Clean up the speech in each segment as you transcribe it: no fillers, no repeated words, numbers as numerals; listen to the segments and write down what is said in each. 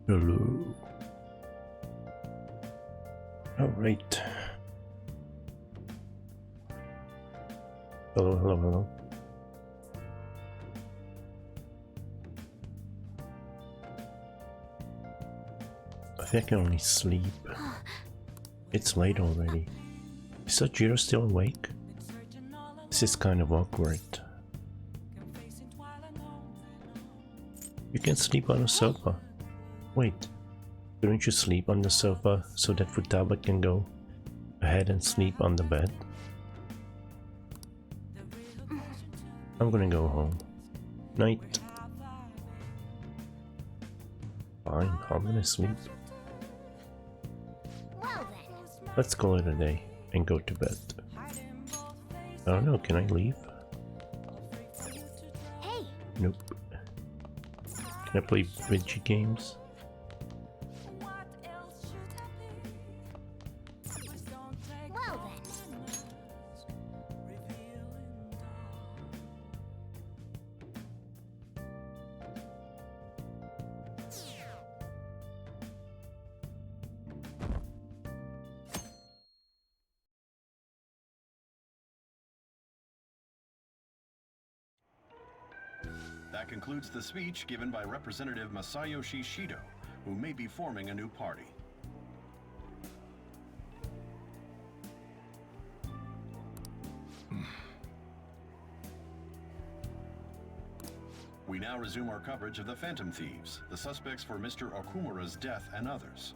Hello. Alright. Hello, hello, hello. I think I can only sleep. It's late already. Is Sajiro still awake? This is kind of awkward. You can sleep on the sofa. Wait, couldn't you sleep on the sofa so that Futaba can go ahead and sleep on the bed? I'm gonna go home. Night. Fine, I'm gonna sleep. Let's call it a day and go to bed. I don't know, can I leave? Hey. Nope. Can I play video games? Well then. That concludes the speech given by Representative Masayoshi Shido, who may be forming a new party. We now resume our coverage of the Phantom Thieves, the suspects for Mr. Okumura's death and others.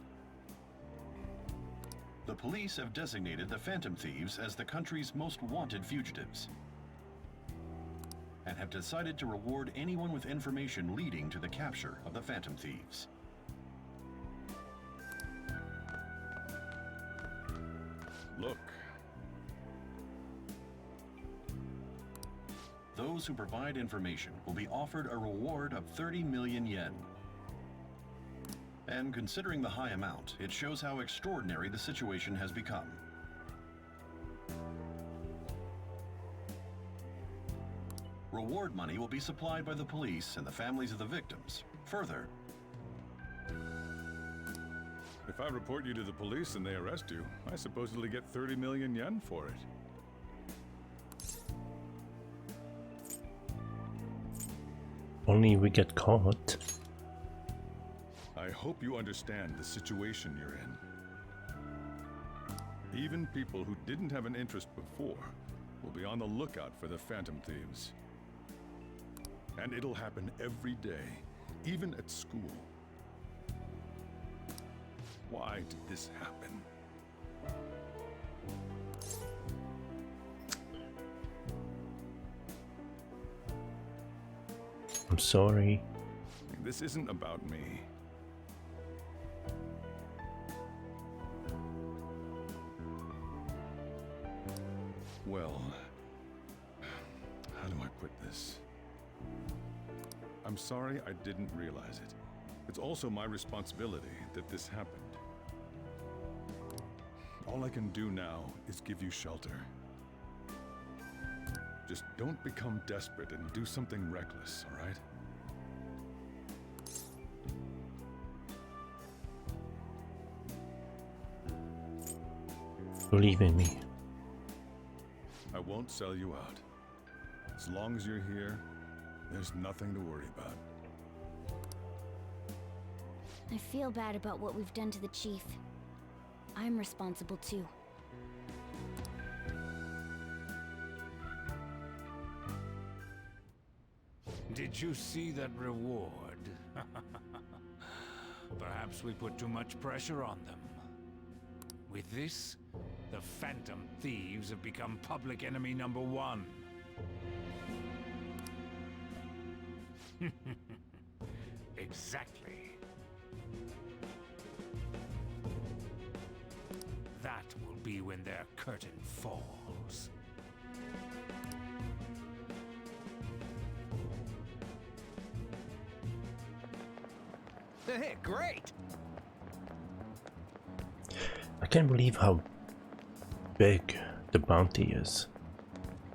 The police have designated the Phantom Thieves as the country's most wanted fugitives, and have decided to reward anyone with information leading to the capture of the Phantom Thieves. Look. Those who provide information will be offered a reward of 30 million yen. And considering the high amount, it shows how extraordinary the situation has become. Reward money will be supplied by the police and the families of the victims. Further, if I report you to the police and they arrest you, I supposedly get 30 million yen for it. Only we get caught. I hope you understand the situation you're in. Even people who didn't have an interest before will be on the lookout for the Phantom Thieves. And it'll happen every day, even at school. Why did this happen? I'm sorry. This isn't about me. Well, how do I put this? I'm sorry I didn't realize it. It's also my responsibility that this happened. All I can do now is give you shelter. Just don't become desperate and do something reckless, all right? Believe in me. I won't sell you out. As long as you're here, there's nothing to worry about. I feel bad about what we've done to the chief. I'm responsible too. Did you see that reward? Perhaps we put too much pressure on them. With this, the Phantom Thieves have become public enemy #1. Exactly. That will be when their curtain falls. Hey, great! I can't believe how big the bounty is.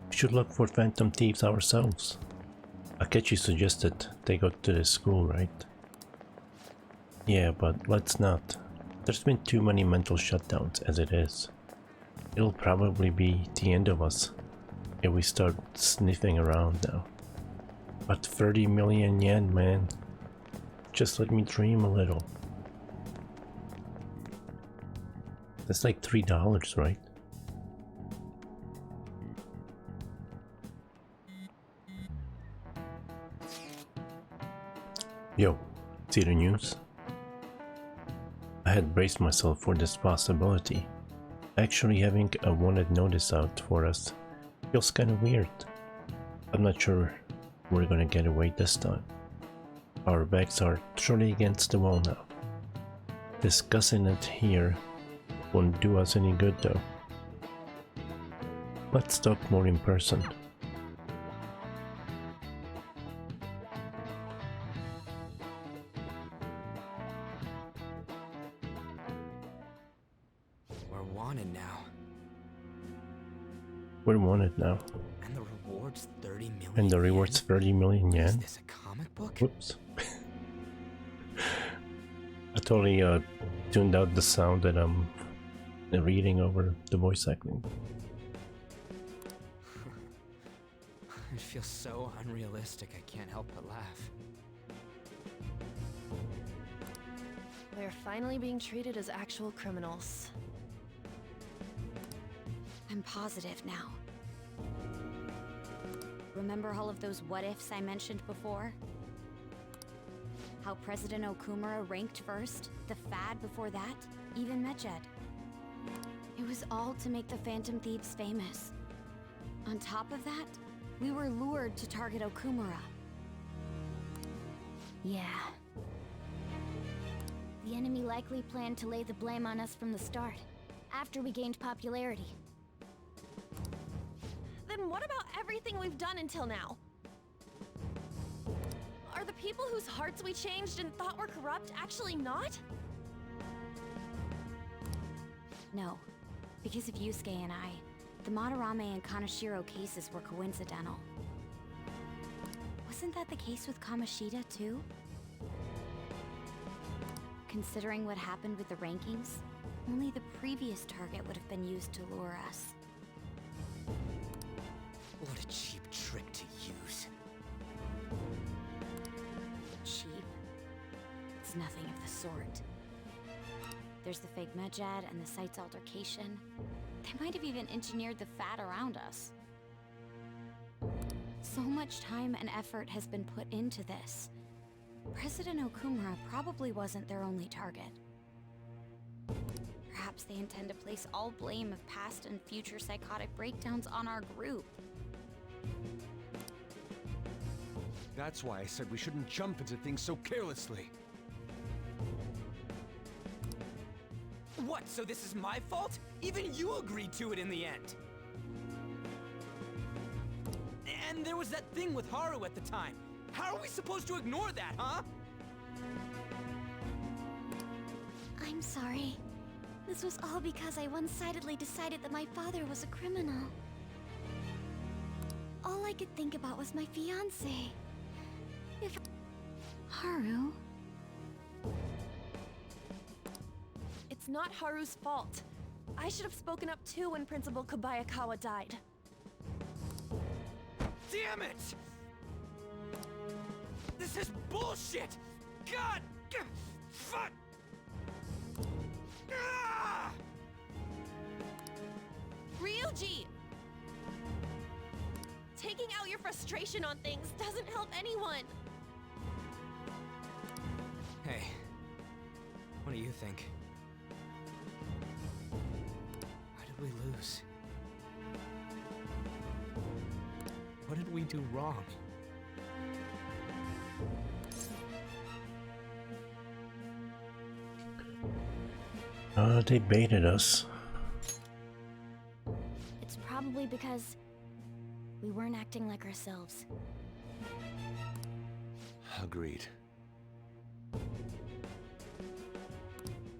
We should look for Phantom Thieves ourselves. Akechi suggested they go to the school, right? Yeah, but let's not. There's been too many mental shutdowns as it is. It'll probably be the end of us if we start sniffing around now. But 30 million yen, man. Just let me dream a little. That's like $3, right? Yo, see the news? I had braced myself for this possibility. Actually having a wanted notice out for us feels kinda weird. I'm not sure we're gonna get away this time. Our backs are truly against the wall now. Discussing it here won't do us any good though. Let's talk more in person. We're wanted now. We're wanted now. And the reward's 30 million. And the reward's 30 million Is yen? this a comic book? Whoops. I totally tuned out the sound that I'm reading over the voice acting. It feels so unrealistic, I can't help but laugh. We're finally being treated as actual criminals. I'm positive now. Remember all of those what-ifs I mentioned before? How President Okumura ranked first, the Fad before that, even Medjed. It was all to make the Phantom Thieves famous. On top of that, we were lured to target Okumura. Yeah. The enemy likely planned to lay the blame on us from the start, after we gained popularity. Then what about everything we've done until now? Are the people whose hearts we changed and thought were corrupt actually not? No, because of Yusuke and I, the Madarame and Kaneshiro cases were coincidental. Wasn't that the case with Kamoshida too? Considering what happened with the rankings, only the previous target would have been used to lure us. What a cheap trick to use. Cheap? It's nothing of the sort. There's the fake Medjed and the site's altercation. They might have even engineered the Fad around us. So much time and effort has been put into this. President Okumura probably wasn't their only target. Perhaps they intend to place all blame of past and future psychotic breakdowns on our group. That's why I said we shouldn't jump into things so carelessly. What, so this is my fault? Even you agreed to it in the end. And there was that thing with Haru at the time. How are we supposed to ignore that, huh? I'm sorry. This was all because I one-sidedly decided that my father was a criminal. All I could think about was my fiancé. If... Haru? It's not Haru's fault. I should have spoken up too when Principal Kobayakawa died. Damn it! This is bullshit! God! Fuck! Ah! Ryuji! Taking out your frustration on things doesn't help anyone. Hey, what do you think? Why did we lose? What did we do wrong? They baited us. It's probably because we weren't acting like ourselves. Agreed.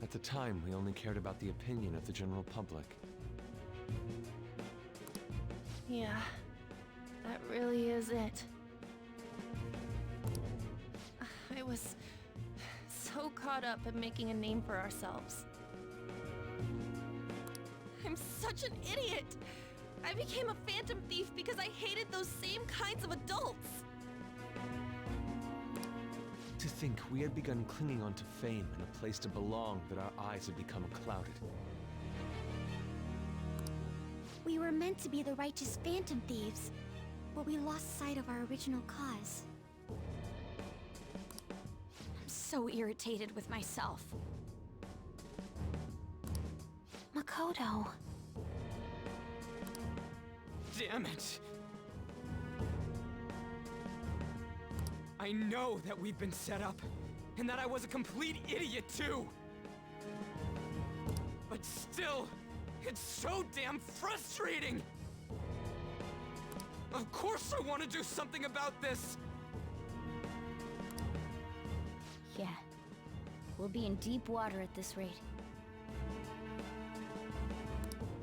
At the time, we only cared about the opinion of the general public. Yeah, that really is it. I was so caught up in making a name for ourselves. I'm such an idiot! I became a phantom thief because I hated those same kinds of adults! To think we had begun clinging onto fame and a place to belong that our eyes had become clouded. We were meant to be the righteous phantom thieves, but we lost sight of our original cause. I'm so irritated with myself. Makoto. Damn it! I know that we've been set up, and that I was a complete idiot too! But still, it's so damn frustrating! Of course I want to do something about this! Yeah. We'll be in deep water at this rate.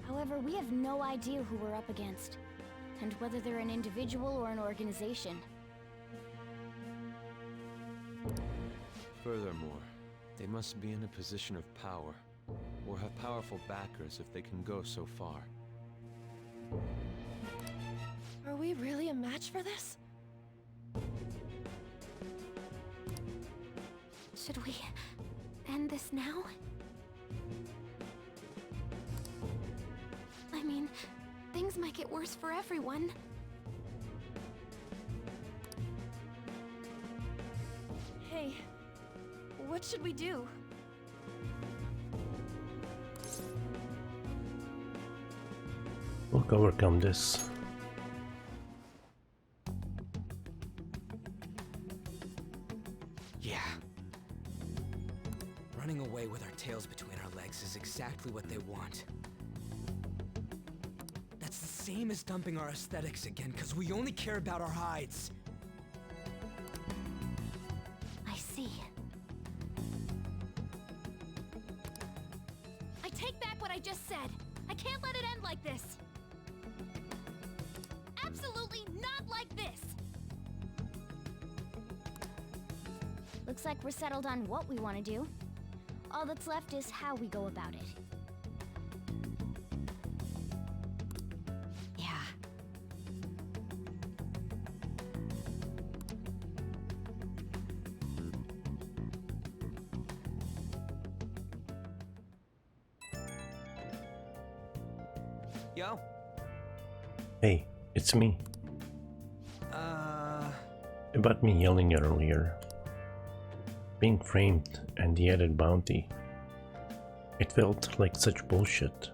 However, we have no idea who we're up against, and whether they're an individual or an organization. Furthermore, they must be in a position of power, or have powerful backers if they can go so far. Are we really a match for this? Should we end this now? I mean, things might get worse for everyone. Hey, what should we do? We'll overcome this. Yeah. Running away with our tails between our legs is exactly what they want. That's the same as dumping our aesthetics again, because we only care about our hides. I see. I take back what I just said. I can't let it end like this. Absolutely not like this. Looks like we're settled on what we want to do. All that's left is how we go about it. Yeah. Yo? Hey, it's me. About me yelling earlier. Being framed and the added bounty. It felt like such bullshit.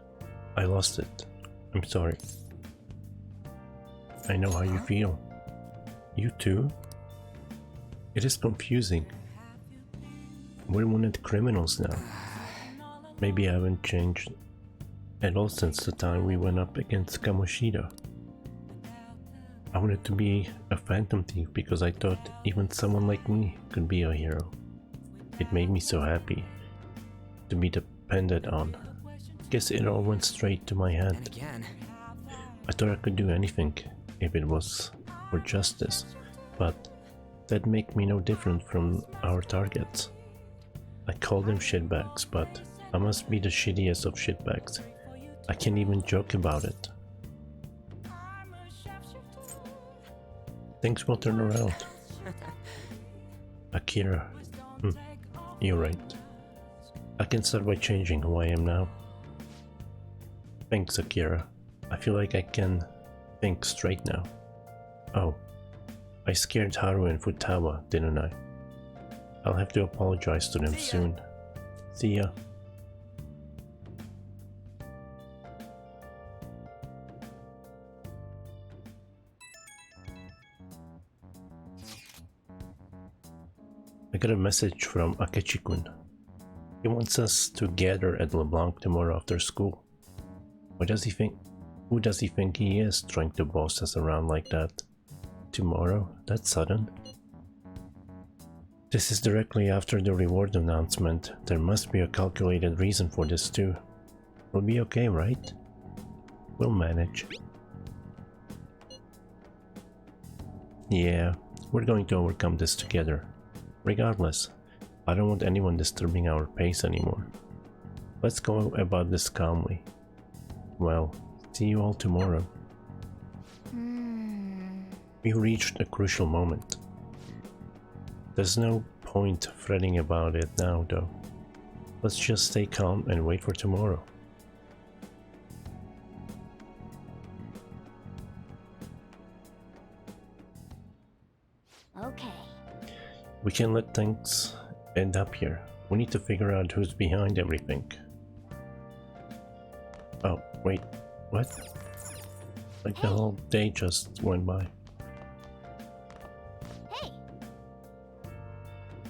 I lost it. I'm sorry. I know how you feel. You too? It is confusing. We're wanted criminals now. Maybe I haven't changed at all since the time we went up against Kamoshida. I wanted to be a phantom thief because I thought even someone like me could be a hero. It made me so happy to be depended on. Guess it all went straight to my head. And again, I thought I could do anything if it was for justice, but that'd make me no different from our targets. I call them shitbags, but I must be the shittiest of shitbags. I can't even joke about it. Things will turn around. Akira. You're right. I can start by changing who I am now. Thanks, Akira. I feel like I can think straight now. Oh, I scared Haru and Futaba, didn't I? I'll have to apologize to them soon. See ya. I got a message from Akechi-kun. He wants us to gather at LeBlanc tomorrow after school. What does he think? Who does he think he is, trying to boss us around like that? Tomorrow? That's sudden. This is directly after the reward announcement. There must be a calculated reason for this too. We'll be okay, right? We'll manage. Yeah, we're going to overcome this together. Regardless, I don't want anyone disturbing our pace anymore. Let's go about this calmly. Well, see you all tomorrow. We reached a crucial moment. There's no point fretting about it now, though. Let's just stay calm and wait for tomorrow. Okay. We can't let things end up here. We need to figure out who's behind everything. Oh, wait, what? Like the whole day just went by. Hey!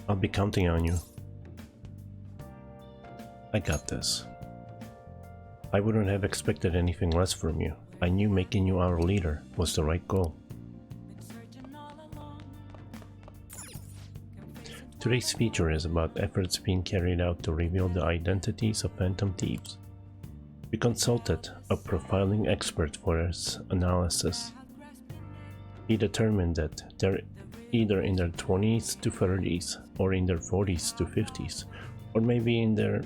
I'll be counting on you. I got this. I wouldn't have expected anything less from you. I knew making you our leader was the right goal. Today's feature is about efforts being carried out to reveal the identities of Phantom Thieves. We consulted a profiling expert for its analysis. He determined that they're either in their 20s to 30s, or in their 40s to 50s, or maybe in their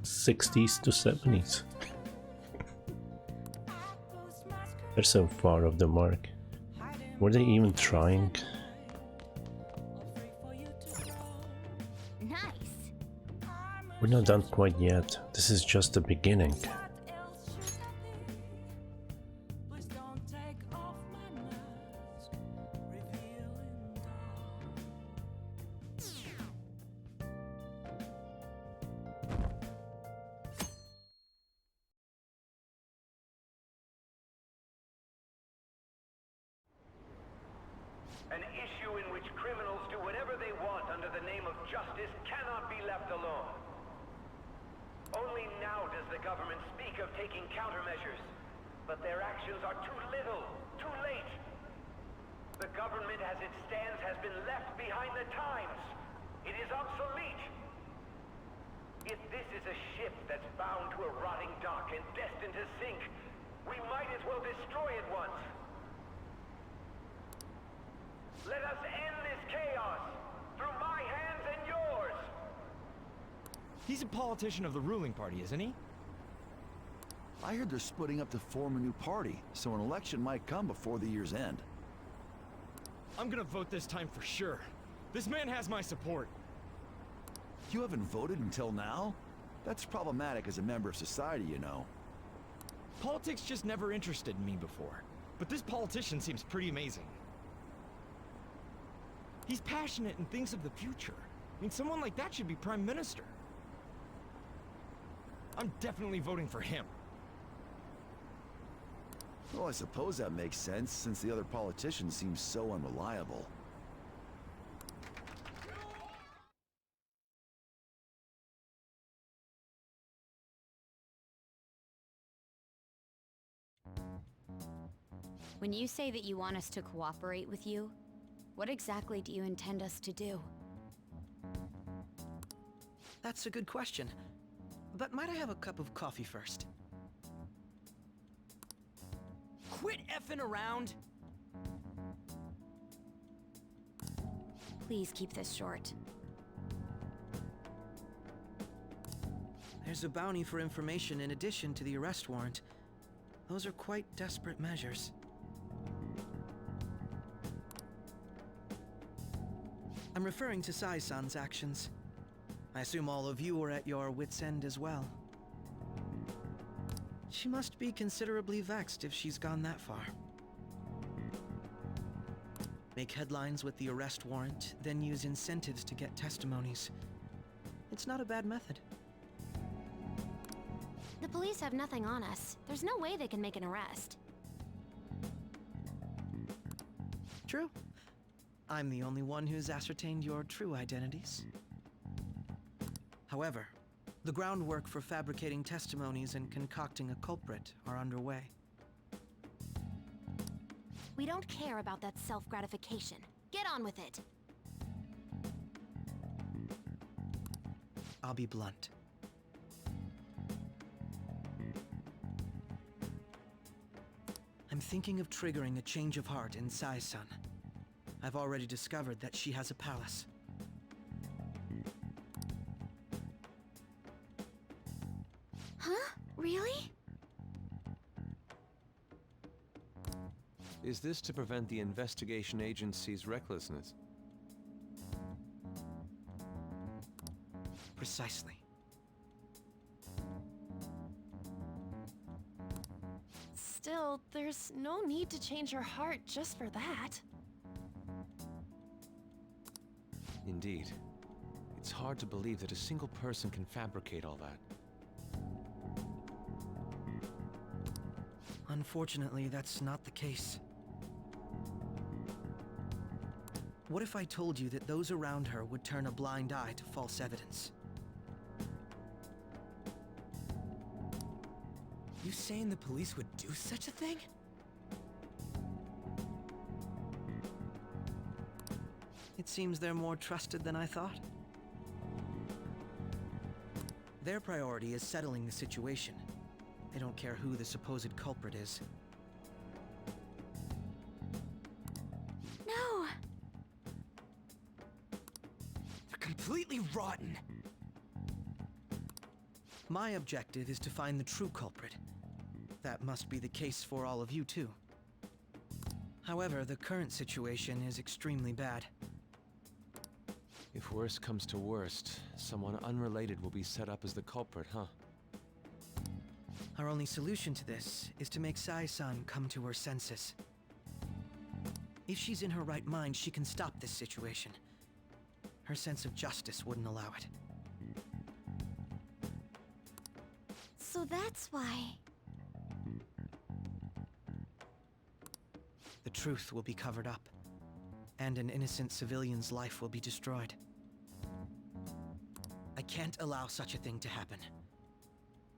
60s to 70s. They're so far off the mark. Were they even trying? Nice. We're not done quite yet. This is just the beginning. An issue in which criminals do whatever they want under the name of justice cannot be left alone. Only now does the government speak of taking countermeasures, but their actions are too little, too late. The government as it stands has been left behind the times. It is obsolete. If this is a ship that's bound to a rotting dock and destined to sink, we might as well destroy it once. Let us end this chaos through my hands and yours. He's a politician of the ruling party, isn't he? I heard they're splitting up to form a new party, so an election might come before the year's end. I'm gonna vote this time for sure. This man has my support. You haven't voted until now? That's problematic as a member of society, you know. Politics just never interested me before, but this politician seems pretty amazing. He's passionate and thinks of the future. I mean, someone like that should be prime minister. I'm definitely voting for him. Well, I suppose that makes sense, since the other politician seems so unreliable. When you say that you want us to cooperate with you, what exactly do you intend us to do? That's a good question. But might I have a cup of coffee first? Quit effing around! Please keep this short. There's a bounty for information in addition to the arrest warrant. Those are quite desperate measures. I'm referring to Sai-san's actions. I assume all of you are at your wits' end as well. She must be considerably vexed if she's gone that far. Make headlines with the arrest warrant, then use incentives to get testimonies. It's not a bad method. The police have nothing on us. There's no way they can make an arrest. True. I'm the only one who's ascertained your true identities. However, the groundwork for fabricating testimonies and concocting a culprit are underway. We don't care about that self-gratification. Get on with it. I'll be blunt. I'm thinking of triggering a change of heart in Sai-san. I've already discovered that she has a palace. Really? Is this to prevent the investigation agency's recklessness? Precisely. Still, there's no need to change her heart just for that. Indeed. It's hard to believe that a single person can fabricate all that. Unfortunately, that's not the case. What if I told you that those around her would turn a blind eye to false evidence? You saying the police would do such a thing? It seems they're more trusted than I thought. Their priority is settling the situation. They don't care who the supposed culprit is. No! They're completely rotten. My objective is to find the true culprit. That must be the case for all of you, too. However, the current situation is extremely bad. If worst comes to worst, someone unrelated will be set up as the culprit, huh? Our only solution to this is to make Sai-san come to her senses. If she's in her right mind, she can stop this situation. Her sense of justice wouldn't allow it. So that's why. The truth will be covered up, and an innocent civilian's life will be destroyed. I can't allow such a thing to happen.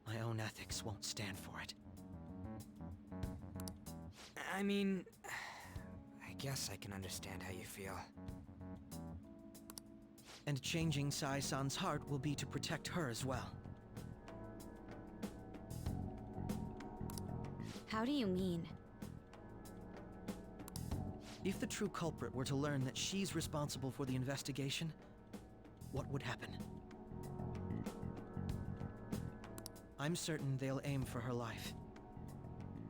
My own ethics won't stand for it. I mean, I guess I can understand how you feel. And changing Sai-san's heart will be to protect her as well. How do you mean? If the true culprit were to learn that she's responsible for the investigation, what would happen? I'm certain they'll aim for her life.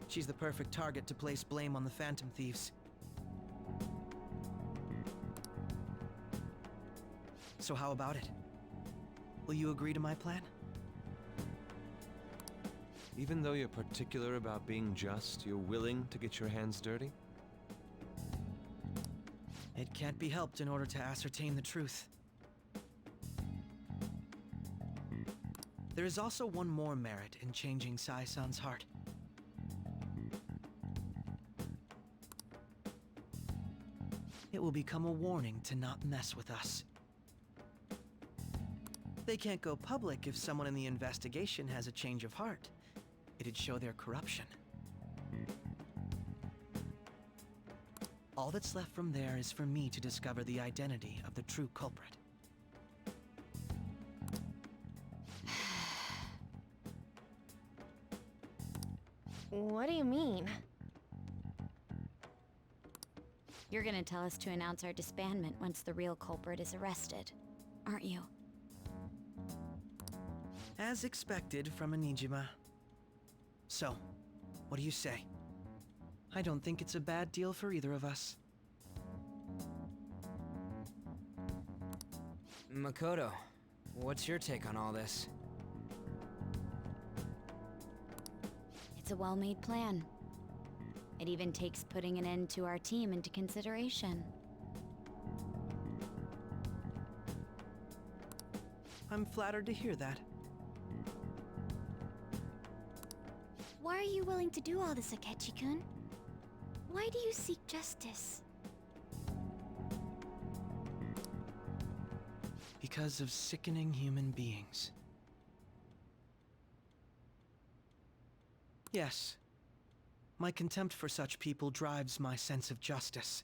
She's the perfect target to place blame on the Phantom Thieves. So how about it? Will you agree to my plan? Even though you're particular about being just, you're willing to get your hands dirty? It can't be helped in order to ascertain the truth. There is also one more merit in changing Sai-san's heart. It will become a warning to not mess with us. They can't go public if someone in the investigation has a change of heart. It'd show their corruption. All that's left from there is for me to discover the identity of the true culprit. What do you mean? You're gonna tell us to announce our disbandment once the real culprit is arrested, aren't you? As expected from Onijima. So, what do you say? I don't think it's a bad deal for either of us. Makoto, what's your take on all this? It's a well-made plan. It even takes putting an end to our team into consideration. I'm flattered to hear that. Why are you willing to do all this, Akechi-kun? Why do you seek justice? Because of sickening human beings. Yes. My contempt for such people drives my sense of justice.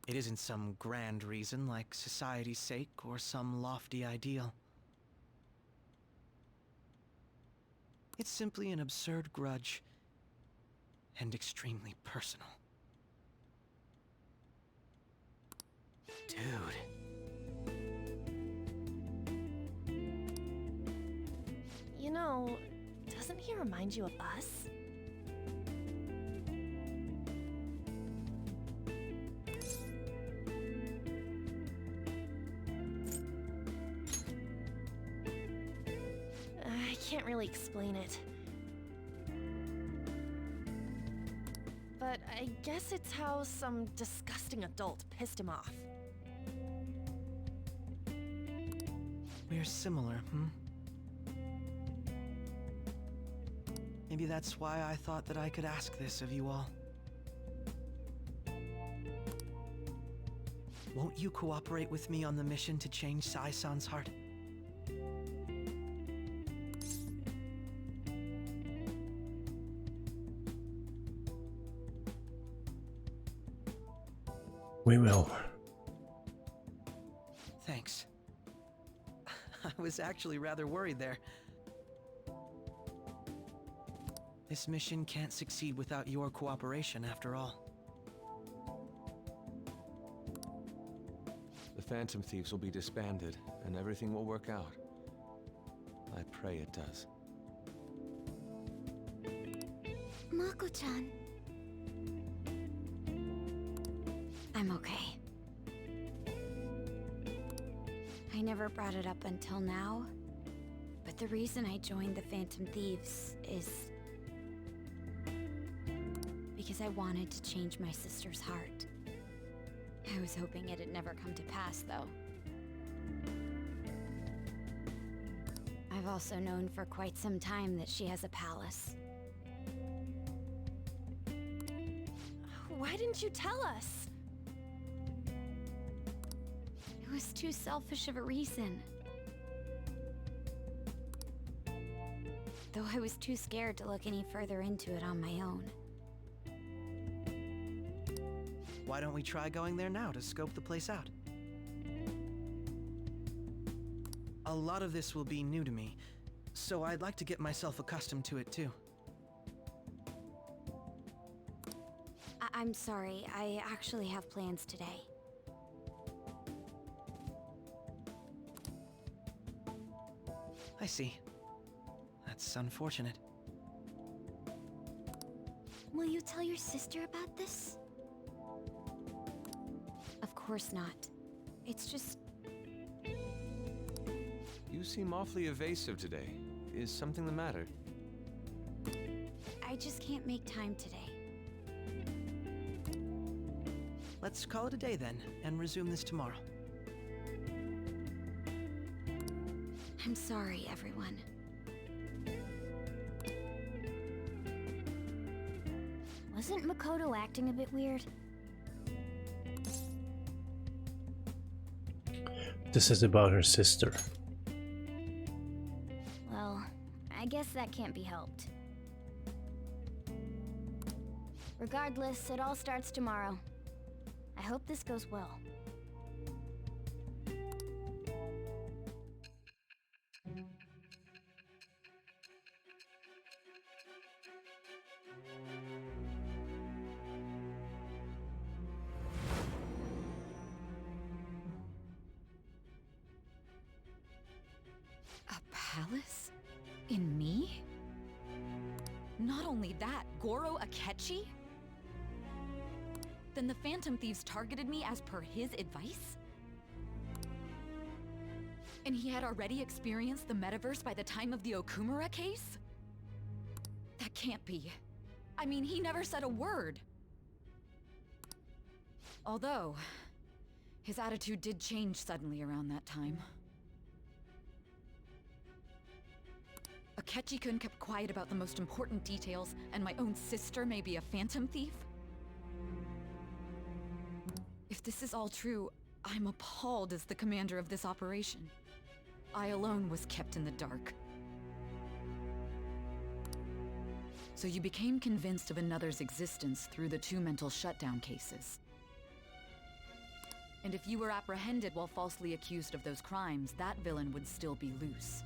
It isn't some grand reason like society's sake or some lofty ideal. It's simply an absurd grudge and extremely personal. Dude. Doesn't he remind you of us? I can't really explain it. But I guess it's how some disgusting adult pissed him off. We're similar, Maybe that's why I thought that I could ask this of you all. Won't you cooperate with me on the mission to change Sai-san's heart? We will. Thanks. I was actually rather worried there. This mission can't succeed without your cooperation, after all. The Phantom Thieves will be disbanded, and everything will work out. I pray it does. Mako-chan. I'm okay. I never brought it up until now, but the reason I joined the Phantom Thieves is because I wanted to change my sister's heart. I was hoping it'd never come to pass, though. I've also known for quite some time that she has a palace. Why didn't you tell us? It was too selfish of a reason. Though I was too scared to look any further into it on my own. Why don't we try going there now to scope the place out? A lot of this will be new to me, so I'd like to get myself accustomed to it too. I'm sorry, I actually have plans today. I see. That's unfortunate. Will you tell your sister about this? Of course not. It's just... You seem awfully evasive today. Is something the matter? I just can't make time today. Let's call it a day then, and resume this tomorrow. I'm sorry, everyone. Wasn't Makoto acting a bit weird? This is about her sister. Well, I guess that can't be helped. Regardless, it all starts tomorrow. I hope this goes well. A palace? In me? Not only that, Goro Akechi? Then the Phantom Thieves targeted me as per his advice? And he had already experienced the metaverse by the time of the Okumura case? That can't be. I mean, he never said a word. Although, his attitude did change suddenly around that time. Akechi-kun kept quiet about the most important details, and my own sister may be a phantom thief? If this is all true, I'm appalled as the commander of this operation. I alone was kept in the dark. So you became convinced of another's existence through the 2 mental shutdown cases. And if you were apprehended while falsely accused of those crimes, that villain would still be loose.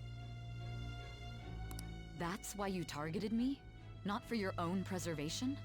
That's why you targeted me? Not for your own preservation?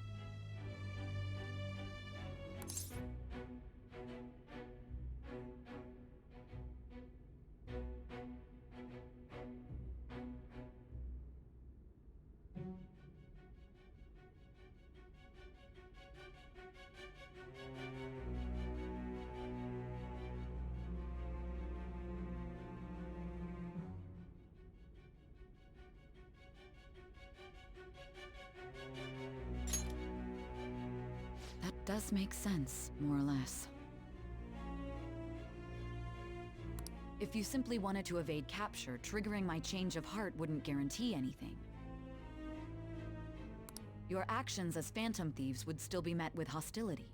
does make sense, more or less. If you simply wanted to evade capture, triggering my change of heart wouldn't guarantee anything. Your actions as Phantom Thieves would still be met with hostility.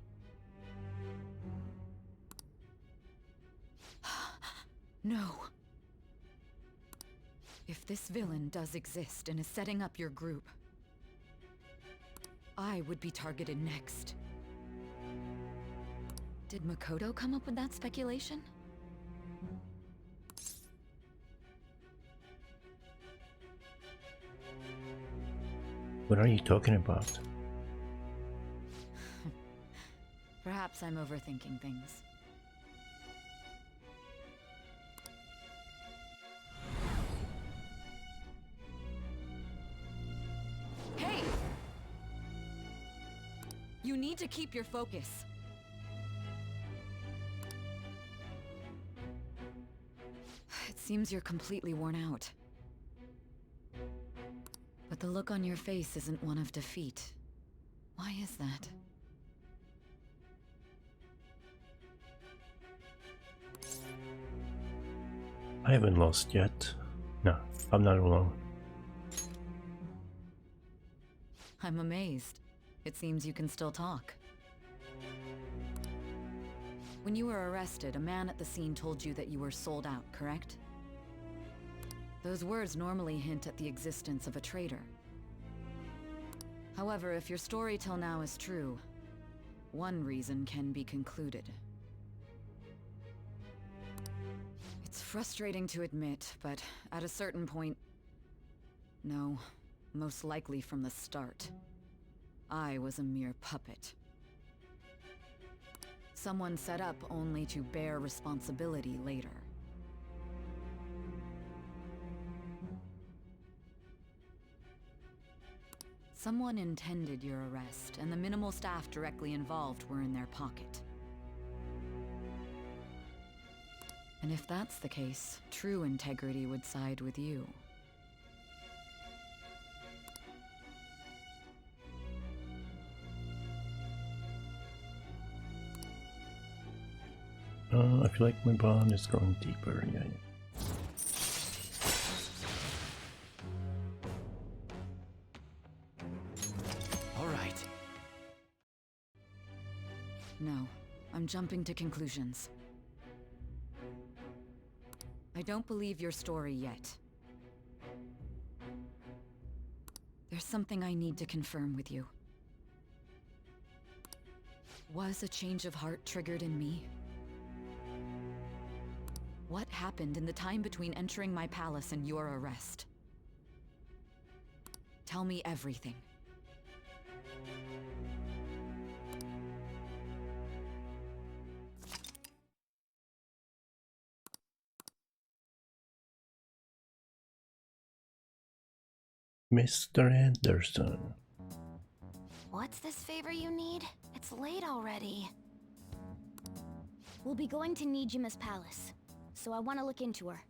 No. If this villain does exist and is setting up your group, I would be targeted next. Did Makoto come up with that speculation? What are you talking about? Perhaps I'm overthinking things. Hey! You need to keep your focus. It seems you're completely worn out. But the look on your face isn't one of defeat. Why is that? I haven't lost yet. No, I'm not alone. I'm amazed. It seems you can still talk. When you were arrested, a man at the scene told you that you were sold out, correct? Those words normally hint at the existence of a traitor. However, if your story till now is true, one reason can be concluded. It's frustrating to admit, but at a certain point... No, most likely from the start. I was a mere puppet. Someone set up only to bear responsibility later. Someone intended your arrest, and the minimal staff directly involved were in their pocket. And if that's the case, true integrity would side with you. I feel like my bond is growing deeper, yeah. Alright. No, I'm jumping to conclusions. I don't believe your story yet. There's something I need to confirm with you. Was a change of heart triggered in me? What happened in the time between entering my palace and your arrest? Tell me everything. Mr. Anderson. What's this favor you need? It's late already. We'll be going to Nijima's palace, so I want to look into her.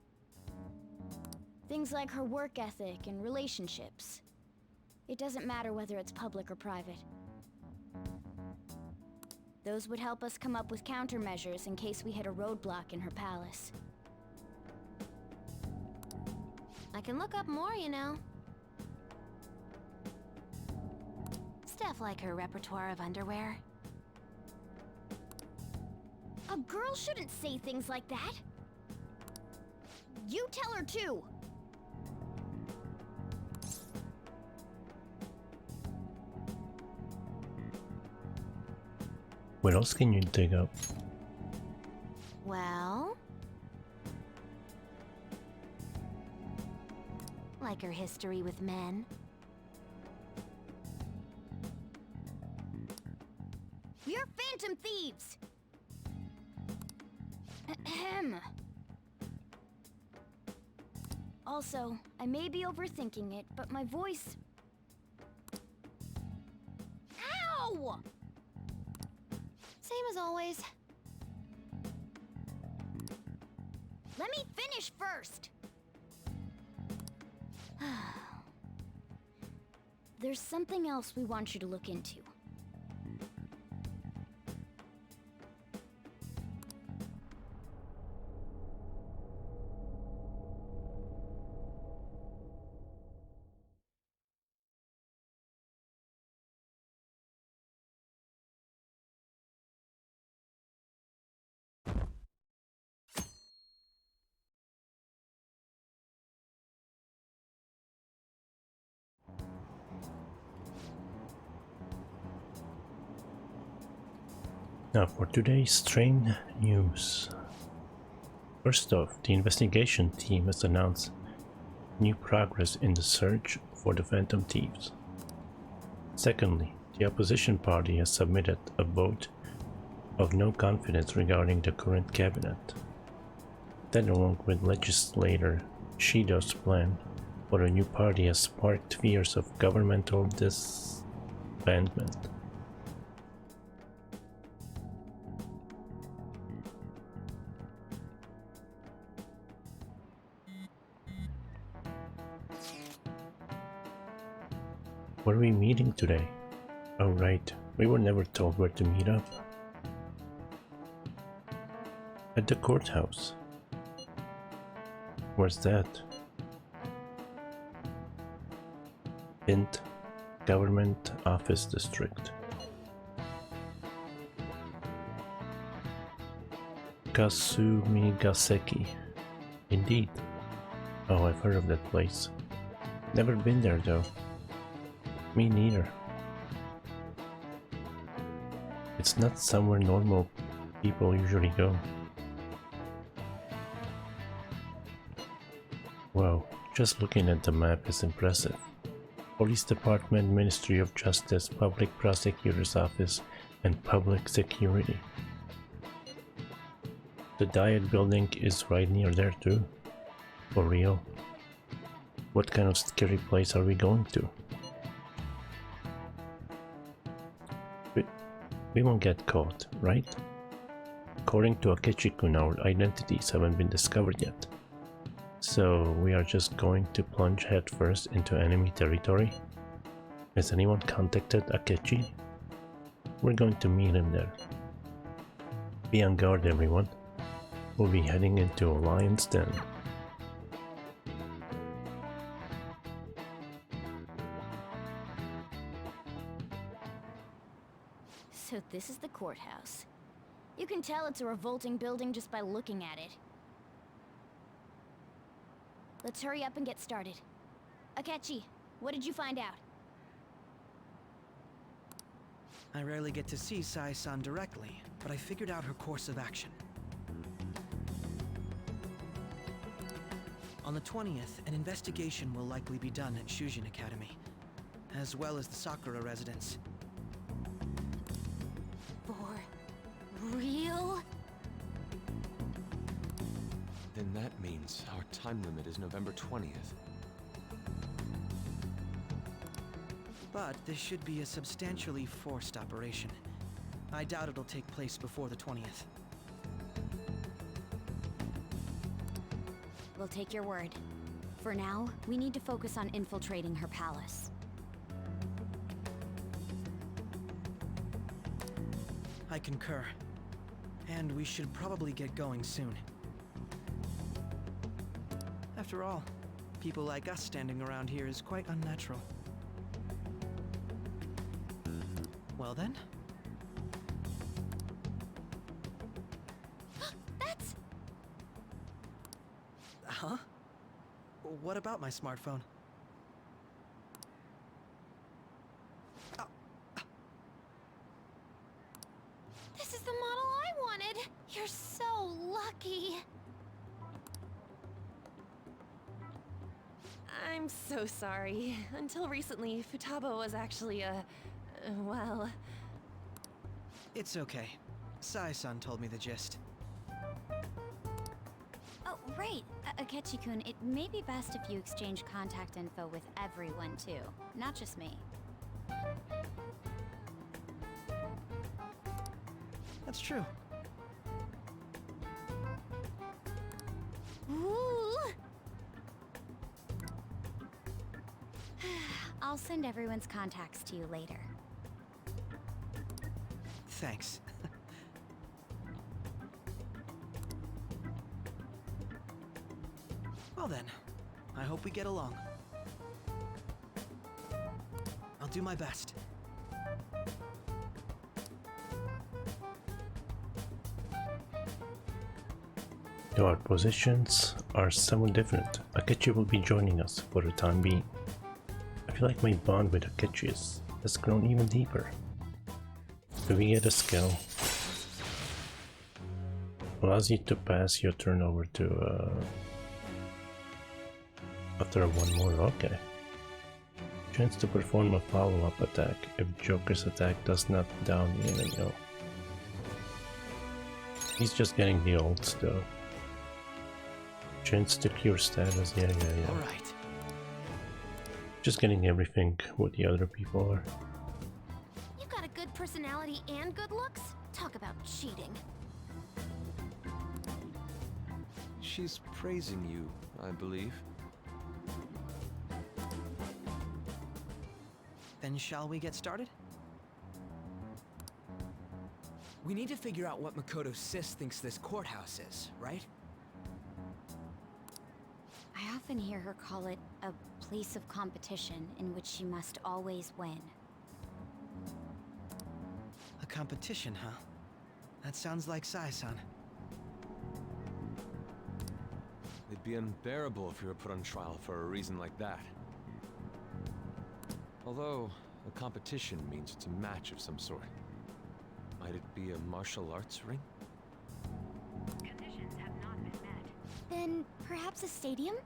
Things like her work ethic and relationships. It doesn't matter whether it's public or private. Those would help us come up with countermeasures in case we hit a roadblock in her palace. I can look up more, you know. Stuff like her repertoire of underwear. A girl shouldn't say things like that. You tell her too. What else can you dig up? Well... like her history with men. We're Phantom Thieves! Ahem. Also, I may be overthinking it, but my voice... Ow! Same as always. Let me finish first! There's something else we want you to look into. Now for today's strange news. First off, the investigation team has announced new progress in the search for the Phantom Thieves. Secondly, the opposition party has submitted a vote of no confidence regarding the current cabinet. That, along with legislator Shido's plan for a new party, has sparked fears of governmental disbandment. Where are we meeting today? Oh right, we were never told where to meet up. At the courthouse. Where's that? Hint, Government Office District. Kasumigaseki. Indeed. Oh, I've heard of that place. Never been there though. Me neither. It's not somewhere normal people usually go. Wow, just looking at the map is impressive. Police Department, Ministry of Justice, Public Prosecutor's Office, and Public Security. The Diet Building is right near there too. For real. What kind of scary place are we going to? We won't get caught, right? According to Akechi-kun, our identities haven't been discovered yet. So we are just going to plunge headfirst into enemy territory? Has anyone contacted Akechi? We're going to meet him there. Be on guard, everyone. We'll be heading into a lion's den. So this is the courthouse. You can tell it's a revolting building just by looking at it. Let's hurry up and get started. Akechi, what did you find out? I rarely get to see Sai-san directly, but I figured out her course of action. On the 20th, an investigation will likely be done at Shujin Academy, as well as the Sakura residence. For real? Then that means our time limit is November 20th. But this should be a substantially forced operation. I doubt it'll take place before the 20th. We'll take your word. For now, we need to focus on infiltrating her palace. I concur. And we should probably get going soon. After all, people like us standing around here is quite unnatural. Well then? That's... Huh? What about my smartphone? This is the model I wanted! You're so lucky! I'm so sorry. Until recently, Futaba was actually well... It's okay. Sai-san told me the gist. Oh, right. Akechi-kun, it may be best if you exchange contact info with everyone, too. Not just me. That's true. Ooh! I'll send everyone's contacts to you later. Thanks. Well then, I hope we get along. I'll do my best. Though our positions are somewhat different, Akechi will be joining us for the time being. I feel like my bond with Akechi has grown even deeper. Do we get a skill? allows you to pass your turn over to after one more. Okay. Chance to perform a follow-up attack if Joker's attack does not down the enemy. Oh. He's just getting the ults though. Chance to cure status, yeah. Alright. Just getting everything what the other people are. You got a good personality and good looks? Talk about cheating. She's praising you, I believe. Then shall we get started? We need to figure out what Makoto Sis thinks this courthouse is, right? I often hear her call it a place of competition in which she must always win. A competition, huh? That sounds like Sai-san. It'd be unbearable if you were put on trial for a reason like that. Although, a competition means it's a match of some sort. Might it be a martial arts ring? Conditions have not been met. Then perhaps a stadium?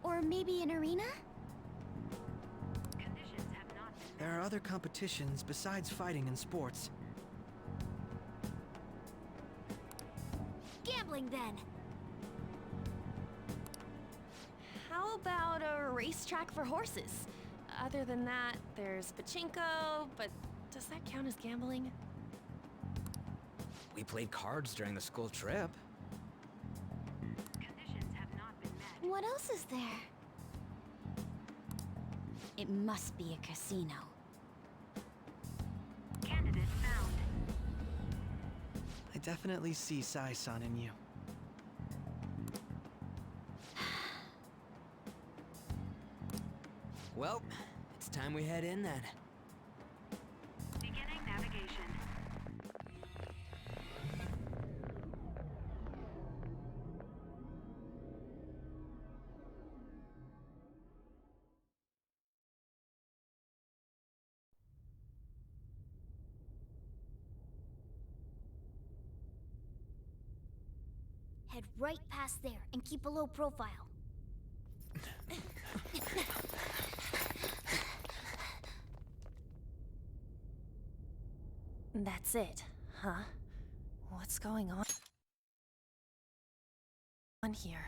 Or maybe an arena? Conditions have not been met. There are other competitions besides fighting and sports. Gambling then! How about a racetrack for horses? Other than that, there's pachinko, but does that count as gambling? We played cards during the school trip. Conditions have not been met. What else is there? It must be a casino. Candidate found. I definitely see Sai-san in you. Well, it's time we head in then. Beginning navigation. Head right past there and keep a low profile. That's it, huh? What's going on here?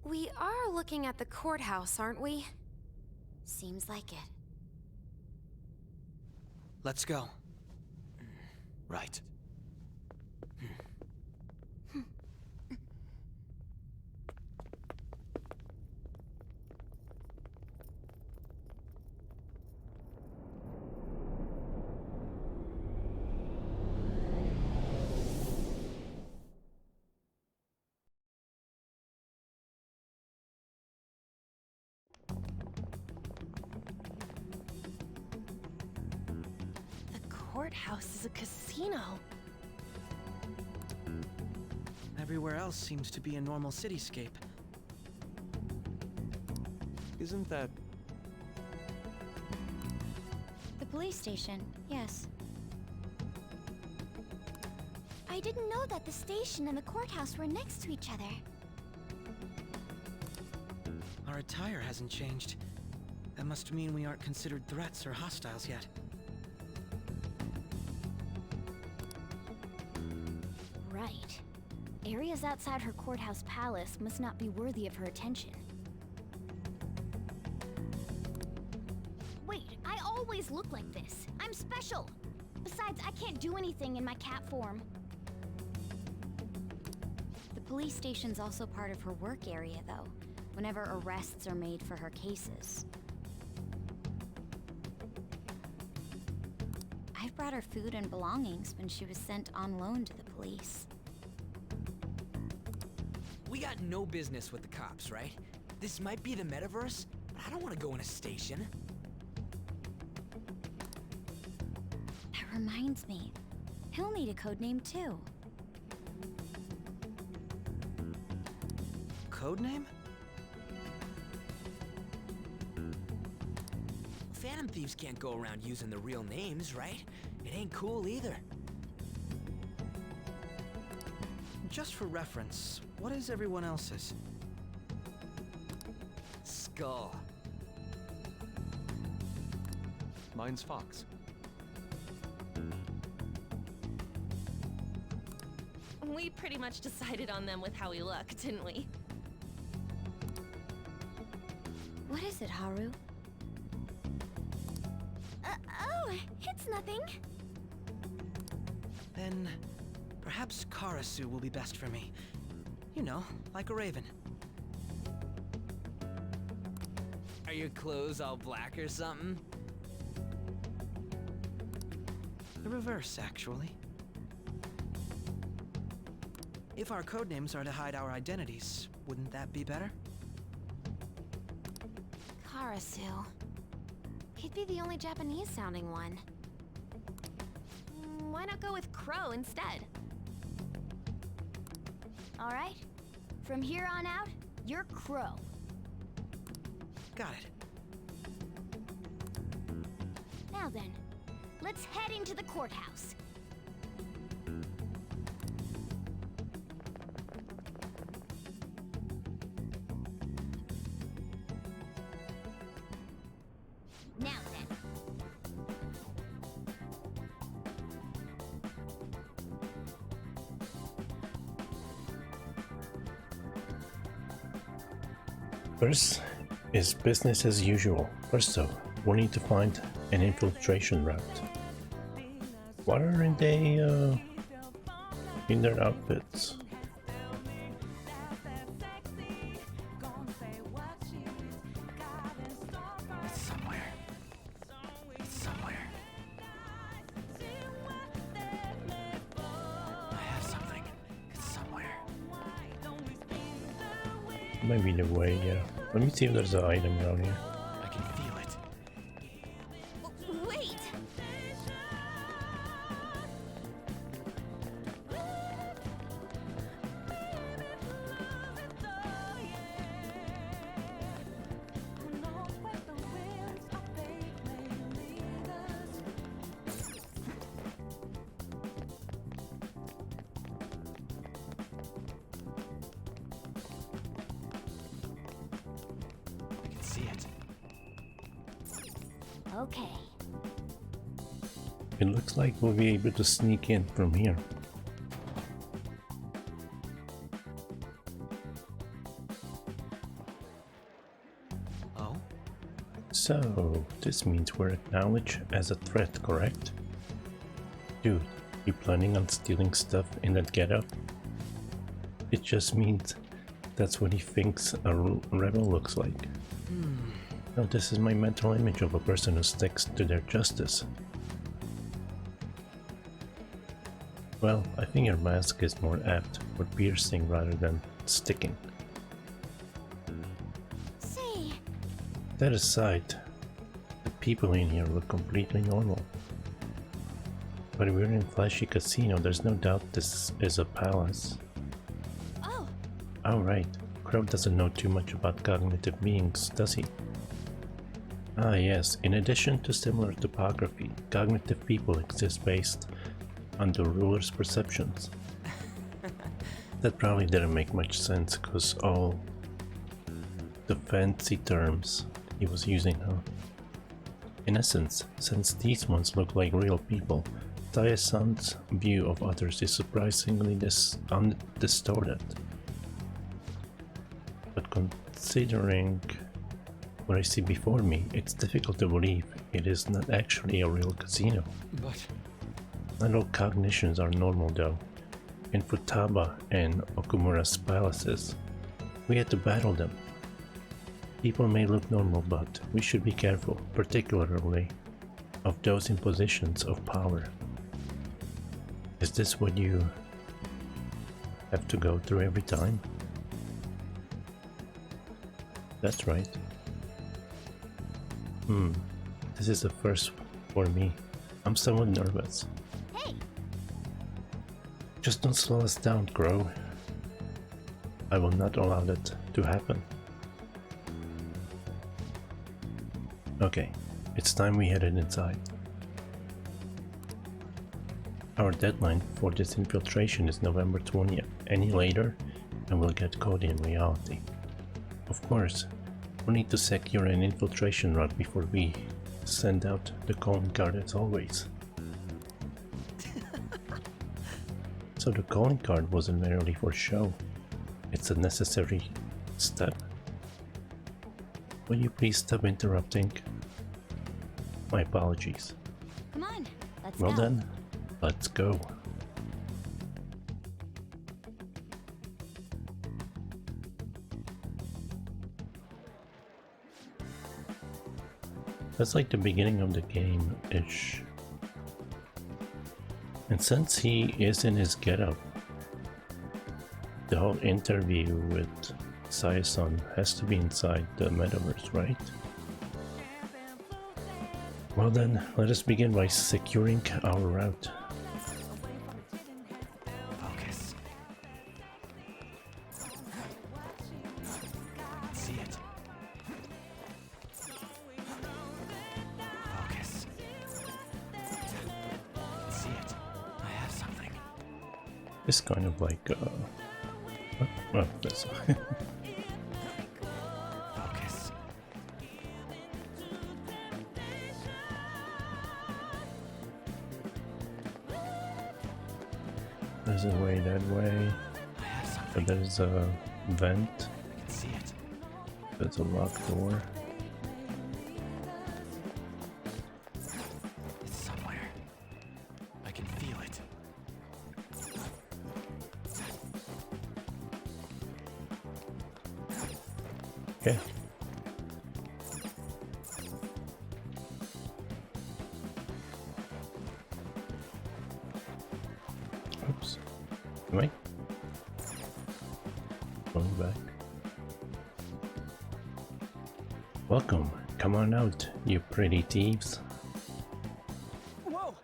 We are looking at the courthouse, aren't we? Seems like it. Let's go. Right. Courthouse is a casino. Everywhere else seems to be a normal cityscape. Isn't that... The police station, yes. I didn't know that the station and the courthouse were next to each other. Our attire hasn't changed. That must mean we aren't considered threats or hostiles yet. Right. Areas outside her courthouse palace must not be worthy of her attention. Wait, I always look like this. I'm special. Besides, I can't do anything in my cat form. The police station's also part of her work area, though, whenever arrests are made for her cases. I've brought her food and belongings when she was sent on loan to the police. We got no business with the cops, right? This might be the metaverse, but I don't want to go in a station. That reminds me. He'll need a codename too. Codename? Phantom thieves can't go around using the real names, right? It ain't cool either. just for reference, what is everyone else's? Skull. Mine's Fox. We pretty much decided on them with how we look, didn't we? What is it, Haru? Oh, it's nothing. Then perhaps Karasu will be best for me. You know, like a raven. Are your clothes all black or something? The reverse, actually. If our codenames are to hide our identities, wouldn't that be better? Karasu. He'd be the only Japanese-sounding one. Why not go with Crow instead? All right. From here on out, you're Crow. Got it. Now then, let's head into the courthouse. Now then. First is business as usual. First though, we need to find an infiltration route. Why aren't they in their outfits? It's somewhere. It's somewhere. I have something. It's somewhere. Maybe the way, yeah. Let me see if there's an item down here. I can feel it. Wait! I can see it. Okay. It looks like we'll be able to sneak in from here. Oh? So, this means we're acknowledged as a threat, correct? Dude, you planning on stealing stuff in that getup? It just means that's what he thinks a rebel looks like. Now this is my mental image of a person who sticks to their justice. Well, I think your mask is more apt for piercing rather than sticking. Say, That aside, the people in here look completely normal. But we're in Flashy Casino, there's no doubt this is a palace. Oh, Alright, Crow doesn't know too much about cognitive beings, does he? Ah yes, in addition to similar topography, cognitive people exist based on the ruler's perceptions. That probably didn't make much sense, because all the fancy terms he was using, huh? In essence, since these ones look like real people, Tae-san's view of others is surprisingly undistorted. But considering what I see before me, it's difficult to believe it is not actually a real casino. But Not all cognitions are normal though. In Futaba and Okumura's palaces, we had to battle them. People may look normal, but we should be careful, particularly of those in positions of power. Is this what you have to go through every time? That's right. This is the first for me. I'm somewhat nervous. hey, Just don't slow us down, Crow. I will not allow that to happen. Okay, it's time we headed inside. Our deadline for this infiltration is November 20th. Any later, and we'll get caught in reality. Of course, we need to secure an infiltration route before we send out the calling card as always. So the calling card wasn't merely for show. It's a necessary step. Will you please stop interrupting? My apologies. Come on, let's Well go. then, let's go. That's like the beginning of the game-ish. And since he is in his getup, the whole interview with Saya-san has to be inside the metaverse, right? Well then, let us begin by securing our route. Focus. See it. Focus. See it. I have something. It's kind of like, well, this. Focus. There's a way that way. I have something. But there's a vent. I can see it. There's a locked door. It's somewhere. I can feel it. Okay. Oops. Am I? Going back. Welcome. Come on out, you pretty thieves. Whoa!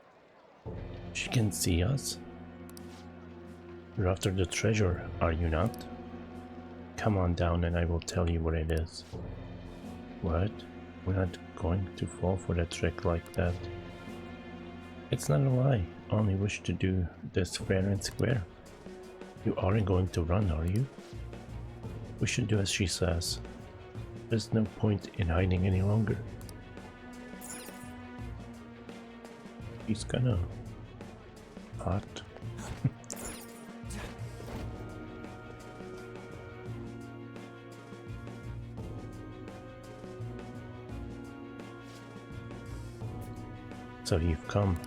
She can see us. You're after the treasure, are you not? Come on down and I will tell you what it is. What? We're not going to fall for that trick like that. It's not a lie. I only wish to do this fair and square. You aren't going to run, are you? We should do as she says. There's no point in hiding any longer. He's kinda hot. So you've come.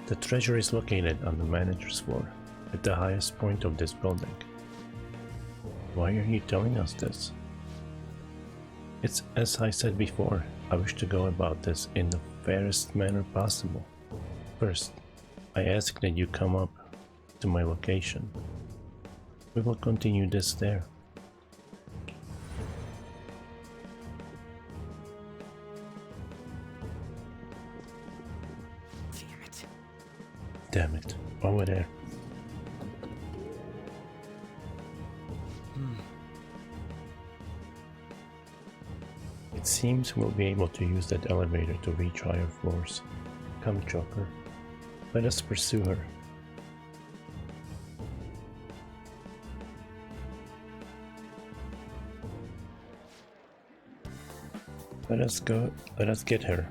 The treasure is located on the manager's floor, at the highest point of this building. Why are you telling us this? It's as I said before, I wish to go about this in the fairest manner possible. First, I ask that you come up to my location. We will continue this there. Damn it, over there. It seems we'll be able to use that elevator to reach higher floors. Come, Joker. Let us pursue her. Let us go. Let us get her.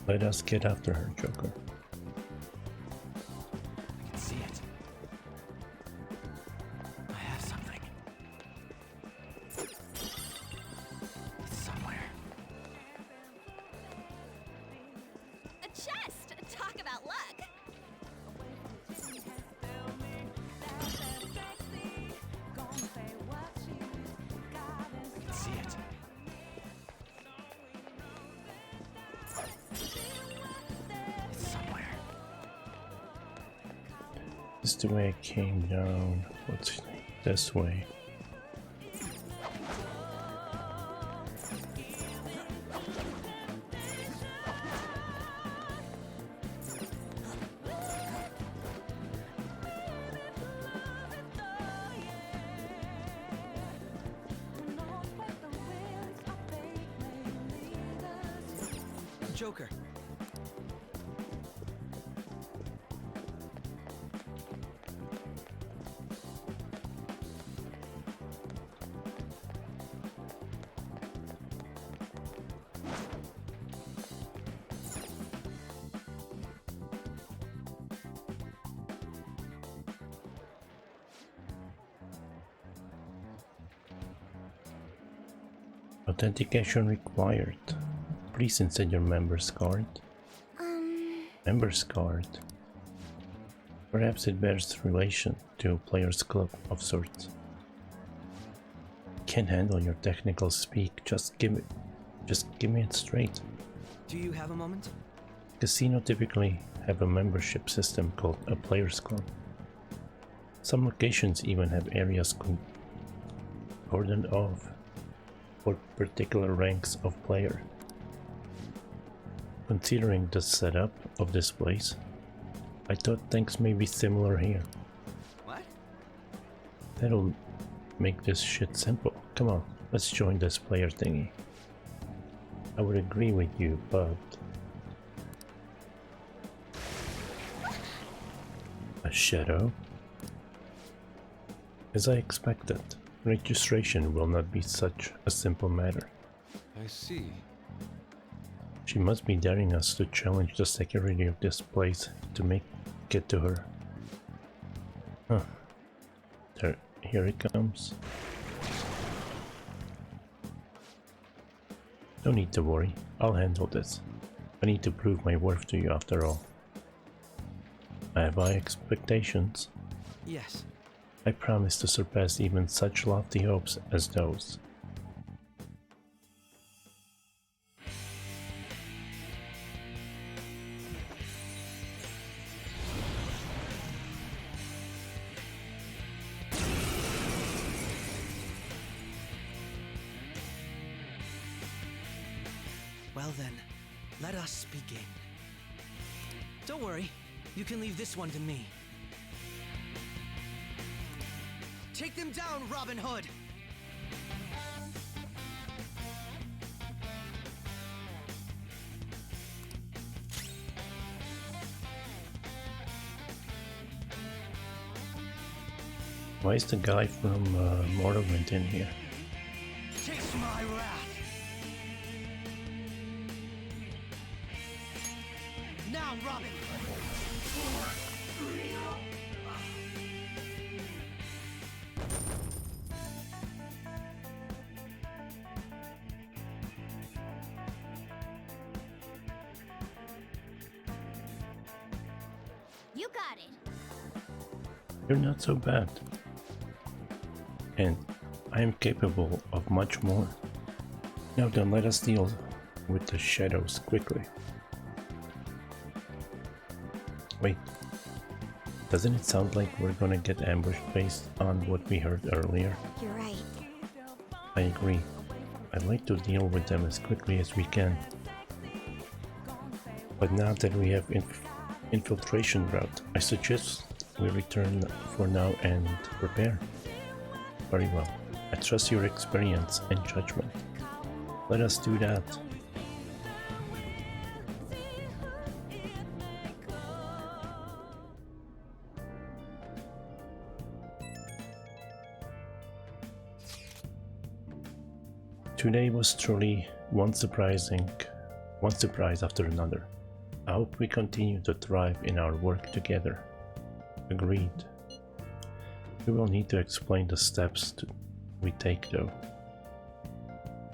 Let us get after her, Joker. I can see it. I have something. It's somewhere. A chest! Talk about luck! I can see it. It's somewhere. This is the way I came down. What's this way? Joker. Authentication required. Please insert your member's card. Member's card. Perhaps it bears relation to a player's club of sorts. Can't handle your technical speak. Just give me it straight. Do you have a moment? Casino typically have a membership system called a player's club. Some locations even have areas cordoned off for particular ranks of player. Considering the setup of this place, I thought things may be similar here. What? That'll make this shit simple. Come on, let's join this player thingy. I would agree with you, but... A shadow? As I expected, registration will not be such a simple matter. I see. She must be daring us to challenge the security of this place to make it to her. Huh. Here it comes. No need to worry, I'll handle this. I need to prove my worth to you after all. I have high expectations. Yes. I promise to surpass even such lofty hopes as those. Well then, let us begin. Don't worry, you can leave this one to me. Take them down, Robin Hood! Why is the guy from Morrowind in here? Taste my wrath! Now, Robin! You got it. You're not so bad. And I am capable of much more. Now then, let us deal with the shadows quickly. Wait, doesn't it sound like we're gonna get ambushed based on what we heard earlier? You're right. I agree. I'd like to deal with them as quickly as we can. But now that we have infiltration route, I suggest we return for now and prepare. Very well. I trust your experience and judgment. Let us do that. Today was truly one surprise after another. I hope we continue to thrive in our work together. Agreed. We will need to explain the steps we take though.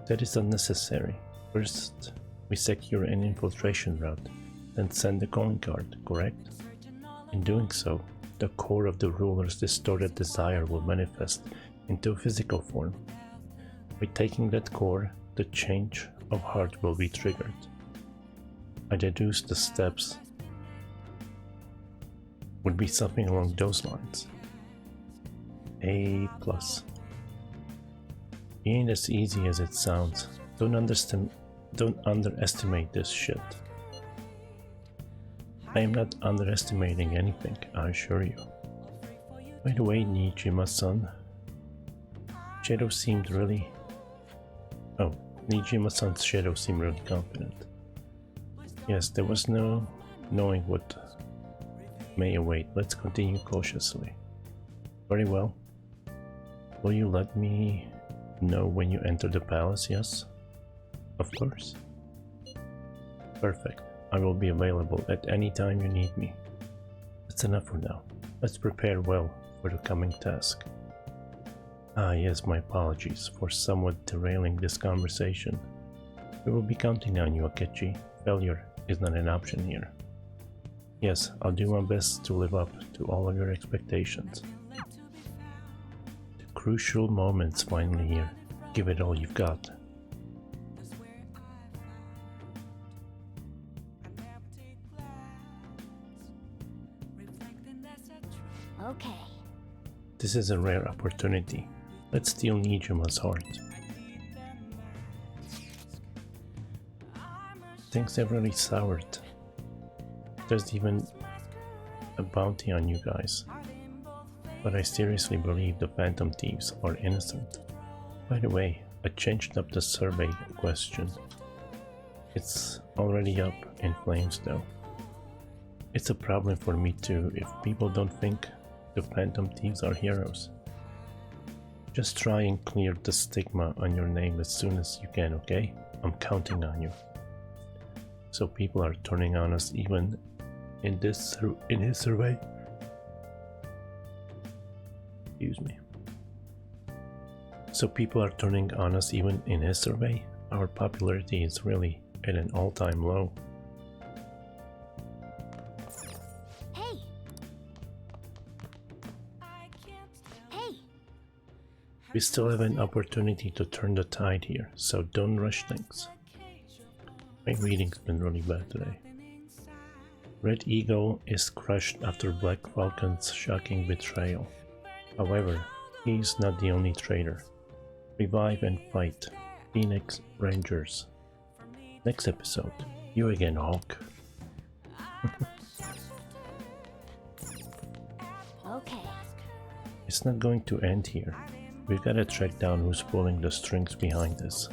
That is unnecessary. First, we secure an infiltration route, then send the calling card, correct? In doing so, the core of the ruler's distorted desire will manifest into a physical form. By taking that core, the change of heart will be triggered. I deduce the steps would be something along those lines. A+. It ain't as easy as it sounds. Don't underestimate this shit. I am not underestimating anything, I assure you. By the way, Nijima-san, Shadow seemed really... Oh, Nijima-san's Shadow seemed really confident. Yes, there was no knowing what may await. Let's continue cautiously. Very well. Will you let me know when you enter the palace? Yes? Of course. Perfect. I will be available at any time you need me. That's enough for now. Let's prepare well for the coming task. Ah yes, my apologies for somewhat derailing this conversation. We will be counting on you, Akechi. Failure is not an option here. Yes, I'll do my best to live up to all of your expectations. The crucial moment's finally here. Give it all you've got. Okay. This is a rare opportunity. Let's steal Nijima's heart. Things have really soured. There's even a bounty on you guys. But I seriously believe the Phantom Thieves are innocent. By the way, I changed up the survey question. It's already up in flames though. It's a problem for me too if people don't think the Phantom Thieves are heroes. Just try and clear the stigma on your name as soon as you can, okay? I'm counting on you. So people are turning on us even in his survey. Excuse me. So people are turning on us even in his survey? Our popularity is really at an all-time low. Hey! Hey! We still have an opportunity to turn the tide here, so don't rush things. My reading's been really bad today. Red Eagle is crushed after Black Falcon's shocking betrayal. However, he is not the only traitor. Revive and fight. Phoenix Rangers. Next episode. You again, Hawk. Okay. It's not going to end here. We've got to track down who's pulling the strings behind this.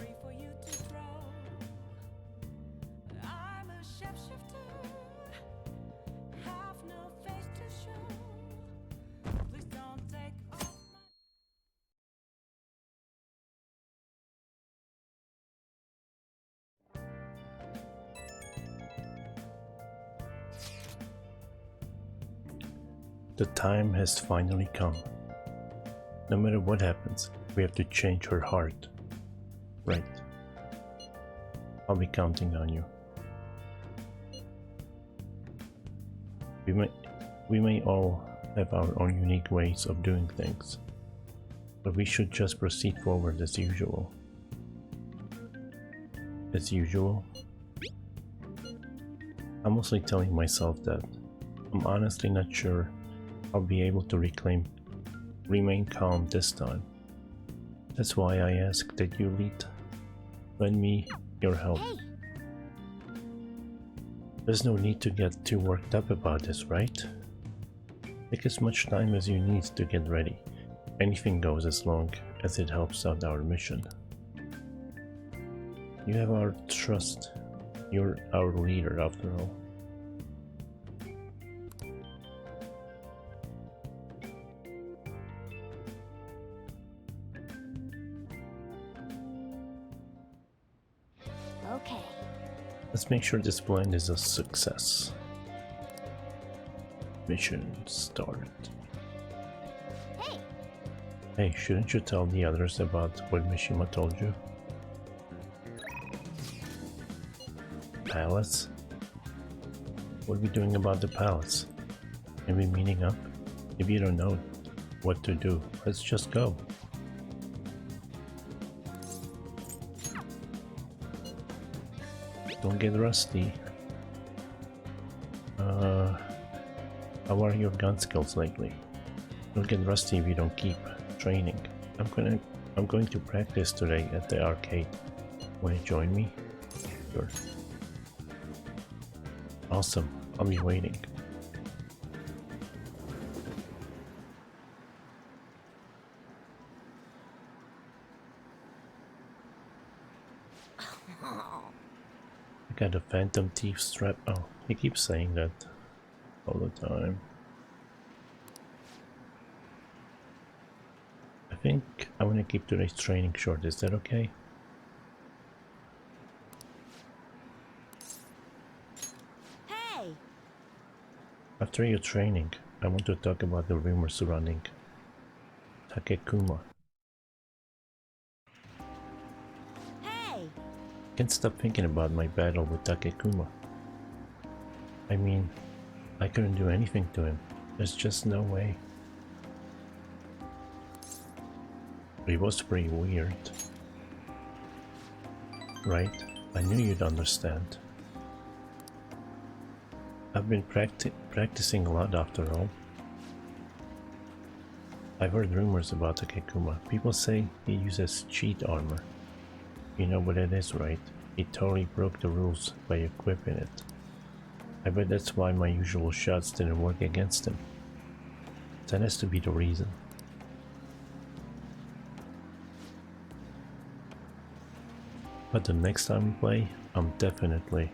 The time has finally come. No matter what happens, we have to change her heart. Right. I'll be counting on you. We may all have our own unique ways of doing things, but we should just proceed forward as usual. As usual? I'm mostly telling myself that. I'm honestly not sure I'll be able to remain calm this time. That's why I ask that you lend me your help. Hey. There's no need to get too worked up about this, right? Take as much time as you need to get ready. Anything goes as long as it helps out our mission. You have our trust. You're our leader after all. Okay. Let's make sure this blend is a success. Mission started. Hey! Hey, shouldn't you tell the others about what Mishima told you? Palace? What are we doing about the palace? Are we meeting up? If you don't know what to do, let's just go. Don't get rusty. How are your gun skills lately? Don't get rusty if you don't keep training. I'm going to practice today at the arcade. Want to join me? Sure. Awesome. I'll be waiting. I got a Phantom Thief strap. Oh, he keeps saying that all the time. I think I want to keep today's training short. Is that okay? Hey! After your training, I want to talk about the rumors surrounding Takekuma. Can't stop thinking about my battle with Takekuma. I mean, I couldn't do anything to him. There's just no way. It was pretty weird. Right? I knew you'd understand. I've been practicing a lot after all. I've heard rumors about Takekuma. People say he uses cheat armor. You know what it is, right? He totally broke the rules by equipping it. I bet that's why my usual shots didn't work against him. That has to be the reason. But the next time we play, I'm definitely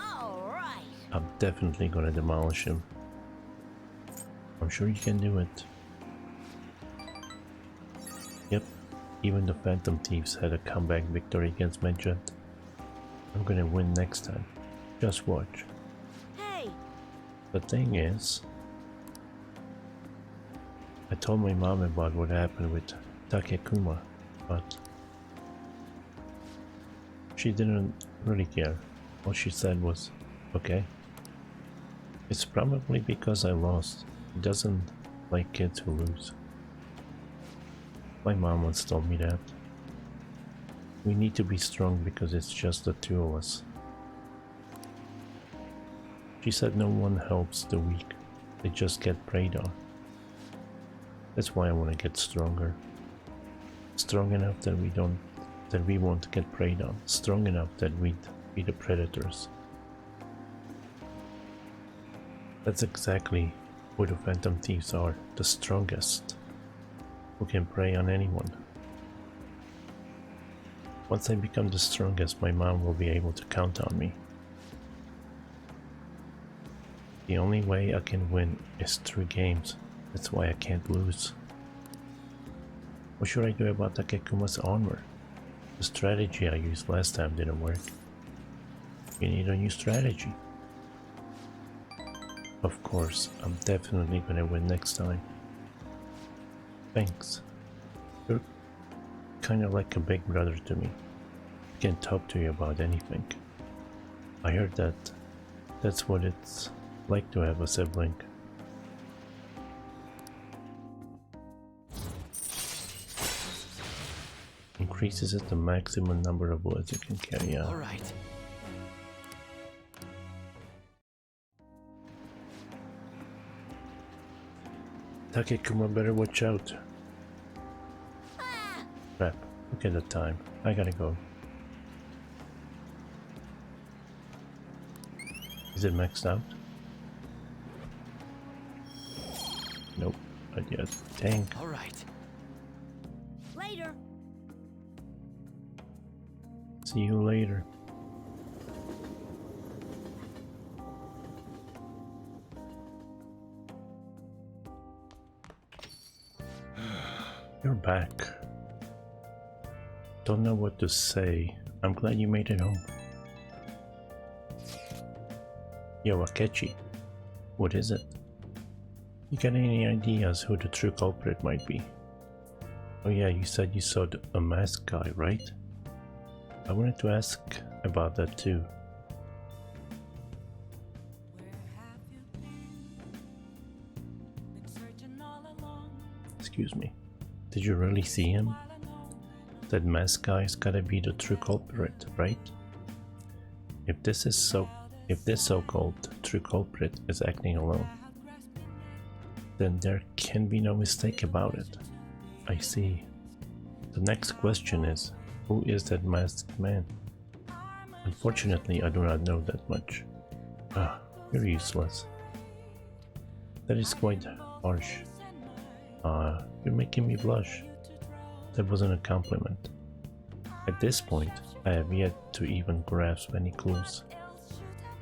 gonna demolish him. I'm sure you can do it. Yep, even the Phantom Thieves had a comeback victory against Medjed. I'm gonna win next time. Just watch. Hey! The thing is, I told my mom about what happened with Takekuma, but she didn't really care. All she said was, okay. It's probably because I lost. He doesn't like kids who lose. My mom once told me that. We need to be strong because it's just the two of us. She said no one helps the weak. They just get preyed on. That's why I want to get stronger. Strong enough that we won't get preyed on. Strong enough that we'd be the predators. That's exactly who the Phantom Thieves are, the strongest, who can prey on anyone. Once I become the strongest, my mom will be able to count on me. The only way I can win is through games. That's why I can't lose. What should I do about Takekuma's armor? The strategy I used last time didn't work. You need a new strategy. Of course, I'm definitely gonna win next time. Thanks. You're kinda like a big brother to me. I can talk to you about anything. I heard that that's what it's like to have a sibling. Increases it the maximum number of bullets you can carry out. Alright. Takekuma better watch out. Crap, look at the time. I gotta go. Is it maxed out? Nope, not yet. Dang. Alright. Later. See you later. You're back. Don't know what to say. I'm glad you made it home. Yo, Akechi. What is it? You got any ideas who the true culprit might be? Oh yeah, you said you saw a masked guy, right? I wanted to ask about that too. Excuse me. Did you really see him? That masked guy's gotta be the true culprit, right? If this so-called true culprit is acting alone, then there can be no mistake about it. I see. The next question is, who is that masked man? Unfortunately, I do not know that much. Ah, you're useless. That is quite harsh. You're making me blush. That wasn't a compliment. At this point, I have yet to even grasp any clues.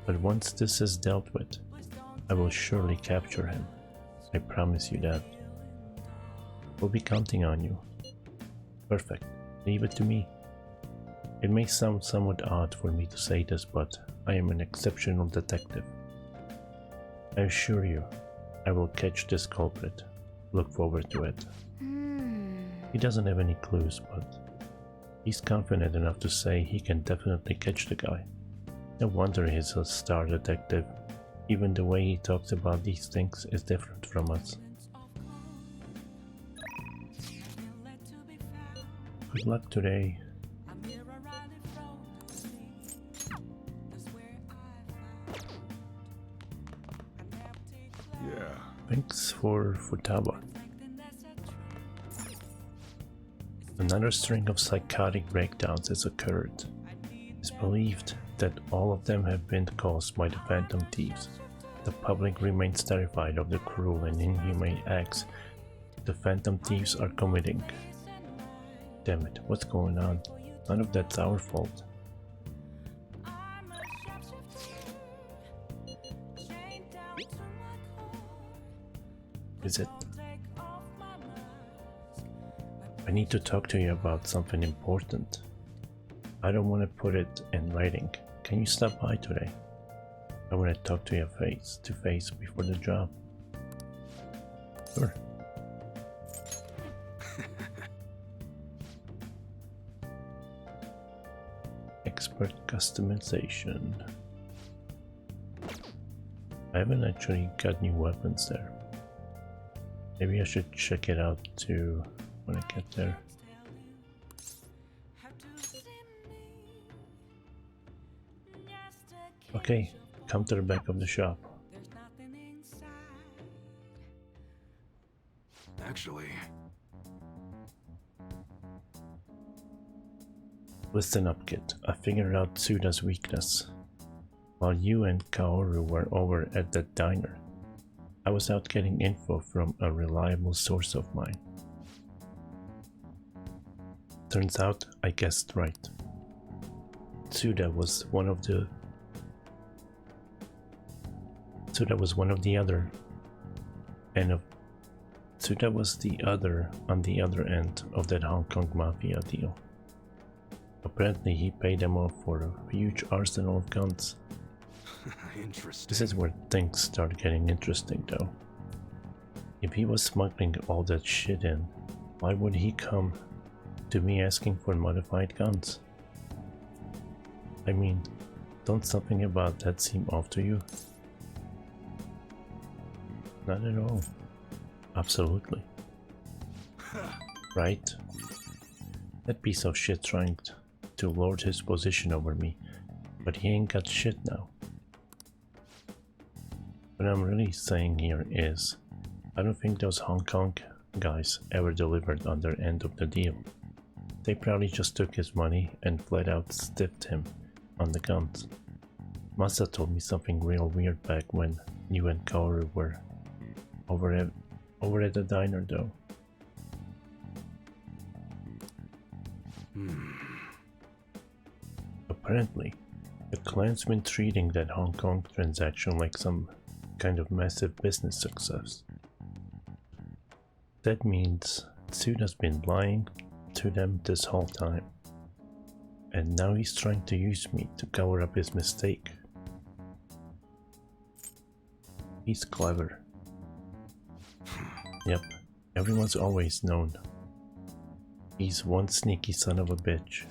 But once this is dealt with, I will surely capture him. I promise you that. We'll be counting on you. Perfect. Leave it to me. It may sound somewhat odd for me to say this, but I am an exceptional detective. I assure you, I will catch this culprit. Look forward to it. He doesn't have any clues, but He's confident enough to say he can definitely catch the guy. No wonder he's a star detective. Even the way he talks about these things is different from us. Good luck today. Yeah. Thanks for Futaba. Another string of psychotic breakdowns has occurred. It's believed that all of them have been caused by the Phantom Thieves. The public remains terrified of the cruel and inhumane acts the Phantom Thieves are committing. Damn it, what's going on? None of that's our fault. Is it? I need to talk to you about something important. I don't want to put it in writing. Can you stop by today? I want to talk to you face to face before the job. Sure. Expert customization. I haven't actually got new weapons there. Maybe I should check it out too when I get there. Okay, come to the back of the shop. Actually, Listen up, kid. I figured out Tsuda's weakness. While you and Kaoru were over at that diner, I was out getting info from a reliable source of mine. Turns out I guessed right. Tsuda was one of the other, and Tsuda was the other on the other end of that Hong Kong Mafia deal. Apparently he paid them off for a huge arsenal of guns. interesting. This is where things start getting interesting though. If he was smuggling all that shit in, why would he come to me asking for modified guns? I mean, don't something about that seem off to you? Not at all. Absolutely. Right? That piece of shit trying to lord his position over me, but he ain't got shit now. What I'm really saying here is, I don't think those Hong Kong guys ever delivered on their end of the deal. They probably just took his money and flat out stiffed him on the guns. Masa told me something real weird back when you and Kaoru were over at the diner though. Apparently, the clan's been treating that Hong Kong transaction like some kind of massive business success. That means Tsuda's been lying to them this whole time. And now he's trying to use me to cover up his mistake. He's clever. Yep, everyone's always known. He's one sneaky son of a bitch.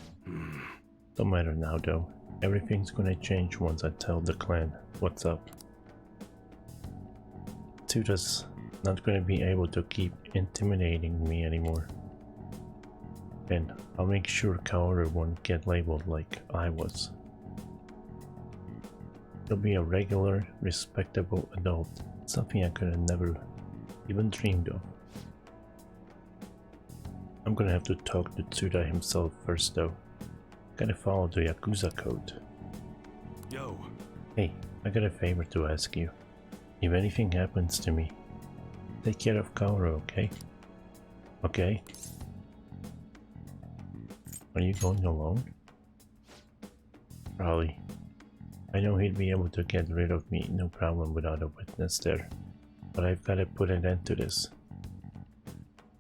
Don't matter now though, everything's gonna change once I tell the clan what's up. Tsuda's not gonna be able to keep intimidating me anymore. And I'll make sure Kaoru won't get labeled like I was. He'll be a regular, respectable adult, something I could have never even dreamed of. I'm gonna have to talk to Tsuda himself first though. Gotta follow the Yakuza code. Yo. Hey, I got a favor to ask you. If anything happens to me, take care of Kaoru, okay? Okay? Are you going alone? Probably. I know he'd be able to get rid of me, no problem without a witness there. But I've gotta put an end to this.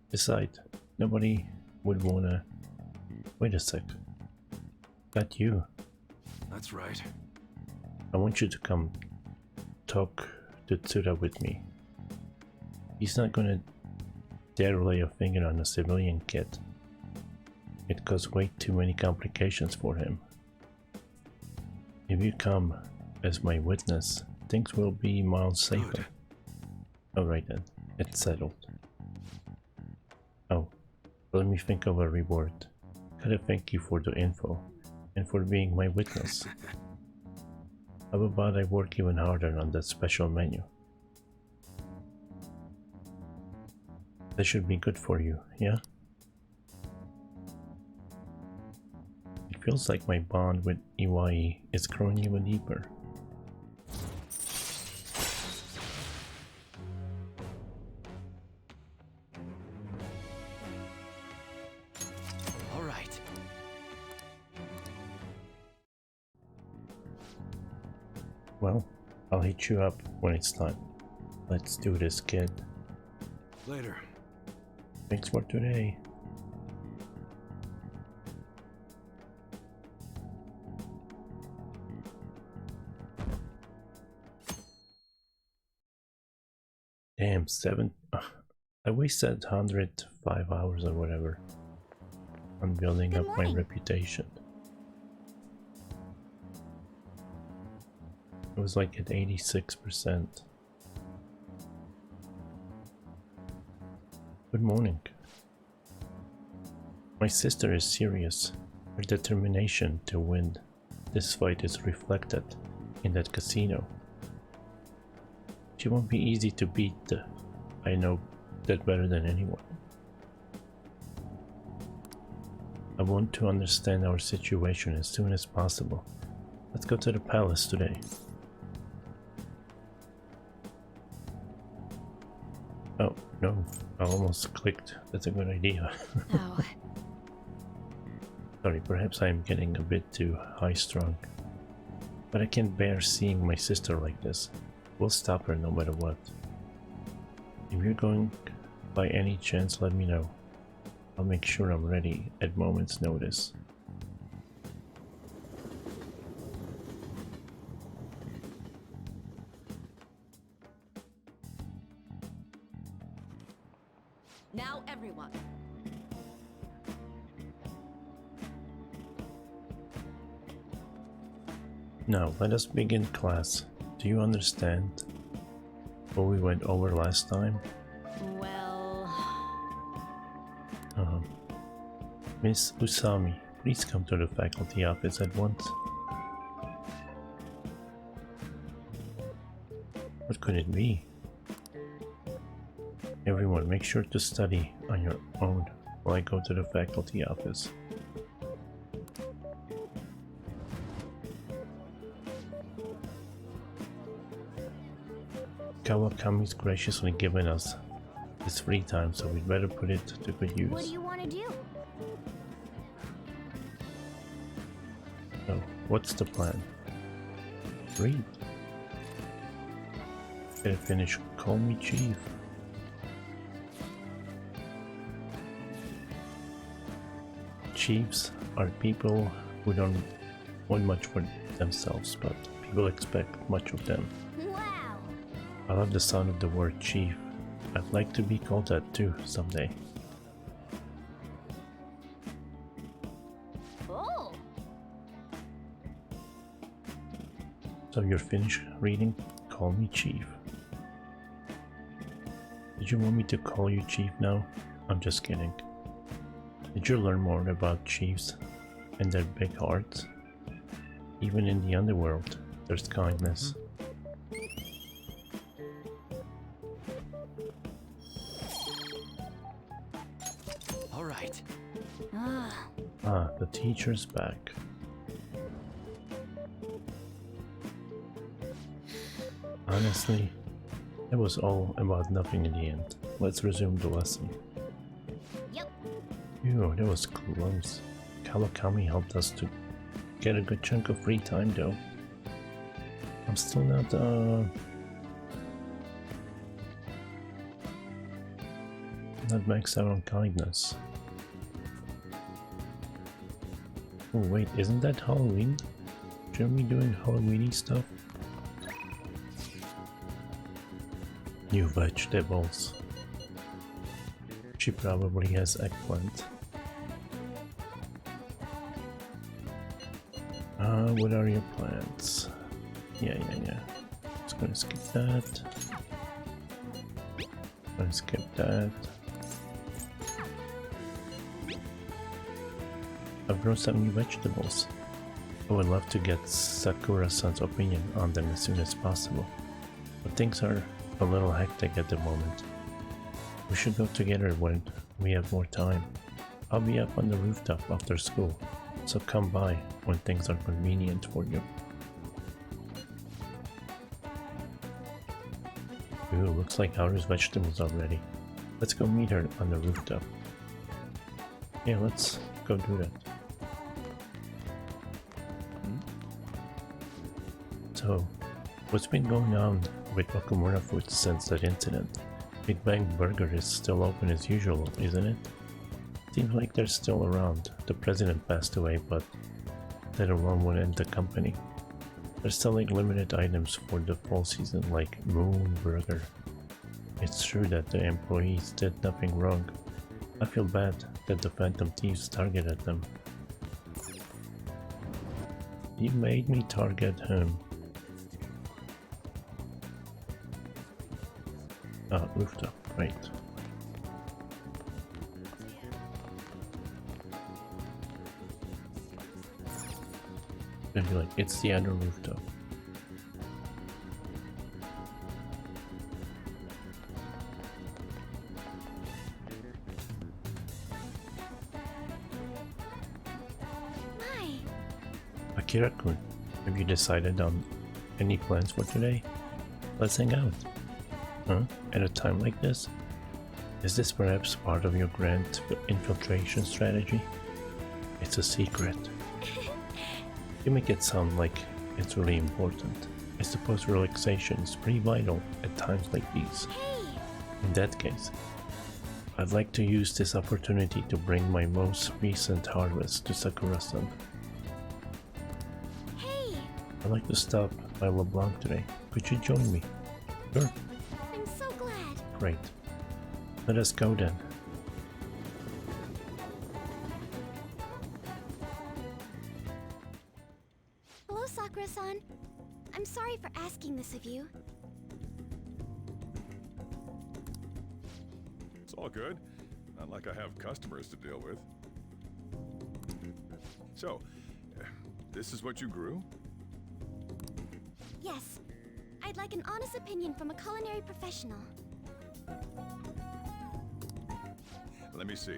Besides, nobody would wanna... Wait a sec. Got you. That's right. I want you to come talk to Tsuda with me. He's not gonna dare lay a finger on a civilian kid. It caused way too many complications for him. If you come as my witness, things will be miles safer. Alright then, it's settled. Oh, let me think of a reward. Gotta thank you for the info, and for being my witness. How about I work even harder on that special menu? That should be good for you, yeah? It feels like my bond with Iwai is growing even deeper. All right. Well, I'll hit you up when it's time. Let's do this, kid. Later. Thanks for today. Damn, I wasted 105 hours or whatever on building up my reputation. It was like at 86%. Good morning. My sister is serious. Her determination to win this fight is reflected in that casino. She won't be easy to beat. I know that better than anyone. I want to understand our situation as soon as possible. Let's go to the palace today. Oh, no. I almost clicked. That's a good idea. Oh. Sorry, perhaps I'm getting a bit too high-strung. But I can't bear seeing my sister like this. We'll stop her no matter what. If you're going by any chance, let me know. I'll make sure I'm ready at moment's notice. Now everyone. Now, let us begin class. Do you understand what we went over last time? Well... Miss Usami, please come to the faculty office at once. What could it be? Everyone, make sure to study on your own while I go to the faculty office. Kawakami's graciously given us this free time, so we'd better put it to good use. What do you want to do? So, what's the plan? Read. Gotta finish Call Me Chief. Chiefs are people who don't want much for themselves, but people expect much of them. Wow. I love the sound of the word chief. I'd like to be called that too someday. Oh. So you're finished reading Call Me Chief. Did you want me to call you Chief now? I'm just kidding. Did you learn more about chiefs and their big hearts? Even in the underworld, there's kindness. All right. Ah, the teacher's back. Honestly, it was all about nothing in the end. Let's resume the lesson. Ew, that was close. Kawakami helped us to get a good chunk of free time though. I'm still not maxed out on kindness. Oh wait, isn't that Halloween? Shouldn't we be doing Halloweeny stuff? New vegetables. She probably has eggplant. What are your plans? Yeah. Just gonna skip that. Gonna skip that. I've grown some new vegetables. I would love to get Sakura-san's opinion on them as soon as possible, but things are a little hectic at the moment. We should go together when we have more time. I'll be up on the rooftop after school, so come by when things are convenient for you. Ooh, looks like Haru's vegetables already. Let's go meet her on the rooftop. Yeah, let's go do that. So, what's been going on with Okumura Foods since that incident? Big Bang Burger is still open as usual, isn't it? Seems like they're still around. The president passed away, but that alone won't end the company. They're selling limited items for the fall season like Moon Burger. It's true that the employees did nothing wrong. I feel bad that the Phantom Thieves targeted them. You made me target him. Rooftop, right. Gonna be like, it's the other rooftop. Why? Akira-kun, have you decided on any plans for today? Let's hang out. Huh? At a time like this? Is this perhaps part of your grand infiltration strategy? It's a secret. You make it sound like it's really important. I suppose relaxation is pretty vital at times like these. In that case, I'd like to use this opportunity to bring my most recent harvest to Sakura-san. Hey! I'd like to stop by LeBlanc today. Could you join me? Sure. I'm so glad. Great. Let us go then. Hello, Sakura-san. I'm sorry for asking this of you. It's all good. Not like I have customers to deal with. So, this is what you grew? Yes. I'd like an honest opinion from a culinary professional. Let me see.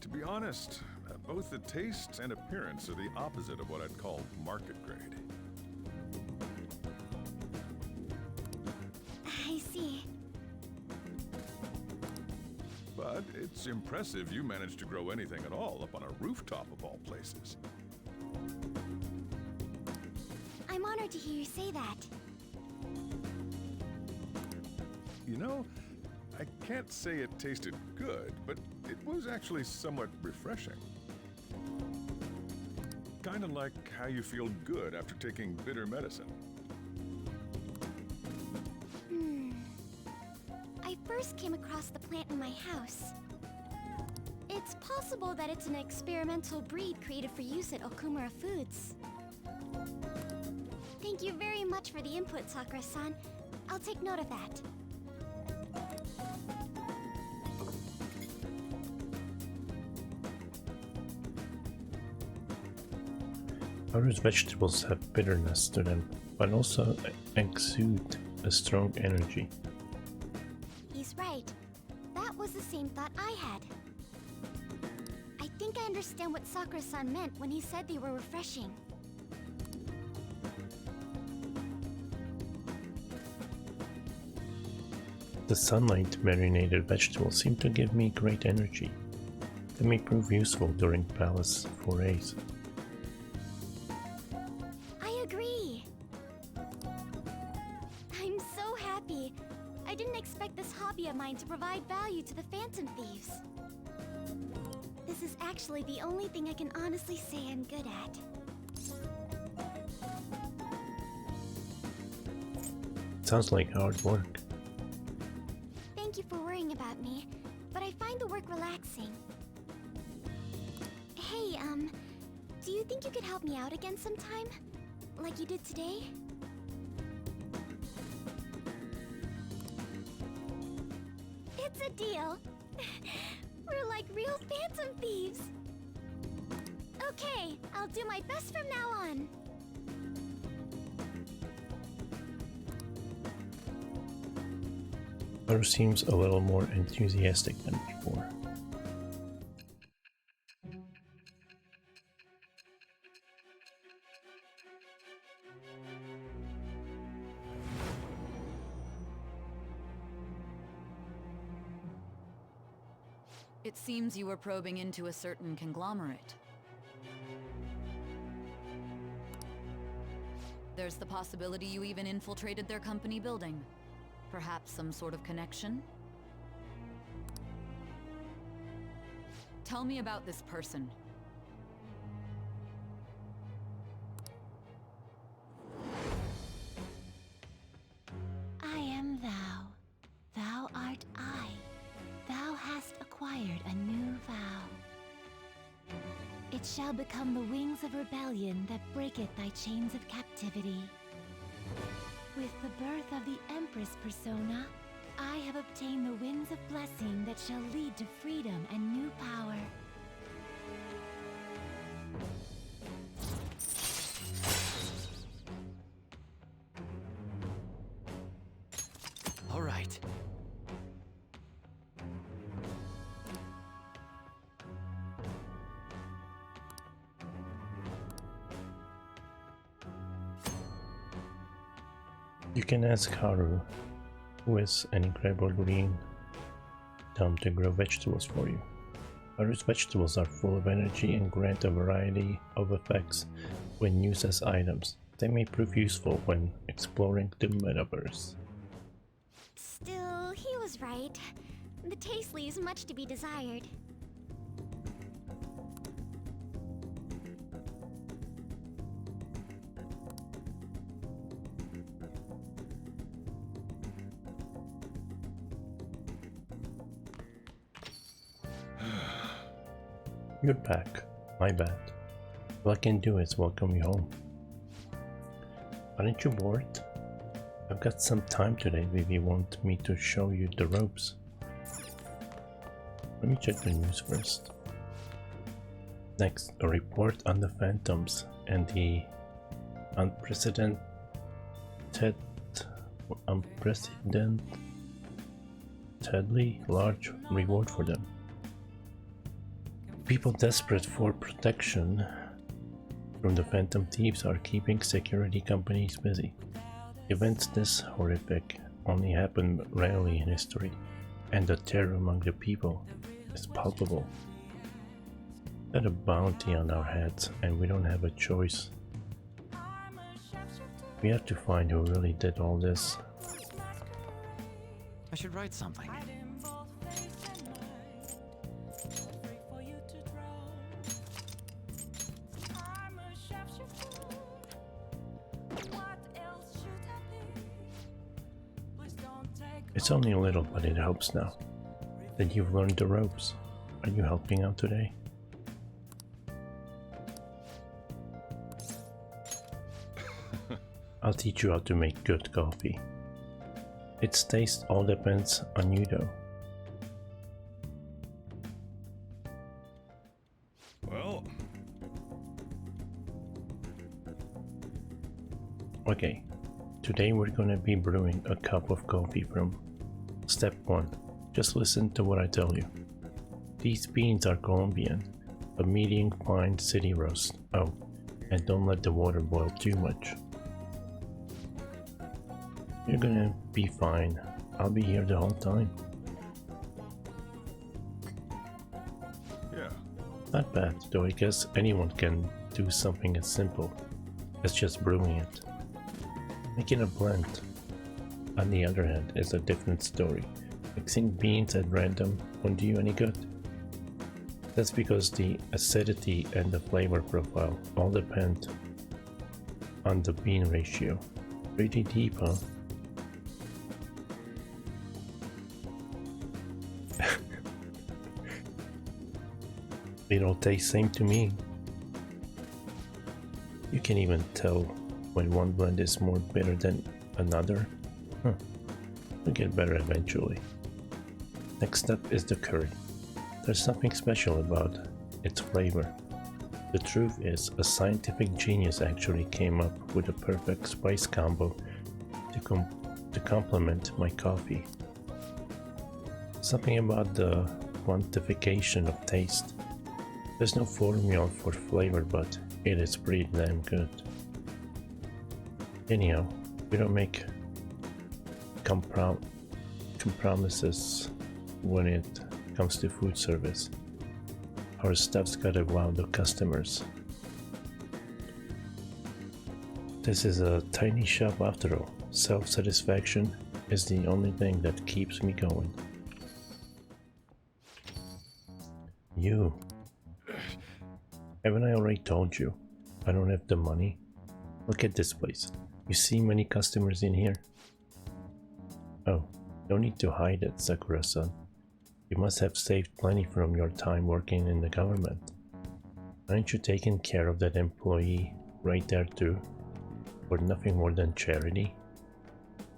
To be honest, both the taste and appearance are the opposite of what I'd call market grade. I see. But it's impressive you managed to grow anything at all up on a rooftop of all places. I'm honored to hear you say that. You know, I can't say it tasted good, but it was actually somewhat refreshing. Kind of like how you feel good after taking bitter medicine. I first came across the plant in my house. It's possible that it's an experimental breed created for use at Okumura Foods. Thank you very much for the input, Sakura-san. I'll take note of that. Haru's vegetables have bitterness to them, but also exude a strong energy. He's right. That was the same thought I had. I think I understand what Sakura-san meant when he said they were refreshing. The sunlight marinated vegetables seem to give me great energy. They may prove useful during palace forays. I agree. I'm so happy. I didn't expect this hobby of mine to provide value to the Phantom Thieves. This is actually the only thing I can honestly say I'm good at. Sounds like hard work. Thank you for worrying about me. could help me out again sometime? Like you did today? It's a deal. We're like real phantom thieves. Okay, I'll do my best from now on. Haru seems a little more enthusiastic than before. It seems you were probing into a certain conglomerate. There's the possibility you even infiltrated their company building. Perhaps some sort of connection? Tell me about this person. I am thou. Thou art I. Thou hast acquired a new vow. It shall become the wings of rebellion that breaketh thy chains of captivity. With the birth of the Empress persona, I have obtained the winds of blessing that shall lead to freedom and new power. All right. You can ask Haru, who is an incredible green thumb, to grow vegetables for you. Haru's vegetables are full of energy and grant a variety of effects when used as items. They may prove useful when exploring the metaverse. Still, he was right. The taste leaves much to be desired. You're back. My bad. All I can do is welcome you home. Aren't you bored? I've got some time today if you want me to show you the ropes. Let me check the news first. Next, a report on the Phantoms and the unprecedentedly large reward for them. People desperate for protection from the Phantom Thieves are keeping security companies busy. Events this horrific only happen rarely in history, and the terror among the people is palpable. Got a bounty on our heads, and we don't have a choice. We have to find who really did all this. I should write something. It's only a little, but it helps now that you've learned the ropes. Are you helping out today? I'll teach you how to make good coffee. Its taste all depends on you though. Well... Okay, today we're gonna be brewing a cup of coffee from step 1. Just listen to what I tell you. These beans are Colombian, a medium fine city roast. Oh, and don't let the water boil too much. You're gonna be fine. I'll be here the whole time. Yeah. Not bad, though I guess anyone can do something as simple as just brewing it. Making a blend, on the other hand, is a different story. Mixing beans at random won't do you any good. That's because the acidity and the flavor profile all depend on the bean ratio. Pretty deep, huh? It all tastes same to me. You can even tell when one blend is more bitter than another. It'll get better eventually. Next up is the curry. There's something special about its flavor. The truth is, a scientific genius actually came up with a perfect spice combo to complement my coffee. Something about the quantification of taste. There's no formula for flavor, but it is pretty damn good. Anyhow, we don't make compromises when it comes to food service. Our stuff's gotta wow the customers. This is a tiny shop after all. Self-satisfaction is the only thing that keeps me going. You. Haven't I already told you? I don't have the money. Look at this place. You see many customers in here? Oh, no need to hide it, Sakura-san. You must have saved plenty from your time working in the government. Aren't you taking care of that employee right there too? For nothing more than charity?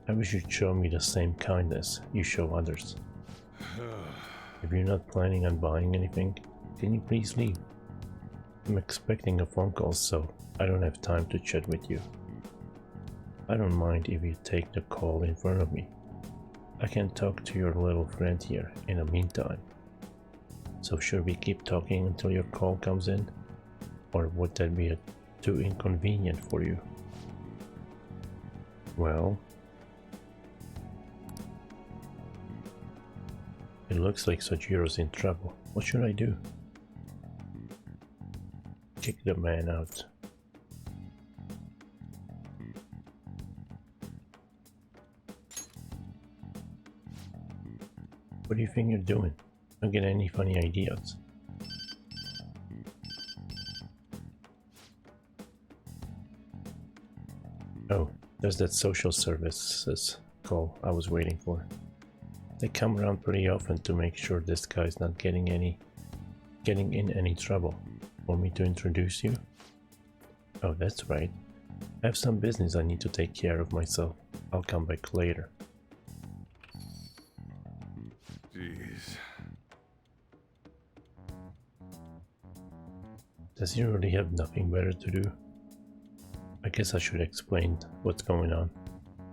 I wish you'd show me the same kindness you show others. If you're not planning on buying anything, can you please leave? I'm expecting a phone call, so I don't have time to chat with you. I don't mind if you take the call in front of me. I can talk to your little friend here in the meantime. So should we keep talking until your call comes in? Or would that be too inconvenient for you? Well... It looks like Sojiro's in trouble. What should I do? Kick the man out. What do you think you're doing? Don't get any funny ideas. Oh, there's that social services call I was waiting for. They come around pretty often to make sure this guy's not getting in any trouble. Want me to introduce you? Oh, that's right. I have some business I need to take care of myself. I'll come back later. Jeez. Does he really have nothing better to do? I guess I should explain what's going on.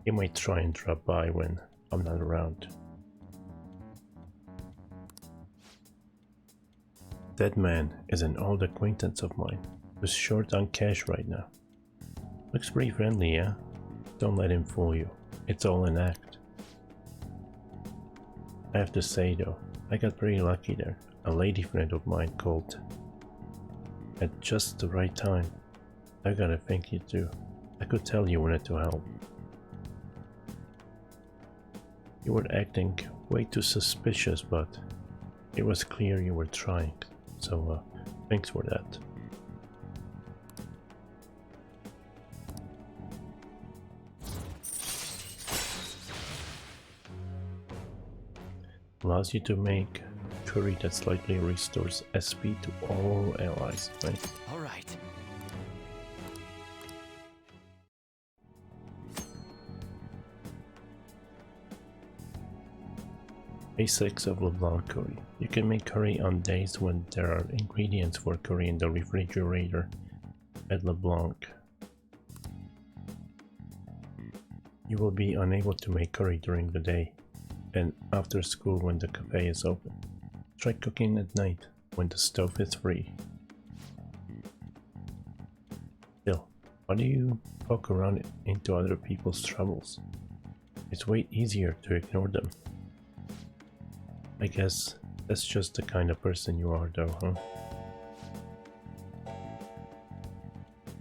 He might try and drop by when I'm not around. That man is an old acquaintance of mine who's short on cash right now. Looks pretty friendly, yeah? Don't let him fool you. It's all an act. I have to say though, I got pretty lucky there. A lady friend of mine called at just the right time. I gotta thank you too. I could tell you wanted to help. You were acting way too suspicious, but it was clear you were trying. So, thanks for that. Allows you to make curry that slightly restores SP to all allies, right? Alright. Basics of LeBlanc curry. You can make curry on days when there are ingredients for curry in the refrigerator at LeBlanc. You will be unable to make curry during the day and after school when the cafe is open. Try cooking at night when the stove is free. Still, why do you poke around into other people's troubles? It's way easier to ignore them. I guess that's just the kind of person you are though, huh?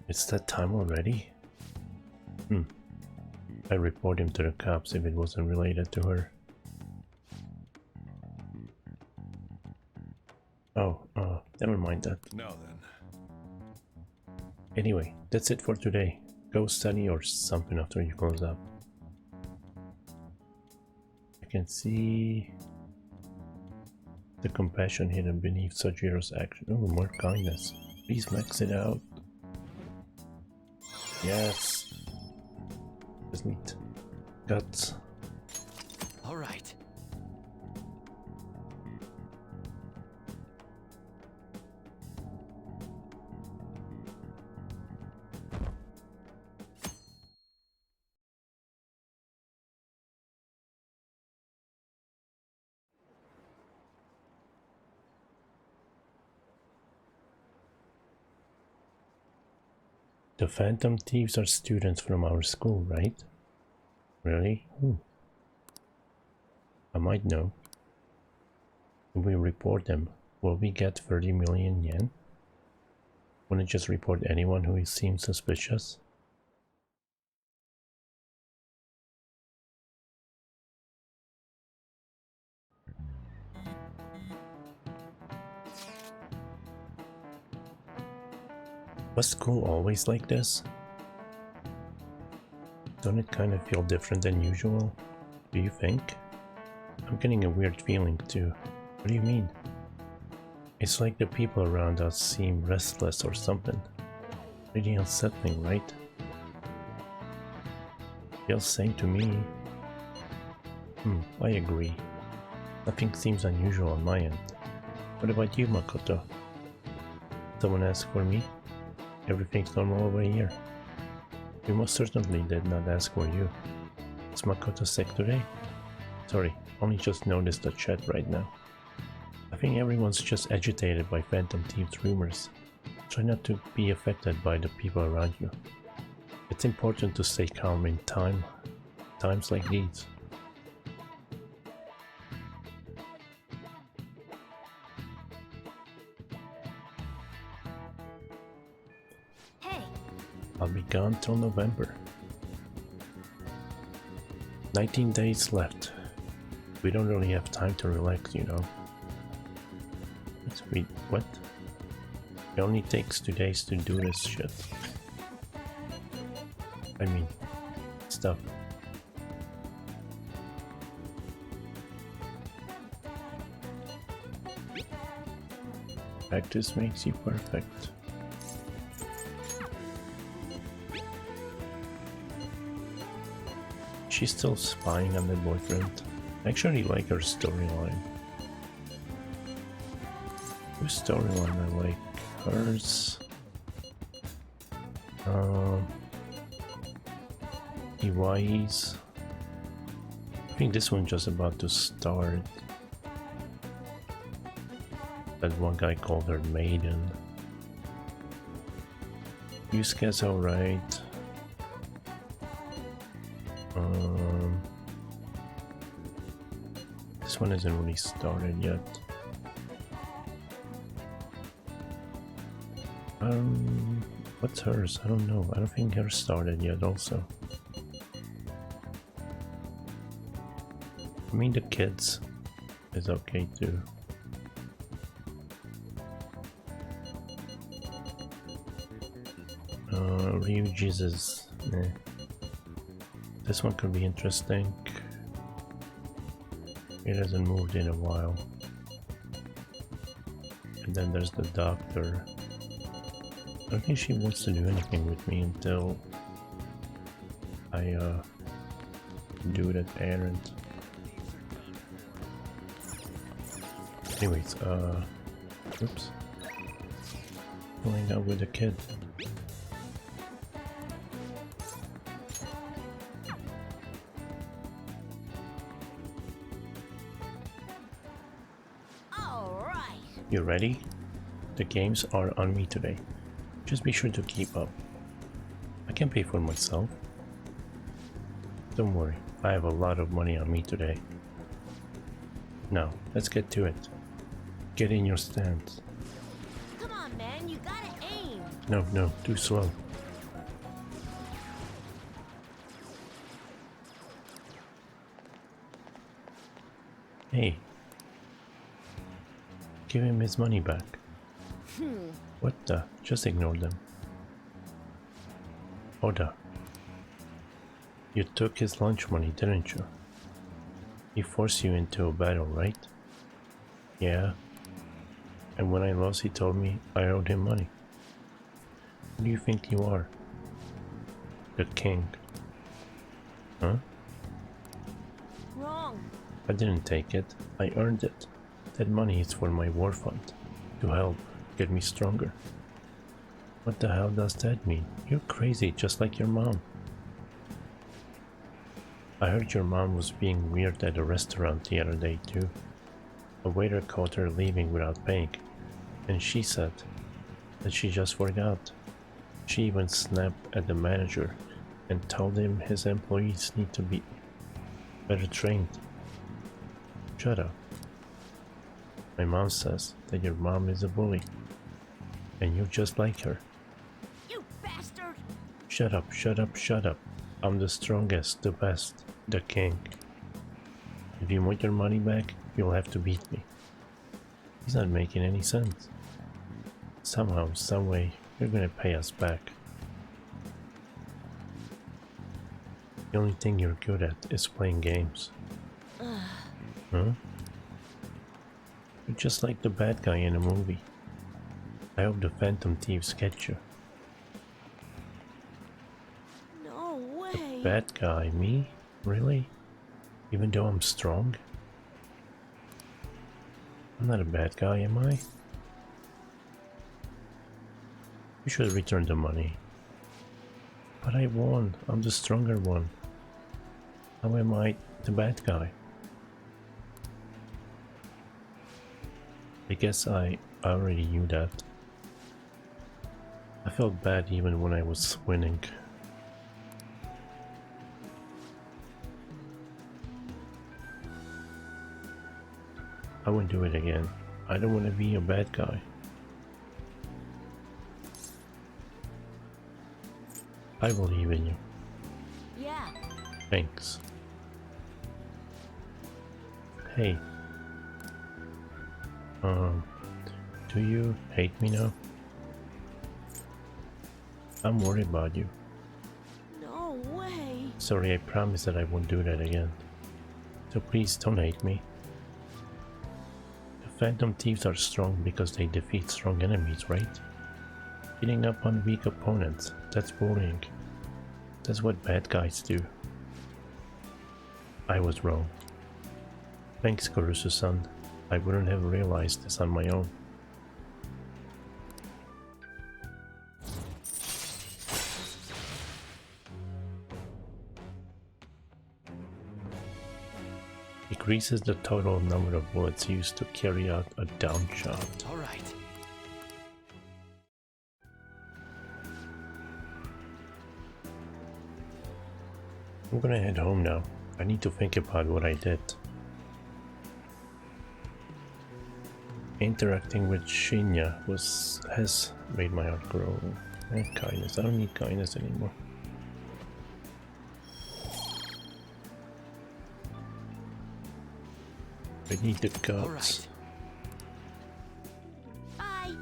It's that time already? I'd report him to the cops if it wasn't related to her. Oh, never mind that. Now then. Anyway, that's it for today. Go study or something after you close up. I can see the compassion hidden beneath Sojiro's action. Oh, more kindness. Please max it out. Yes. That's neat. Guts. All right. The Phantom Thieves are students from our school, right? Really? I might know. If we report them, will we get 30 million yen? Wouldn't just report anyone who seems suspicious? Was school always like this? Don't it kind of feel different than usual? Do you think? I'm getting a weird feeling too. What do you mean? It's like the people around us seem restless or something. Pretty unsettling, right? Feels same to me. I agree. Nothing seems unusual on my end. What about you, Makoto? Someone asked for me? Everything's normal over here. We most certainly did not ask for you. Is Makoto sick today? Sorry, only just noticed the chat right now. I think everyone's just agitated by Phantom Thieves rumors. Try not to be affected by the people around you. It's important to stay calm in times like these. I'll be gone till November. 19 days left. We don't really have time to relax, you know. Wait, what? It only takes 2 days to do this shit. I mean, stuff. Practice makes you perfect. She's still spying on the boyfriend. I actually like her storyline. Whose storyline I like? Hers. Iwai's. I think this one's just about to start. That one guy called her Maiden. Yusuke's alright. This one hasn't really started yet. What's hers? I don't know. I don't think hers started yet also. I mean, the kids is okay too. Ryuji's is... eh. This one could be interesting. It hasn't moved in a while. And then there's the doctor. I don't think she wants to do anything with me until I do that errand. Anyways, oops. Going out with a kid. You ready? The games are on me today. Just be sure to keep up. I can pay for myself. Don't worry, I have a lot of money on me today. Now, let's get to it. Get in your stance. Come on, man, you gotta aim. No, too slow. Hey. Give him his money back. What the? Just ignore them. Oda. You took his lunch money, didn't you? He forced you into a battle, right? Yeah. And when I lost, he told me I owed him money. Who do you think you are? the king. Huh? Wrong. I didn't take it. I earned it. That money is for my war fund. To help get me stronger. What the hell does that mean? You're crazy, just like your mom. I heard your mom was being weird at a restaurant the other day too. A waiter caught her leaving without paying, and she said that she just forgot. She even snapped at the manager and told him his employees need to be better trained. Shut up. My mom says that your mom is a bully, and you're just like her. You bastard! Shut up, shut up, shut up. I'm the strongest, the best, the king. If you want your money back, you'll have to beat me. He's not making any sense. Somehow, someway, you're gonna pay us back. The only thing you're good at is playing games. Huh? You're just like the bad guy in a movie. I hope the Phantom Thieves catch you. No way. Bad guy, me? Really? Even though I'm strong? I'm not a bad guy, am I? You should return the money. But I won. I'm the stronger one. How am I the bad guy? I guess I already knew that. I felt bad even when I was winning. I won't do it again. I don't want to be a bad guy. I believe in you. Yeah. Thanks. Hey. Do you hate me now? I'm worried about you. No way. Sorry, I promise that I won't do that again. So please don't hate me. The Phantom Thieves are strong because they defeat strong enemies, right? Beating up on weak opponents, that's bullying. That's what bad guys do. I was wrong. Thanks, Kurusu-san. I wouldn't have realized this on my own. Decreases the total number of bullets used to carry out a down shot. All right. I'm gonna head home now. I need to think about what I did. Interacting with Shinya has made my heart grow. I have kindness. I don't need kindness anymore. I need the guts. Bye.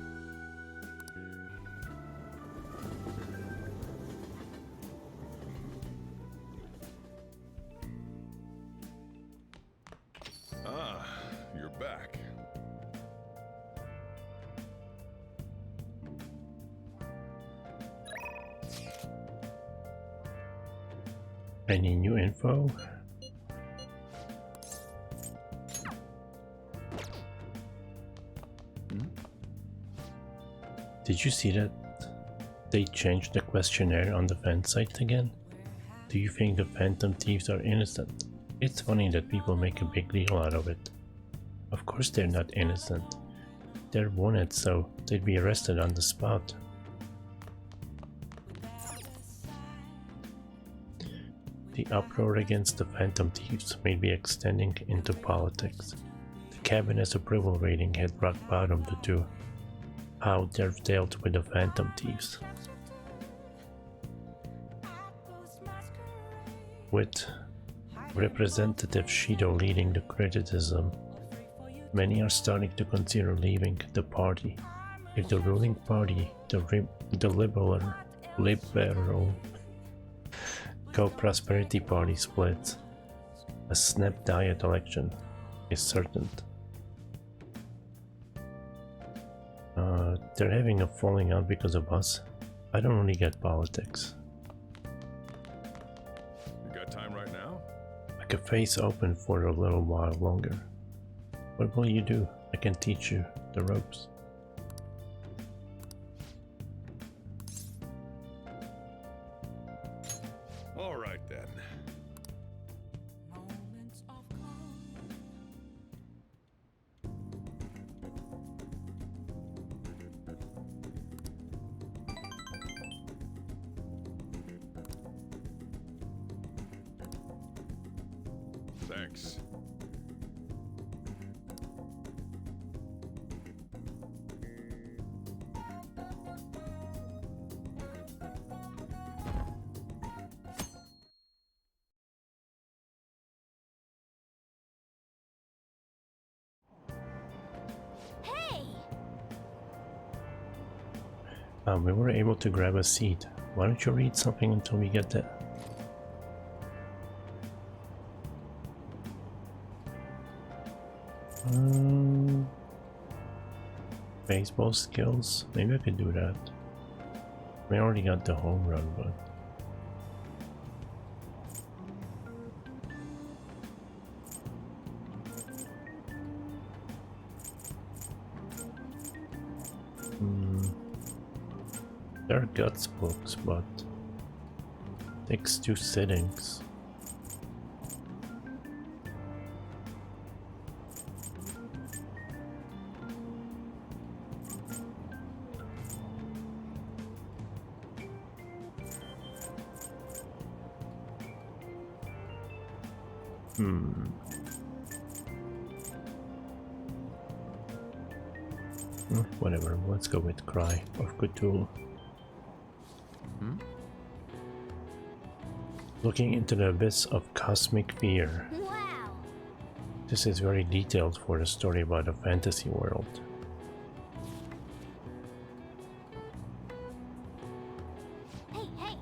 Ah, you're back. Any new info? Did you see that they changed the questionnaire on the fan site again? Do you think the Phantom Thieves are innocent? It's funny that people make a big deal out of it. Of course they're not innocent. They're wanted, so they'd be arrested on the spot. The uproar against the Phantom Thieves may be extending into politics. The cabinet's approval rating hit rock bottom due to how they've dealt with the Phantom Thieves. With Representative Shido leading the criticism, many are starting to consider leaving the party. If the ruling party, the Liberal Co-Prosperity Party splits, a snap diet election is certain. They're having a falling out because of us. I don't really get politics. cafe's open for a little while longer. What will you do? I can teach you the ropes. All right then. Thanks. Hey! We were able to grab a seat. Why don't you read something until we get there? Baseball skills? Maybe I could do that. We already got the home run, but... There are guts books, but... takes 2 sittings. Whatever, let's go with Cry of Cthulhu. Looking into the abyss of cosmic fear. Wow! This is very detailed for a story about a fantasy world. Hey, hey!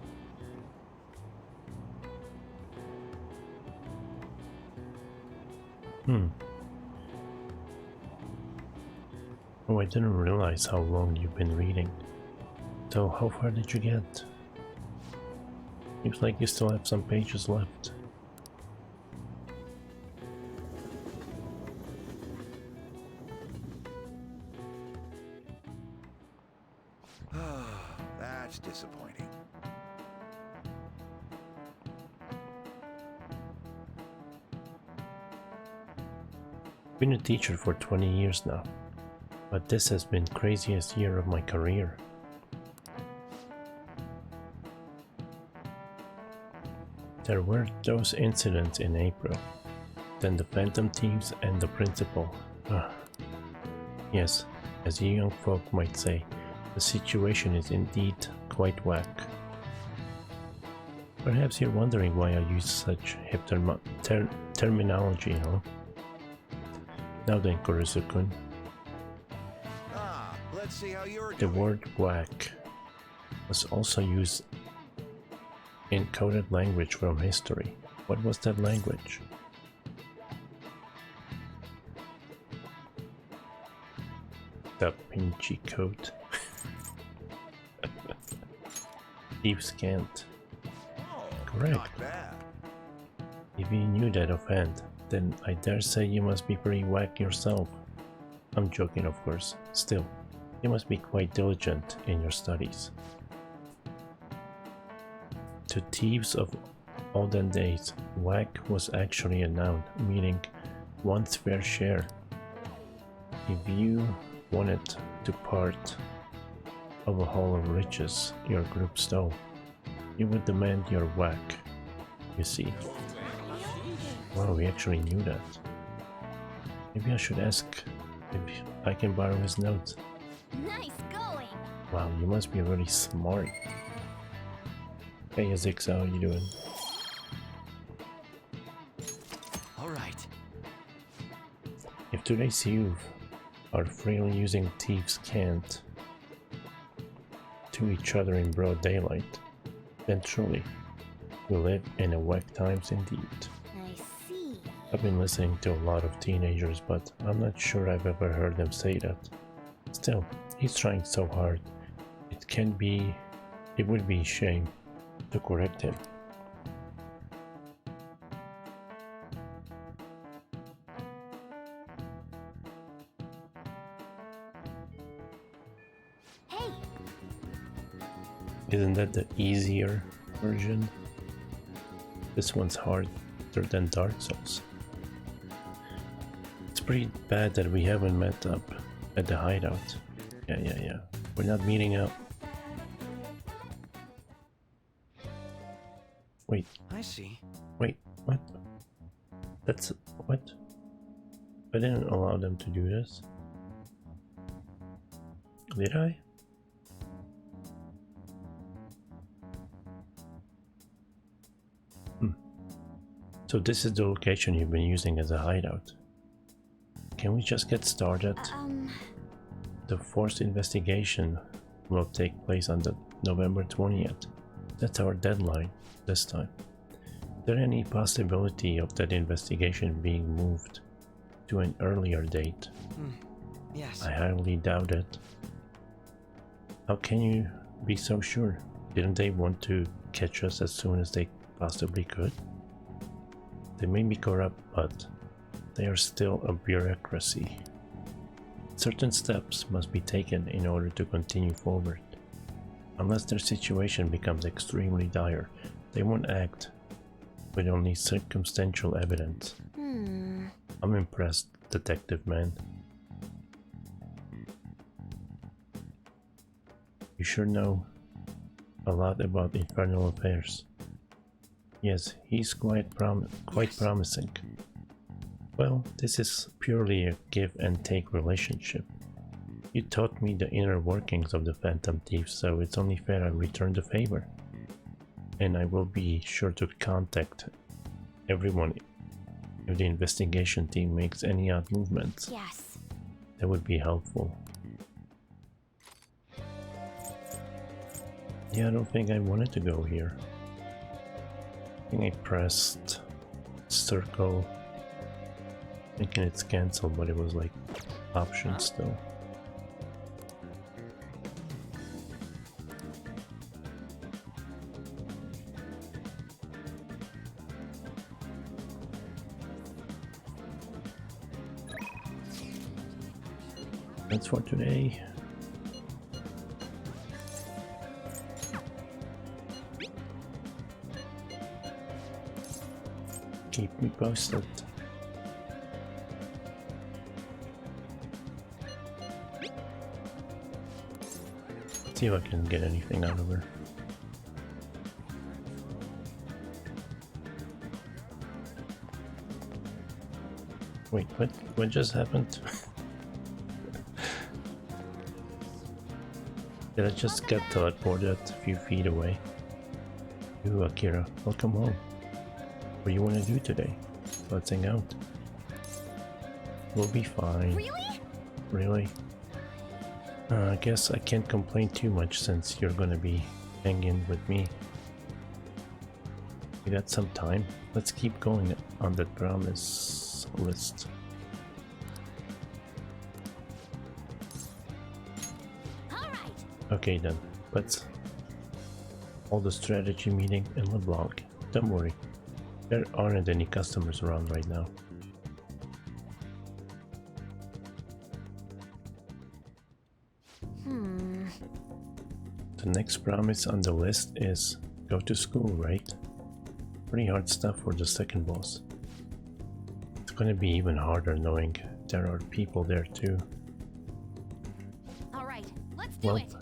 Oh, I didn't realize how long you've been reading. So, how far did you get? Seems like you still have some pages left. That's disappointing. Been a teacher for 20 years now, but this has been craziest year of my career. There were those incidents in April, then the Phantom Thieves and the principal. Yes, as you young folk might say, the situation is indeed quite whack. Perhaps you're wondering why I use such hip terminology, huh? Now then, Kurusu-kun. Let's see how you're The word whack was also used in coded language from history. What was that language? Da Vinci Code. Thieves can't. Correct. If you knew that offhand, then I dare say you must be pretty whack yourself. I'm joking, of course. Still, you must be quite diligent in your studies. To thieves of olden days, whack was actually a noun, meaning one's fair share. If you wanted to part of a haul of riches your group stole, you would demand your whack, you see. Wow, we actually knew that. Maybe I should ask if I can borrow his notes. Nice going! Wow, you must be really smart. Hey Azix, how are you doing? Alright. If today's youth are freely using thieves' cant to each other in broad daylight, then truly, we live in a whack times indeed. I see. I've been listening to a lot of teenagers, but I'm not sure I've ever heard them say that. Still, he's trying so hard. It would be a shame to correct him. Hey! Isn't that the easier version? This one's harder than Dark Souls. It's pretty bad that we haven't met up at the hideout. Yeah. We're not meeting up. Wait. I see. Wait, what? That's... what? I didn't allow them to do this. Did I? So this is the location you've been using as a hideout. Can we just get started? The forced investigation will take place on the November 20th. That's our deadline this time. Is there any possibility of that investigation being moved to an earlier date? Yes. I highly doubt it. How can you be so sure? Didn't they want to catch us as soon as they possibly could? They may be corrupt, but they are still a bureaucracy. Certain steps must be taken in order to continue forward. Unless their situation becomes extremely dire, they won't act with only circumstantial evidence. I'm impressed, Detective Man. You sure know a lot about infernal affairs. Yes, he's quite promising. Well, this is purely a give and take relationship. You taught me the inner workings of the Phantom Thieves, so it's only fair I return the favor. And I will be sure to contact everyone if the investigation team makes any odd movements. Yes. That would be helpful. Yeah, I don't think I wanted to go here. I think I pressed circle thinking it's cancelled, but it was like option still. That's for today. Keep me posted. See if I can get anything out of her. Wait, what just happened? Did I just get teleported a few feet away? Ooh, Akira, welcome home. What do you want to do today? Let's hang out. We'll be fine. Really? Really? I guess I can't complain too much since you're gonna be hanging with me. We got some time. Let's keep going on that promise list. Okay then, let's hold a strategy meeting in LeBlanc. Don't worry, there aren't any customers around right now. The next promise on the list is go to school, right? Pretty hard stuff for the second boss. It's gonna be even harder knowing there are people there too. Alright, let's do it!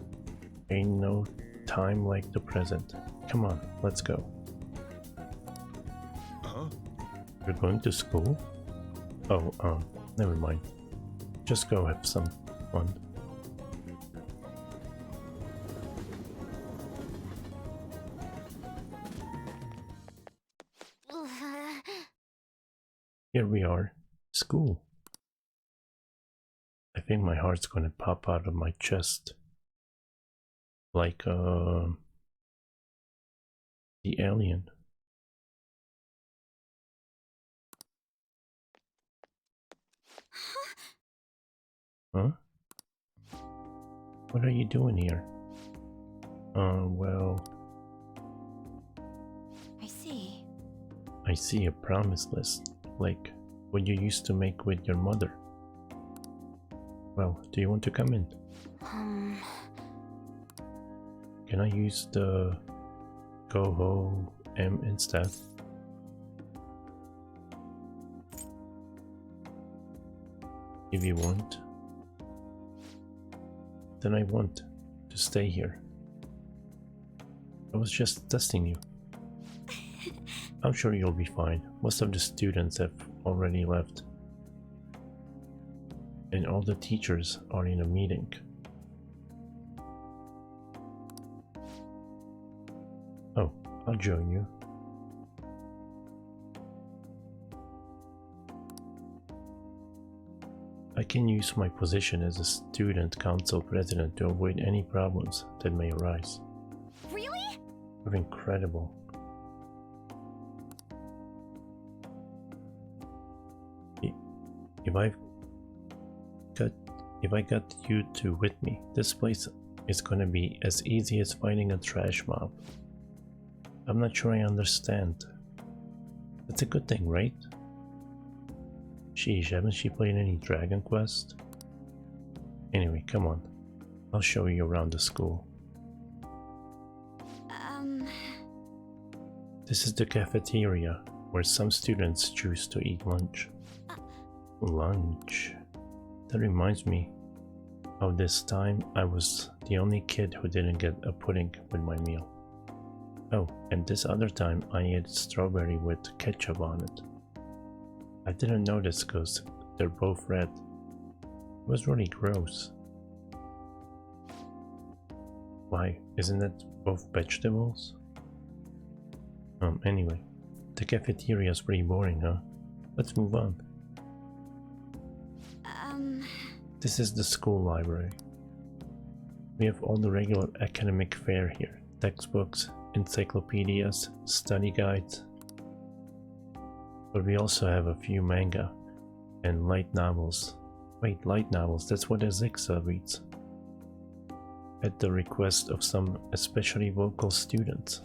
Ain't no time like the present. Come on, let's go. Huh? You're going to school? Oh, never mind. Just go have some fun. Here we are, school. I think my heart's gonna pop out of my chest. Like, the alien. Huh? What are you doing here? Well... I see a promise list, like what you used to make with your mother. Well, do you want to come in? Can I use the Goho M instead? If you want, then I want to stay here. I was just testing you. I'm sure you'll be fine. Most of the students have already left. And all the teachers are in a meeting. Oh, I'll join you. I can use my position as a student council president to avoid any problems that may arise. Really? You're incredible. If I got you two with me, this place is gonna be as easy as fighting a trash mob. I'm not sure I understand. That's a good thing, right? Sheesh, haven't she played any Dragon Quest? Anyway, come on. I'll show you around the school. This is the cafeteria, where some students choose to eat lunch. Lunch. That reminds me how this time I was the only kid who didn't get a pudding with my meal. Oh, and this other time I ate strawberry with ketchup on it. I didn't notice because they're both red. It was really gross. Why, isn't it both vegetables? Anyway, the cafeteria is pretty boring, huh? Let's move on. This is the school library. We have all the regular academic fare here. Textbooks, encyclopedias, study guides. But we also have a few manga and light novels. Wait, light novels, that's what Azixa reads. At the request of some especially vocal students.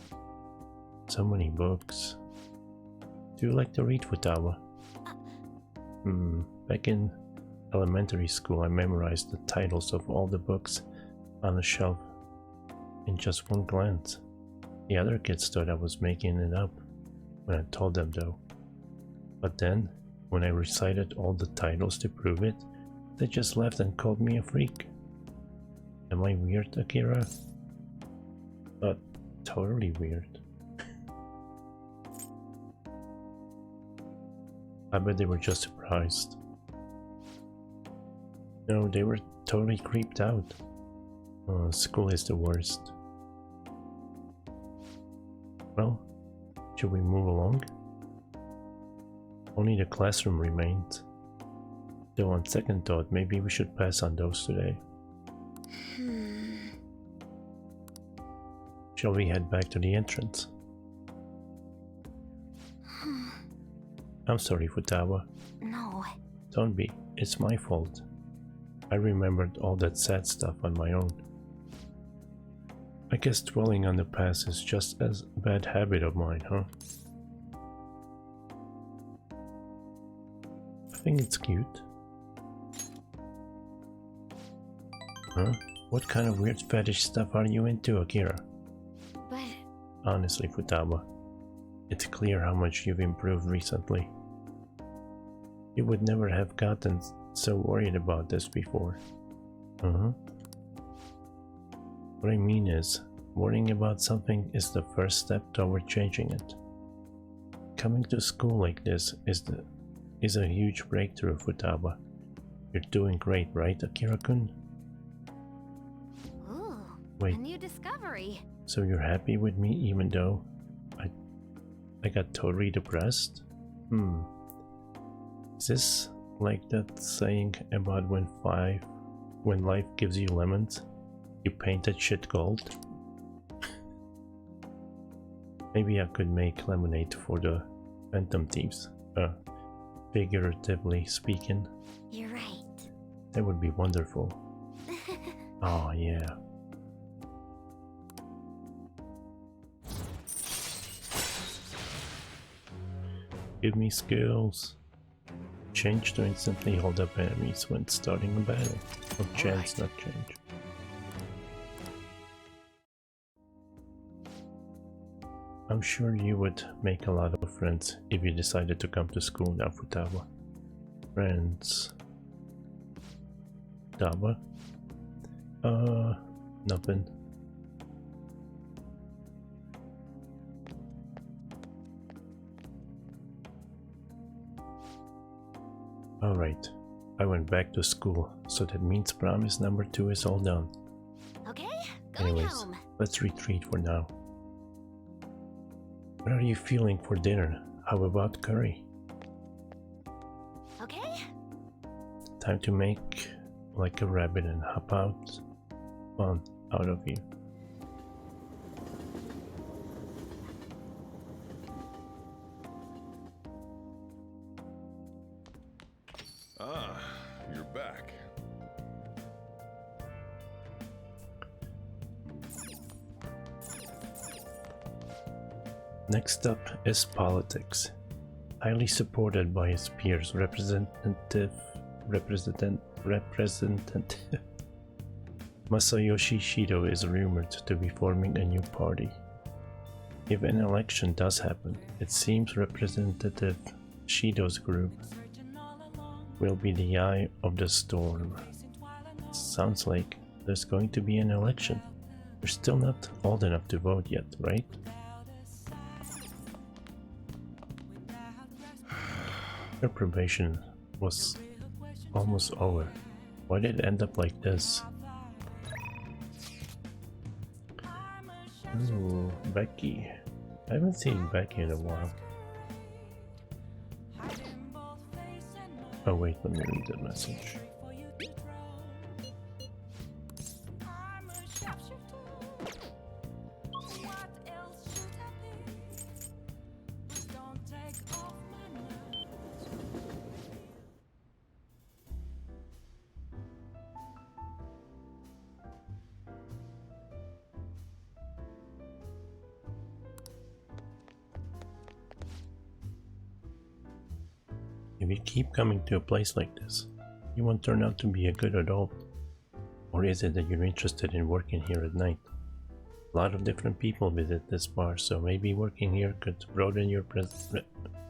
So many books. Do you like to read, Futaba? Back in elementary school I memorized the titles of all the books on the shelf in just one glance. The other kids thought I was making it up when I told them though. But then, when I recited all the titles to prove it, they just laughed and called me a freak. Am I weird, Akira? Totally weird. I bet they were just surprised. No, they were totally creeped out. School is the worst. Well, should we move along? Only the classroom remains. Though on second thought, maybe we should pass on those today. Shall we head back to the entrance? I'm sorry, Futaba. No. Don't be. It's my fault. I remembered all that sad stuff on my own. I guess dwelling on the past is just as a bad habit of mine, huh? I think it's cute. Huh? What kind of weird fetish stuff are you into, Akira? But... Honestly, Futaba, it's clear how much you've improved recently. You would never have gotten so worried about this before. What I mean is, worrying about something is the first step toward changing it. Coming to school like this is a huge breakthrough, Futaba. You're doing great, right, Akira-kun? Ooh, wait, a new discovery. So you're happy with me even though I got totally depressed? Is this like that saying about when life gives you lemons, you paint that shit gold? Maybe I could make lemonade for the Phantom Thieves, figuratively speaking. You're right. That would be wonderful. Oh yeah. Give me skills. Change to instantly hold up enemies when starting a battle. Or chance, not change. I'm sure you would make a lot of friends if you decided to come to school now, Futaba. Friends. Futaba? Nothing. Alright, I went back to school, so that means promise number 2 is all done. Okay, going Anyways, home. let's retreat for now. What are you feeling for dinner? How about curry? Okay. Time to make like a rabbit and hop out fun out of you. Ah, you're back. Next up is politics. Highly supported by his peers, Representative Masayoshi Shido is rumored to be forming a new party. If an election does happen, it seems Representative Shido's group will be the eye of the storm. Sounds like there's going to be an election. You're still not old enough to vote yet, right? Your probation was almost over. Why did it end up like this? Ooh, Becky. I haven't seen Becky in a while. Oh wait, let me read the message. If you keep coming to a place like this, you won't turn out to be a good adult. Or is it that you're interested in working here at night? A lot of different people visit this bar, so maybe working here could broaden your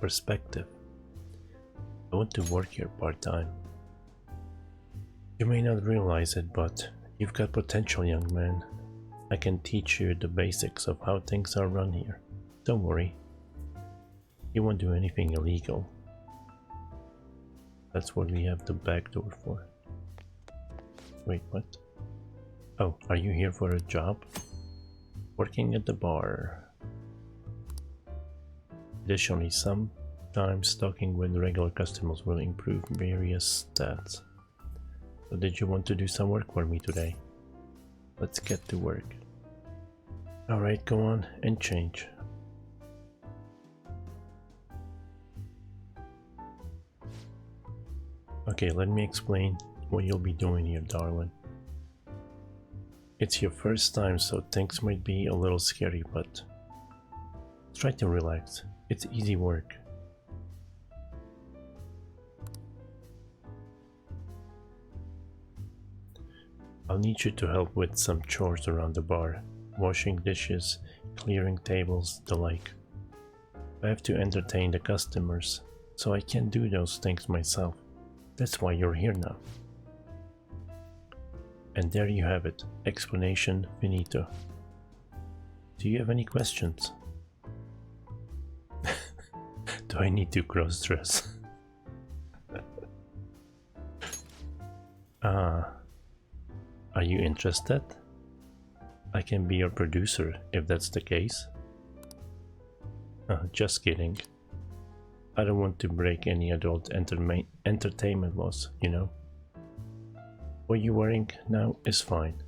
perspective. I want to work here part-time. You may not realize it, but you've got potential, young man. I can teach you the basics of how things are run here. Don't worry. You won't do anything illegal. That's what we have the back door for. Wait, what? Oh, are you here for a job? Working at the bar. Additionally, sometimes talking with regular customers will improve various stats. So did you want to do some work for me today? Let's get to work. Alright, go on and change. Okay, let me explain what you'll be doing here, darling. It's your first time, so things might be a little scary, but try to relax. It's easy work. I'll need you to help with some chores around the bar. Washing dishes, clearing tables, the like. I have to entertain the customers, so I can't do those things myself. That's why you're here now. And there you have it. Explanation finito. Do you have any questions? Do I need to cross-dress? Are you interested? I can be your producer if that's the case. Just kidding. I don't want to break any adult entertainment laws, you know. What you're wearing now is fine.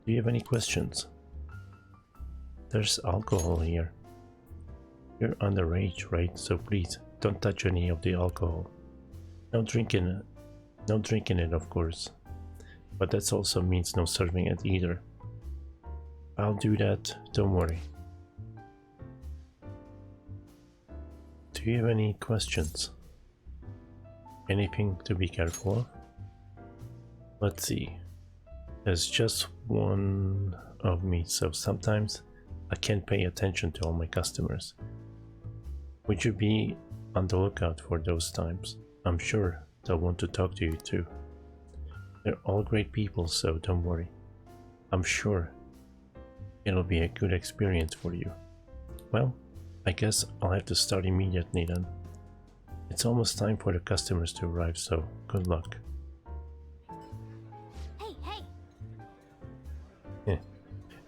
Do you have any questions? There's alcohol here. You're underage, right? So please, don't touch any of the alcohol. No drinking it, of course. But that also means no serving it either. I'll do that, don't worry. Do you have any questions? Anything to be careful of? Let's see. There's just one of me, so sometimes I can't pay attention to all my customers. Would you be on the lookout for those times? I'm sure they'll want to talk to you too. They're all great people, so don't worry. I'm sure it'll be a good experience for you. Well, I guess I'll have to start immediately then. It's almost time for the customers to arrive, so good luck. Hey!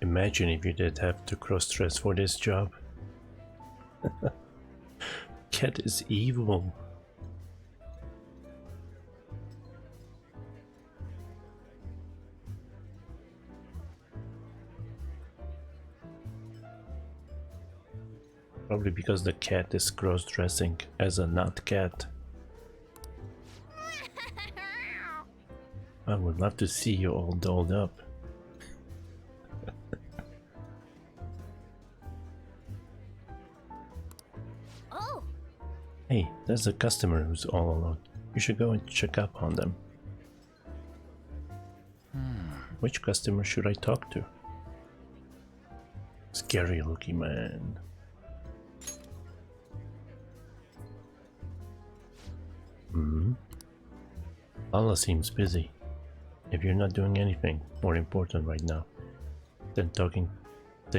Imagine if you did have to cross-dress for this job. Cat is evil. Probably because the cat is cross-dressing as a not cat. I would love to see you all dolled up. Oh! Hey, there's a customer who's all alone. You should go and check up on them. Which customer should I talk to? Scary looking man. Allah seems busy. If you're not doing anything more important right now, then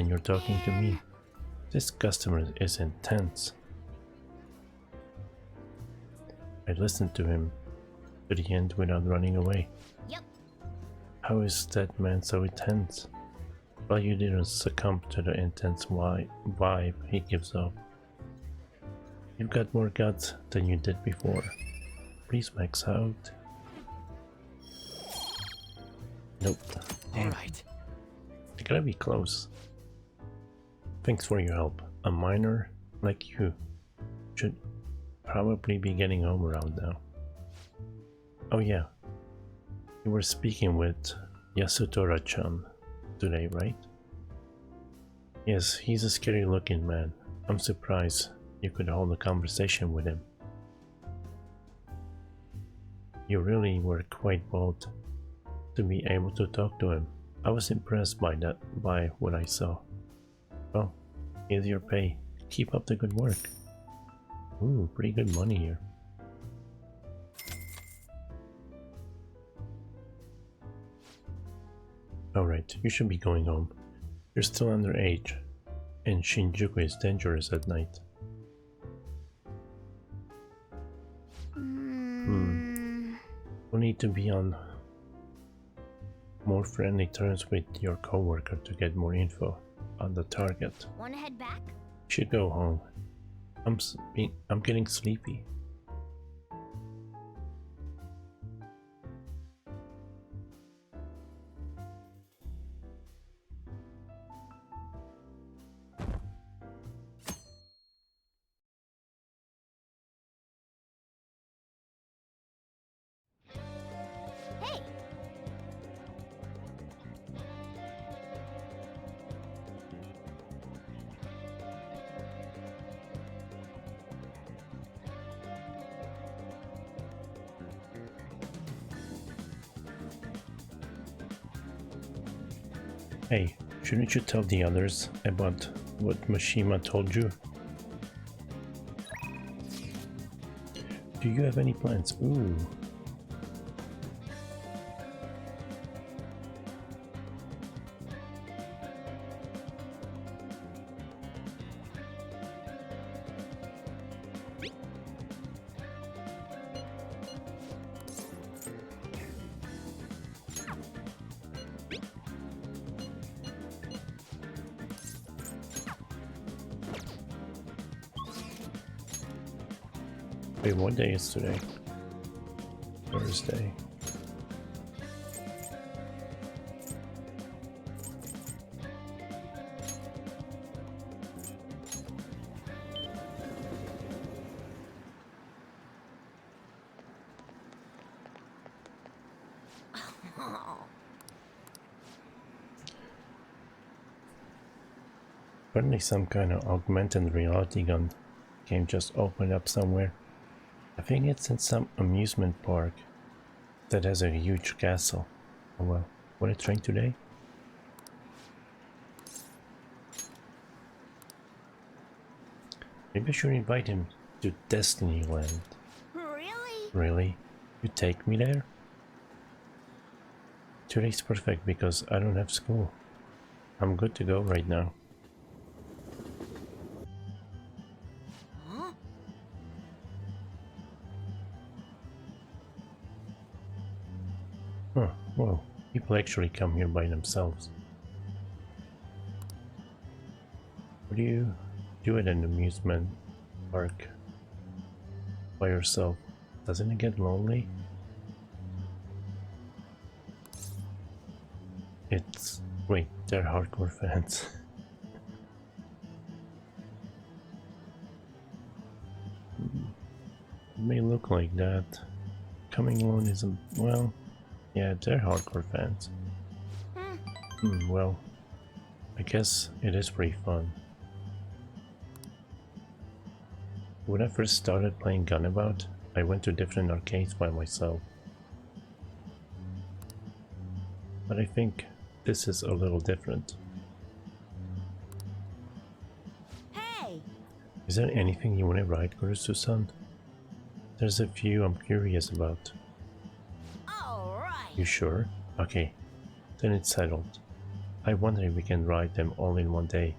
you're talking to me. This customer is intense. I listened to him to the end without running away. Yep. How is that man so intense? Well, you didn't succumb to the intense vibe he gives off. You've got more guts than you did before. Please max out. Nope. Alright. I gotta be close. Thanks for your help. A miner like you should probably be getting home around now. Oh yeah. You were speaking with Yasutora-chan today, right? Yes, he's a scary looking man. I'm surprised you could hold a conversation with him. You really were quite bold to be able to talk to him. I was impressed by what I saw. Well, here's your pay. Keep up the good work. Ooh, pretty good money here. Alright, you should be going home. You're still underage, and Shinjuku is dangerous at night. We'll need to be on more friendly terms with your coworker to get more info on the target. Wanna head back? You should go home. I'm getting sleepy. Hey! Hey, shouldn't you tell the others about what Mishima told you? Do you have any plans? Ooh. Wait, what day is today? Thursday. Apparently some kind of augmented reality gun game just opened up somewhere. I think it's in some amusement park that has a huge castle. Oh well, want to train today? Maybe I should invite him to Destiny Land. Really? Really? You take me there? Today's perfect because I don't have school. I'm good to go right now. Huh? Huh, whoa. People actually come here by themselves. What do you do at an amusement park by yourself? Doesn't it get lonely? It's... wait, they're hardcore fans. It may look like that. Coming alone isn't... well... yeah, they're hardcore fans. Well, I guess it is pretty fun. When I first started playing Gunabout, I went to different arcades by myself. But I think this is a little different. Hey! Is there anything you want to write, Kurusu-san? There's a few I'm curious about. Alright! You sure? Okay, then it's settled. I wonder if we can write them all in one day.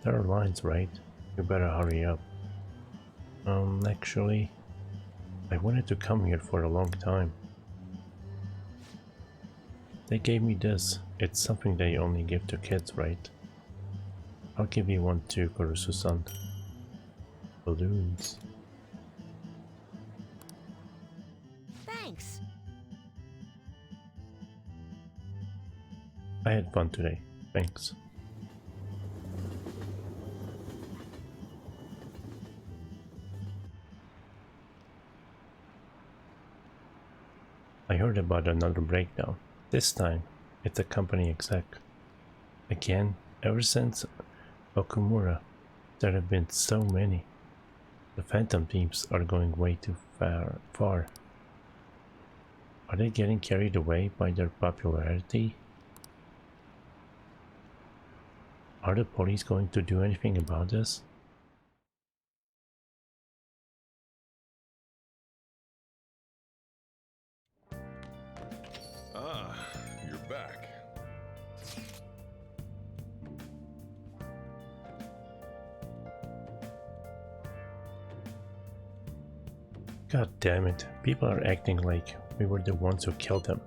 There are lines, right? You better hurry up. Actually, I wanted to come here for a long time. They gave me this. It's something they only give to kids, right? I'll give you one too, Kurusu-san. Balloons. Thanks! I had fun today. Thanks. I heard about another breakdown. This time, it's a company exec. Again, ever since Okumura, there have been so many. The Phantom Thieves are going way too far. Are they getting carried away by their popularity? Are the police going to do anything about this? Ah, you're back. God damn it, people are acting like we were the ones who killed them.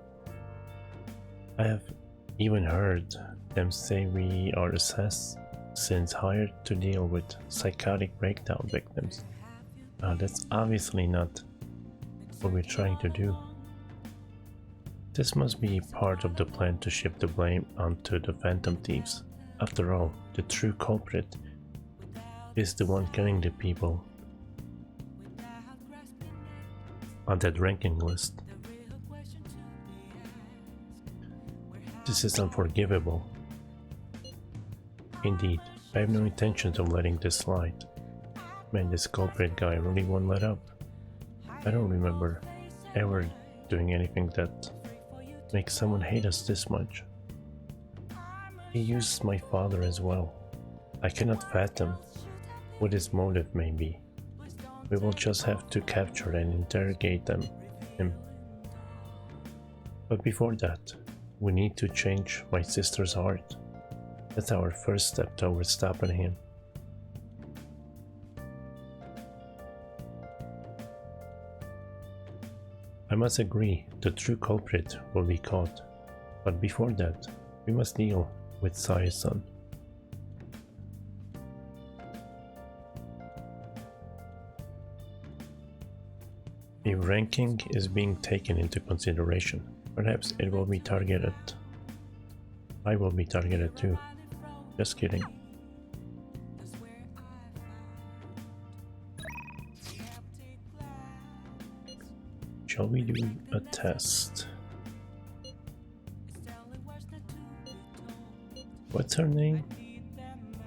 I have even heard them say we are assassins hired to deal with psychotic breakdown victims. That's obviously not what we're trying to do. This must be part of the plan to shift the blame onto the Phantom Thieves. After all, the true culprit is the one killing the people on that ranking list. This is unforgivable. Indeed, I have no intentions of letting this slide. Man, this culprit guy really won't let up. I don't remember ever doing anything that makes someone hate us this much. He used my father as well. I cannot fathom what his motive may be. We will just have to capture and interrogate him. But before that, we need to change my sister's heart. That's our first step towards stopping him. I must agree, the true culprit will be caught. But before that, we must deal with Sae-san. If ranking is being taken into consideration, perhaps it will be targeted. I will be targeted too. Just kidding. Shall we do a test? What's her name?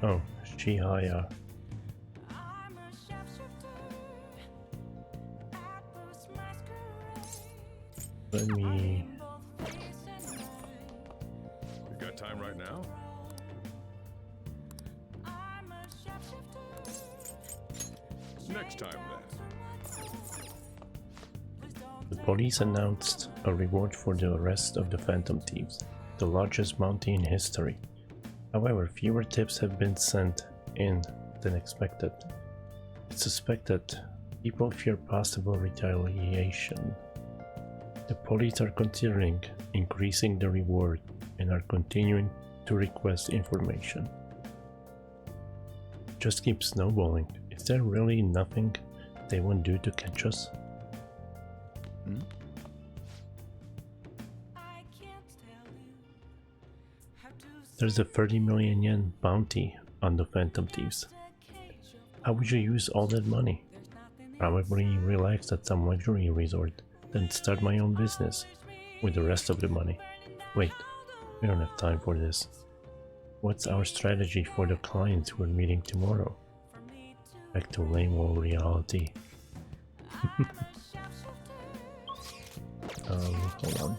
Oh, Chihaya. Let me... You got time right now? next time, then. The police announced a reward for the arrest of the Phantom Thieves, the largest bounty in history. However, fewer tips have been sent in than expected. It's suspected people fear possible retaliation. The police are considering increasing the reward and are continuing to request information. Just keep snowballing. Is there really nothing they won't do to catch us? There's a 30 million yen bounty on the Phantom Thieves. How would you use all that money? Probably relax at some luxury resort, then start my own business with the rest of the money. Wait, we don't have time for this. What's our strategy for the clients we're meeting tomorrow? Back to lame old reality. Hold on.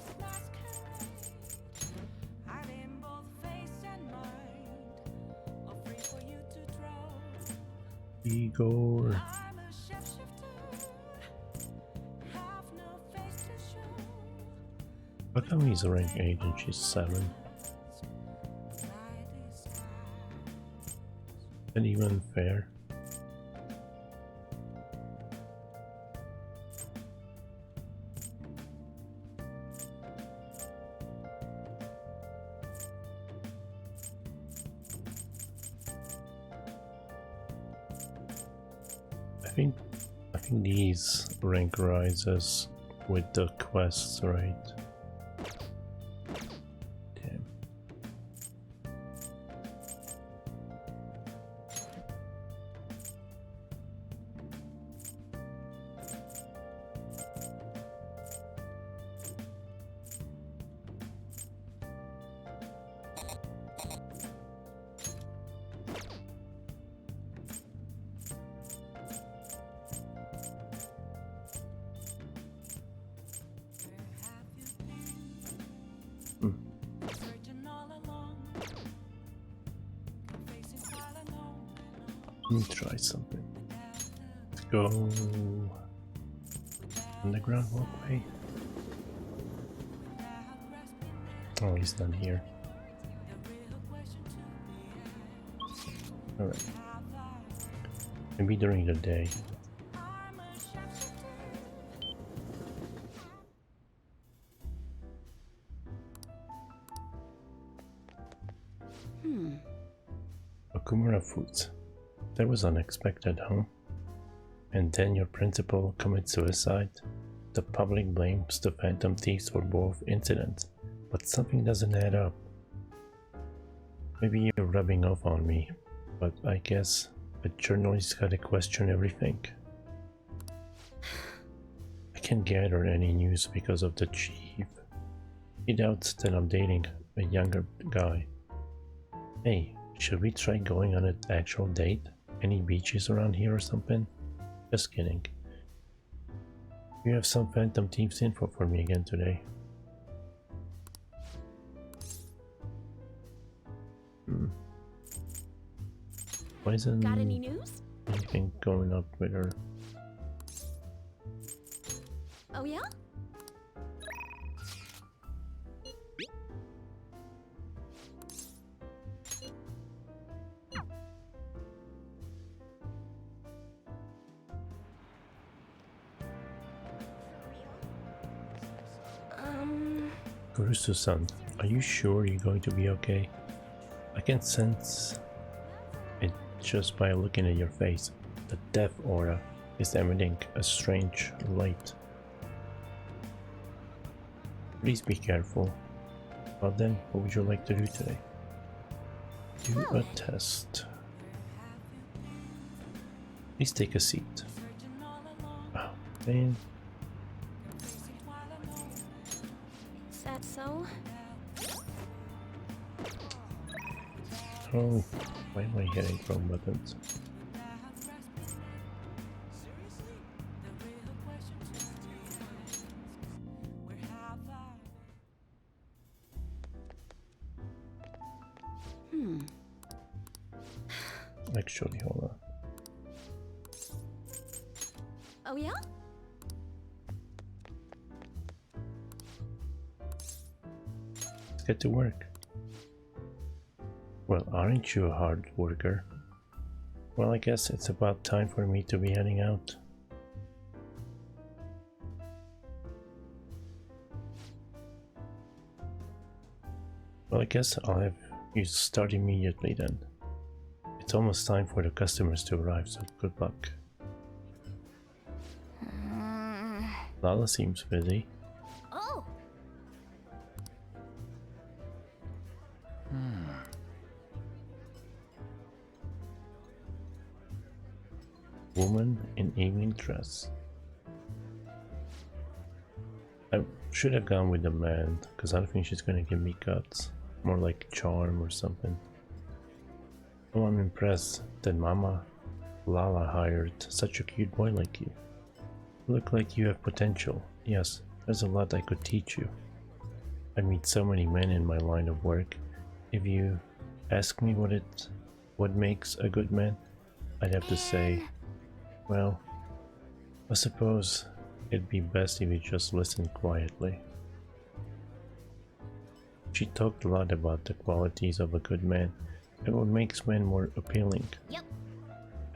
Igor. How come he's rank 8 and she's 7? Is that even fair? I think these rank rises with the quests, right? Damn. Let me try something. Let's go underground walkway. Oh, he's not here. Alright. Maybe during the day. Okumura Foods. That was unexpected, huh? And then your principal commits suicide? The public blames the Phantom Thieves for both incidents, but something doesn't add up. Maybe you're rubbing off on me, but I guess a journalist gotta question everything. I can't gather any news because of the chief. He doubts that I'm dating a younger guy. Hey, should we try going on an actual date? Any beaches around here or something? Just kidding. You have some Phantom Thieves info for me again today. Why isn't Got any news? anything going up with her? Oh yeah? Kurusu-san, are you sure you're going to be okay? I can sense it just by looking at your face. The death aura is emitting a strange light. Please be careful. Well then, what would you like to do today? Do a test. Please take a seat. Oh, man. Is that so? Oh, why am I hitting wrong buttons? Actually, hold on. yeah? Let's get to work. Well, aren't you a hard worker? Well, I guess it's about time for me to be heading out. Well, I guess I'll have you start immediately then. It's almost time for the customers to arrive, so good luck. Lala seems busy. Oh! Woman in evening dress. I should have gone with the man, because I don't think she's gonna give me guts. More like charm or something. Oh, I'm impressed that Mama Lala hired such a cute boy like you. You look like you have potential. Yes, there's a lot I could teach you. I meet so many men in my line of work. If you ask me what makes a good man, I'd have to say, well, I suppose it'd be best if you just listen quietly. She talked a lot about the qualities of a good man and what makes men more appealing. Yep.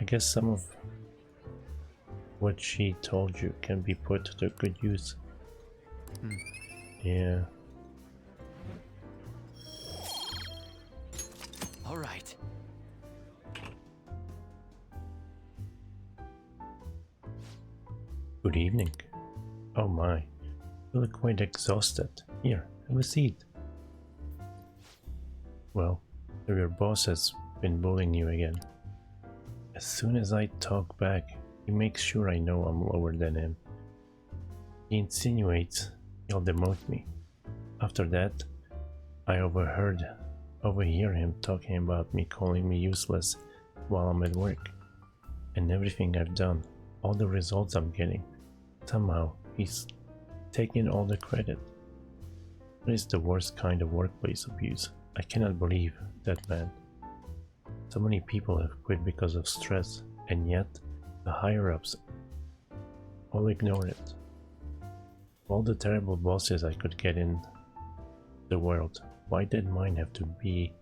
I guess some of what she told you can be put to good use. Yeah. All right. Good evening. Oh my, you look quite exhausted. Here, have a seat. Well, your boss has been bullying you again. As soon as I talk back, he makes sure I know I'm lower than him. He insinuates he'll demote me. After that, I overhear him talking about me, calling me useless while I'm at work. And everything I've done, all the results I'm getting, somehow he's taking all the credit. That is the worst kind of workplace abuse. I cannot believe that man. So many people have quit because of stress, and yet the higher-ups all ignore it. All the terrible bosses I could get in the world, why did mine have to be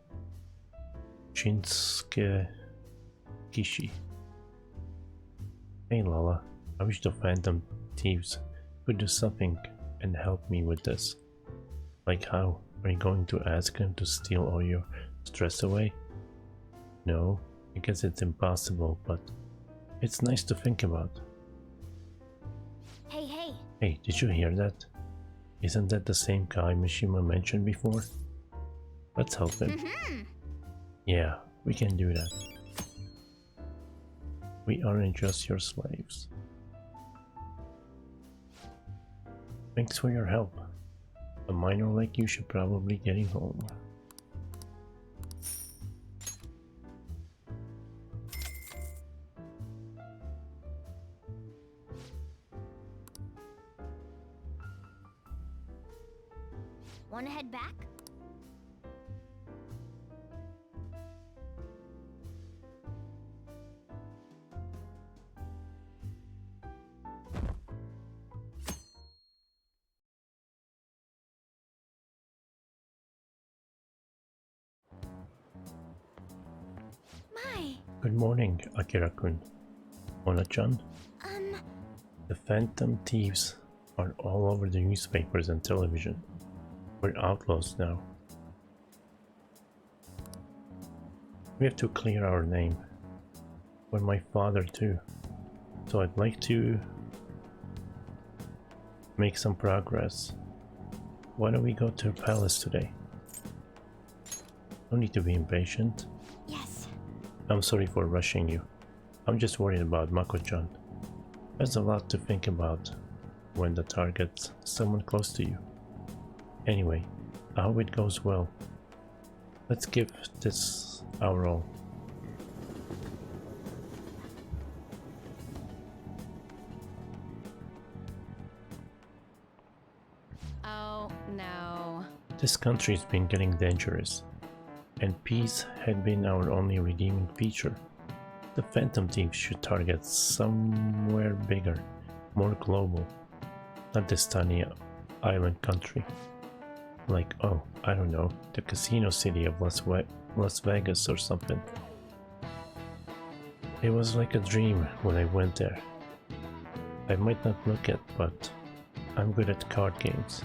Shinsuke Kishi? Hey Lala, I wish the Phantom Thieves could do something and help me with this. Like how? Are you going to ask him to steal all your stress away? No, I guess it's impossible, but it's nice to think about. Hey, hey. Hey, did you hear that? Isn't that the same guy Mishima mentioned before? Let's help him. Yeah, we can do that. We aren't just your slaves. Thanks for your help. A minor like you should probably getting home. Wanna head back? My. Good morning, Akira-kun. Mona-chan? The Phantom Thieves are all over the newspapers and television. We're outlaws now. We have to clear our name. We're my father too. So I'd like to make some progress. Why don't we go to the palace today? No need to be impatient. Yes. I'm sorry for rushing you. I'm just worried about Mako-chan. There's a lot to think about when the target's someone close to you. Anyway, I hope it goes well. Let's give this our all. Oh, no. This country's been getting dangerous, and peace had been our only redeeming feature. The Phantom Thieves should target somewhere bigger More global. Not this tiny island country. Like, oh, I don't know, the casino city of Las Vegas or something. It was like a dream when I went there. I might not look it, but I'm good at card games.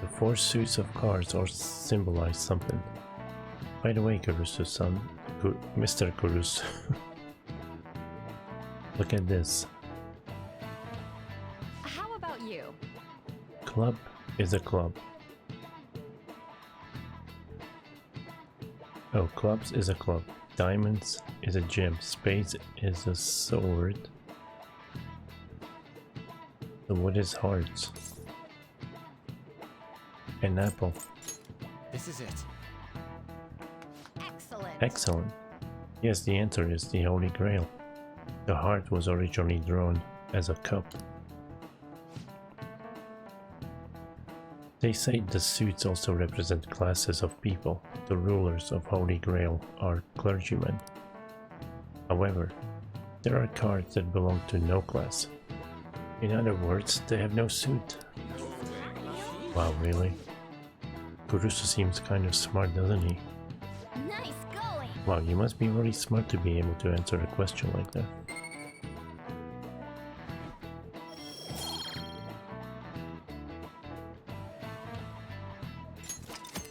The 4 suits of cards all symbolize something. By the way, Kurusu-san, Mr. Kurusu, look at this. How about you? Club is a club. Oh, clubs is a club. Diamonds is a gem. Spades is a sword. So what is hearts? An apple. This is it. Excellent. Excellent. Yes, the answer is the Holy Grail. The heart was originally drawn as a cup. They say the suits also represent classes of people. The rulers of Holy Grail are clergymen. However, there are cards that belong to no class. In other words, they have no suit. Wow, really? Kurusu seems kind of smart, doesn't he? Nice going. Wow, you must be really smart to be able to answer a question like that.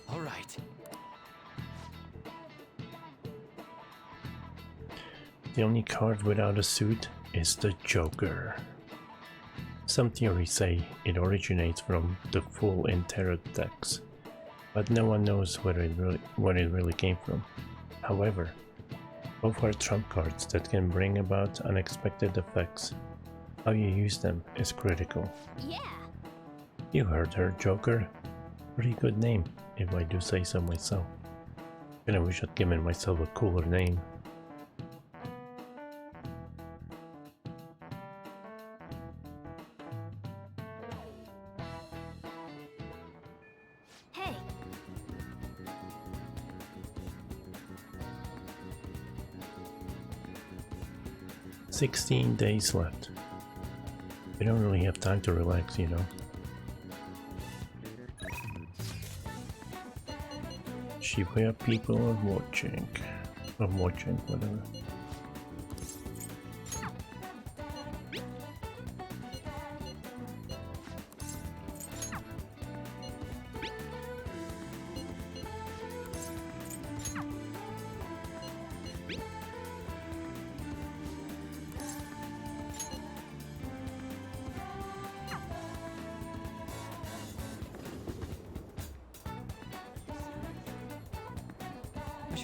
All right. The only card without a suit is the Joker. Some theories say it originates from the full in Tarot decks, but no one knows where it really came from. However, both are trump cards that can bring about unexpected effects. How you use them is critical. Yeah. You heard her, Joker. Pretty good name, if I do say so myself. And I wish I'd given myself a cooler name. Hey. 16 days left. We don't really have time to relax, you know. Shibuya people are watching. I'm watching, whatever.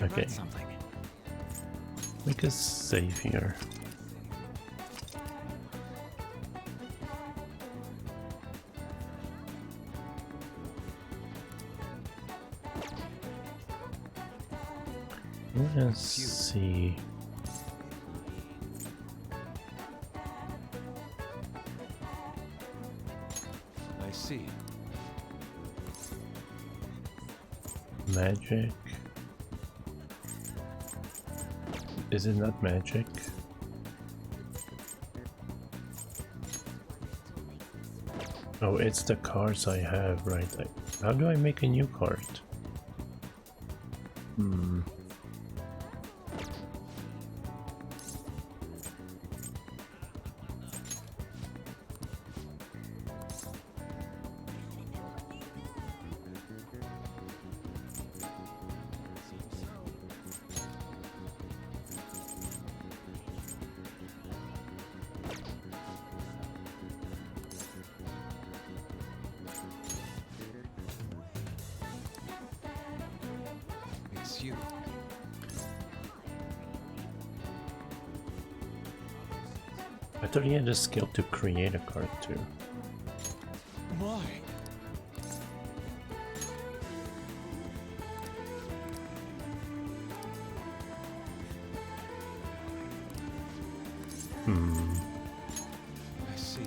Okay. Make us save here. Let's see. I see. Magic. Is it not magic? Oh, it's the cards I have, right? How do I make a new card? It's you. I thought he had the skill to create a card too. Why? I see.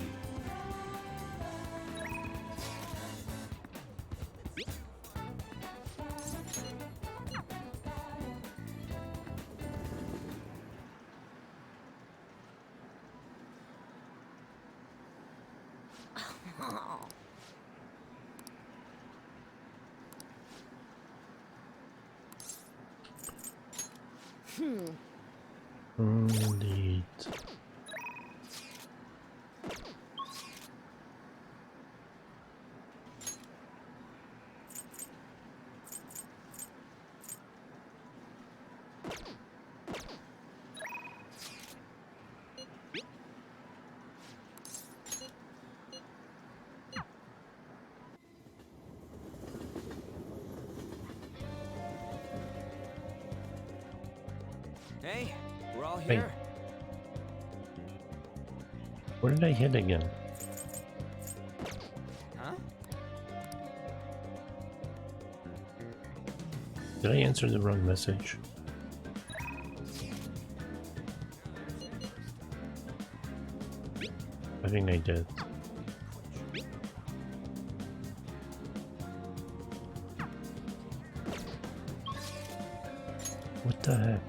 Indeed. Hey, we're all Hey. here. Where did I hit again? Huh? Did I answer the wrong message? I think I did. What the heck?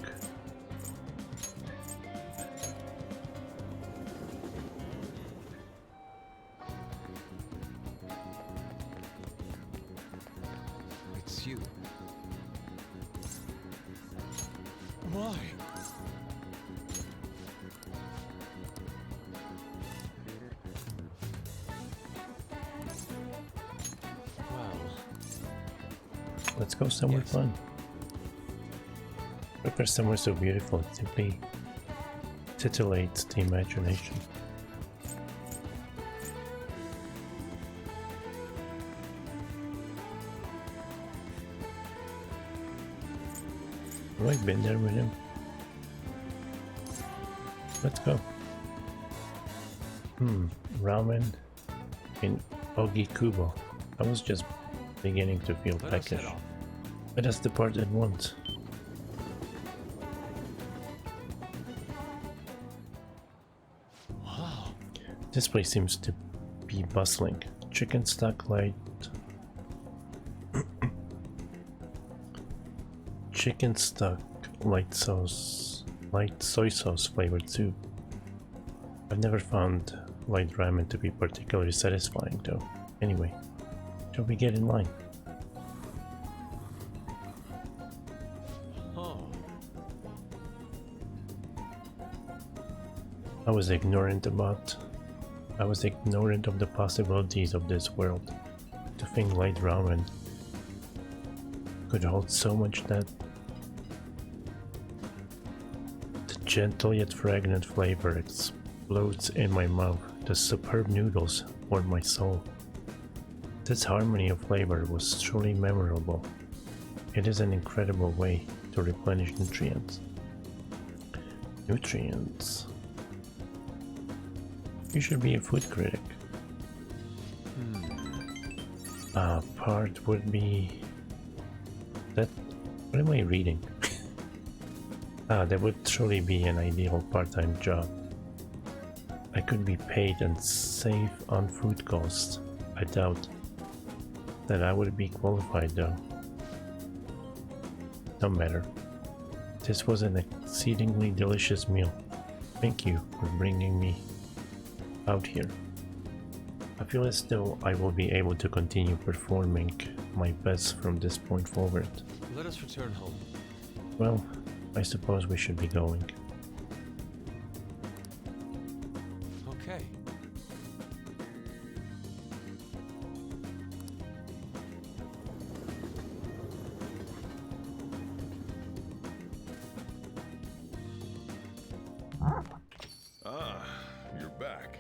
It's you. Why? Well, Let's go somewhere Yes. fun. Prepare somewhere so beautiful it simply titillates the imagination. Have I been there with him? Let's go. Ramen in Ogikubo. I was just beginning to feel let us head peckish. off. Let us depart at once. Wow. This place seems to be bustling. Chicken stock light. Chicken stock light sauce. Light soy sauce flavored soup. I've never found light ramen to be particularly satisfying though. Anyway, shall we get in line? Oh. I was ignorant of the possibilities of this world. To think light ramen could hold so much that the gentle yet fragrant flavor explodes in my mouth. The superb noodles warm my soul. This harmony of flavor was truly memorable. It is an incredible way to replenish nutrients. You should be a food critic. Part would be that. What am I reading? That would truly be an ideal part-time job. I could be paid and save on food costs. I doubt that I would be qualified though. No matter. This was an exceedingly delicious meal. Thank you for bringing me out here. I feel as though I will be able to continue performing my best from this point forward. Let us return home. Well, I suppose we should be going. Okay. Ah, you're back.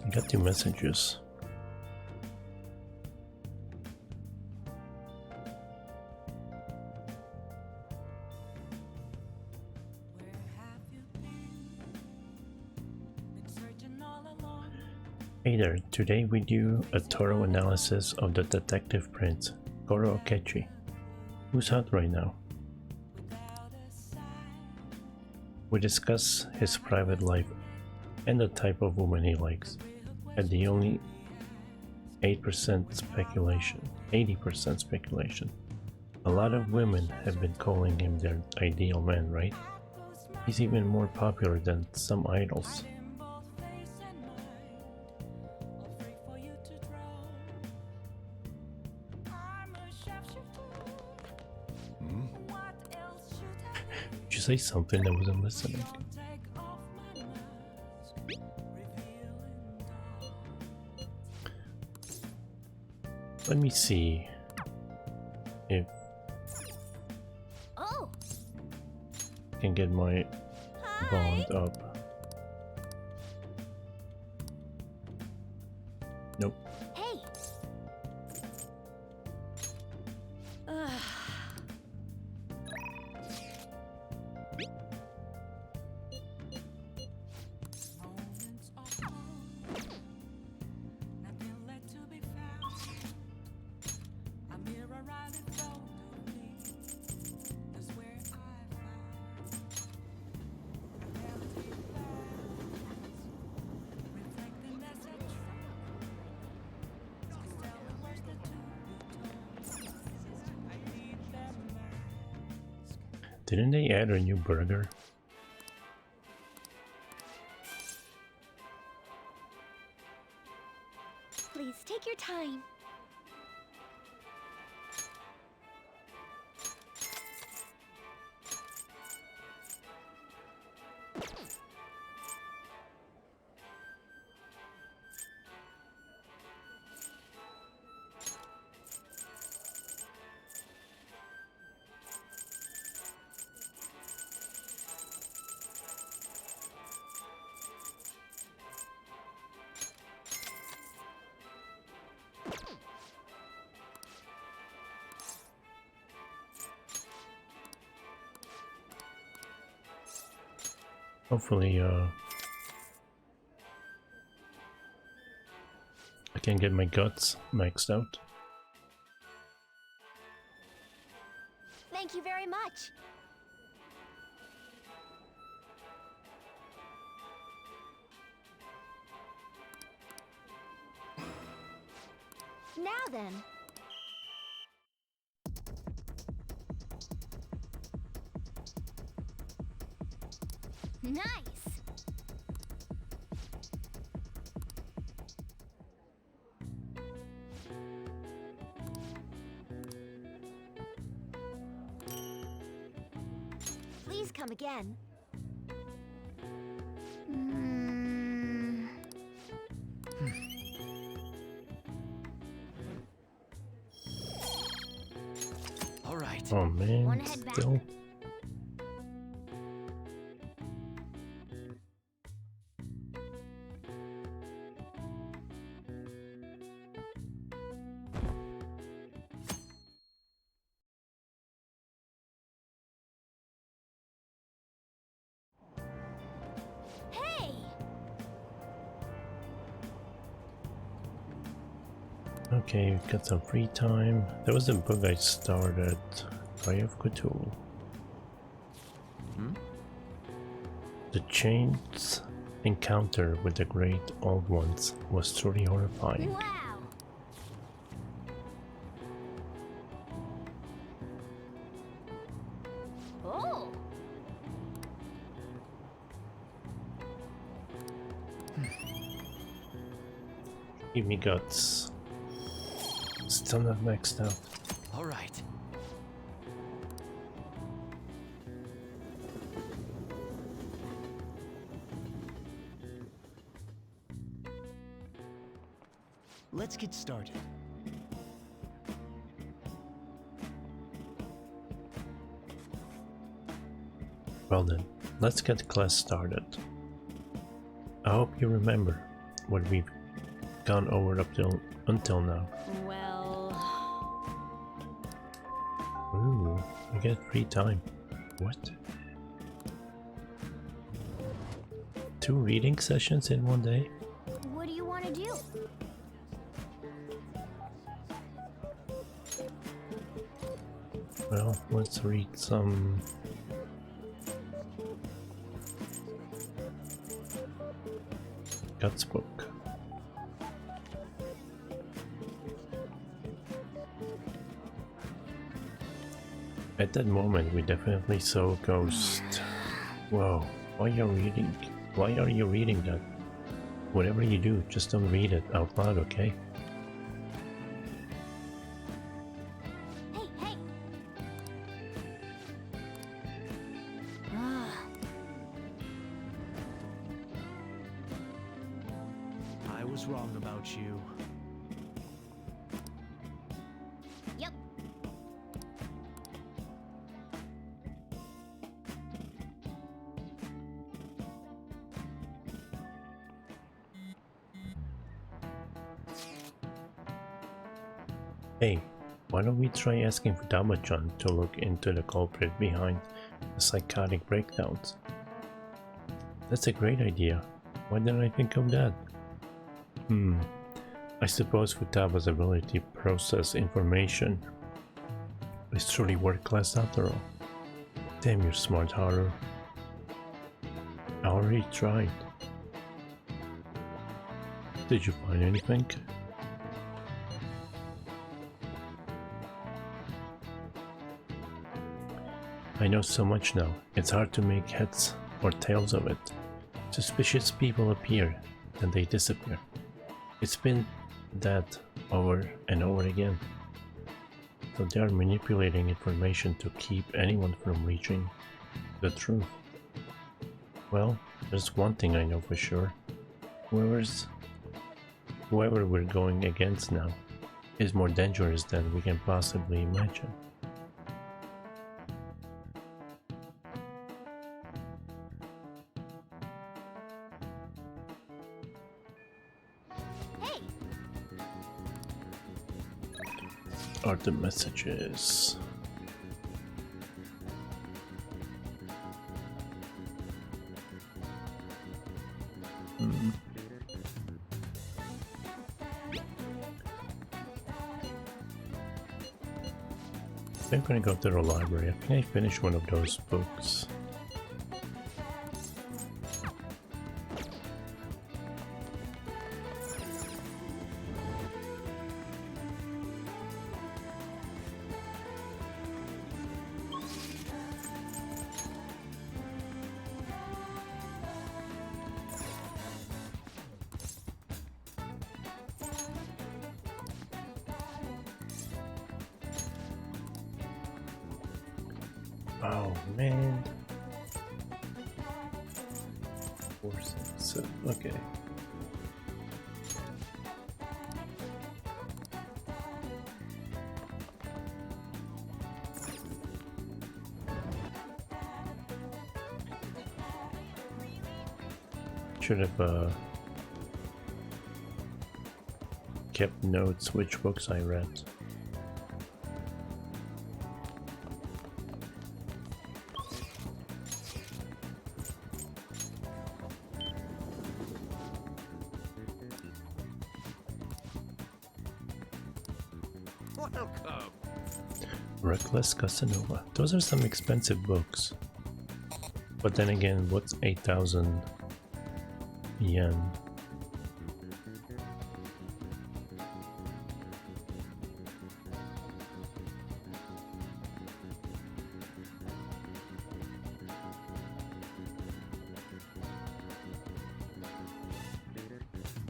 I got 2 messages. Hey there, today we do a thorough analysis of the detective prince, Goro Okechi. Who's hot right now? We discuss his private life and the type of woman he likes. And the only 8% speculation. 80% speculation. A lot of women have been calling him their ideal man, right? He's even more popular than some idols. Did you say something? I wasn't listening. Let me see if I can get my bond up. Nope. Hey. Didn't they add a new burger? Please take your time. Hopefully, I can get my guts maxed out. Thank you very much. Now then. Nice. Please come again. All right. Oh man, still. Hey! Okay, we've got some free time. There was a book I started, Eye of Cthulhu. The Chain's encounter with the Great Old Ones was truly horrifying. Wow! Oh! Give me guts. Still not maxed out. All right. Let's get started. Well then, let's get class started. I hope you remember what we've gone over until now. Well... Ooh, I get free time. What? 2 reading sessions in one day? What do you want to do? Well, let's read some... Guts book. At that moment, we definitely saw a ghost. Whoa, why are you reading that? Whatever you do, just don't read it out loud, okay? Hey, hey! I was wrong about you. Yep. Hey, why don't we try asking Futaba-chan to look into the culprit behind the psychotic breakdowns? That's a great idea. Why didn't I think of that? I suppose Futaba's ability to process information is truly world-class after all. Damn, you're smart, Haru. I already tried. Did you find anything? I know so much now, it's hard to make heads or tails of it. Suspicious people appear, then they disappear. It's been that over and over again. So they are manipulating information to keep anyone from reaching the truth. Well, there's one thing I know for sure. Whoever we're going against now is more dangerous than we can possibly imagine. Are the messages? I'm gonna go to the library. I think I finished one of those books. Oh man. 4, 6, 7. Okay. Should have kept notes which books I read. Welcome. Reckless Casanova. Those are some expensive books. But then again, what's 8,000 yen?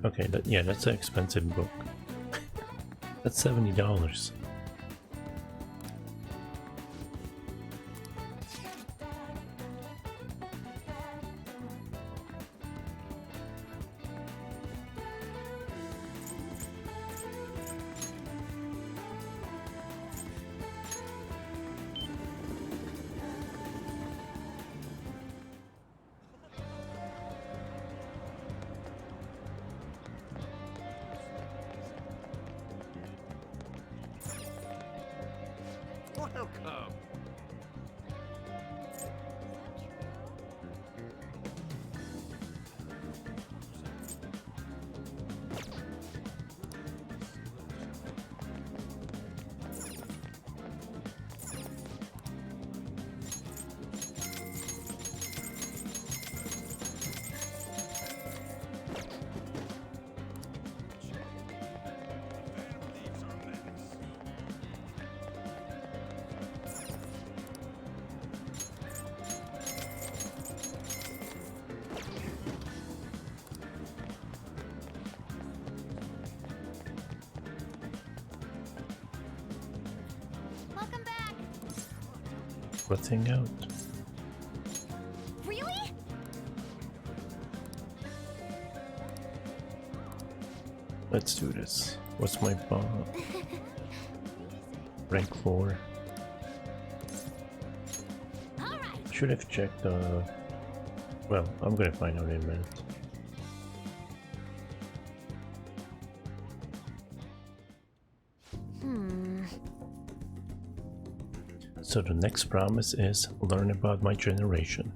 Okay, yeah, that's an expensive book. That's $70. Welcome. thing out. Really? Let's do this. What's my bar? Rank 4. Should have checked well, I'm gonna find out in a minute. So the next promise is learn about my generation.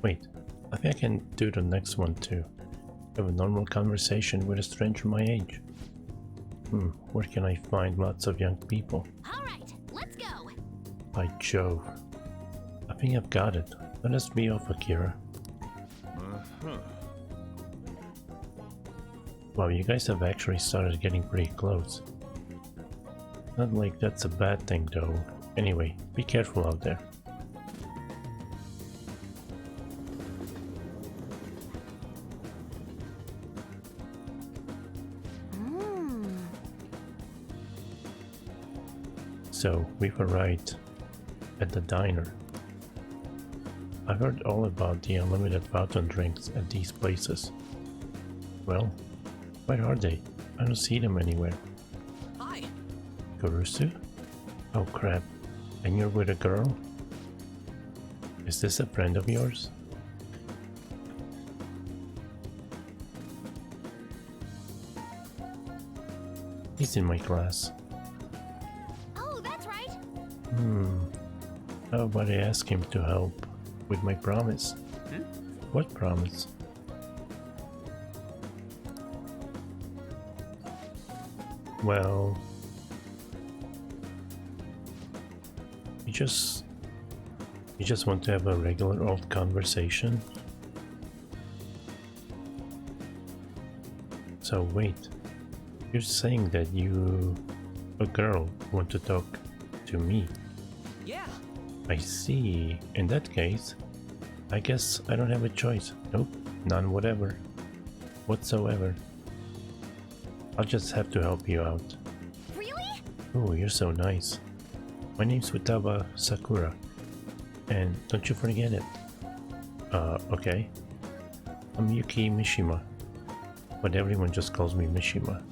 Wait, I think I can do the next one too. Have a normal conversation with a stranger my age. Where can I find lots of young people? Alright, let's go! By Jove. I think I've got it. Let us be off, Akira. Wow, you guys have actually started getting pretty close. Not like that's a bad thing though. Anyway, be careful out there. So, we've arrived at the diner. I heard all about the unlimited fountain drinks at these places. Well, where are they? I don't see them anywhere. Hi. Kurusu? Oh crap. And you're with a girl? Is this a friend of yours? He's in my class. Oh, that's right. How about I ask him to help with my promise? What promise? Well, you just want to have a regular old conversation? So wait, you're saying that you, a girl, want to talk to me? Yeah. I see. In that case, I guess I don't have a choice. Nope, none whatever. Whatsoever. I'll just have to help you out. Really? Oh, you're so nice. My name's Futaba Sakura. And don't you forget it. Okay. I'm Yuki Mishima. But everyone just calls me Mishima.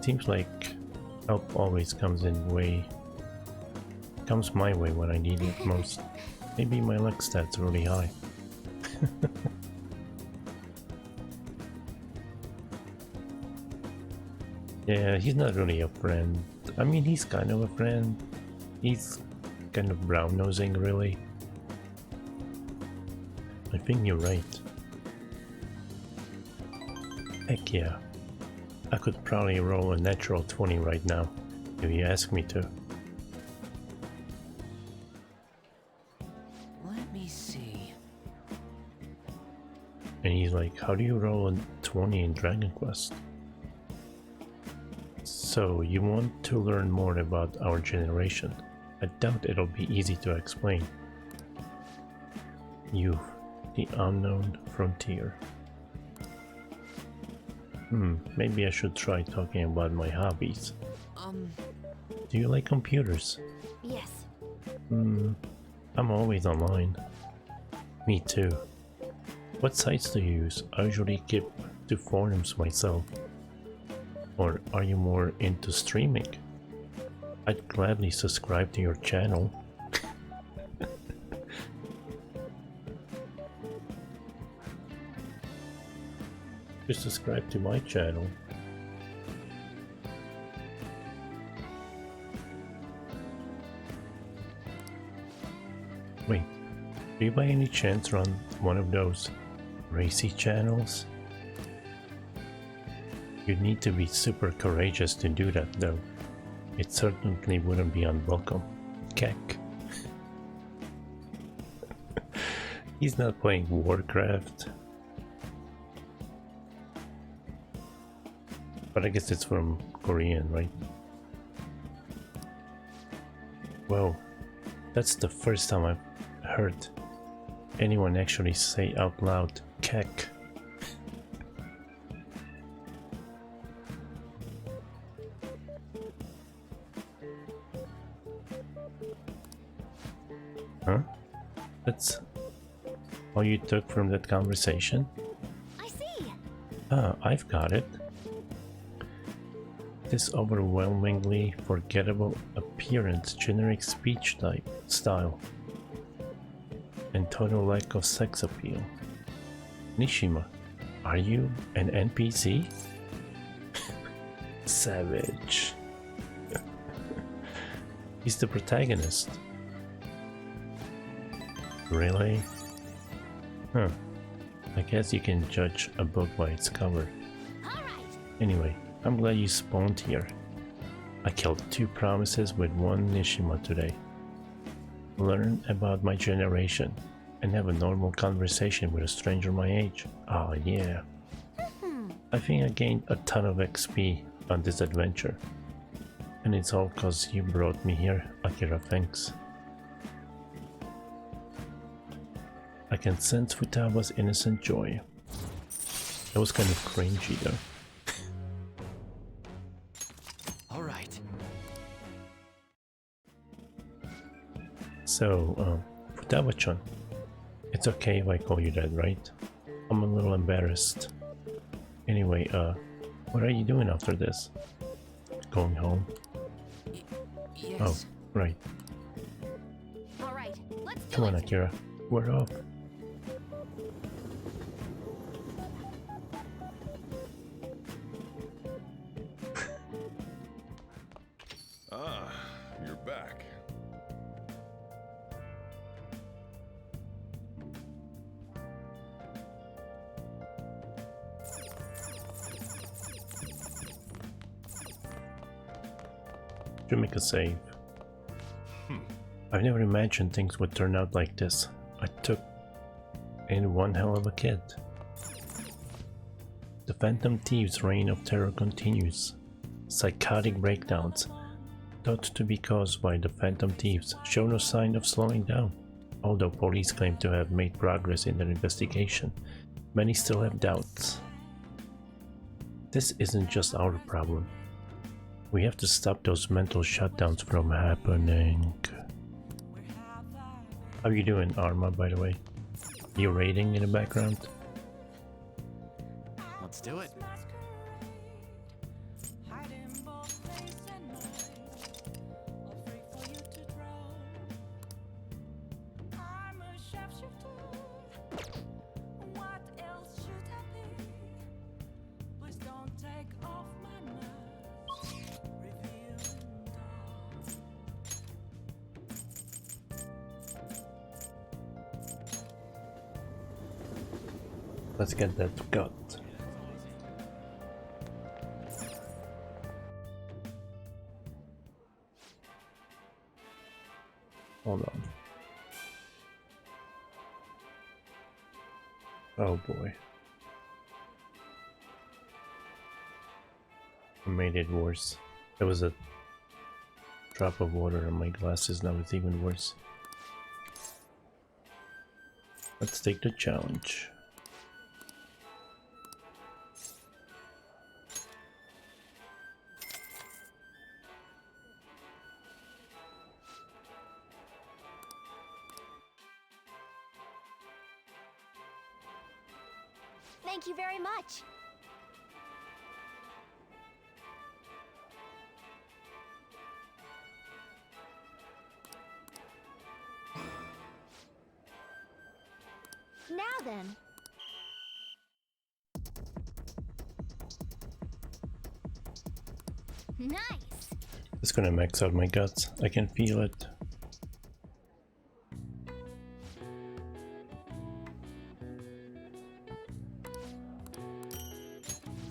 Seems like help always comes my way when I need it most. Maybe my luck stat's really high. Yeah, he's not really a friend. I mean, he's kind of a friend. He's kind of brown-nosing, really. I think you're right. Heck yeah. I could probably roll a natural 20 right now, if you ask me to. Let me see. And he's like, how do you roll a 20 in Dragon Quest? So, you want to learn more about our generation. I doubt it'll be easy to explain. You, the unknown frontier. Maybe I should try talking about my hobbies. Do you like computers? Yes. I'm always online. Me too. What sites do you use? I usually keep to forums myself. Or are you more into streaming? I'd gladly subscribe to your channel. Just subscribe to my channel. Wait, do you by any chance run one of those racy channels? You'd need to be super courageous to do that though. It certainly wouldn't be unwelcome. Keck. He's not playing Warcraft. But I guess it's from Korean, right? Well, that's the first time I've heard anyone actually say out loud, Keck. That's all you took from that conversation? I see. Ah, I've got it. This overwhelmingly forgettable appearance, generic speech type, style, and total lack of sex appeal. Nishima, are you an NPC? Savage. He's the protagonist. Really? Huh. I guess you can judge a book by its cover. Anyway, I'm glad you spawned here. I killed 2 promises with 1 Nishima today. Learn about my generation and have a normal conversation with a stranger my age. Oh yeah. I think I gained a ton of XP on this adventure. And it's all cause you brought me here, Akira, thanks. I can sense Futaba's innocent joy. That was kind of cringy though. Alright. So, Futaba-chan, it's okay if I call you that, right? I'm a little embarrassed. Anyway, what are you doing after this? Going home? Yes. Oh, right. Alright, let's do Come on, Akira. We're off. Ah, you're back. Should make a save. I've never imagined things would turn out like this. I took in one hell of a kid. The Phantom Thieves' reign of terror continues. Psychotic breakdowns, thought to be caused by the Phantom Thieves, show no sign of slowing down. Although police claim to have made progress in their investigation, many still have doubts. This isn't just our problem. We have to stop those mental shutdowns from happening. How you doing, Arma, by the way? You raiding in the background? Let's do it. Let's get that gut. Hold on. Oh boy. I made it worse. There was a drop of water on my glasses, now it's even worse. Let's take the challenge. Thank you very much. Now then. Nice. It's gonna max out my guts. I can feel it.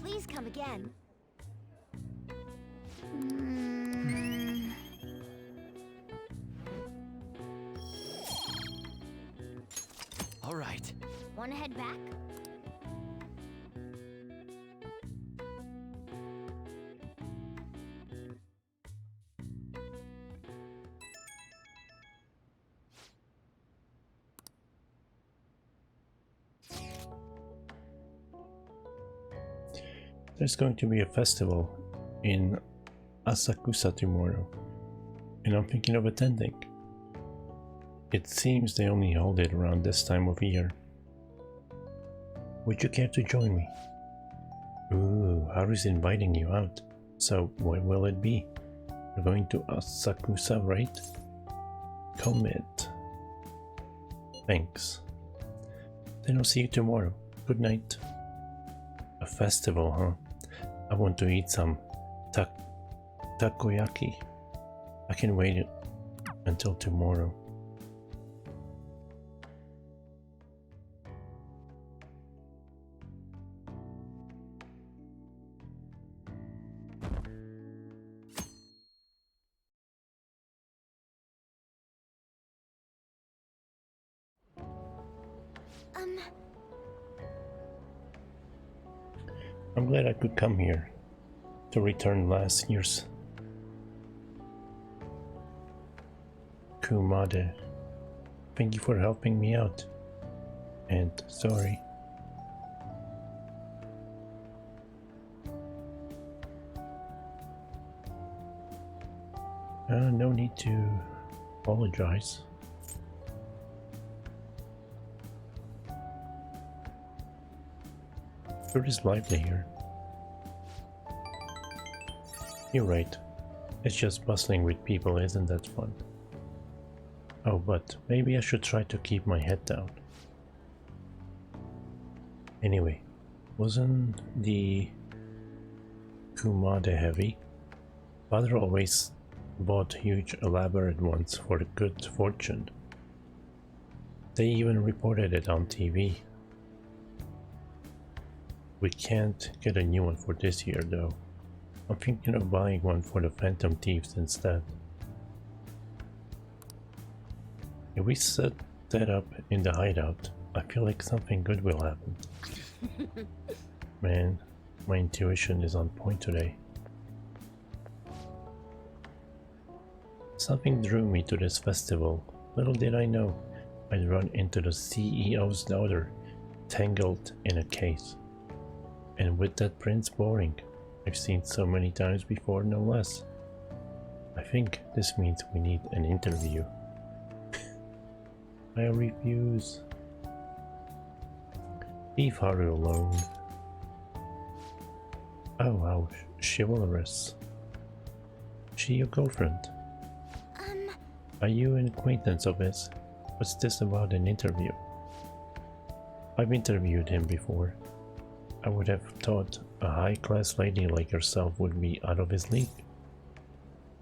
Please come again. All right. Want to head back? There's going to be a festival in Asakusa tomorrow, and I'm thinking of attending. It seems they only hold it around this time of year. Would you care to join me? Ooh, Haru's inviting you out. So, when will it be? We're going to Asakusa, right? Commit. Thanks. Then I'll see you tomorrow. Good night. A festival, huh? I want to eat some takoyaki. I can wait until tomorrow. I'm glad I could come here to return last year's Kumade. Thank you for helping me out. And sorry. No need to apologize. It is lively here. You're right. It's just bustling with people, isn't that fun? Oh, but maybe I should try to keep my head down. Anyway, wasn't the Kumade heavy? Father always bought huge elaborate ones for good fortune. They even reported it on TV. We can't get a new one for this year though. I'm thinking of buying one for the Phantom Thieves instead. If we set that up in the hideout, I feel like something good will happen. Man, my intuition is on point today. Something drew me to this festival. Little did I know I'd run into the CEO's daughter, tangled in a case. And with that Prince Boring, I've seen so many times before, no less. I think this means we need an interview. I refuse. Leave Haru alone. Oh, how chivalrous. She your girlfriend? Are you an acquaintance of his? What's this about an interview? I've interviewed him before. I would have thought a high-class lady like yourself would be out of his league.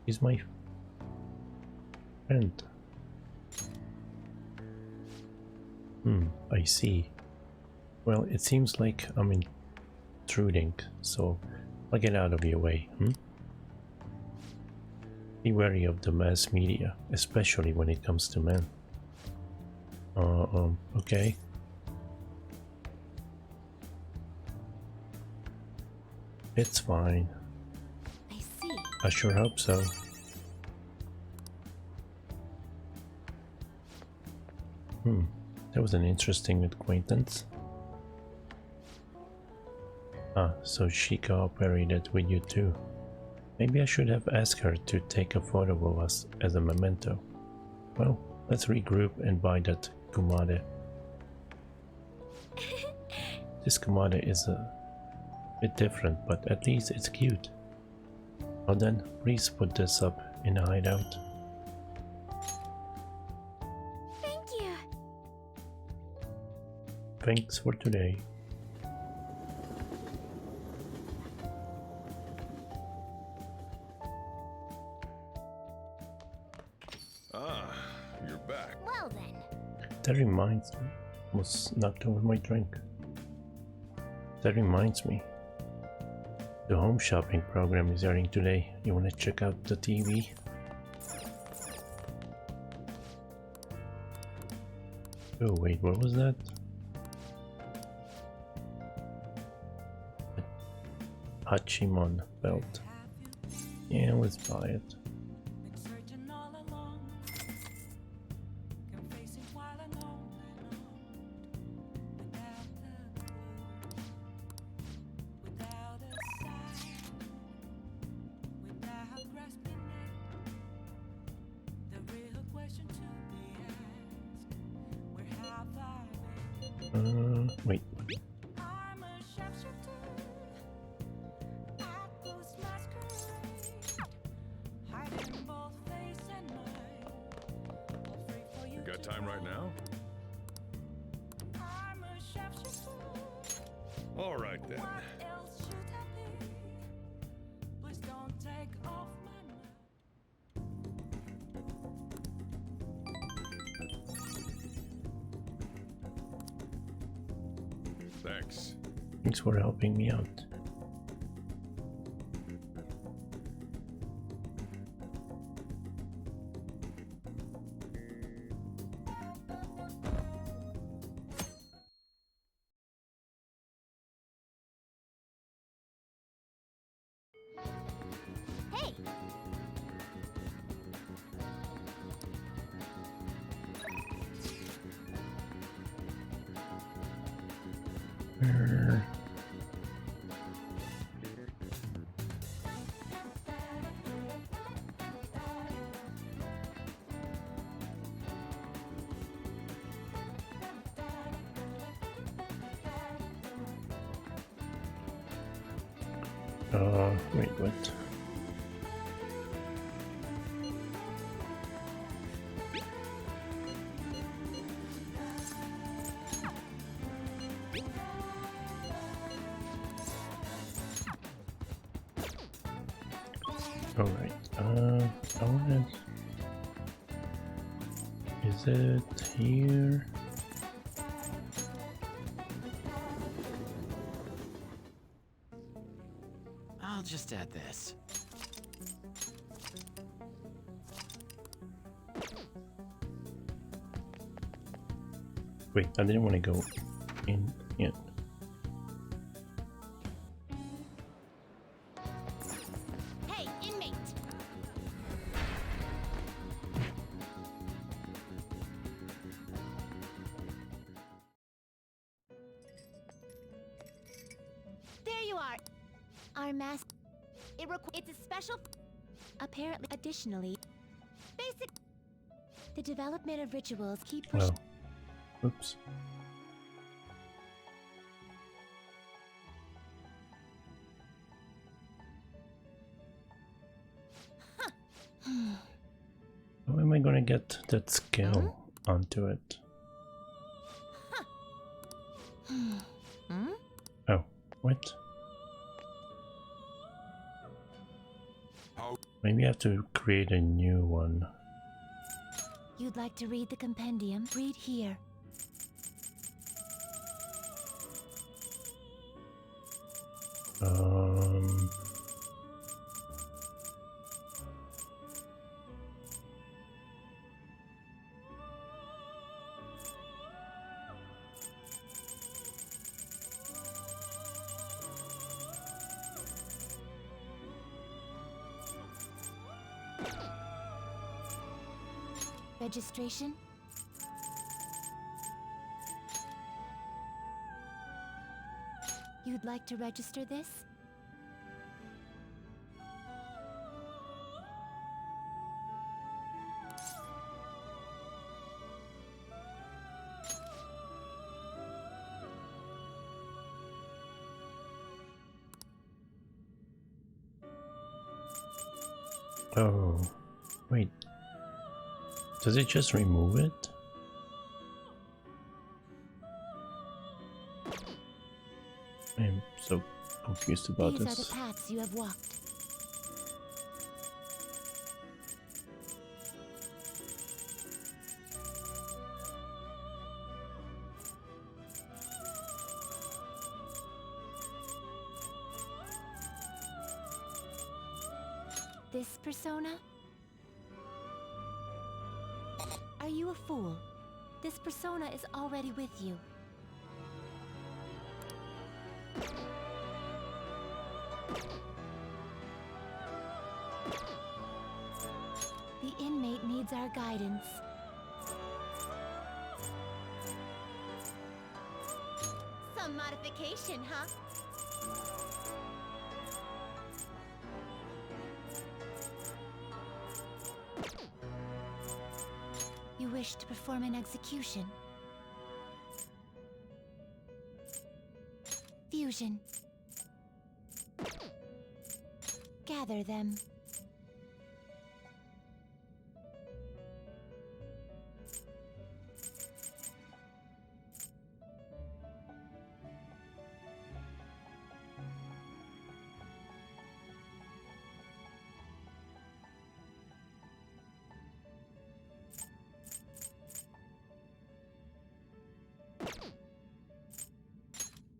He's my friend. I see. Well, it seems like I'm intruding, so I'll get out of your way, Be wary of the mass media, especially when it comes to men. Okay. It's fine. I see. I sure hope so. That was an interesting acquaintance. Ah, so she cooperated with you too. Maybe I should have asked her to take a photo of us as a memento. Well, let's regroup and buy that Kumade. This Kumade is a bit different, but at least it's cute. Well then, please put this up in a hideout. Thank you. Thanks for today. Ah, you're back. Well then. That reminds me. Almost knocked over my drink. That reminds me. The home shopping program is airing today. You wanna check out the TV? Oh wait, what was that? Hachimon belt. Yeah, let's buy it. Time right now? All right then. Thanks. Thanks for helping me out. Hey! Wait, what? Alright, I wanna... Is it here? I'll just add this. Wait, I didn't want to go in yet. Hey, inmate! There you are. Our mask. It's a special. Apparently, additionally, basic. The development of rituals keep pushing. Well, oops. How am I gonna get that skill onto it? Oh, what? Maybe I have to create a new one. You'd like to read the compendium? Read here. Registration? You'd like to register this? Oh, wait. Does it just remove it? I'm so confused about These are this. the paths you have walked. This persona? Are you a fool? This persona is already with you. The inmate needs our guidance. Some modification, huh? You wish to perform an execution. Fusion. Gather them.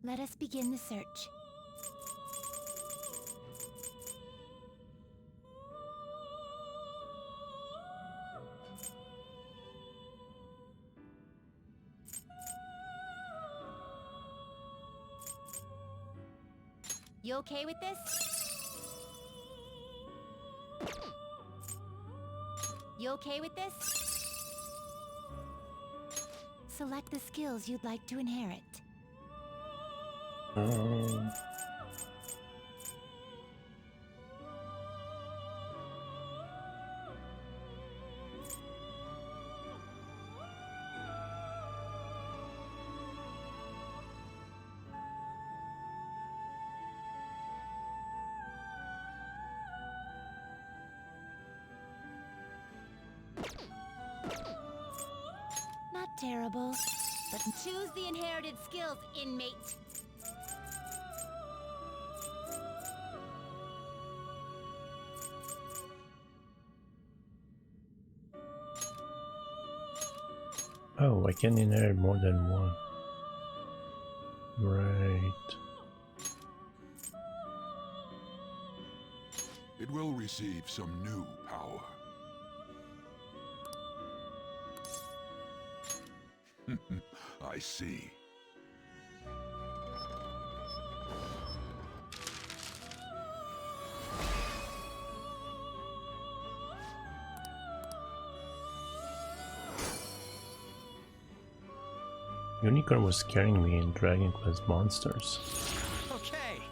Let us begin the search. You okay with this? You okay with this? Select the skills you'd like to inherit. Not terrible, but choose the inherited skills, inmate. Oh, I can inherit more than one. Right. It will receive some new power. I see. Unicorn was carrying me in Dragon Quest Monsters. Okay.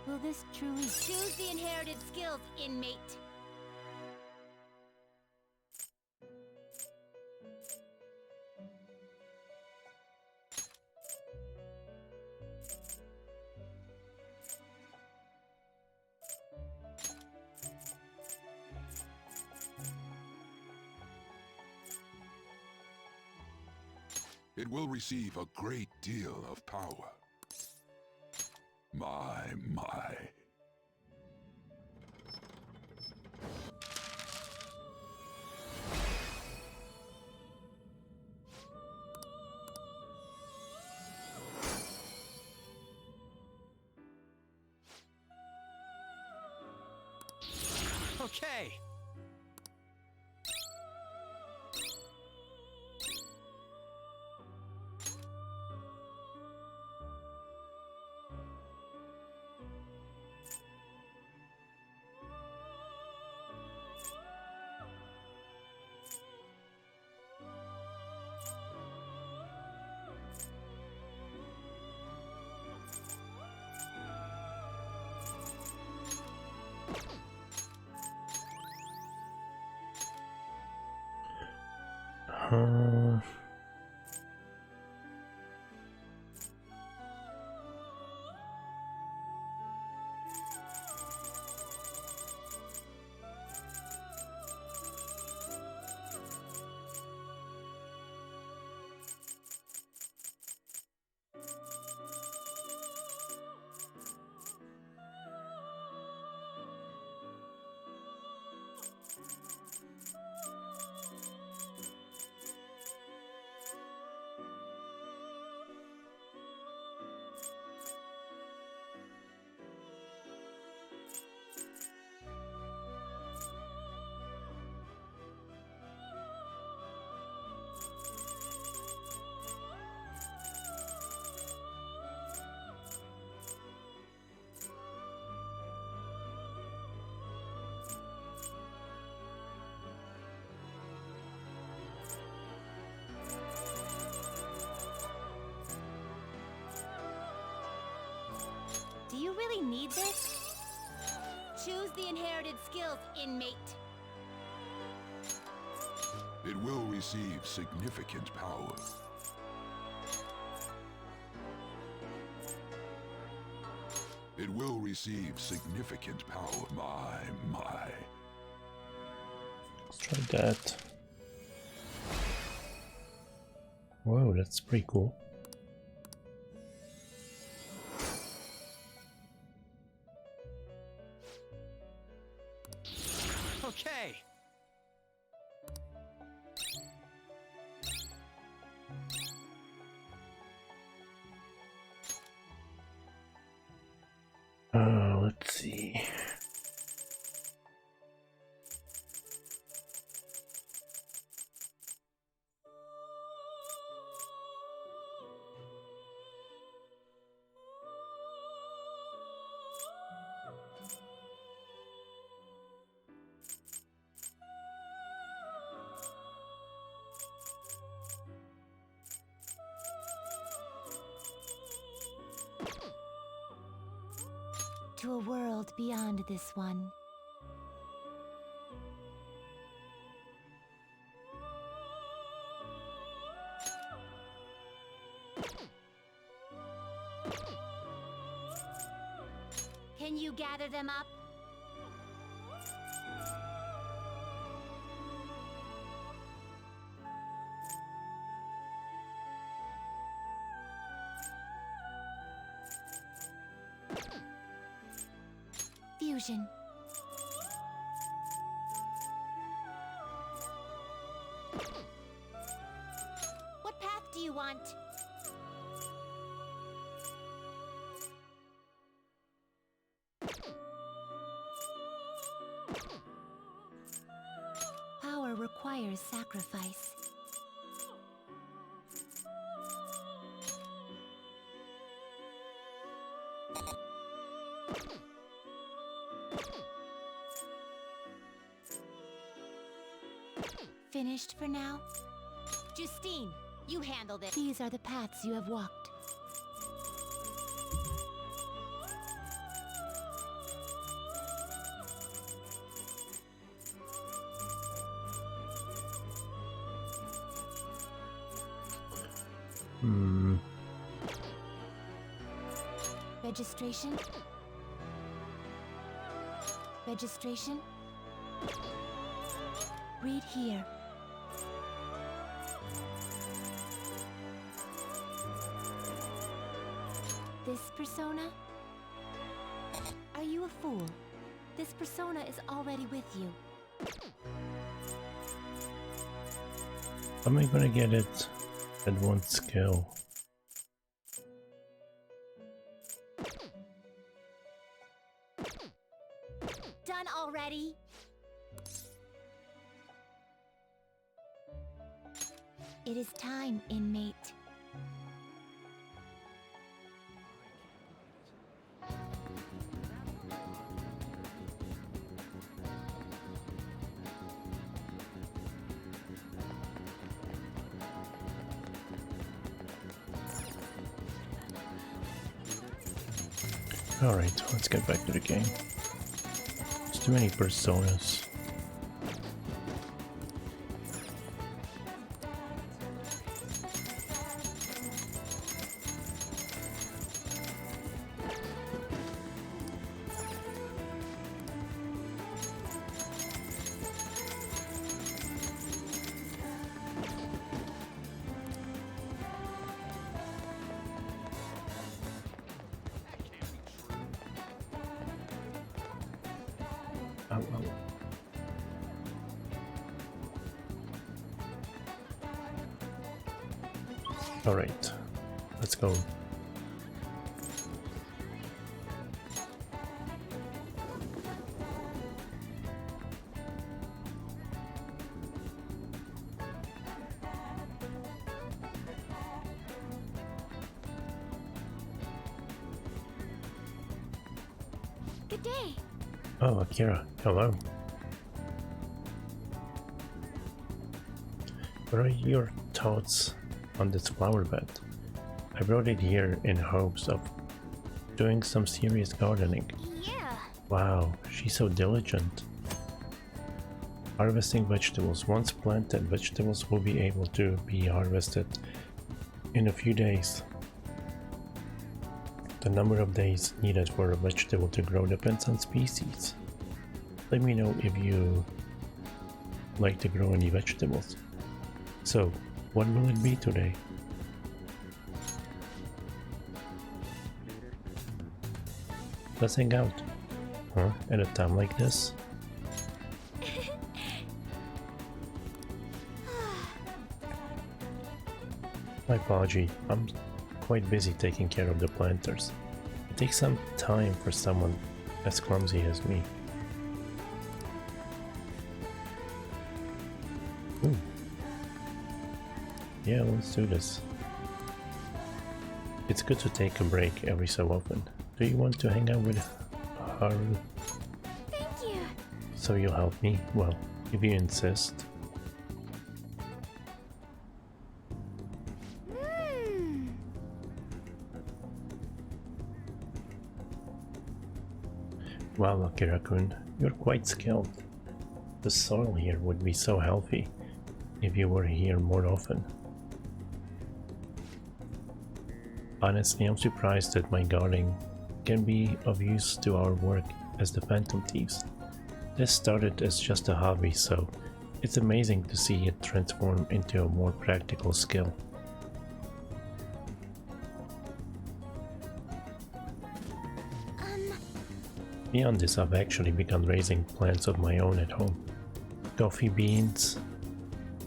Will this truly choose the inherited skills, inmate? It will receive a great deal of power. My. Okay. Do you really need this? Choose the inherited skills, inmate. It will receive significant power. It will receive significant power. My. Let's try that. Whoa, that's pretty cool. Okay. Let's see. To a world beyond this one. Can you gather them up? Fusion. What path do you want? Power requires sacrifice. Finished for now? Justine, you handle this. These are the paths you have walked. Registration? Registration? Read here. This persona? Are you a fool? This persona is already with you. How am I gonna get it at one skill? Done already? It is time, inmate. Alright, let's get back to the game. There's too many personas. Alright, let's go. Good day. Oh, Akira, hello. What are your thoughts on this flower bed? I brought it here in hopes of doing some serious gardening. Yeah. Wow, she's so diligent. Harvesting vegetables. Once planted, vegetables will be able to be harvested in a few days. The number of days needed for a vegetable to grow depends on species. Let me know if you like to grow any vegetables. So, what will it be today? Let's hang out. Huh? At a time like this? My apology, I'm quite busy taking care of the planters. It takes some time for someone as clumsy as me. Ooh. Yeah, let's do this. It's good to take a break every so often. Do you want to hang out with Haru? Thank you. So you'll help me? Well, if you insist. Wow, Akira-kun, you're quite skilled. The soil here would be so healthy if you were here more often. Honestly, I'm surprised that my gardening can be of use to our work as the Phantom Thieves. This started as just a hobby, so it's amazing to see it transform into a more practical skill. Beyond this, I've actually begun raising plants of my own at home. Coffee beans.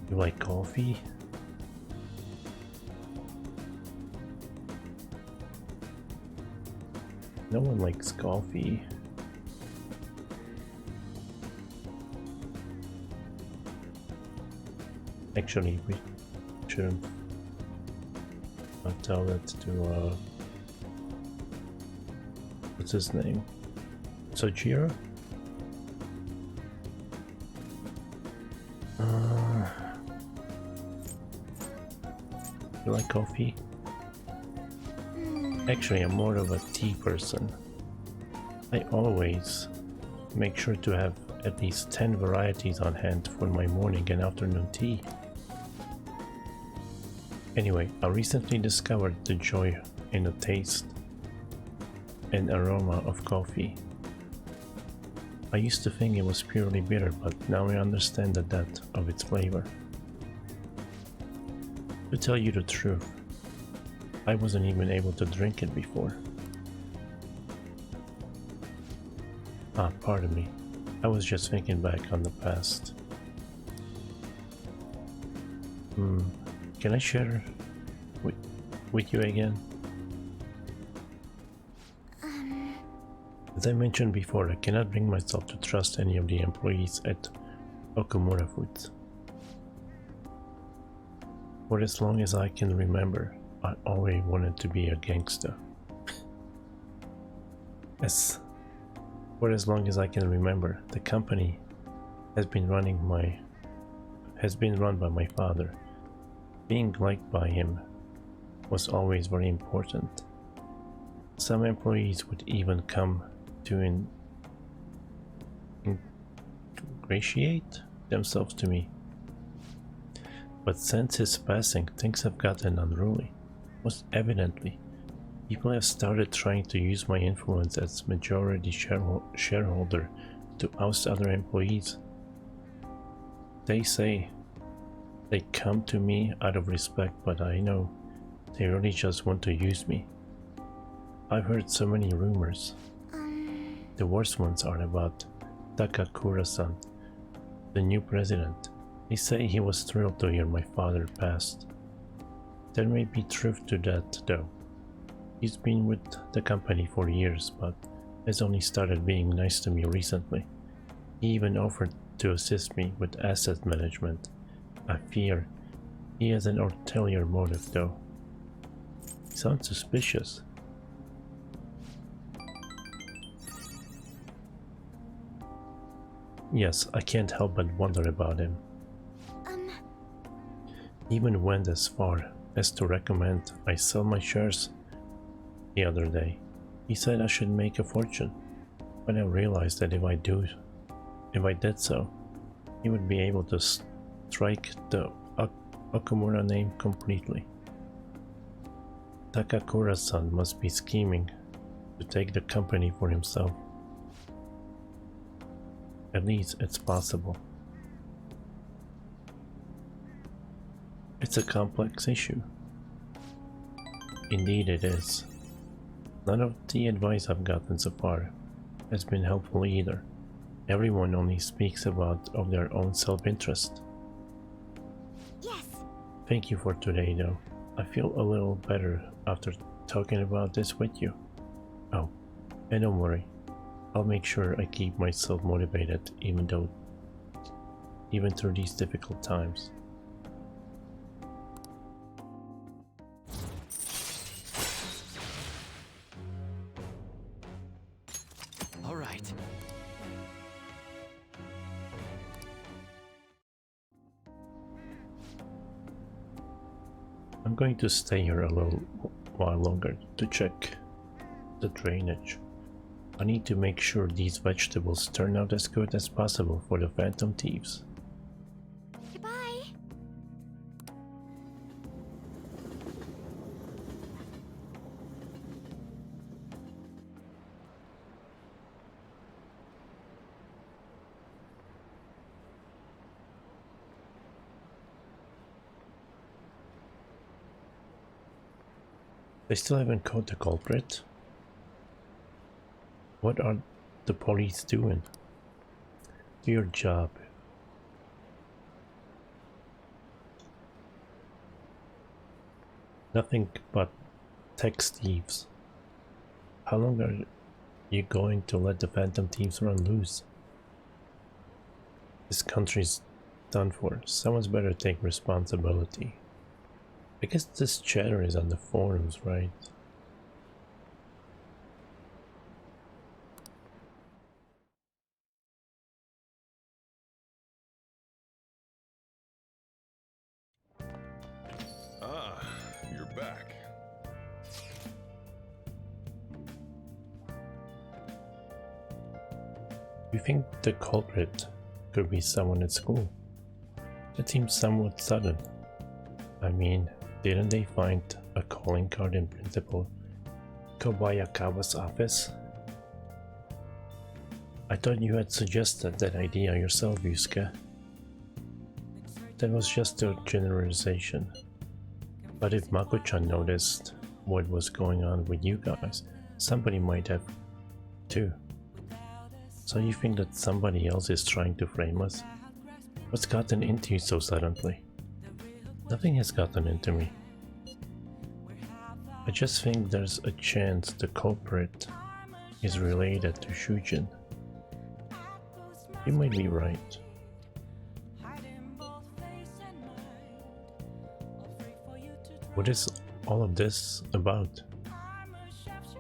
You like coffee? No one likes coffee. Actually, we shouldn't tell that to, what's his name? Sojiro? You like coffee? Actually, I'm more of a tea person. I always make sure to have at least 10 varieties on hand for my morning and afternoon tea. Anyway, I recently discovered the joy in the taste and aroma of coffee. I used to think it was purely bitter, but now I understand the depth of its flavor. To tell you the truth, I wasn't even able to drink it before. Pardon me. I was just thinking back on the past. Can I share with you again? As I mentioned before, I cannot bring myself to trust any of the employees at Okumura Foods. For as long as I can remember, I always wanted to be a gangster. For as long as I can remember, the company has been run by my father. Being liked by him was always very important. Some employees would even come to ingratiate themselves to me. But since his passing, things have gotten unruly. Most evidently, people have started trying to use my influence as majority shareholder to oust other employees. They say they come to me out of respect, but I know they really just want to use me. I've heard so many rumors. The worst ones are about Takakura-san, the new president. They say he was thrilled to hear my father passed. There may be truth to that, though. He's been with the company for years, but has only started being nice to me recently. He even offered to assist me with asset management. I fear he has an ulterior motive, though. He sounds suspicious. Yes, I can't help but wonder about him. Even went as far as to recommend I sell my shares the other day. He said I should make a fortune, but I realized that if I did so, he would be able to strike the Okumura name completely. Takakura-san must be scheming to take the company for himself. At least it's possible. It's a complex issue. Indeed it is. None of the advice I've gotten so far has been helpful either. Everyone only speaks of their own self-interest. Yes. Thank you for today though. I feel a little better after talking about this with you. Oh, and don't worry. I'll make sure I keep myself motivated even through these difficult times. All right. I'm going to stay here a little while longer to check the drainage. I need to make sure these vegetables turn out as good as possible for the Phantom Thieves. Goodbye. They still haven't caught the culprit. What are the police doing? Do your job. Nothing but tax thieves. How long are you going to let the Phantom Thieves run loose? This country's done for. Someone's better take responsibility. I guess this chatter is on the forums, right? Ah, you're back. You think the culprit could be someone at school? That seems somewhat sudden. I mean, didn't they find a calling card in Principal Kobayakawa's office? I thought you had suggested that idea yourself, Yusuke. That was just a generalization. But if Mako-chan noticed what was going on with you guys, somebody might have too. So you think that somebody else is trying to frame us? What's gotten into you so suddenly? Nothing has gotten into me. I just think there's a chance the culprit is related to Shujin. You might be right. What is all of this about?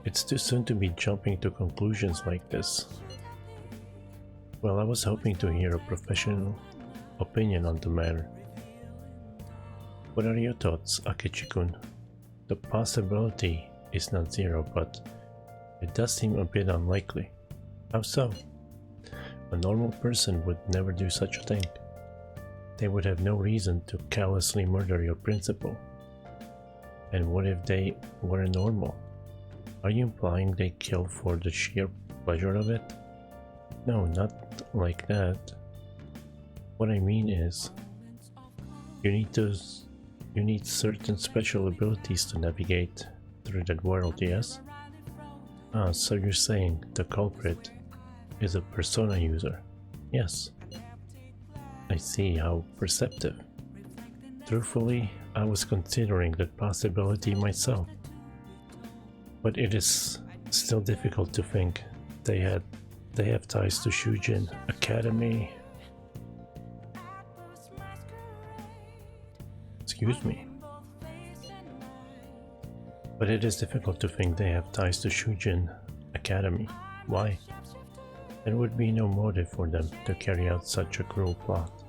It's too soon to be jumping to conclusions like this. Well, I was hoping to hear a professional opinion on the matter. What are your thoughts, Akechi-kun? The possibility is not zero, but it does seem a bit unlikely. How so? A normal person would never do such a thing. They would have no reason to callously murder your principal. And what if they were normal? Are you implying they kill for the sheer pleasure of it? No, not like that. What I mean is, you need certain special abilities to navigate through that world, yes? Ah, so you're saying the culprit is a Persona user? Yes. I see, how perceptive. Truthfully, I was considering that possibility myself. But it is still difficult to think they have ties to Shujin Academy. Excuse me. But it is difficult to think they have ties to Shujin Academy. Why? There would be no motive for them to carry out such a cruel plot.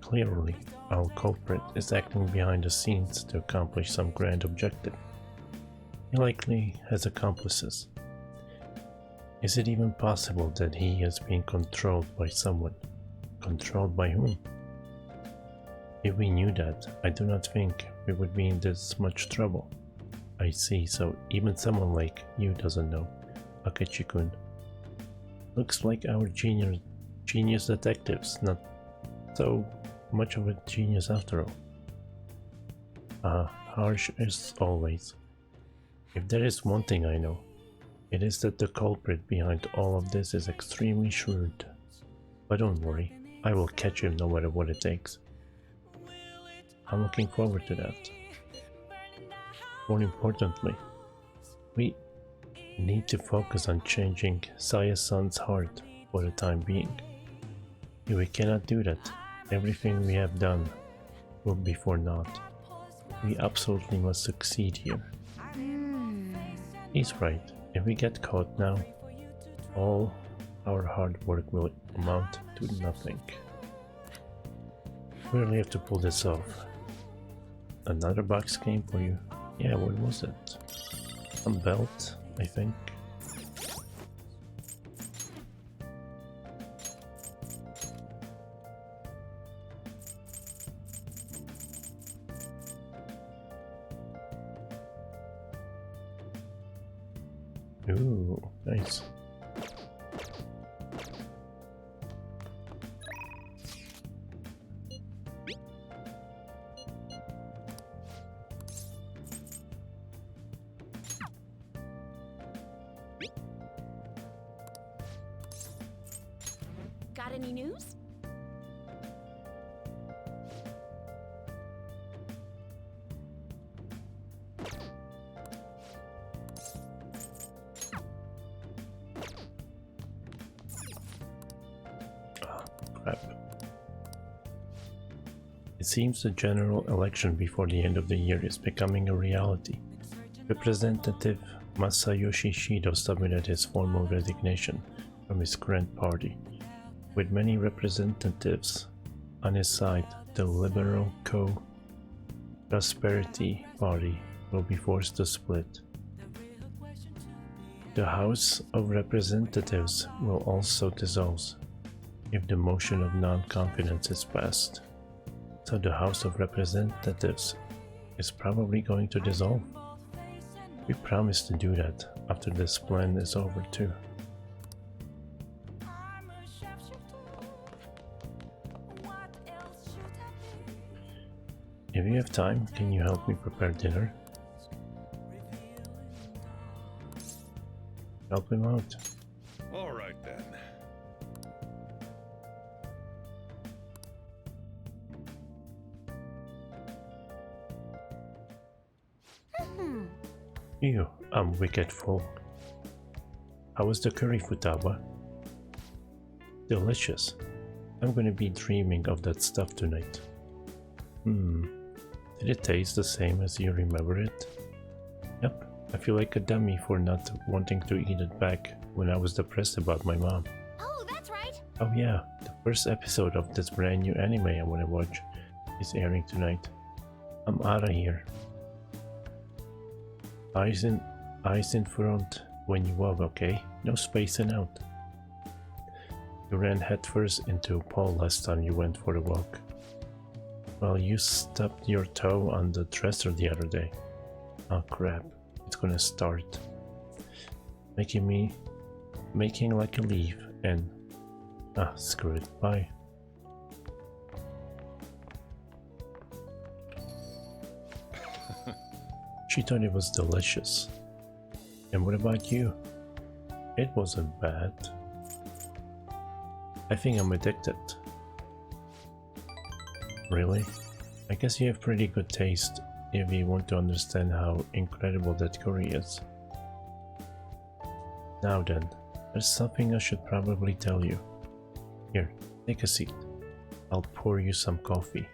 Clearly, our culprit is acting behind the scenes to accomplish some grand objective. He likely has accomplices. Is it even possible that he has been controlled by someone? Controlled by whom? If we knew that, I do not think we would be in this much trouble. I see, so even someone like you doesn't know. Akechi-kun. Looks like our genius detectives, not so much of a genius after all. Harsh as always. If there is one thing I know, it is that the culprit behind all of this is extremely shrewd. But don't worry, I will catch him no matter what it takes. I'm looking forward to that. More importantly, we need to focus on changing Saya-san's heart for the time being. If we cannot do that, everything we have done will be for naught. We absolutely must succeed here. He's right. If we get caught now, all our hard work will amount to nothing. We really have to pull this off. Another box game for you. Yeah, what was it? A belt, I think. Ooh, nice. Got any news? Crap. It seems the general election before the end of the year is becoming a reality. Representative Masayoshi Shido submitted his formal resignation from his current party. With many representatives on his side, the Liberal Co-Prosperity Party will be forced to split. The House of Representatives will also dissolve if the motion of non-confidence is passed. So the House of Representatives is probably going to dissolve. We promised to do that after this plan is over too. If you have time, can you help me prepare dinner? Help him out. All right then. Ew, I'm wicked full. How was the curry, Futaba? Delicious. I'm gonna be dreaming of that stuff tonight. Did it taste the same as you remember it? Yep, I feel like a dummy for not wanting to eat it back when I was depressed about my mom. Oh, that's right. Oh yeah, the first episode of this brand new anime I wanna watch is airing tonight. I'm outta here. Eyes in front when you walk, okay? No spacing out. You ran headfirst into a pole last time you went for a walk. Well, you stubbed your toe on the dresser the other day. Oh crap, it's gonna start. Making like a leaf and... screw it, bye. She thought it was delicious. And what about you? It wasn't bad. I think I'm addicted. Really? I guess you have pretty good taste if you want to understand how incredible that curry is. Now then, there's something I should probably tell you. Here, take a seat. I'll pour you some coffee.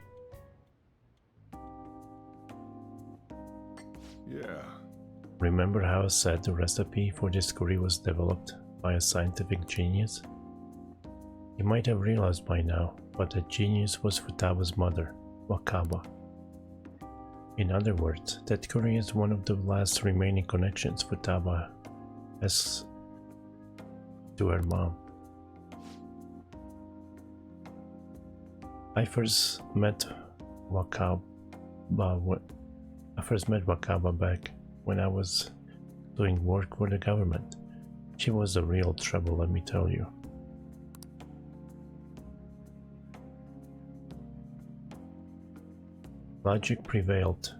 Yeah. Remember how I said the recipe for this curry was developed by a scientific genius? You might have realized by now, but the genius was Futaba's mother, Wakaba. In other words, that curry is one of the last remaining connections Futaba has to her mom. I first met Wakaba back when I was doing work for the government. She was a real trouble, let me tell you. Logic prevailed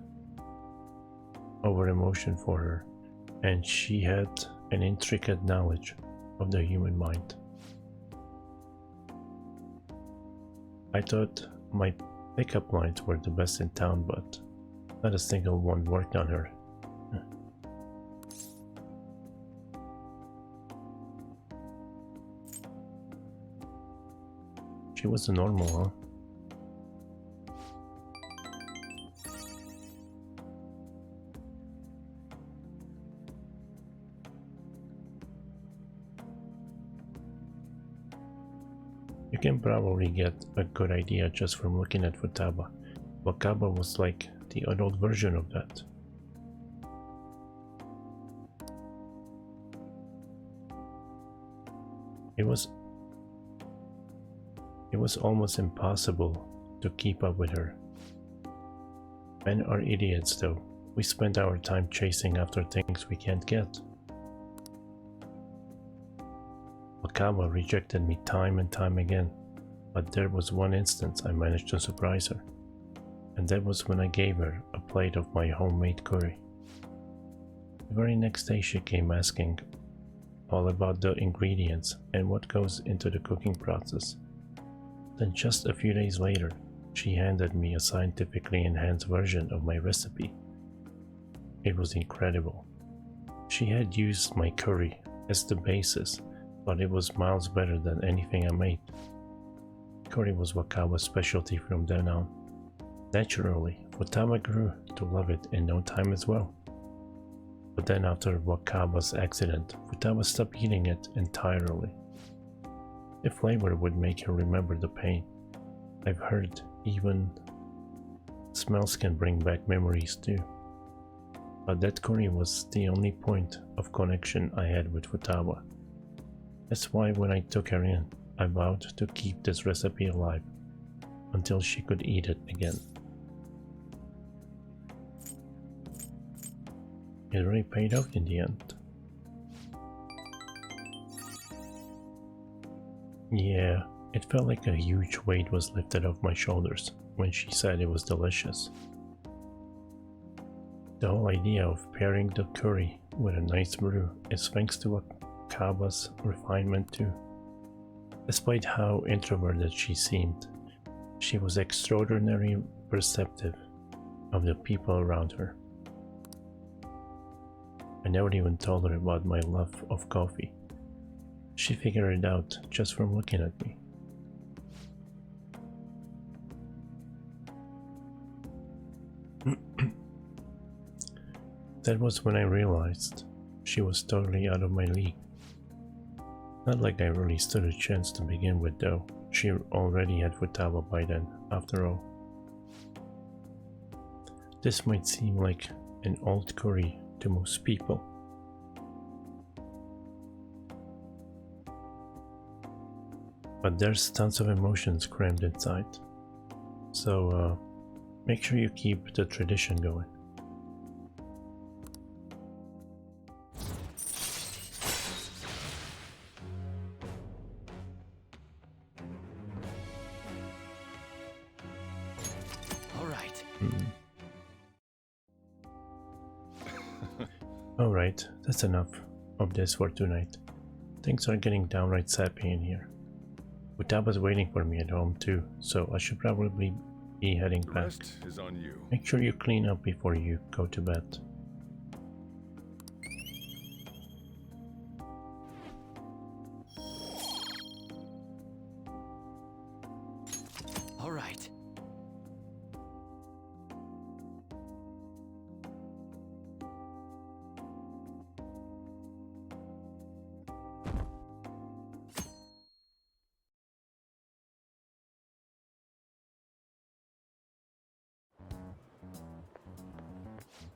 over emotion for her, and she had an intricate knowledge of the human mind. I thought my pickup lines were the best in town, but not a single one worked on her. She was a normal, huh? You can probably get a good idea just from looking at Futaba. Wakaba was like the adult version of that. It was almost impossible to keep up with her. Men are idiots though. We spend our time chasing after things we can't get. Wakaba rejected me time and time again, but there was one instance I managed to surprise her, and that was when I gave her a plate of my homemade curry. The very next day she came asking all about the ingredients and what goes into the cooking process. Then just a few days later, she handed me a scientifically enhanced version of my recipe. It was incredible. She had used my curry as the basis, but it was miles better than anything I made. Curry was Wakaba's specialty from then on. Naturally, Futaba grew to love it in no time as well. But then after Wakaba's accident, Futaba stopped eating it entirely. The flavor would make her remember the pain. I've heard even smells can bring back memories too. But that curry was the only point of connection I had with Futaba. That's why when I took her in, I vowed to keep this recipe alive until she could eat it again. It really paid off in the end. Yeah, it felt like a huge weight was lifted off my shoulders when she said it was delicious. The whole idea of pairing the curry with a nice brew is thanks to Wakaba's refinement too. Despite how introverted she seemed, she was extraordinarily perceptive of the people around her. I never even told her about my love of coffee. She figured it out just from looking at me. That was when I realized she was totally out of my league. Not like I really stood a chance to begin with though. She already had Futaba by then, after all. This might seem like an old curry to most people. But there's tons of emotions crammed inside. So make sure you keep the tradition going. Alright, that's enough of this for tonight. Things are getting downright sappy in here. Futaba's waiting for me at home too, so I should probably be heading back. Rest is on you. Make sure you clean up before you go to bed. All right.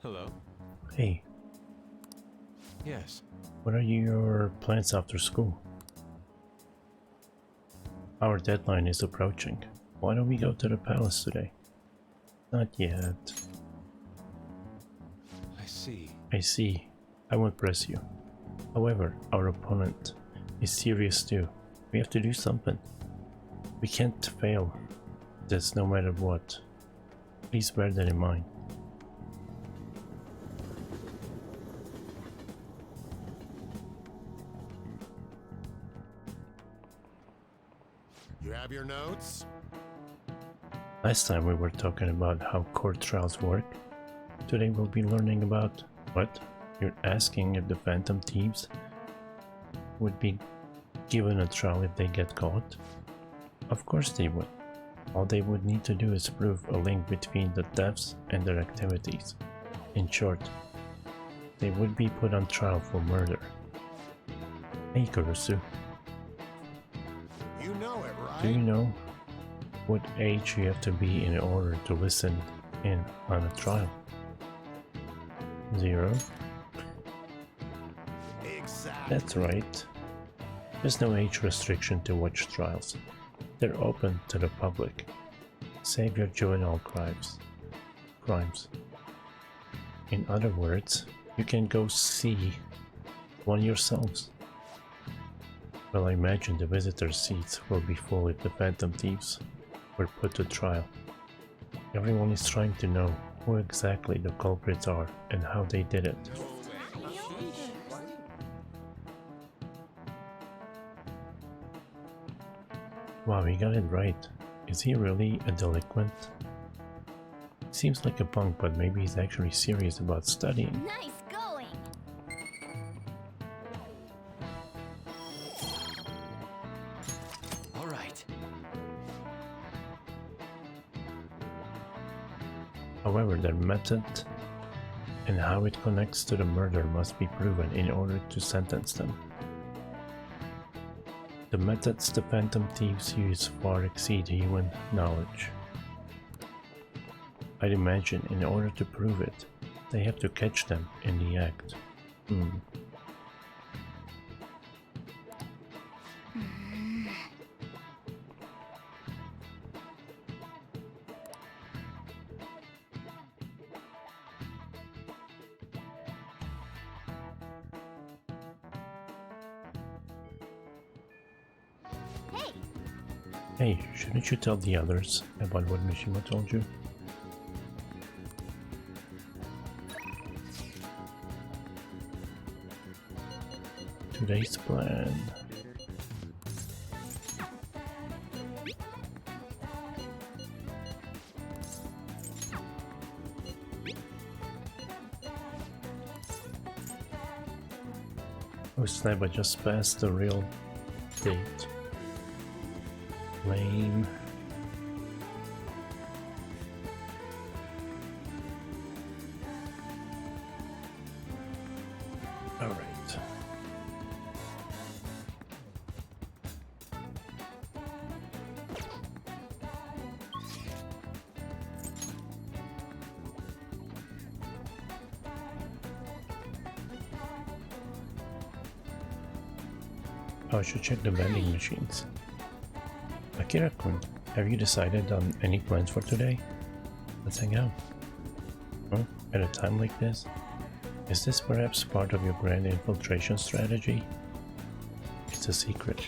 Hello? Hey. Yes. What are your plans after school? Our deadline is approaching. Why don't we go to the palace today? Not yet. I see. I see. I won't press you. However, our opponent is serious too. We have to do something. We can't fail this no matter what. Please bear that in mind. You have your notes? Last time we were talking about how court trials work. Today we'll be learning about what? You're asking if the Phantom Thieves would be given a trial if they get caught? Of course they would. All they would need to do is prove a link between the thefts and their activities. In short, they would be put on trial for murder. Hey Kurusu. You know it, right? Do you know what age you have to be in order to listen in on a trial? 0. Exactly. That's right. There's no age restriction to watch trials. They're open to the public, save your juvenile crimes. In other words, you can go see one yourselves. Well, I imagine the visitor seats will be full if the Phantom Thieves were put to trial. Everyone is trying to know who exactly the culprits are and how they did it. Wow, he got it right. Is he really a delinquent? Seems like a punk, but maybe he's actually serious about studying. Nice going! All right. However, their method and how it connects to the murder must be proven in order to sentence them. The methods the Phantom Thieves use far exceed human knowledge. I'd imagine in order to prove it, they have to catch them in the act. Hey, shouldn't you tell the others about what Mishima told you? Today's plan. Oh snap, I just passed the real date. Lame. All right. I should check the vending machines. Akira-kun, have you decided on any plans for today? Let's hang out. Huh? At a time like this? Is this perhaps part of your grand infiltration strategy? It's a secret.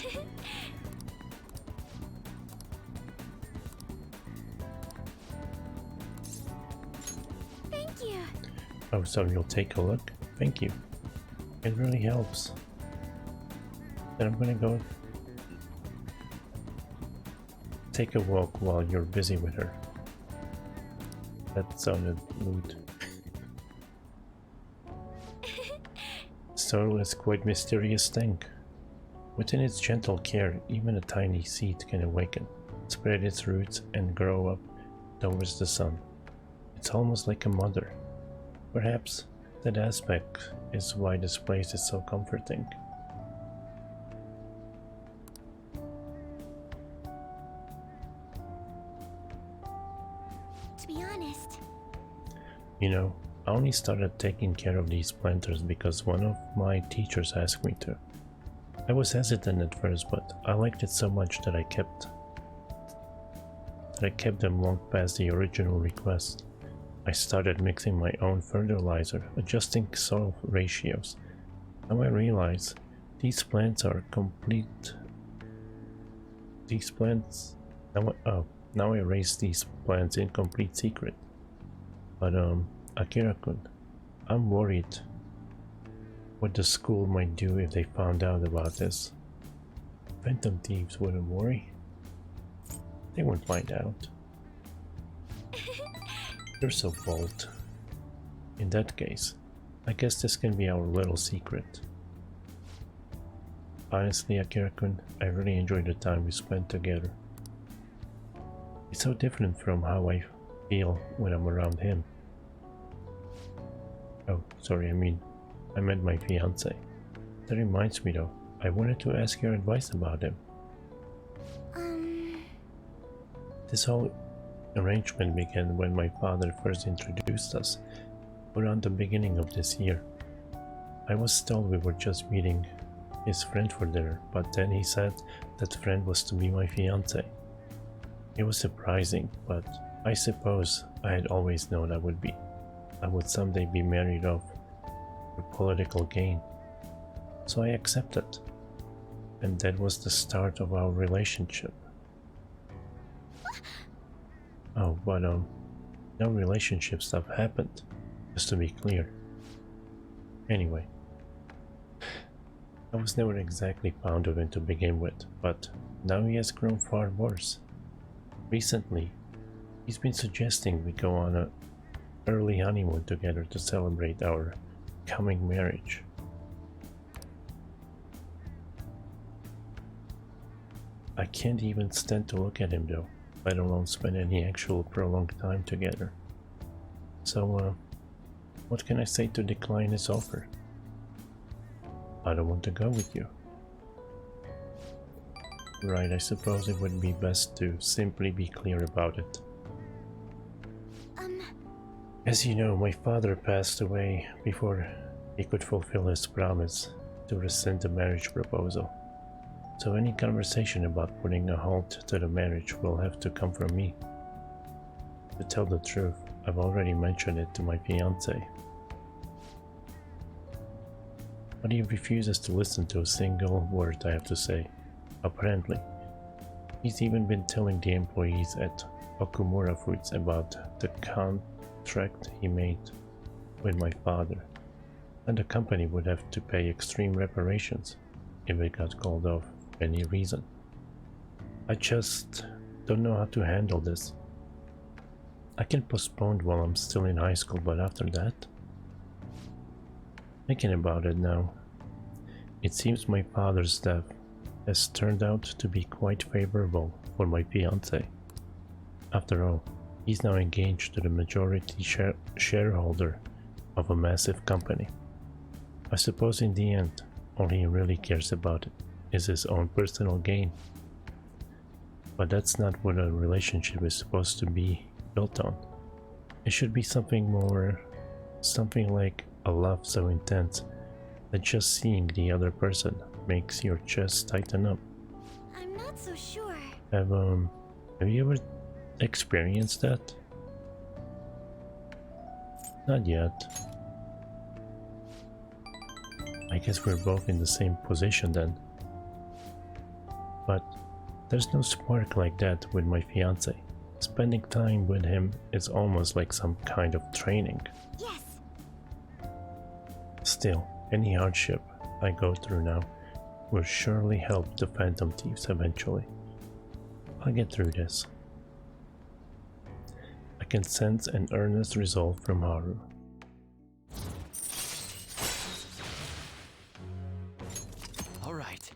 Thank you. Oh, so you'll take a look? Thank you. It really helps. Then I'm gonna go take a walk while you're busy with her. That sounded rude. Sorrel is quite mysterious thing. Within its gentle care, even a tiny seed can awaken, spread its roots and grow up towards the sun. It's almost like a mother. Perhaps that aspect is why this place is so comforting. To be honest, You know, I only started taking care of these planters because one of my teachers asked me to. I was hesitant at first, but I liked it so much that I kept them long past the original request. I started mixing my own fertilizer, adjusting soil ratios, Now I realize these plans are complete. These plans. Now I raise these plans in complete secret. But Akira-kun, I'm worried what the school might do if they found out about this. Phantom Thieves wouldn't worry. They won't find out. You're so bold. In that case, I guess this can be our little secret. Honestly, Akira-kun, I really enjoyed the time we spent together. It's so different from how I feel when I'm around him. Oh, sorry, I meant my fiancé. That reminds me though, I wanted to ask your advice about him. This whole arrangement began when my father first introduced us, around the beginning of this year. I was told we were just meeting his friend for dinner, but then he said that friend was to be my fiancé. It was surprising, but I suppose I had always known I would someday be married off for political gain. So I accepted, and that was the start of our relationship. Oh, but no relationship stuff happened, just to be clear. Anyway, I was never exactly fond of him to begin with, but now he has grown far worse. Recently, he's been suggesting we go on an early honeymoon together to celebrate our coming marriage. I can't even stand to look at him though, let alone spend any actual prolonged time together. So, what can I say to decline his offer? I don't want to go with you. Right, I suppose it would be best to simply be clear about it. As you know, my father passed away before he could fulfill his promise to rescind the marriage proposal. So any conversation about putting a halt to the marriage will have to come from me. To tell the truth, I've already mentioned it to my fiancé. But he refuses to listen to a single word I have to say. Apparently, he's even been telling the employees at Okumura Foods about the contract he made with my father, and the company would have to pay extreme reparations if it got called off for any reason. I just don't know how to handle this. I can postpone while I'm still in high school, but after that? Thinking about it now, it seems my father's death has turned out to be quite favorable for my fiancé. After all, he's now engaged to the majority shareholder of a massive company. I suppose in the end, all he really cares about is his own personal gain. But that's not what a relationship is supposed to be built on. It should be something like a love so intense that just seeing the other person makes your chest tighten up. I'm not so sure. Have you ever experienced that? Not yet. I guess we're both in the same position then. But there's no spark like that with my fiancé. Spending time with him is almost like some kind of training. Yes. Still, any hardship I go through now will surely help the Phantom Thieves eventually. I'll get through this. I can sense an earnest resolve from Haru. All right.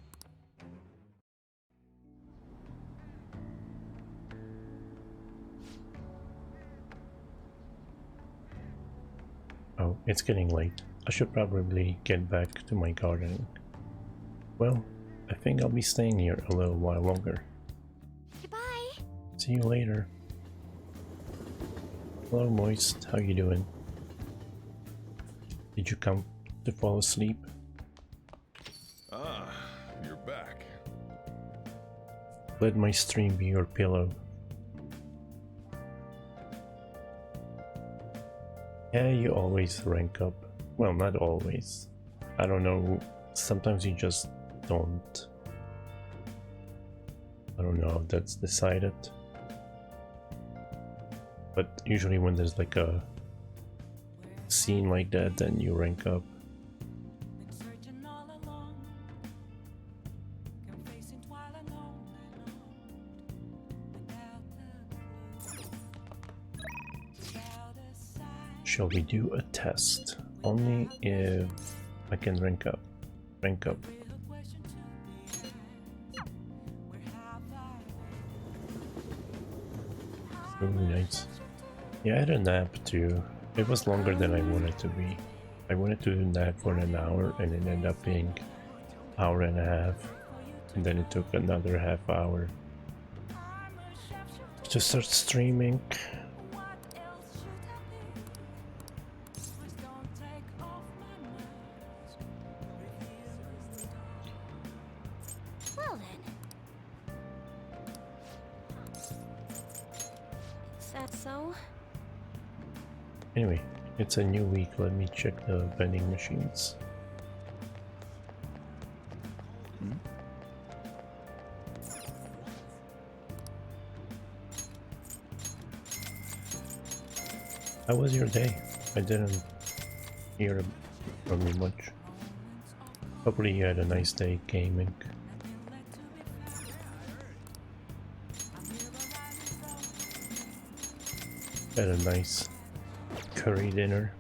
Oh, it's getting late. I should probably get back to my gardening. Well, I think I'll be staying here a little while longer. Goodbye. See you later. Hello, Moist. How you doing? Did you come to fall asleep? Ah, you're back. Let my stream be your pillow. Yeah, you always rank up. Well, not always. I don't know, sometimes you just don't. I don't know if that's decided. But usually when there's like a scene like that, then you rank up. Shall we do a test? Only if I can rank up. Rank up. Oh, nice. Yeah, I had a nap too. It was longer than I wanted to be. I wanted to nap for an hour and it ended up being an hour and a half. And then it took another half hour to start streaming. Well then. Is that so? Anyway, it's a new week. Let me check the vending machines. How was your day? I didn't hear from you much. Hopefully you had a nice day gaming. Had a nice curry dinner.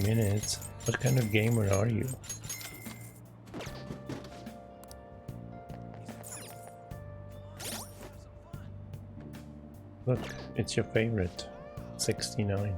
Minutes. What kind of gamer are you? Look, it's your favorite. 69.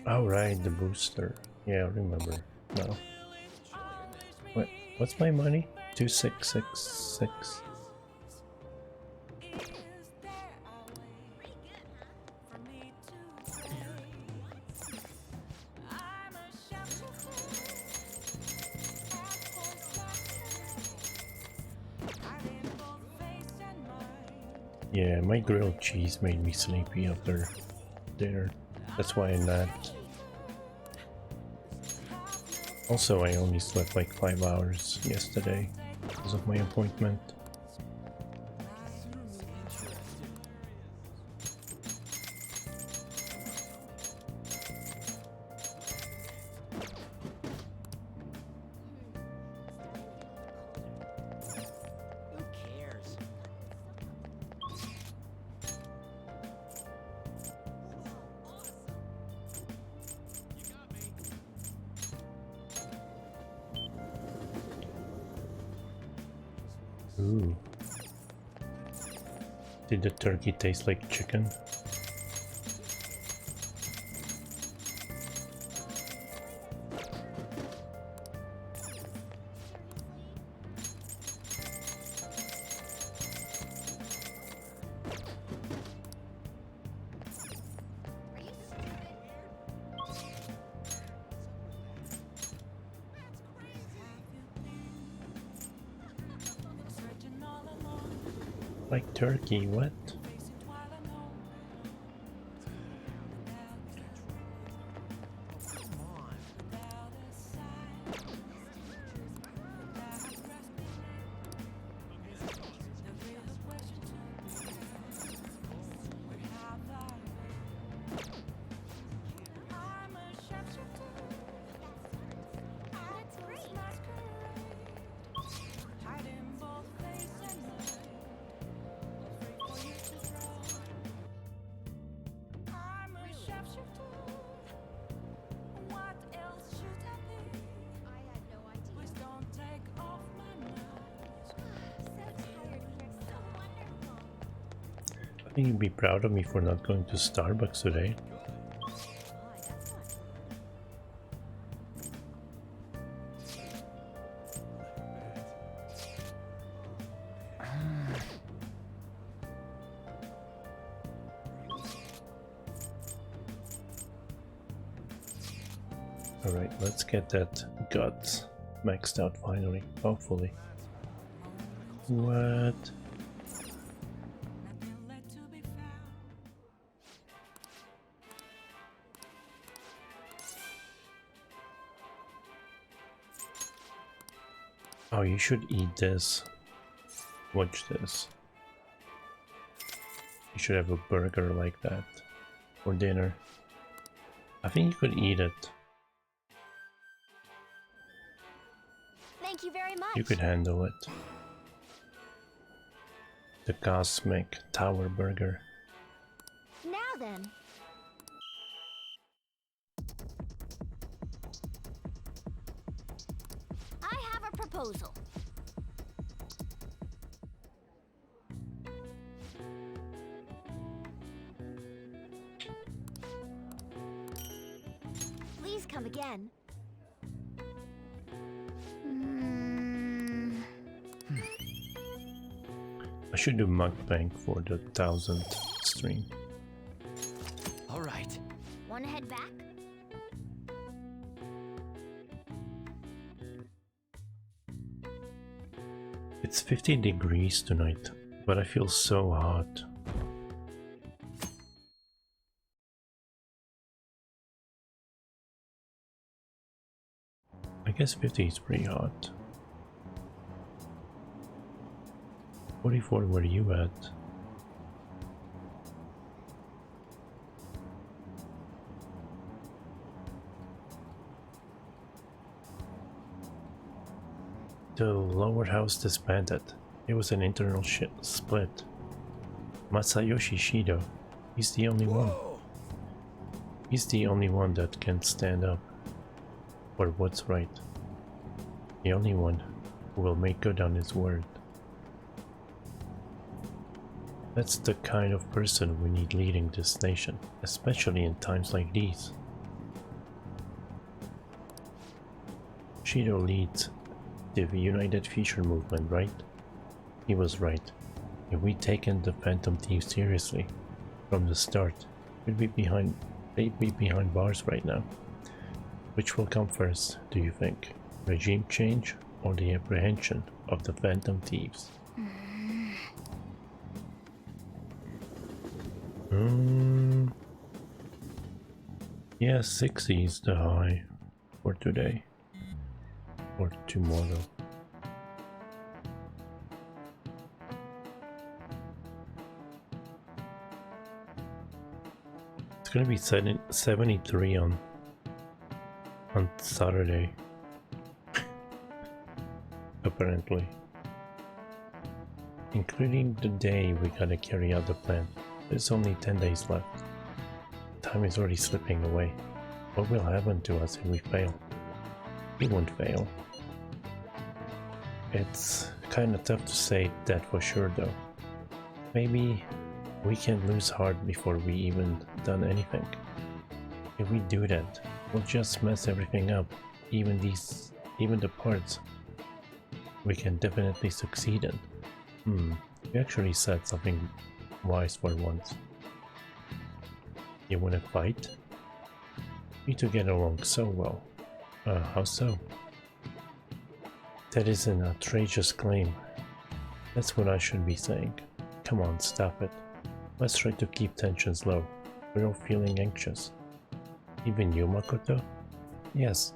Alright, the booster. Yeah, I remember now. What's my money? 2666. Yeah, my grilled cheese made me sleepy after dinner. That's why I napped. Also, I only slept like 5 hours yesterday because of my appointment. Ooh. Did the turkey taste like chicken? Like turkey, what? I think you'd be proud of me for not going to Starbucks today. Alright, let's get that guts maxed out finally, hopefully. What? Oh, you should eat this. Watch this. You should have a burger like that for dinner. I think you could eat it. Thank you very much. You could handle it. The Cosmic Tower Burger. Now then. I have a proposal. Please come again. I should do mukbang for the 1000th stream. All right. Wanna head back? It's 50 degrees tonight, but I feel so hot. I guess 50 is pretty hot. 44, where are you at? The lower house disbanded. It was an internal split. Masayoshi Shido, he's the only one. He's the only one that can stand up for what's right. The only one who will make good on his word. That's the kind of person we need leading this nation, especially in times like these. Shido leads the United Future movement, right? He was right. If we'd taken the Phantom Thieves seriously from the start, they'd be behind bars right now. Which will come first, do you think? Regime change or the apprehension of the Phantom Thieves? Yeah, 60 is the high for today or tomorrow. It's gonna be 73 on Saturday, apparently, including the day we gotta carry out the plan. There's only 10 days left. Time is already slipping away. What will happen to us if we fail? We won't fail. It's kinda tough to say that for sure though. Maybe we can lose heart before we even done anything. If we do that, we'll just mess everything up. Even the parts we can definitely succeed in. You actually said something wise for once. You wanna fight? We two get along so well. How so? That is an outrageous claim. That's what I should be saying. Come on, stop it. Let's try to keep tensions low. We're all feeling anxious. Even you, Makoto? Yes.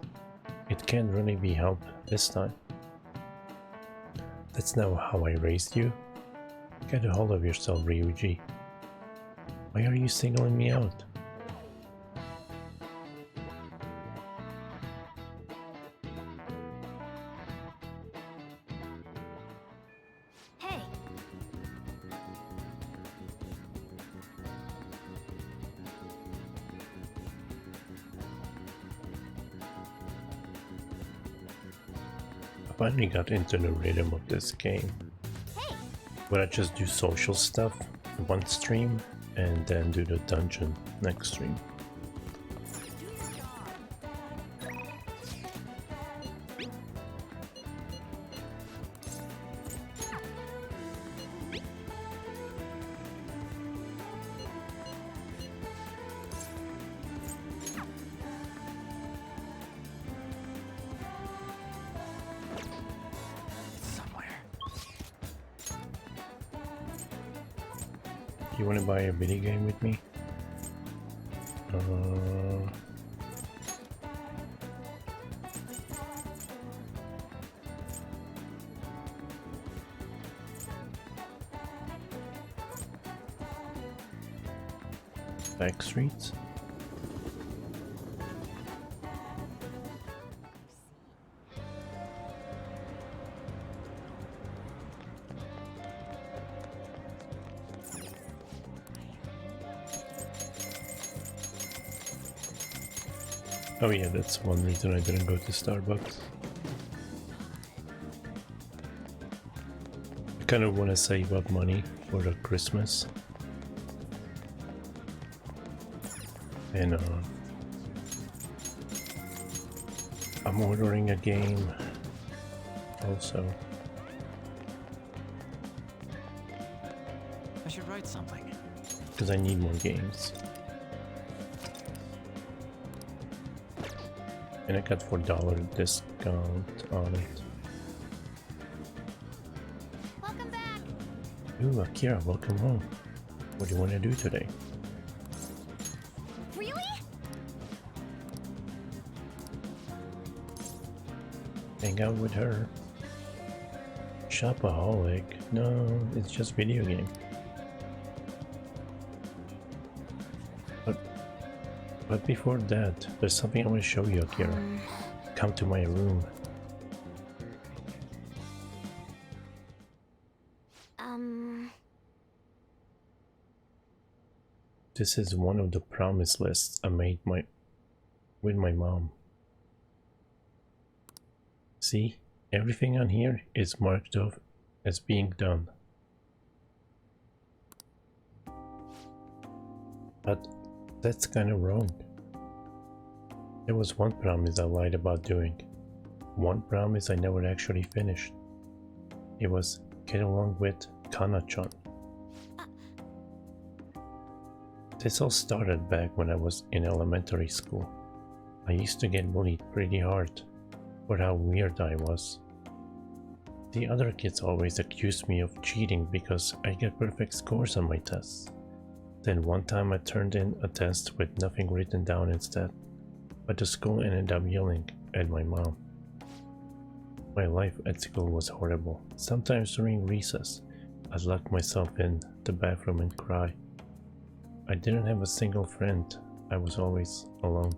It can't really be helped this time. That's not how I raised you. Get a hold of yourself, Ryuji. Why are you singling me out? Hey. I finally got into the rhythm of this game. Where I just do social stuff one stream and then do the dungeon next stream. You want to buy a video game with me? Back streets? Oh yeah, that's one reason I didn't go to Starbucks. I kind of want to save up money for the Christmas. And I'm ordering a game also. I should write something. Because I need more games. And I got $4 discount on it. Welcome back. Ooh, Akira, welcome home. What do you want to do today? Really? Hang out with her. Shopaholic? No, it's just video game. But before that, there's something I want to show you, Akira. Come to my room. This is one of the promise lists I made with my mom. See, everything on here is marked off as being done. But that's kind of wrong. There was one promise I lied about doing. One promise I never actually finished. It was get along with Kana-chan. This all started back when I was in elementary school. I used to get bullied pretty hard for how weird I was. The other kids always accused me of cheating because I get perfect scores on my tests. Then one time I turned in a test with nothing written down instead, but the school ended up yelling at my mom. My life at school was horrible. Sometimes during recess, I'd lock myself in the bathroom and cry. I didn't have a single friend, I was always alone.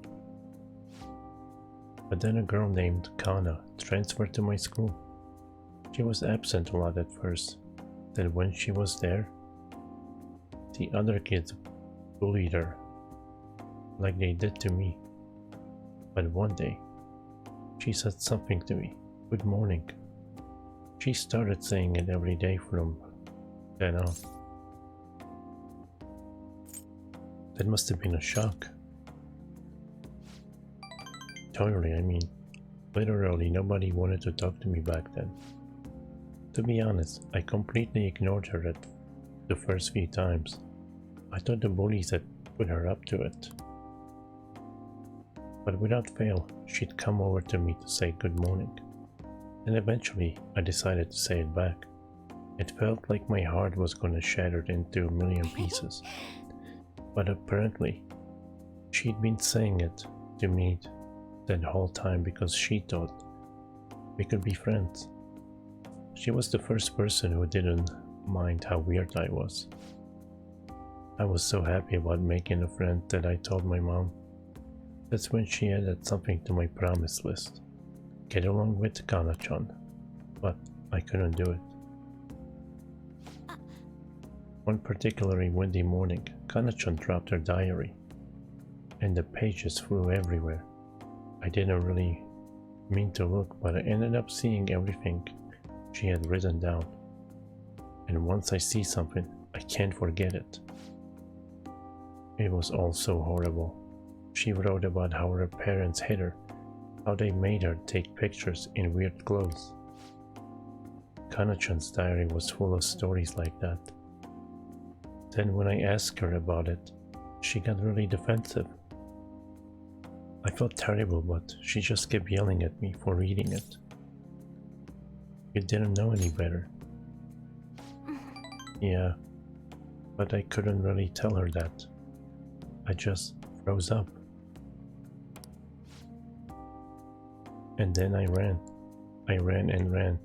But then a girl named Kana transferred to my school. She was absent a lot at first, then when she was there, the other kids bullied her, like they did to me. But one day, she said something to me. Good morning. She started saying it every day from then on. That must have been a shock. Totally, I mean, literally nobody wanted to talk to me back then. To be honest, I completely ignored her at the first few times. I thought the bullies had put her up to it. But without fail, she'd come over to me to say good morning. And eventually, I decided to say it back. It felt like my heart was gonna shatter into a million pieces. But apparently, she'd been saying it to me that whole time because she thought we could be friends. She was the first person who didn't mind how weird I was. I was so happy about making a friend that I told my mom. That's when she added something to my promise list. Get along with Kana-chan. But I couldn't do it. One particularly windy morning, Kana-chan dropped her diary, and the pages flew everywhere. I didn't really mean to look, but I ended up seeing everything she had written down. And once I see something, I can't forget it. It was all so horrible. She wrote about how her parents hit her, how they made her take pictures in weird clothes. Kana-chan's diary was full of stories like that. Then when I asked her about it, she got really defensive. I felt terrible, but she just kept yelling at me for reading it. You didn't know any better. Yeah, but I couldn't really tell her that. I just froze up. And then I ran. I ran and ran.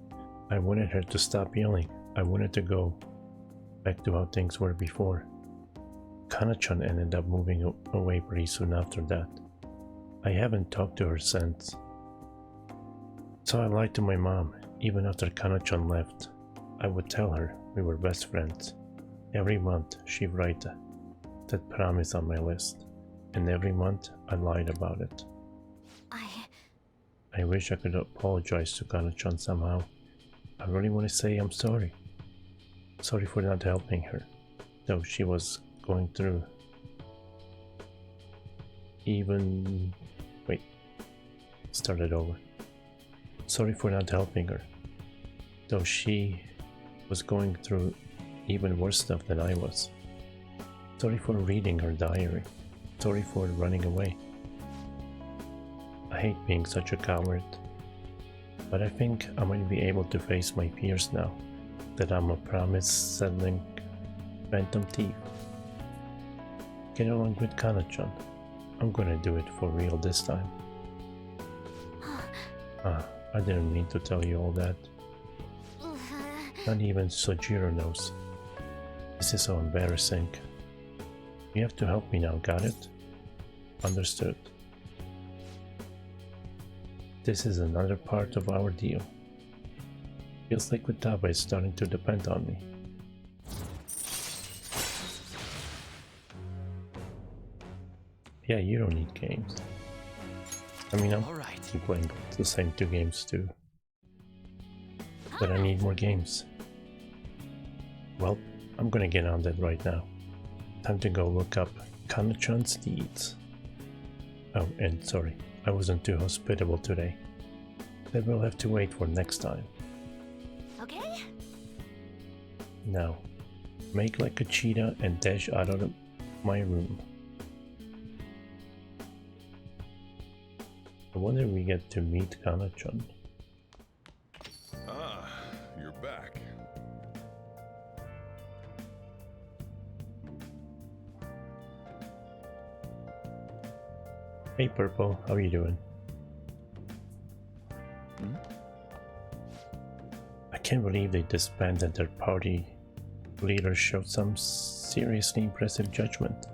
I wanted her to stop yelling. I wanted to go back to how things were before. Kana-chan ended up moving away pretty soon after that. I haven't talked to her since. So I lied to my mom. Even after Kana-chan left, I would tell her we were best friends. Every month she'd write that promise on my list, and every month I lied about it. I wish I could apologize to Kana-chan somehow. I really want to say I'm sorry. Sorry for not helping her, though she was going through. Wait, start it over. Sorry for not helping her, though she was going through even worse stuff than I was. Sorry for reading her diary. Sorry for running away. I hate being such a coward, but I think I might be able to face my fears now that I'm a promise-settling phantom thief. Get along with Kana-chan. I'm gonna do it for real this time. I didn't mean to tell you all that. Not even Sojiro knows. This is so embarrassing. You have to help me now, got it? Understood. This is another part of our deal. Feels like Futaba is starting to depend on me. Yeah, you don't need games. I mean, I'm playing the same 2 games too. But I need more games. Well, I'm gonna get on that right now. Time to go look up Kana-chan's deeds. Oh, and sorry, I wasn't too hospitable today. That will have to wait for next time. Okay? Now, make like a cheetah and dash out of my room. I wonder if we get to meet Kana-chan. Ah, you're back. Hey Purple, how are you doing? I can't believe they disbanded their party. Leaders showed some seriously impressive judgment.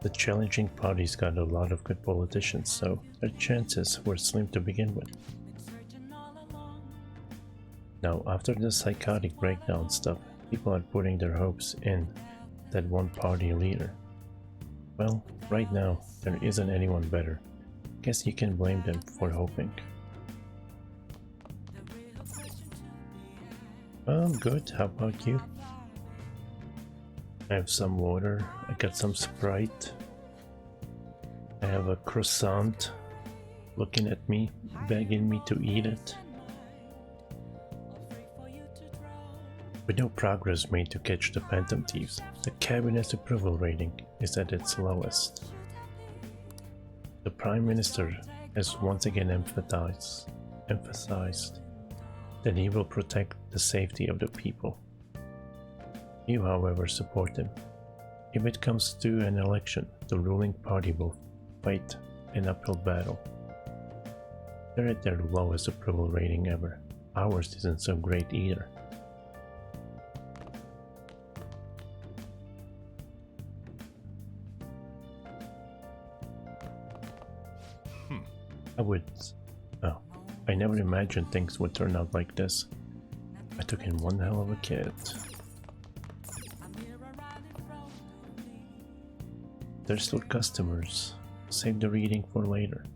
The challenging parties got a lot of good politicians, so their chances were slim to begin with. Now, after the psychotic breakdown stuff, people are putting their hopes in that one party leader. Well, right now, there isn't anyone better. Guess you can blame them for hoping. I'm good, how about you? I have some water, I got some Sprite. I have a croissant looking at me, begging me to eat it. With no progress made to catch the Phantom Thieves, the Cabinet's approval rating is at its lowest. The Prime Minister has once again emphasized that he will protect the safety of the people. You, however, support him. If it comes to an election, the ruling party will fight an uphill battle. They're at their lowest approval rating ever. Ours isn't so great either. I never imagined things would turn out like this. I took in one hell of a kid. There's still customers. Save the reading for later.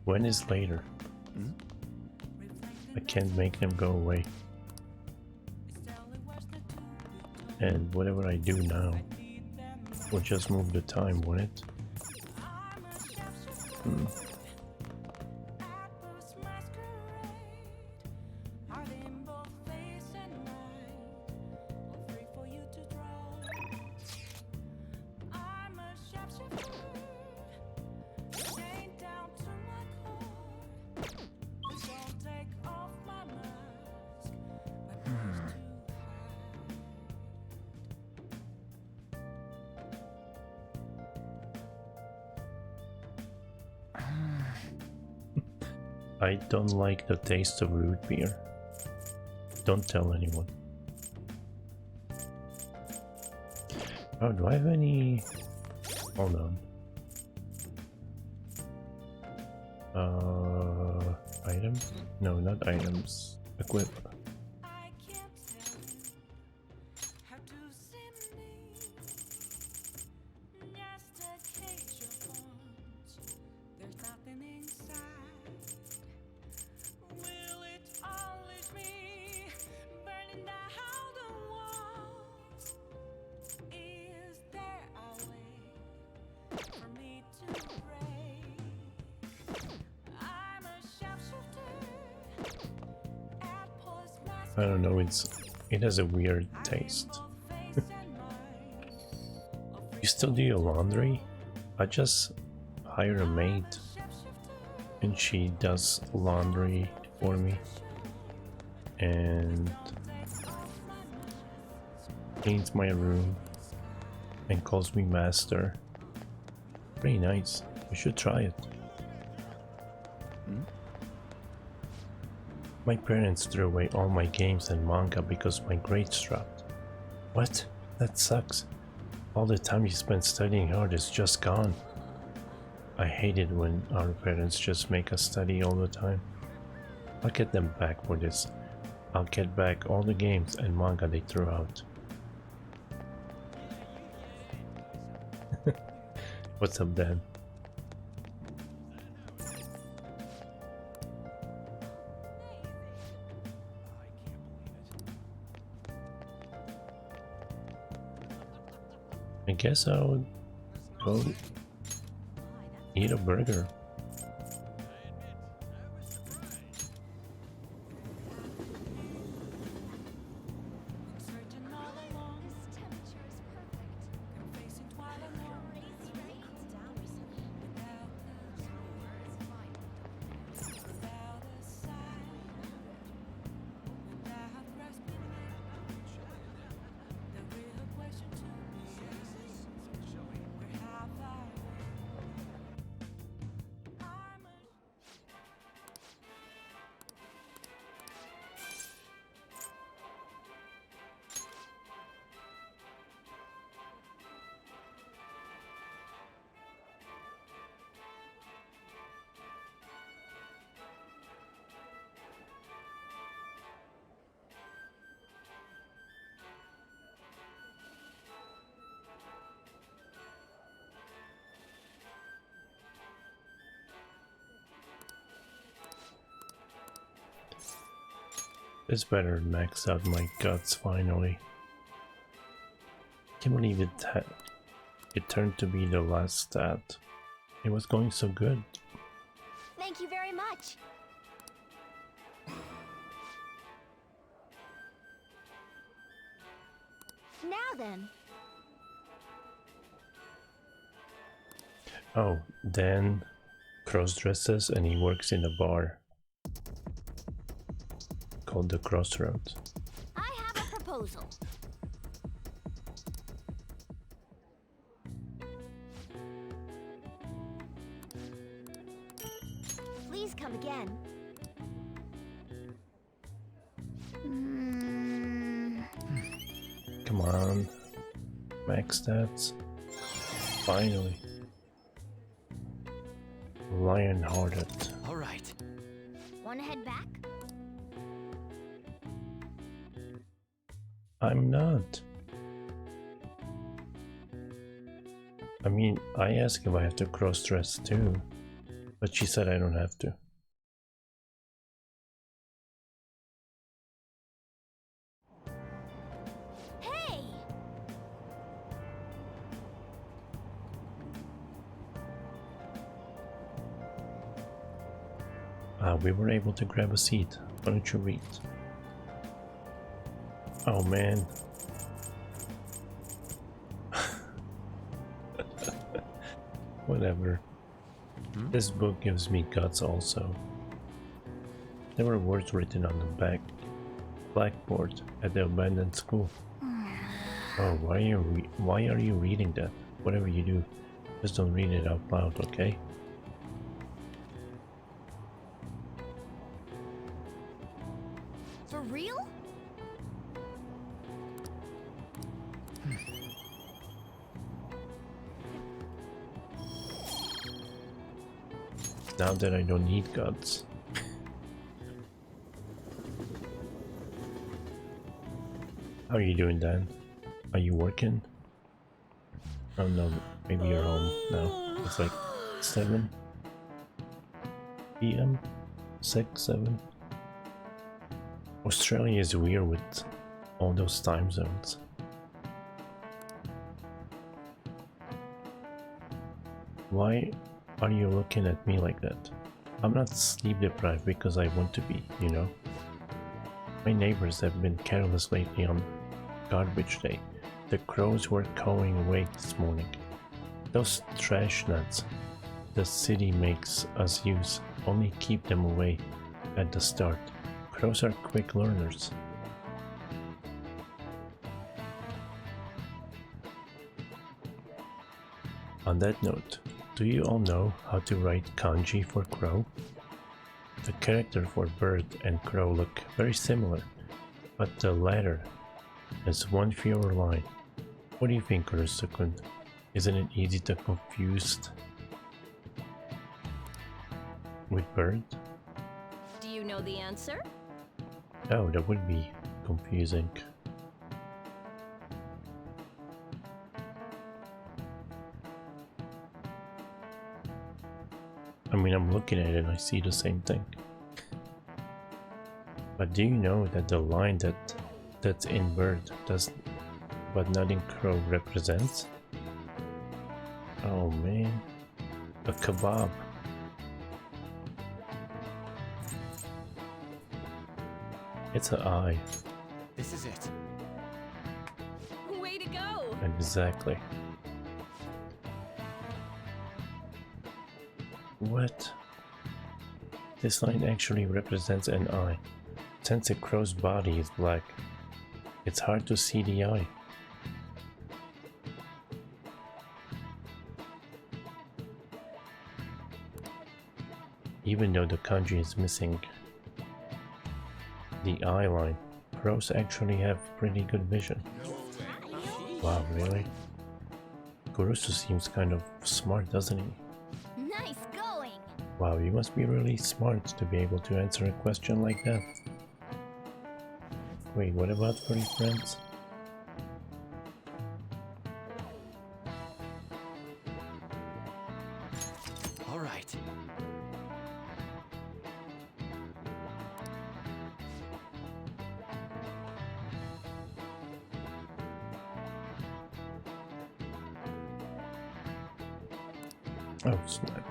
When is later? I can't make them go away. And whatever I do now will just move the time, won't it? I don't like the taste of root beer. Don't tell anyone. Oh, do I have any... Hold on. Items? No, not items. Equip. I don't know, it has a weird taste. You still do your laundry? I just hire a maid and she does laundry for me and cleans my room and calls me master. Pretty nice. You should try it. My parents threw away all my games and manga because my grades dropped. What? That sucks. All the time you spent studying hard is just gone. I hate it when our parents just make us study all the time. I'll get them back for this. I'll get back all the games and manga they threw out. What's up, Dan? I guess I'll go eat a burger. It's better to max out my guts finally. Can't believe it turned to be the last stat. It was going so good. Thank you very much. Now then. Oh, Dan cross-dresses and he works in a bar called the Crossroads. I have a proposal. Please come again. Come on. Max stats. Finally. Lion-hearted. All right. Wanna head back? I'm not. I mean, I asked if I have to cross-dress too, but she said I don't have to. We were able to grab a seat. Why don't you read? Oh man. Whatever. This book gives me guts also. There were words written on the blackboard at the abandoned school. Oh, why are you reading that? Whatever you do, just don't read it out loud, okay? For real? Now that I don't need guts. How are you doing, Dan? Are you working? Oh no, maybe you're home now. It's like 7 PM? 6, 7? Australia is weird with all those time zones. Why are you looking at me like that? I'm not sleep deprived because I want to be, you know? My neighbors have been careless lately on garbage day. The crows were cawing away this morning. Those trash nuts the city makes us use, only keep them away at the start. Crows are quick learners. On that note, do you all know how to write kanji for crow? The character for bird and crow look very similar, but the latter has one fewer line. What do you think, Kurusu-kun? Isn't it easy to confuse with bird? Do you know the answer? Oh, that would be confusing. I mean, I'm looking at it and I see the same thing. But do you know that the line that's in bird does but not in crow represents? Oh man, a kebab. It's an eye. This is it. Way to go! Exactly. What? This line actually represents an eye. Since a crow's body is black, it's hard to see the eye. Even though the kanji is missing the eye line, crows actually have pretty good vision. Wow, really? Kurusu seems kind of smart, doesn't he? Nice going! Wow, you must be really smart to be able to answer a question like that. Wait, what about furry friends? All right. Oh, snap.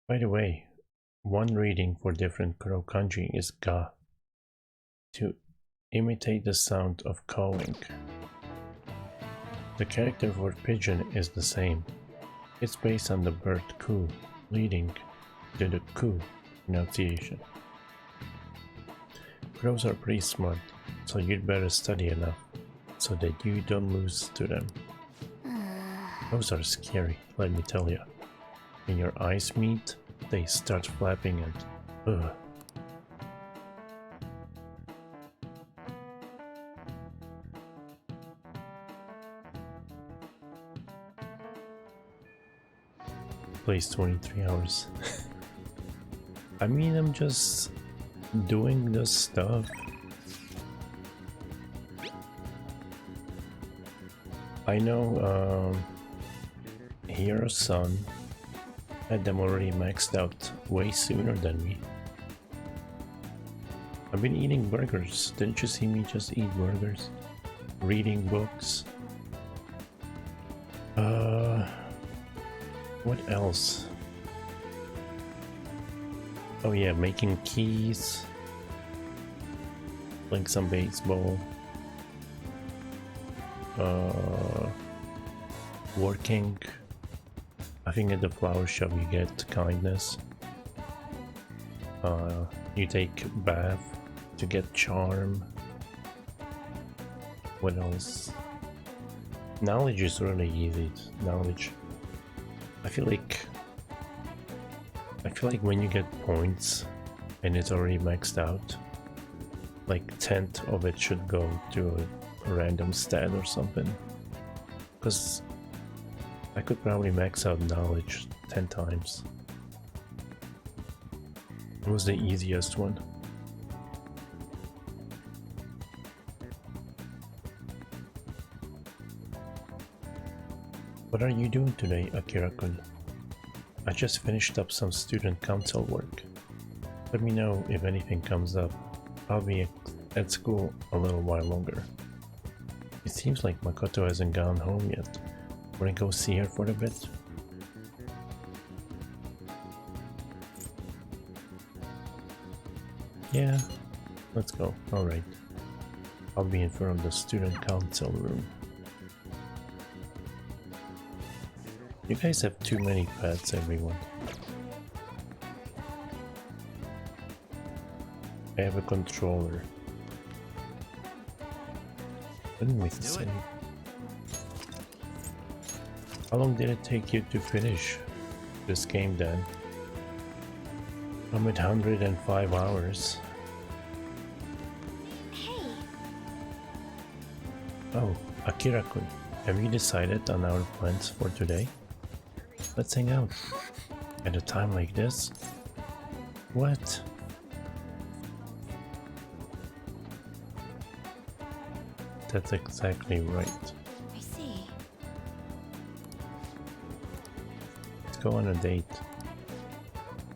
By the way, one reading for different crow kanji is ga, to imitate the sound of cawing. The character for pigeon is the same. It's based on the bird ku, leading to the ku pronunciation. Crows are pretty smart, so you'd better study enough so that you don't lose to them. Crows are scary, let me tell you. When your eyes meet, they start flapping and ugh. Plays 23 hours. I mean, I'm just doing this stuff. I know Hero's son had them already maxed out way sooner than me. I've been eating burgers. Didn't you see me just eat burgers? Reading books. What else? Oh yeah, making keys, playing some baseball, working. I think at the flower shop you get kindness. You take bath to get charm. What else? Knowledge is really easy. Knowledge. I feel like when you get points and it's already maxed out, like 10th of it should go to a random stat or something. Because I could probably max out knowledge 10 times. It was the easiest one. What are you doing today, Akira-kun? I just finished up some student council work. Let me know if anything comes up. I'll be at school a little while longer. It seems like Makoto hasn't gone home yet. Wanna go see her for a bit? Yeah, let's go. Alright. I'll be in front of the student council room. You guys have too many pets, everyone. I have a controller. Didn't we say? How long did it take you to finish this game then? I'm at 105 hours. Hey. Oh, Akira-kun, have you decided on our plans for today? Let's hang out. At a time like this? What? That's exactly right. I see. Let's go on a date.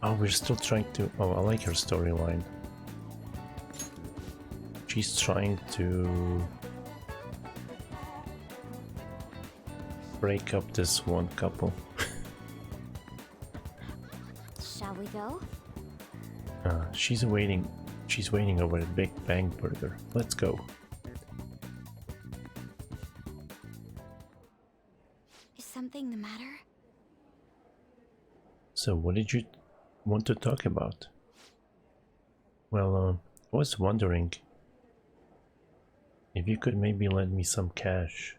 Oh, we're still trying to... Oh, I like her storyline. She's trying to... break up this one couple. Shall we go? She's waiting over at Big Bang Burger. Let's go. Is something the matter? So what did you want to talk about? Well, I was wondering if you could maybe lend me some cash.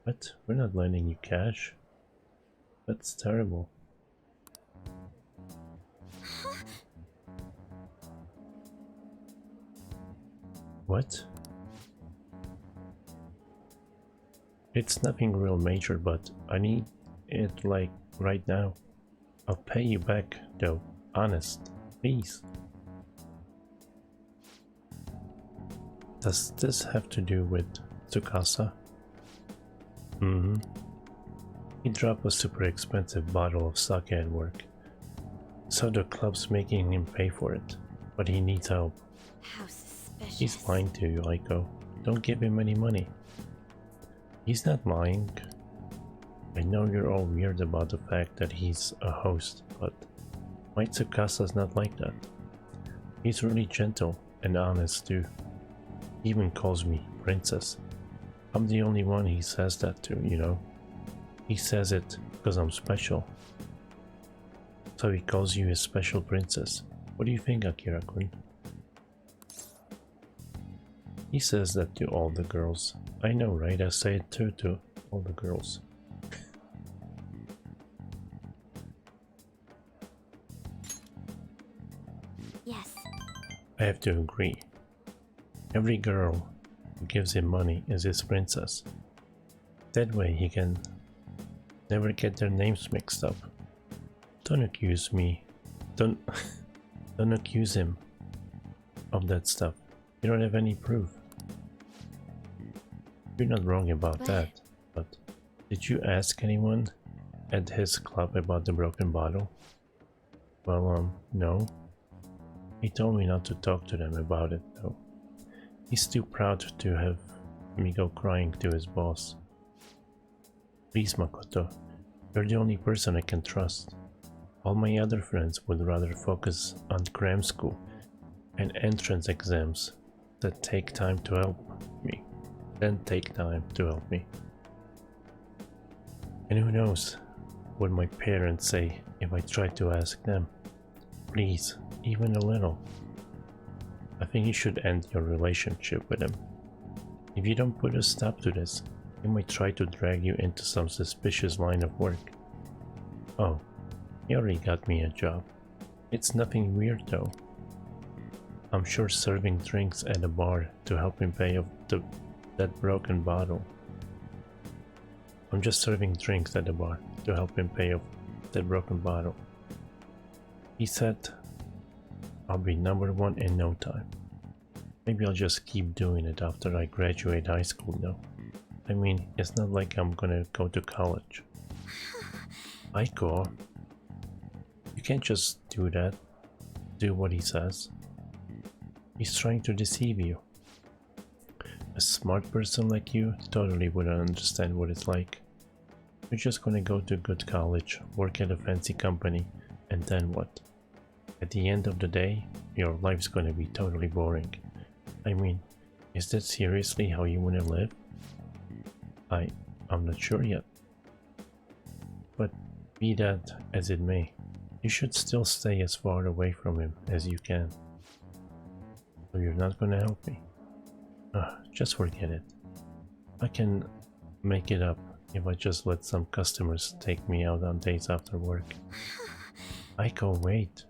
What? We're not lending you cash. That's terrible. What? It's nothing real major, but I need it like right now. I'll pay you back though, honest, please. Does this have to do with Tsukasa? Mm-hmm. He dropped a super expensive bottle of sake at work, so the club's making him pay for it, but he needs help. How suspicious. He's lying to you, Aiko. Don't give him any money. He's not lying. I know you're all weird about the fact that he's a host, but my Tsukasa's not like that. He's really gentle and honest too. He even calls me princess. I'm the only one he says that to, you know. He says it because I'm special. So he calls you his special princess. What do you think, Akira-kun? He says that to all the girls. I know, right? I say it too to all the girls. Yes. I have to agree. Every girl who gives him money is his princess. That way he can never get their names mixed up. Don't accuse me. Don't accuse him of that stuff. You don't have any proof. You're not wrong about that, but did you ask anyone at his club about the broken bottle? Well, no. He told me not to talk to them about it, though. He's too proud to have me go crying to his boss. Please, Makoto, You're the only person I can trust. All my other friends would rather focus on cram school and entrance exams that take time to help me than take time to help me. And who knows what my parents say if I try to ask them. Please, even a little. I think you should end your relationship with him. If you don't put a stop to this, he might try to drag you into some suspicious line of work. Oh, he already got me a job. It's nothing weird though. I'm sure serving drinks at a bar to help him pay off that broken bottle. I'm just serving drinks at the bar to help him pay off that broken bottle. He said, I'll be #1 in no time. Maybe I'll just keep doing it after I graduate high school though. I mean, it's not like I'm gonna go to college. Aiko, you can't just do that. Do what he says. He's trying to deceive you. A smart person like you totally wouldn't understand what it's like. You're just gonna go to a good college, work at a fancy company, and then what? At the end of the day, your life's gonna be totally boring. I mean, is that seriously how you wanna live? I'm not sure yet. But be that as it may, you should still stay as far away from him as you can. So you're not gonna help me? Just forget it. I can make it up if I just let some customers take me out on dates after work. Aiko, wait.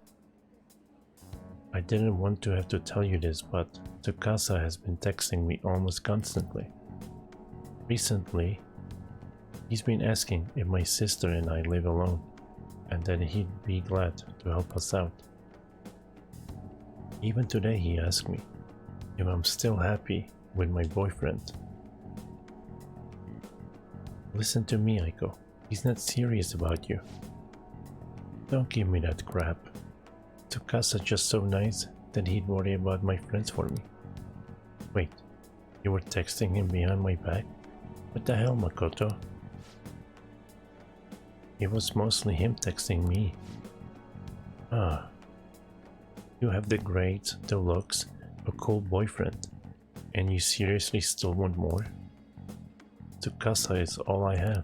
I didn't want to have to tell you this, but Tsukasa has been texting me almost constantly. Recently, he's been asking if my sister and I live alone, and that he'd be glad to help us out. Even today he asked me if I'm still happy with my boyfriend. Listen to me, Aiko. He's not serious about you. Don't give me that crap. Tsukasa just so nice that he'd worry about my friends for me. Wait, you were texting him behind my back? What the hell, Makoto? It was mostly him texting me. You have the grades, the looks, a cool boyfriend, and you seriously still want more? Tsukasa is all I have.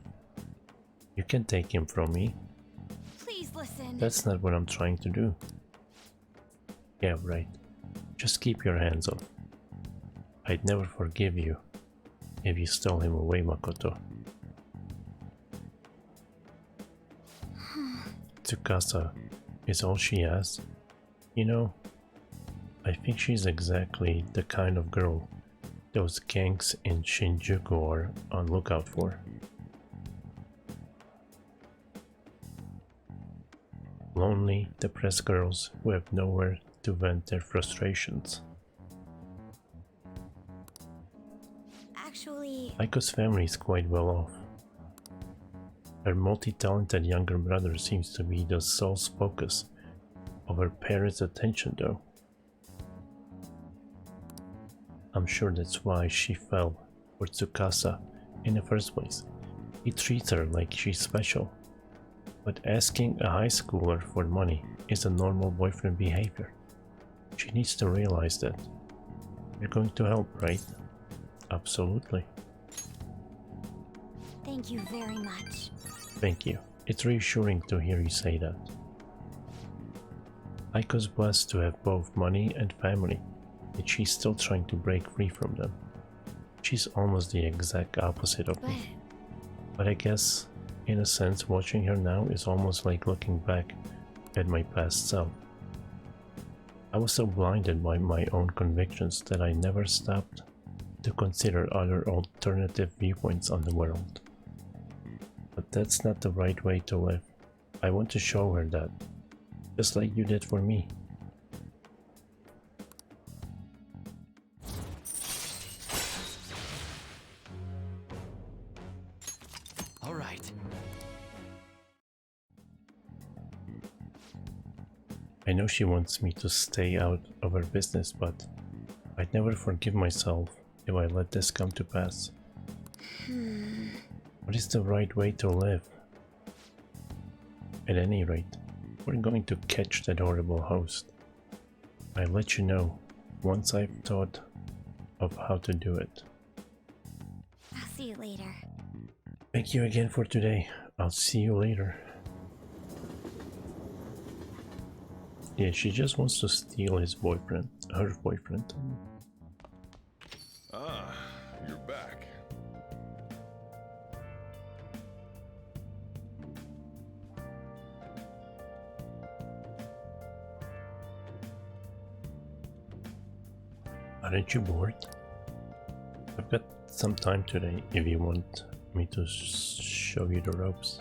You can take him from me. Please listen. That's not what I'm trying to do. Yeah, right. Just keep your hands off. I'd never forgive you if you stole him away, Makoto. Tsukasa is all she has. You know, I think she's exactly the kind of girl those gangs in Shinjuku are on lookout for. Lonely, depressed girls who have nowhere to vent their frustrations. Actually, Aiko's family is quite well off. Her multi-talented younger brother seems to be the sole focus of her parents' attention though. I'm sure that's why she fell for Tsukasa in the first place. He treats her like she's special. But asking a high schooler for money is a normal boyfriend behavior. She needs to realize that. You're going to help, right? Absolutely. thank you very much. Thank you. It's reassuring to hear you say that. Aiko's blessed to have both money and family, yet she's still trying to break free from them. She's almost the exact opposite of me. But I guess, in a sense, watching her now is almost like looking back at my past self. I was so blinded by my own convictions that I never stopped to consider other alternative viewpoints on the world. But that's not the right way to live. I want to show her that, just like you did for me. All right. I know she wants me to stay out of her business, but I'd never forgive myself if I let this come to pass. What is the right way to live? At any rate, we're going to catch that horrible host. I'll let you know once I've thought of how to do it. I'll see you later. Thank you again for today. I'll see you later. Yeah, she just wants to steal his boyfriend, her boyfriend. Ah, you're back. Aren't you bored? I've got some time today if you want me to show you the ropes.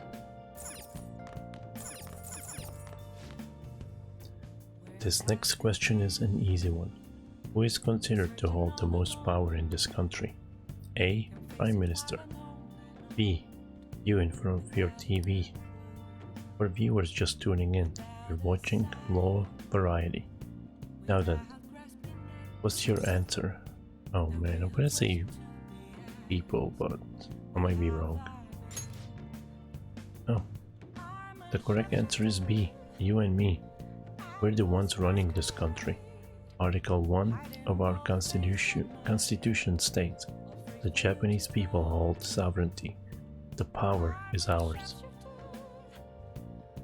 This next question is an easy one. Who is considered to hold the most power in this country? A. Prime Minister. B. You in front of your TV. For viewers just tuning in, you're watching Law Variety. Now then, what's your answer? Oh man, I'm gonna say people, but I might be wrong. Oh, the correct answer is B. You and me. We're the ones running this country. Article 1 of our Constitution states, the Japanese people hold sovereignty. The power is ours.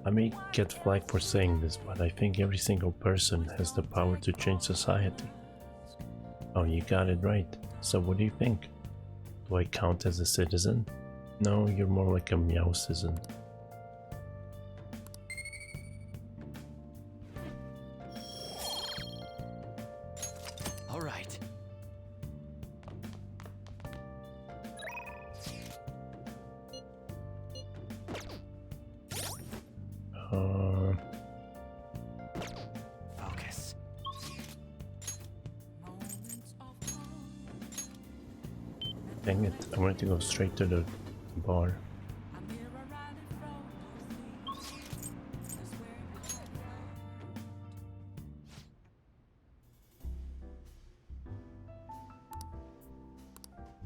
I may get flagged for saying this, but I think every single person has the power to change society. Oh, you got it right. So what do you think? Do I count as a citizen? No, you're more like a meow-citizen. All right. Focus. Dang it, I wanted to go straight to the bar.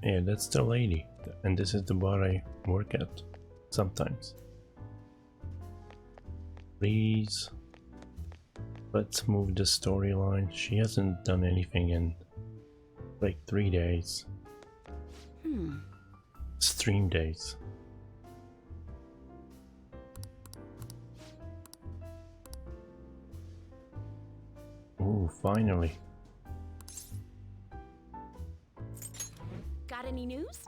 Yeah, that's the lady, and this is the bar I work at, sometimes. Please, let's move the storyline. She hasn't done anything in like 3 days. Stream days. Ooh, finally. Got any news?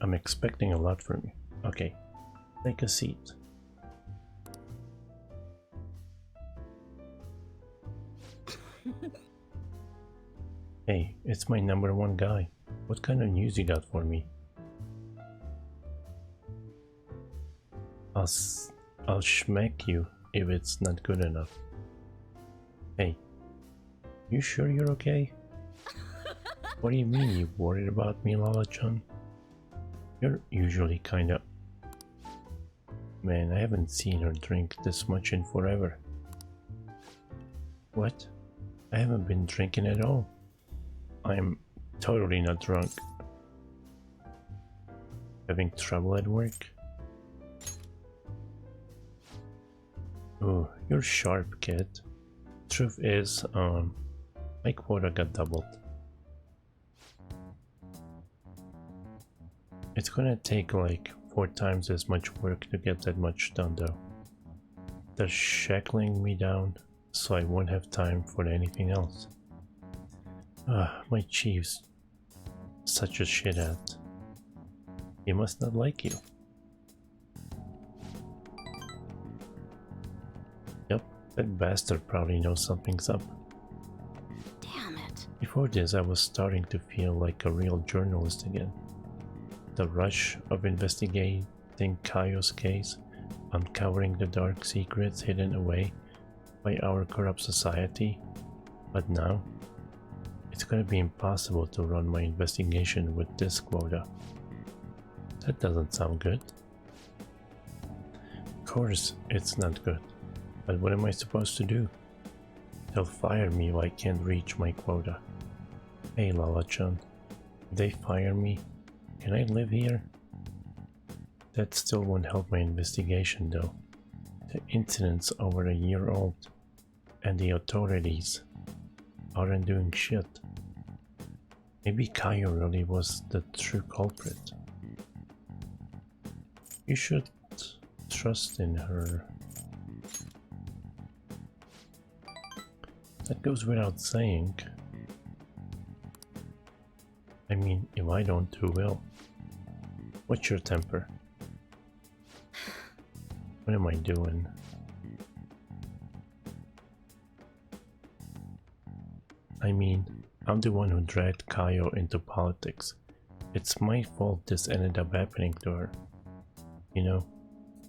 I'm expecting a lot from you. Okay, take a seat. Hey, it's my #1 guy. What kind of news you got for me? I'll schmack you if it's not good enough. Hey, you sure you're okay? What do you mean you worried about me, Lala-chan? You're usually kinda... Man, I haven't seen her drink this much in forever. What? I haven't been drinking at all. I'm totally not drunk. Having trouble at work? Ooh, you're sharp, kid. Truth is, my quota got doubled. It's gonna take like 4 times as much work to get that much done though. They're shackling me down, so I won't have time for anything else. My chief's such a shithead. He must not like you. Yep, that bastard probably knows something's up. Damn it. Before this, I was starting to feel like a real journalist again. The rush of investigating Kaio's case, uncovering the dark secrets hidden away by our corrupt society. But now, it's gonna be impossible to run my investigation with this quota. That doesn't sound good. Of course, it's not good. But what am I supposed to do? They'll fire me if I can't reach my quota. Hey, Lala-chan, if they fire me, can I live here? That still won't help my investigation though. The incident's over a year old, and the authorities aren't doing shit. Maybe Kayo really was the true culprit. You should trust in her. That goes without saying. I mean, if I don't, who will? What's your temper? What am I doing? I mean, I'm the one who dragged Kayo into politics. It's my fault this ended up happening to her. You know,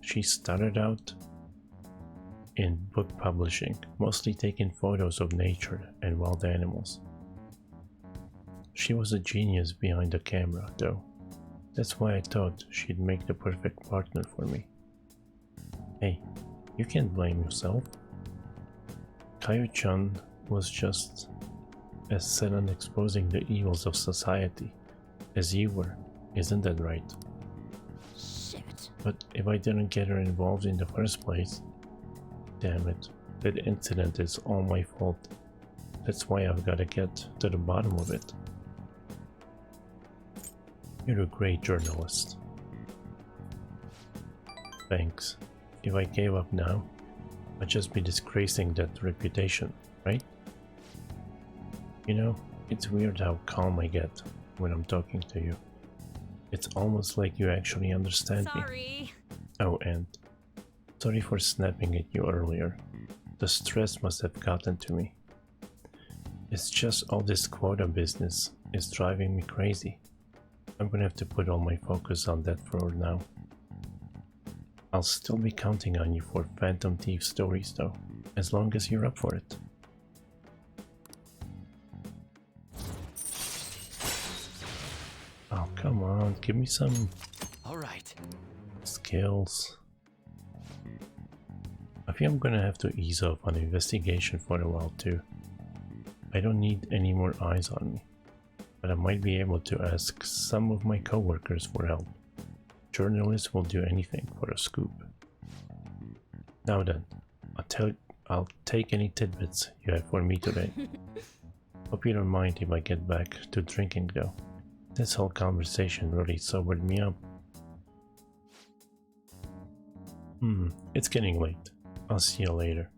she started out in book publishing, mostly taking photos of nature and wild animals. She was a genius behind the camera, though. That's why I thought she'd make the perfect partner for me. Hey, you can't blame yourself. Kayo-chan was just as set on exposing the evils of society as you were, isn't that right? Shit. But if I didn't get her involved in the first place, damn it, that incident is all my fault. That's why I've got to get to the bottom of it. You're a great journalist. Thanks. If I gave up now, I'd just be disgracing that reputation, right? You know, it's weird how calm I get when I'm talking to you. It's almost like you actually understand me. Oh, and sorry for snapping at you earlier. The stress must have gotten to me. It's just all this quota business is driving me crazy. I'm gonna have to put all my focus on that for now. I'll still be counting on you for Phantom Thief stories though, as long as you're up for it. Oh, come on, give me some skills. I think I'm gonna have to ease off on investigation for a while too. I don't need any more eyes on me, but I might be able to ask some of my coworkers for help. Journalists will do anything for a scoop. Now then, I'll take any tidbits you have for me today. Hope you don't mind if I get back to drinking though. This whole conversation really sobered me up. It's getting late. I'll see you later.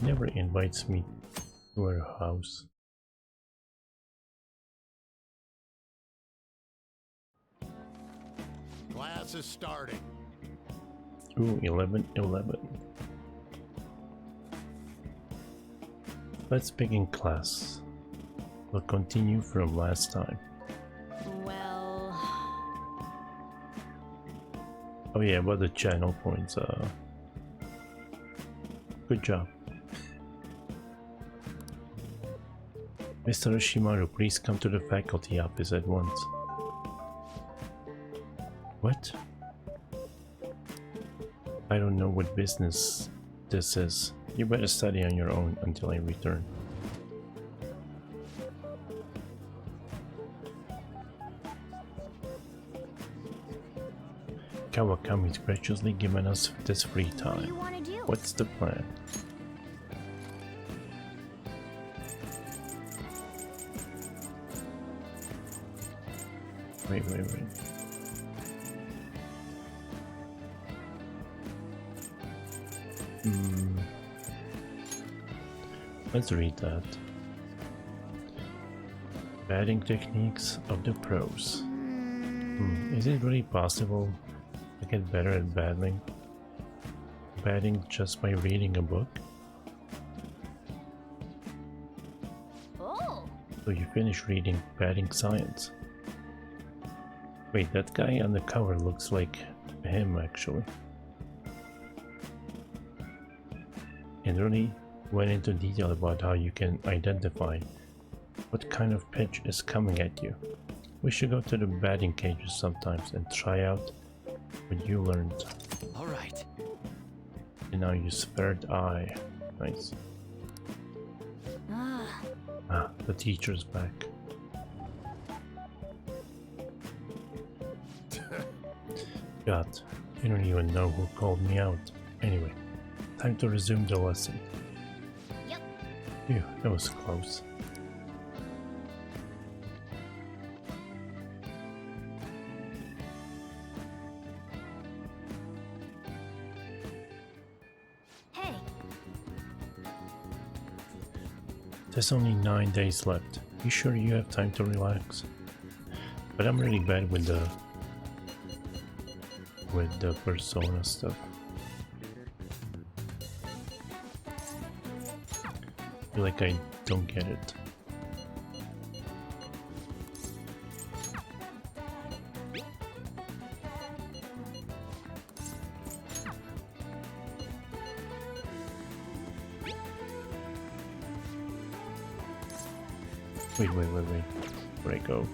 Never invites me to her house. Class is starting. Ooh, 11:11. Let's begin class. We'll continue from last time. Well... Oh yeah, about the channel points, good job. Mr. Oshimaru, please come to the faculty office at once. What? I don't know what business this is. You better study on your own until I return. Kawakami's graciously given us this free time. What's the plan? Wait. Let's read that. Batting techniques of the pros. Is it really possible to get better at batting just by reading a book? Oh. So you finish reading Batting Science. Wait, that guy on the cover looks like him actually. And really went into detail about how you can identify what kind of pitch is coming at you. We should go to the batting cages sometimes and try out what you learned. Alright. And now use third eye. Nice. The teacher's back. God, I don't even know who called me out. Anyway, time to resume the lesson. Yep. Phew, that was close. Hey. There's only 9 days left. You sure you have time to relax? But I'm really bad with the persona stuff. I feel like I don't get it. Wait. Where'd I go?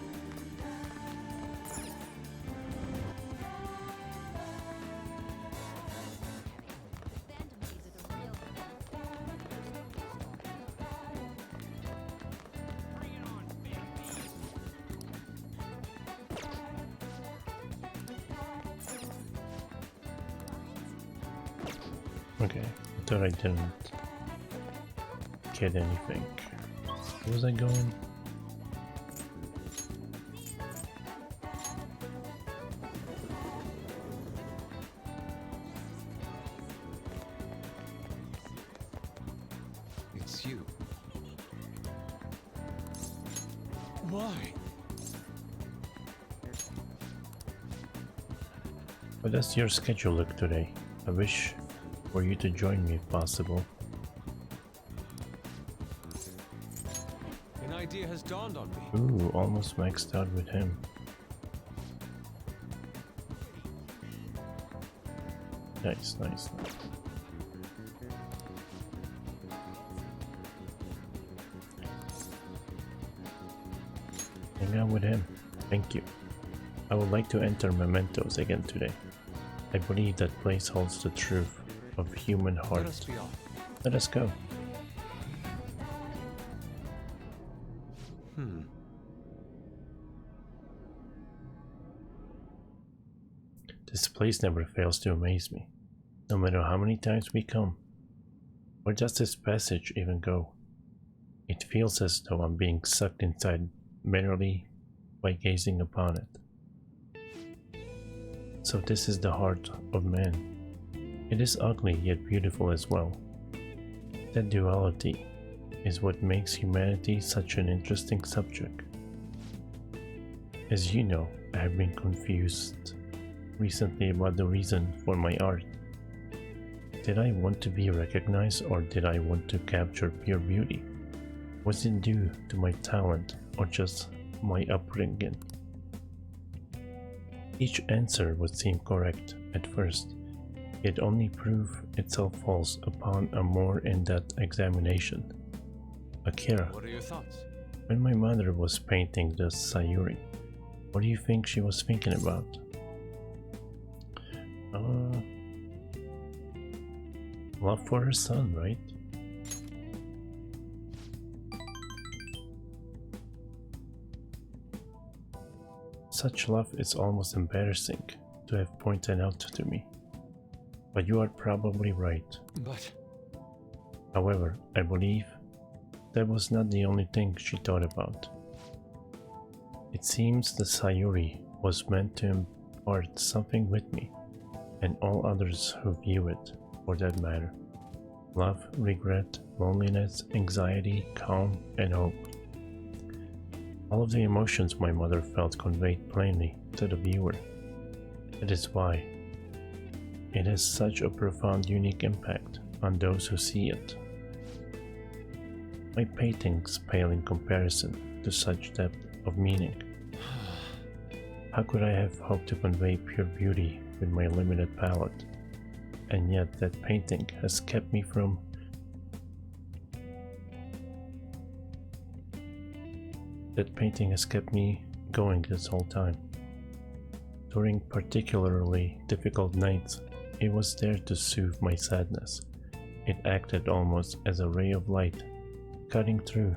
Okay, I thought I didn't get anything. Where was I going? It's you. Why? How does your schedule look today? I wish for you to join me if possible. An idea has dawned on me. Ooh, almost maxed out with him. Nice. Hang out with him. Thank you. I would like to enter Mementos again today. I believe that place holds the truth of human heart. Let us be off. Let us go. This place never fails to amaze me, no matter how many times we come. Where does this passage even go? It feels as though I'm being sucked inside merely by gazing upon it. So this is the heart of man. It is ugly yet beautiful as well. That duality is what makes humanity such an interesting subject. As you know, I have been confused recently about the reason for my art. Did I want to be recognized, or did I want to capture pure beauty? Was it due to my talent or just my upbringing? Each answer would seem correct at first, yet only prove itself false upon a more in-depth examination. Akira, What are your thoughts? when my mother was painting the Sayuri, what do you think she was thinking about? Love for her son, right? Such love is almost embarrassing to have pointed out to me. But you are probably right. But... However, I believe that was not the only thing she thought about. It seems the Sayuri was meant to impart something with me, and all others who view it, for that matter. Love, regret, loneliness, anxiety, calm, and hope. All of the emotions my mother felt conveyed plainly to the viewer. That is why it has such a profound, unique impact on those who see it. My paintings pale in comparison to such depth of meaning. How could I have hoped to convey pure beauty with my limited palette? And yet that painting has kept me from... That painting has kept me going this whole time. During particularly difficult nights, it was there to soothe my sadness. It acted almost as a ray of light, cutting through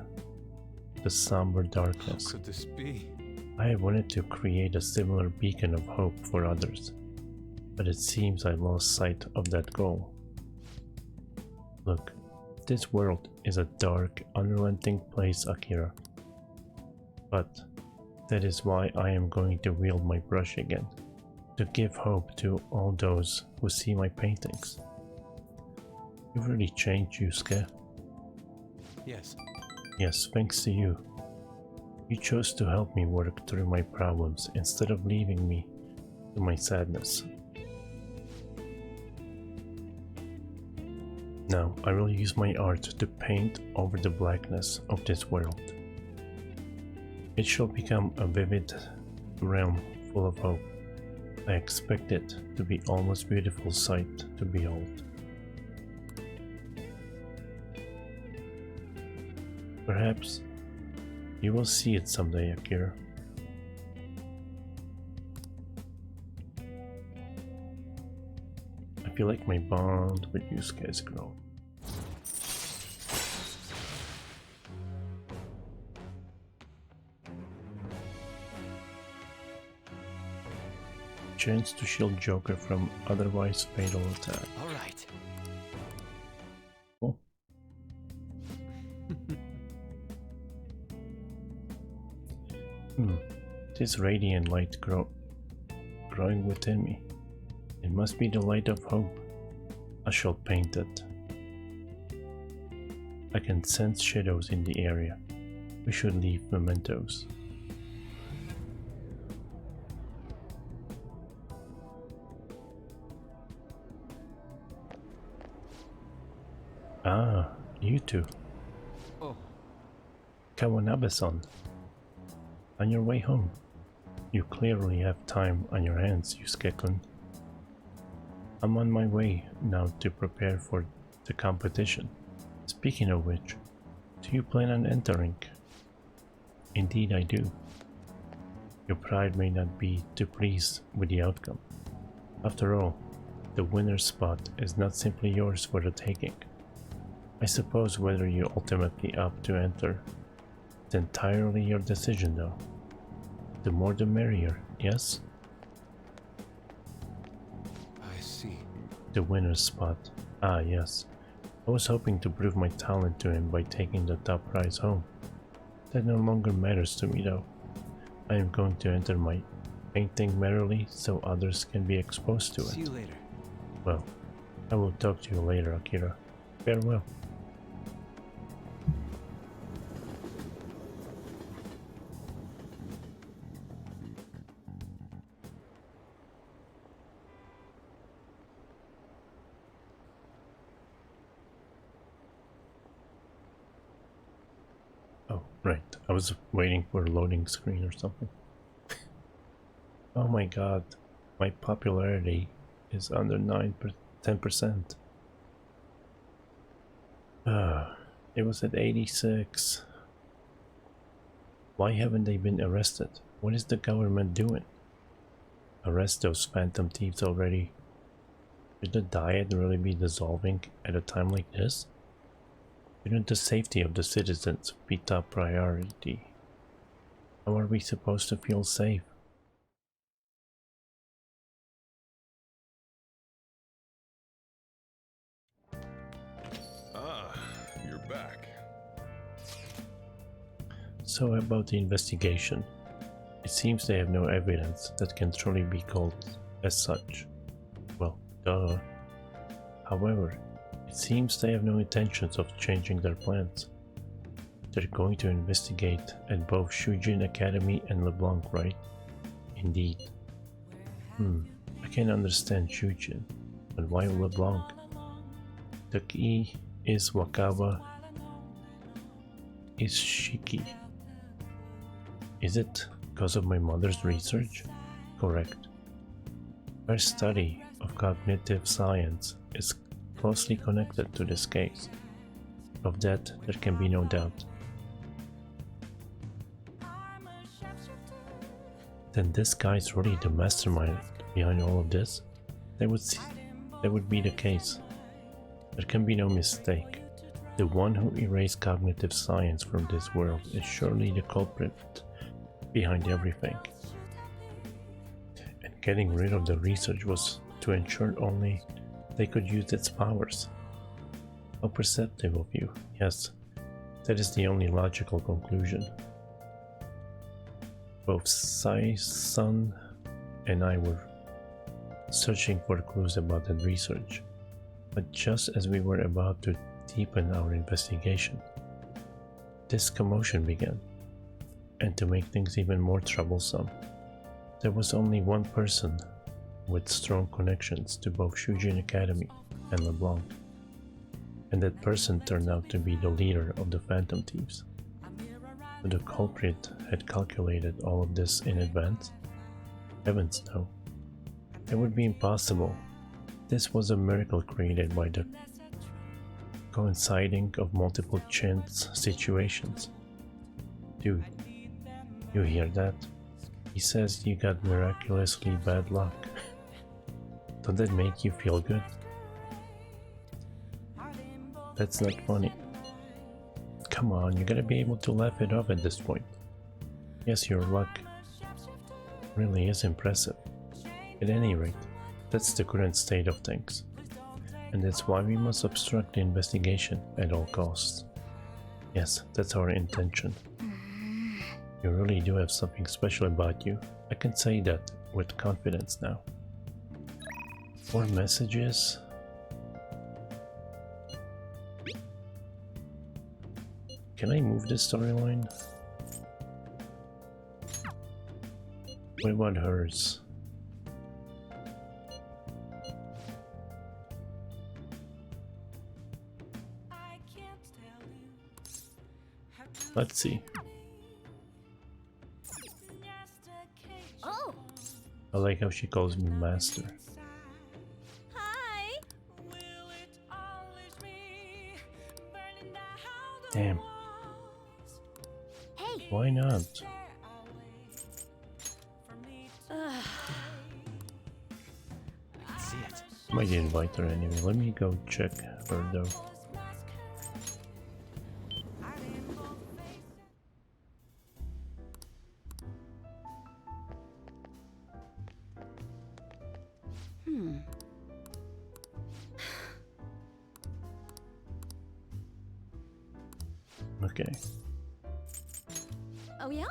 the somber darkness. How could this be? I have wanted to create a similar beacon of hope for others, but it seems I lost sight of that goal. Look, this world is a dark, unrelenting place, Akira. But that is why I am going to wield my brush again, to give hope to all those who see my paintings. You've really changed, Yusuke. Yes. Yes, thanks to you. You chose to help me work through my problems instead of leaving me to my sadness. Now, I will use my art to paint over the blackness of this world. It shall become a vivid realm full of hope. I expect it to be almost beautiful sight to behold. Perhaps you will see it someday, Akira. I feel like my bond with Yusuke has grown. Chance to shield Joker from otherwise fatal attack. All right. Cool. This radiant light growing within me. It must be the light of hope. I shall paint it. I can sense shadows in the area. We should leave mementos. Ah, you two. Oh. Kawanabe-san. On your way home. You clearly have time on your hands, Yusuke-kun. I'm on my way now to prepare for the competition. Speaking of which, do you plan on entering? Indeed I do. Your pride may not be too pleased with the outcome. After all, the winner's spot is not simply yours for the taking. I suppose whether you ultimately opt to enter is entirely your decision though. The more the merrier, yes? I see. The winner's spot. Ah, yes. I was hoping to prove my talent to him by taking the top prize home. That no longer matters to me though. I am going to enter my painting merrily so others can be exposed to it. See you later. Well, I will talk to you later, Akira. Farewell. Oh, right. I was waiting for a loading screen or something. Oh my god. My popularity is under 10%. It was at 86. Why haven't they been arrested? What is the government doing? Arrest those phantom thieves already. Should the Diet really be dissolving at a time like this? Shouldn't the safety of the citizens be top priority? How are we supposed to feel safe? Ah, you're back. So about the investigation. It seems they have no evidence that can truly be called as such. Well, duh. However, it seems they have no intentions of changing their plans. They're going to investigate at both Shujin Academy and LeBlanc, right? Indeed. I can understand Shujin, but why LeBlanc? The key is Wakaba is Shiki. Is it because of my mother's research? Correct. Her study of cognitive science is closely connected to this case. Of that, there can be no doubt. Then this guy's really the mastermind behind all of this? That would be the case. There can be no mistake. The one who erased cognitive science from this world is surely the culprit behind everything. And getting rid of the research was to ensure only they could use its powers. How perceptive of you. Yes, that is the only logical conclusion. Both Sai-san and I were searching for clues about that research, but just as we were about to deepen our investigation, this commotion began. And to make things even more troublesome, there was only one person with strong connections to both Shujin Academy and LeBlanc. And that person turned out to be the leader of the Phantom Thieves. But the culprit had calculated all of this in advance? Heavens no. It would be impossible. This was a miracle created by the coinciding of multiple chance situations. Dude, you hear that? He says you got miraculously bad luck. Does that make you feel good? That's not funny. Come on, you gotta be able to laugh it off at this point. Yes, your luck really is impressive. At any rate, that's the current state of things. And that's why we must obstruct the investigation at all costs. Yes, that's our intention. You really do have something special about you. I can say that with confidence now. More messages? Can I move this storyline? What about hers? Let's see. Oh. I like how she calls me master. Hi. Damn. Hey. Why not? See it. Might invite her anyway. Let me go check her though. Okay. Oh yeah?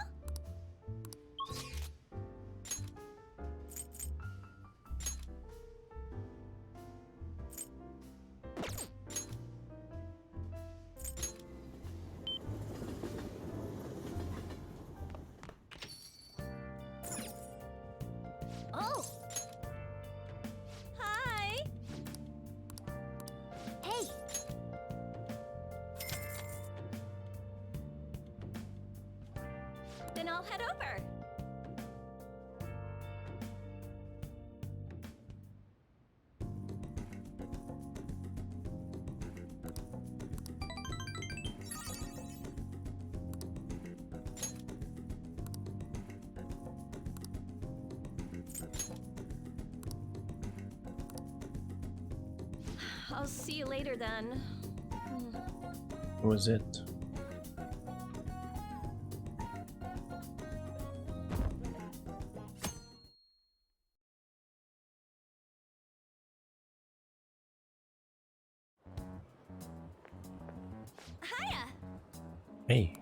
Oh. Hi. Hey. Then I'll head over. I'll see you later then. What was it? Hiya. Hey.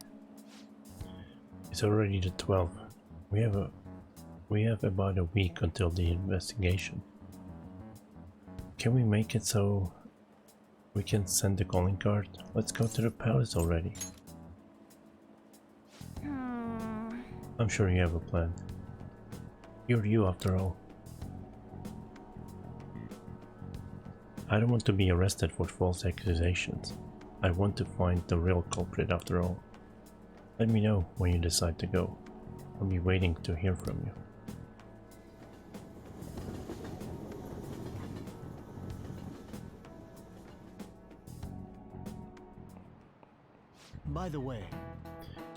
It's already the 12th. We have about a week until the investigation. Can we make it so we can send the calling card? Let's go to the palace already. I'm sure you have a plan. You're you after all. I don't want to be arrested for false accusations. I want to find the real culprit after all. Let me know when you decide to go. I'll be waiting to hear from you. By the way,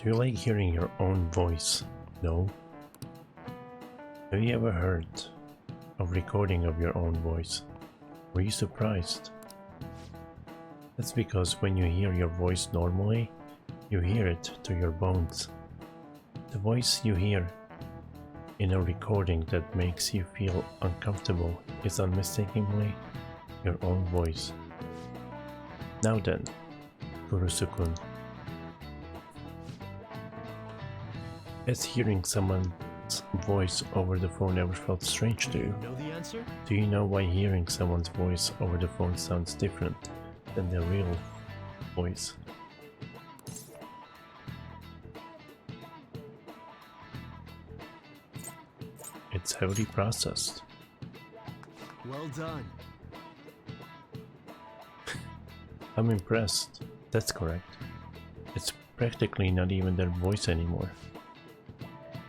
Do you like hearing your own voice? No? Have you ever heard a recording of your own voice? Were you surprised? That's because when you hear your voice normally, you hear it to your bones. The voice you hear in a recording that makes you feel uncomfortable is unmistakably your own voice. Now then, Kurusu-kun. Has hearing someone's voice over the phone ever felt strange to you? Know the answer? Do you know why hearing someone's voice over the phone sounds different than their real voice? It's heavily processed. Well done. I'm impressed. That's correct. It's practically not even their voice anymore.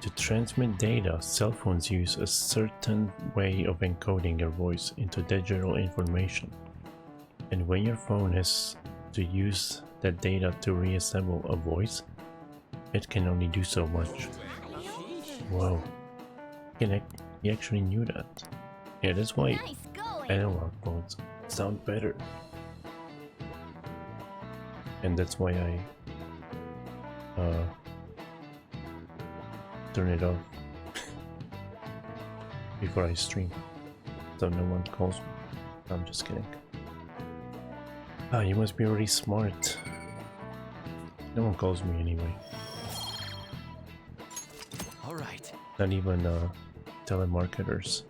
To transmit data, cell phones use a certain way of encoding your voice into digital information. And when your phone has to use that data to reassemble a voice, it can only do so much. Whoa. He actually knew that. Yeah, that's why analog phones sound better. And that's why I turn it off before I stream, so no one calls me. I'm just kidding. Ah, you must be really smart. No one calls me anyway. All right. Not even telemarketers.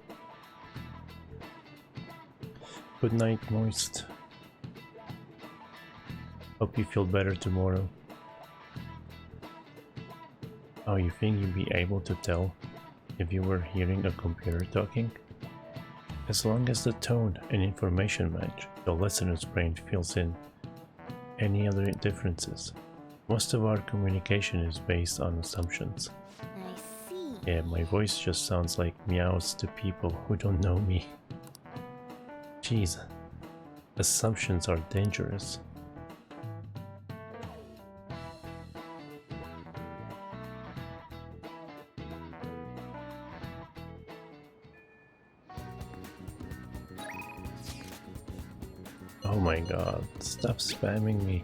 Good night, Moist. Hope you feel better tomorrow. Oh, you think you'd be able to tell if you were hearing a computer talking? As long as the tone and information match, the listener's brain fills in any other differences. Most of our communication is based on assumptions. I see. Yeah, my voice just sounds like meows to people who don't know me. Jeez, assumptions are dangerous. Oh my god, stop spamming me.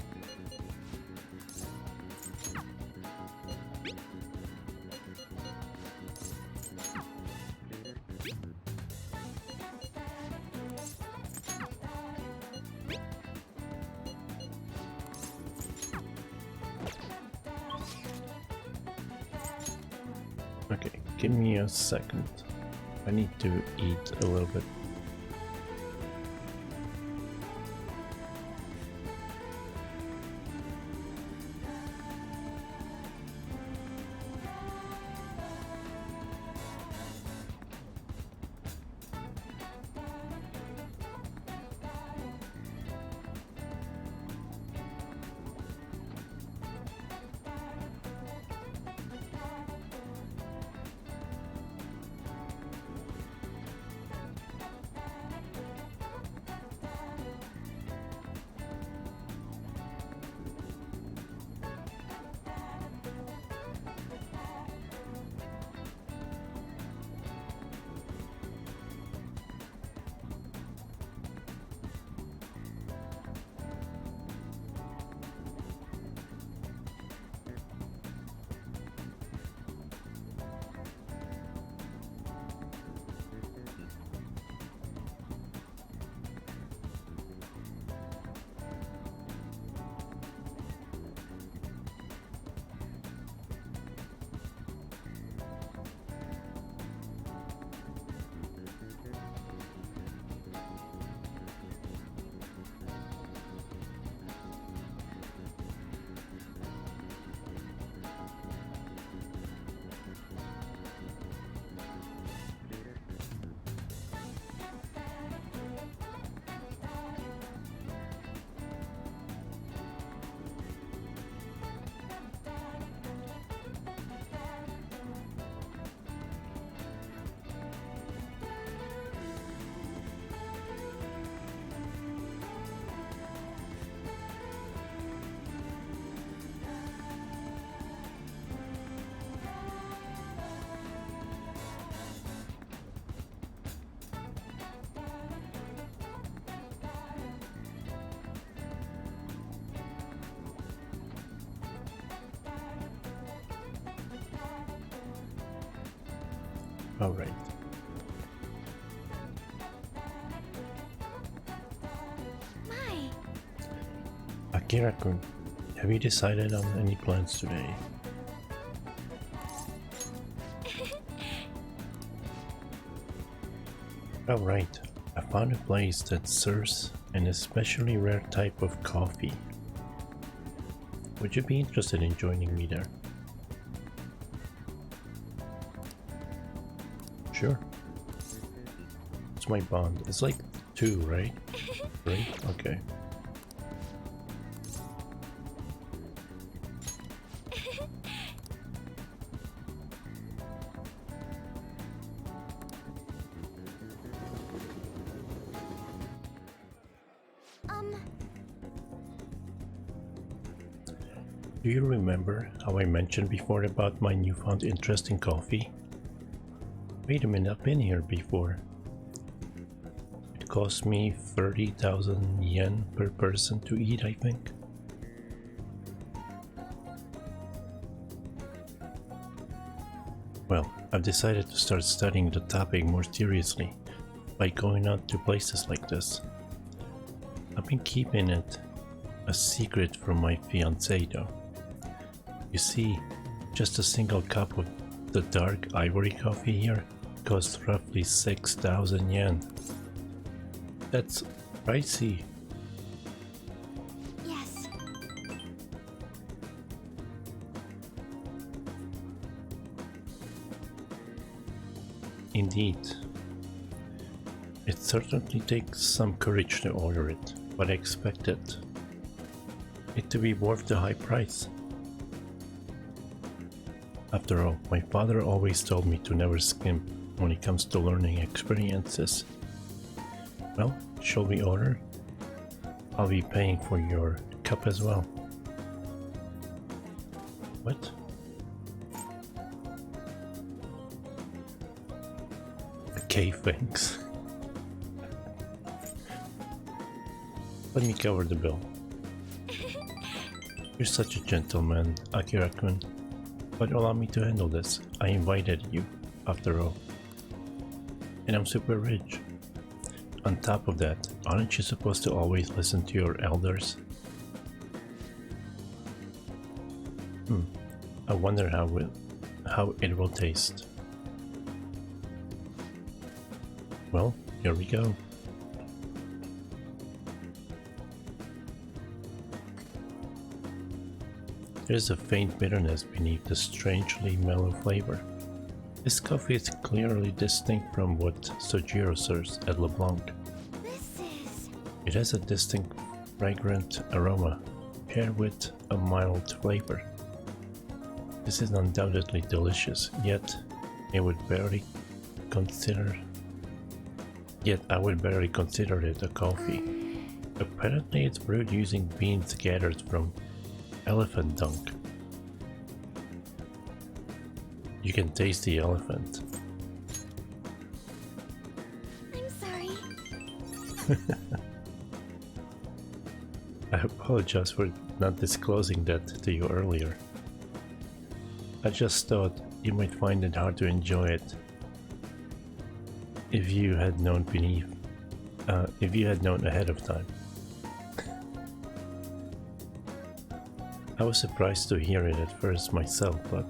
Okay, give me a second. I need to eat a little bit. Alright. Akira-kun, have you decided on any plans today? Alright, I found a place that serves an especially rare type of coffee. Would you be interested in joining me there? Sure. It's my bond. It's like 2, right? 3? Okay. Do you remember how I mentioned before about my newfound interest in coffee? Wait a minute, I've been here before. It cost me 30,000 yen per person to eat, I think. Well, I've decided to start studying the topic more seriously by going out to places like this. I've been keeping it a secret from my fiancée though. You see, just a single cup of the dark ivory coffee here costs roughly 6,000 yen. That's pricey. Yes. Indeed. It certainly takes some courage to order it, but I expected it to be worth the high price. After all, my father always told me to never skimp when it comes to learning experiences. Well, shall we order? I'll be paying for your cup as well. What? Okay, thanks. Let me cover the bill. You're such a gentleman, Akira-kun. But allow me to handle this. I invited you, after all. And I'm super rich. On top of that, aren't you supposed to always listen to your elders? I wonder how it will taste. Well, here we go. There's a faint bitterness beneath the strangely mellow flavor. This coffee is clearly distinct from what Sojiro serves at LeBlanc. It has a distinct fragrant aroma paired with a mild flavor. This is undoubtedly delicious, yet I would barely consider it a coffee. Apparently it's brewed using beans gathered from elephant dung. You can taste the elephant. I'm sorry. I apologize for not disclosing that to you earlier. I just thought you might find it hard to enjoy it if you had known ahead of time. I was surprised to hear it at first myself, but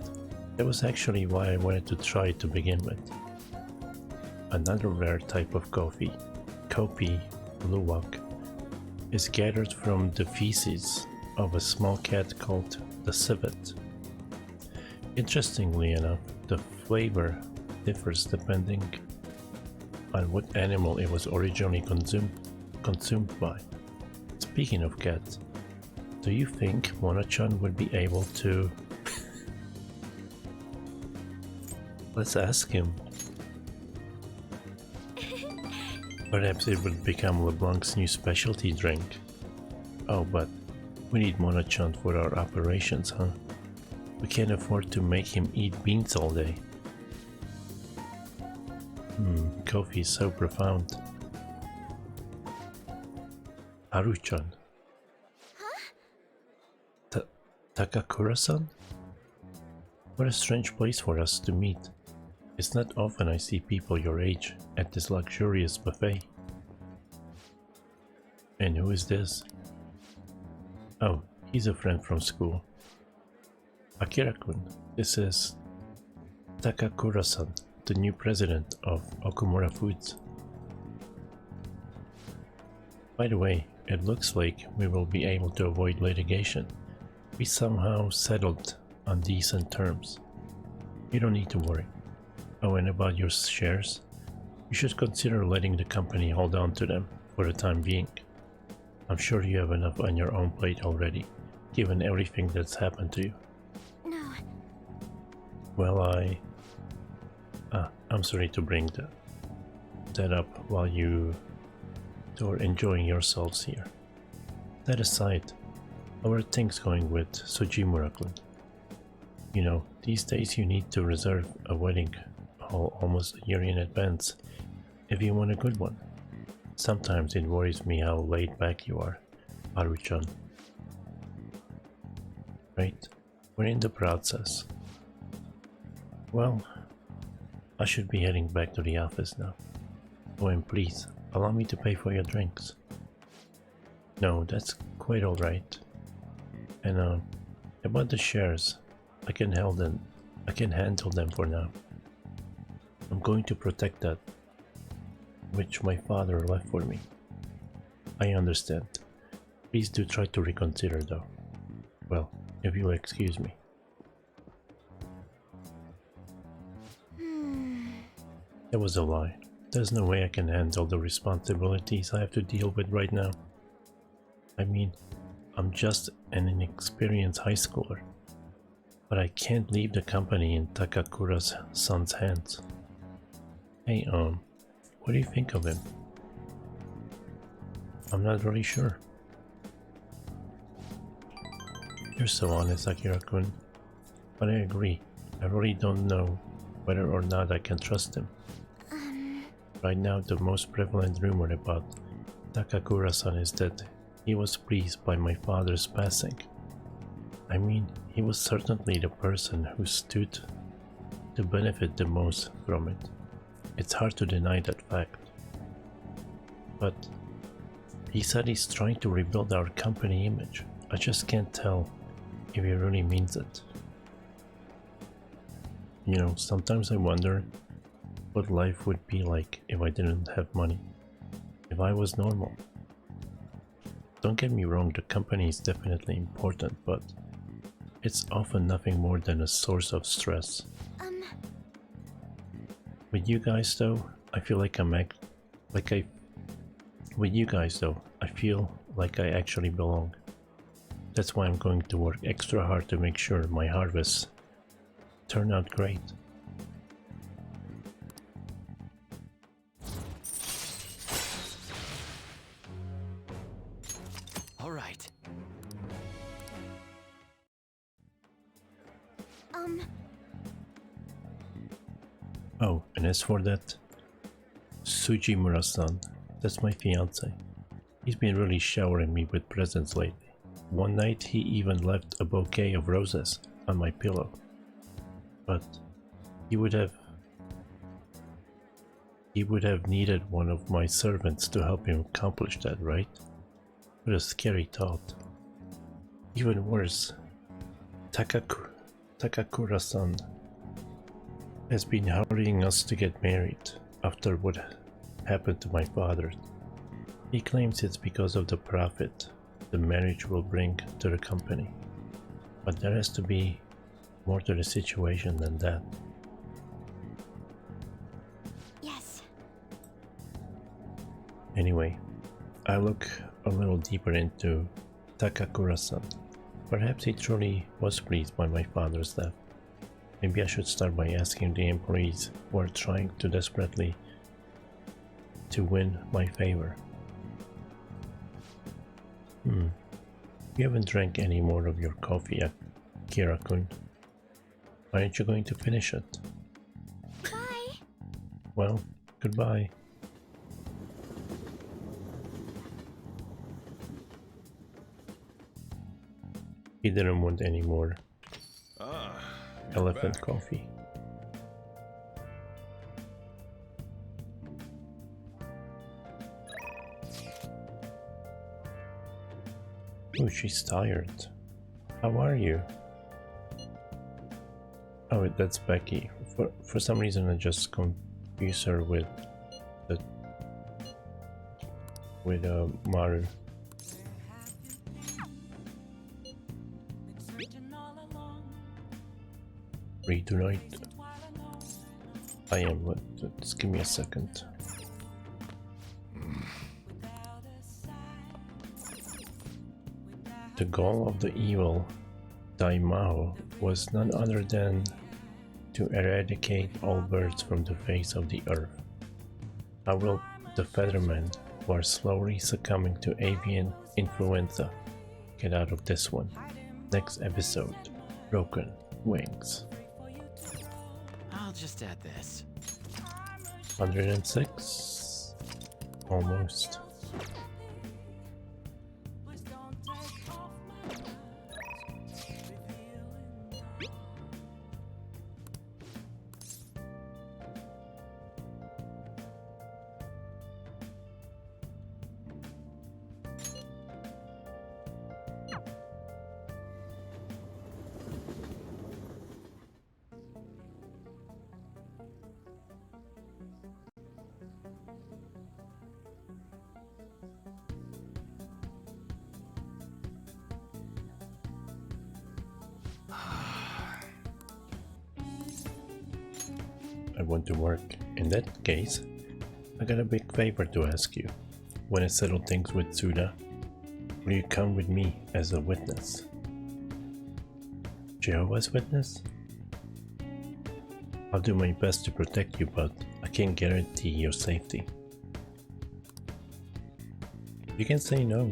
that was actually why I wanted to try it to begin with. Another rare type of coffee, Kopi Luwak, is gathered from the feces of a small cat called the civet. Interestingly enough, the flavor differs depending on what animal it was originally consumed by. Speaking of cats, do you think Mona-chan would be able to... Let's ask him. Perhaps it would become LeBlanc's new specialty drink. Oh, but we need Mona-chan for our operations, huh? We can't afford to make him eat beans all day. Coffee is so profound. Haru-chan. Takakura-san? What a strange place for us to meet. It's not often I see people your age at this luxurious buffet. And who is this? Oh, he's a friend from school. Akira-kun, this is Takakura-san, the new president of Okumura Foods. By the way, it looks like we will be able to avoid litigation. We somehow settled on decent terms. You don't need to worry. Oh, and about your shares? You should consider letting the company hold on to them for the time being. I'm sure you have enough on your own plate already, given everything that's happened to you. No. Well, I'm sorry to bring that up while you two are enjoying yourselves here. That aside, how are things going with Sujimura-kun? You know, these days you need to reserve a wedding hall almost a year in advance if you want a good one. Sometimes it worries me how laid back you are, Haru-chan. Right, we're in the process. Well, I should be heading back to the office now. Oh, and please, allow me to pay for your drinks. No, that's quite alright. And about the shares, I can handle them for now. I'm going to protect that which my father left for me. I understand. Please do try to reconsider though. Well, if you'll excuse me. That was a lie. There's no way I can handle the responsibilities I have to deal with right now. I mean, I'm just an inexperienced high schooler. But I can't leave the company in Takakura's son's hands. Hey, what do you think of him? I'm not really sure. You're so honest, Akira-kun. But I agree. I really don't know whether or not I can trust him. Right now, the most prevalent rumor about Takakura-san is that he was pleased by my father's passing. I mean, he was certainly the person who stood to benefit the most from it. It's hard to deny that fact. But he said he's trying to rebuild our company image. I just can't tell if he really means it. You know, sometimes I wonder what life would be like if I didn't have money. If I was normal. Don't get me wrong, the company is definitely important, but it's often nothing more than a source of stress. With you guys though, I feel like I feel like I actually belong. That's why I'm going to work extra hard to make sure my harvests turn out great. All right. Oh, and as for that, Sujimura-san, that's my fiance. He's been really showering me with presents lately. One night he even left a bouquet of roses on my pillow. But he would have needed one of my servants to help him accomplish that, right? What a scary thought. Even worse, Takakura-san has been hurrying us to get married after what happened to my father. He claims it's because of the profit the marriage will bring to the company. But there has to be more to the situation than that. Yes. Anyway, I look a little deeper into Takakura-san. Perhaps he truly was pleased by my father's death. Maybe I should start by asking the employees who are trying to desperately to win my favor. You haven't drank any more of your coffee, Akira-kun. Aren't you going to finish it? Bye. Well, goodbye. He didn't want any more elephant coffee. Oh, she's tired. How are you? Oh, that's Becky. For some reason I just confuse her with Maru. Read tonight. I am. Just give me a second. The goal of the evil Daimao was none other than to eradicate all birds from the face of the earth. How will the feathermen, who are slowly succumbing to avian influenza, get out of this one? Next episode, Broken Wings. I'll just add this. 106? Almost. I want to work. In that case, I got a big favor to ask you. When I settle things with Suda, will you come with me as a witness? Jehovah's Witness? I'll do my best to protect you, but I can't guarantee your safety. You can say no.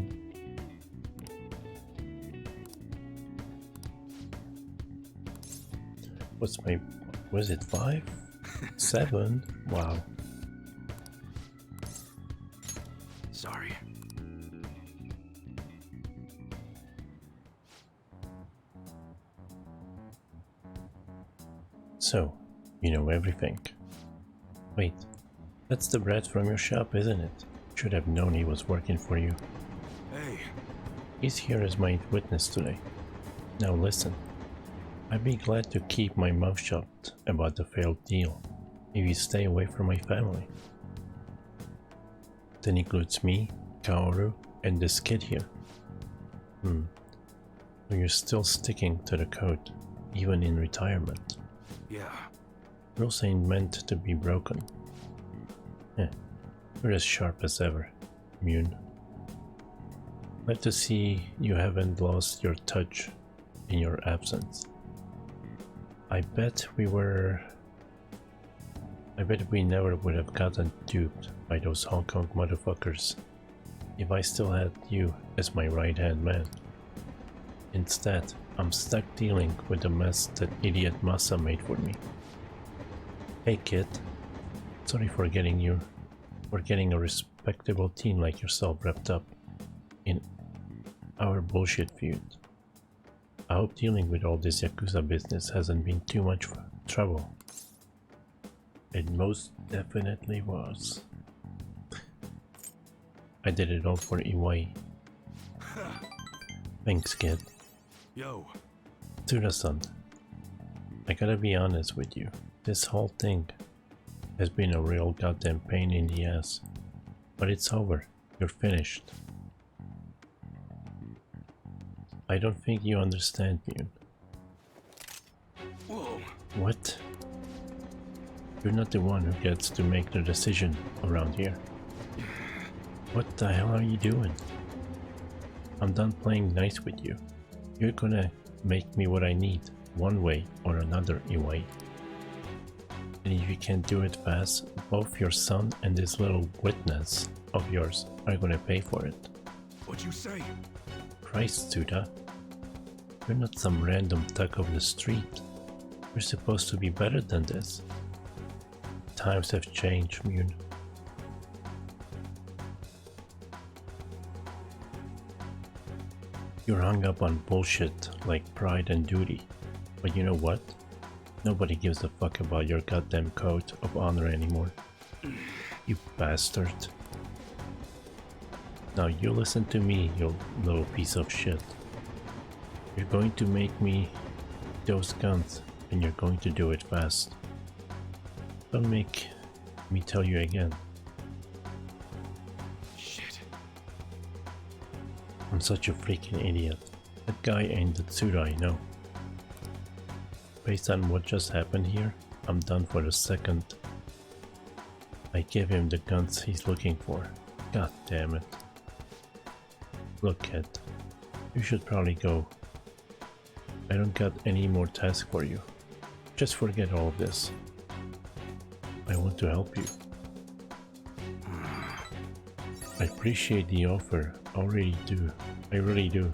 Was it 5? 7? Wow. Sorry. So, you know everything. Wait, that's the bread from your shop, isn't it? Should have known he was working for you. Hey. He's here as my witness today. Now listen. I'd be glad to keep my mouth shut about the failed deal if you stay away from my family. That includes me, Kaoru, and this kid here. So you're still sticking to the code, even in retirement. Yeah. Rules ain't meant to be broken. You're as sharp as ever, Mune. Glad to see you haven't lost your touch in your absence. I bet we never would have gotten duped by those Hong Kong motherfuckers if I still had you as my right-hand man. Instead, I'm stuck dealing with the mess that idiot Masa made for me. Hey kid, sorry for getting a respectable teen like yourself wrapped up in our bullshit feud. I hope dealing with all this Yakuza business hasn't been too much trouble. It most definitely was. I did it all for Iwai. Thanks, kid. Yo. Tsuda-san, I gotta be honest with you. This whole thing has been a real goddamn pain in the ass. But it's over. You're finished. I don't think you understand, Mune. Whoa. What? You're not the one who gets to make the decision around here. What the hell are you doing? I'm done playing nice with you. You're gonna make me what I need, one way or another, Iwai. And if you can't do it fast, both your son and this little witness of yours are gonna pay for it. What'd you say? Christ, Suda. You're not some random thug of the street. You're supposed to be better than this. Times have changed, Mune. You're hung up on bullshit like pride and duty. But you know what? Nobody gives a fuck about your goddamn code of honor anymore. You bastard. Now you listen to me, you little piece of shit. You're going to make me those guns, and you're going to do it fast. Don't make me tell you again. Shit. I'm such a freaking idiot. That guy ain't the Tsuda I know. Based on what just happened here, I'm done for the second. I give him the guns he's looking for. God damn it. Look, kid, you should probably go. I don't got any more tasks for you. Just forget all of this. I want to help you. I appreciate the offer. I really do. I really do.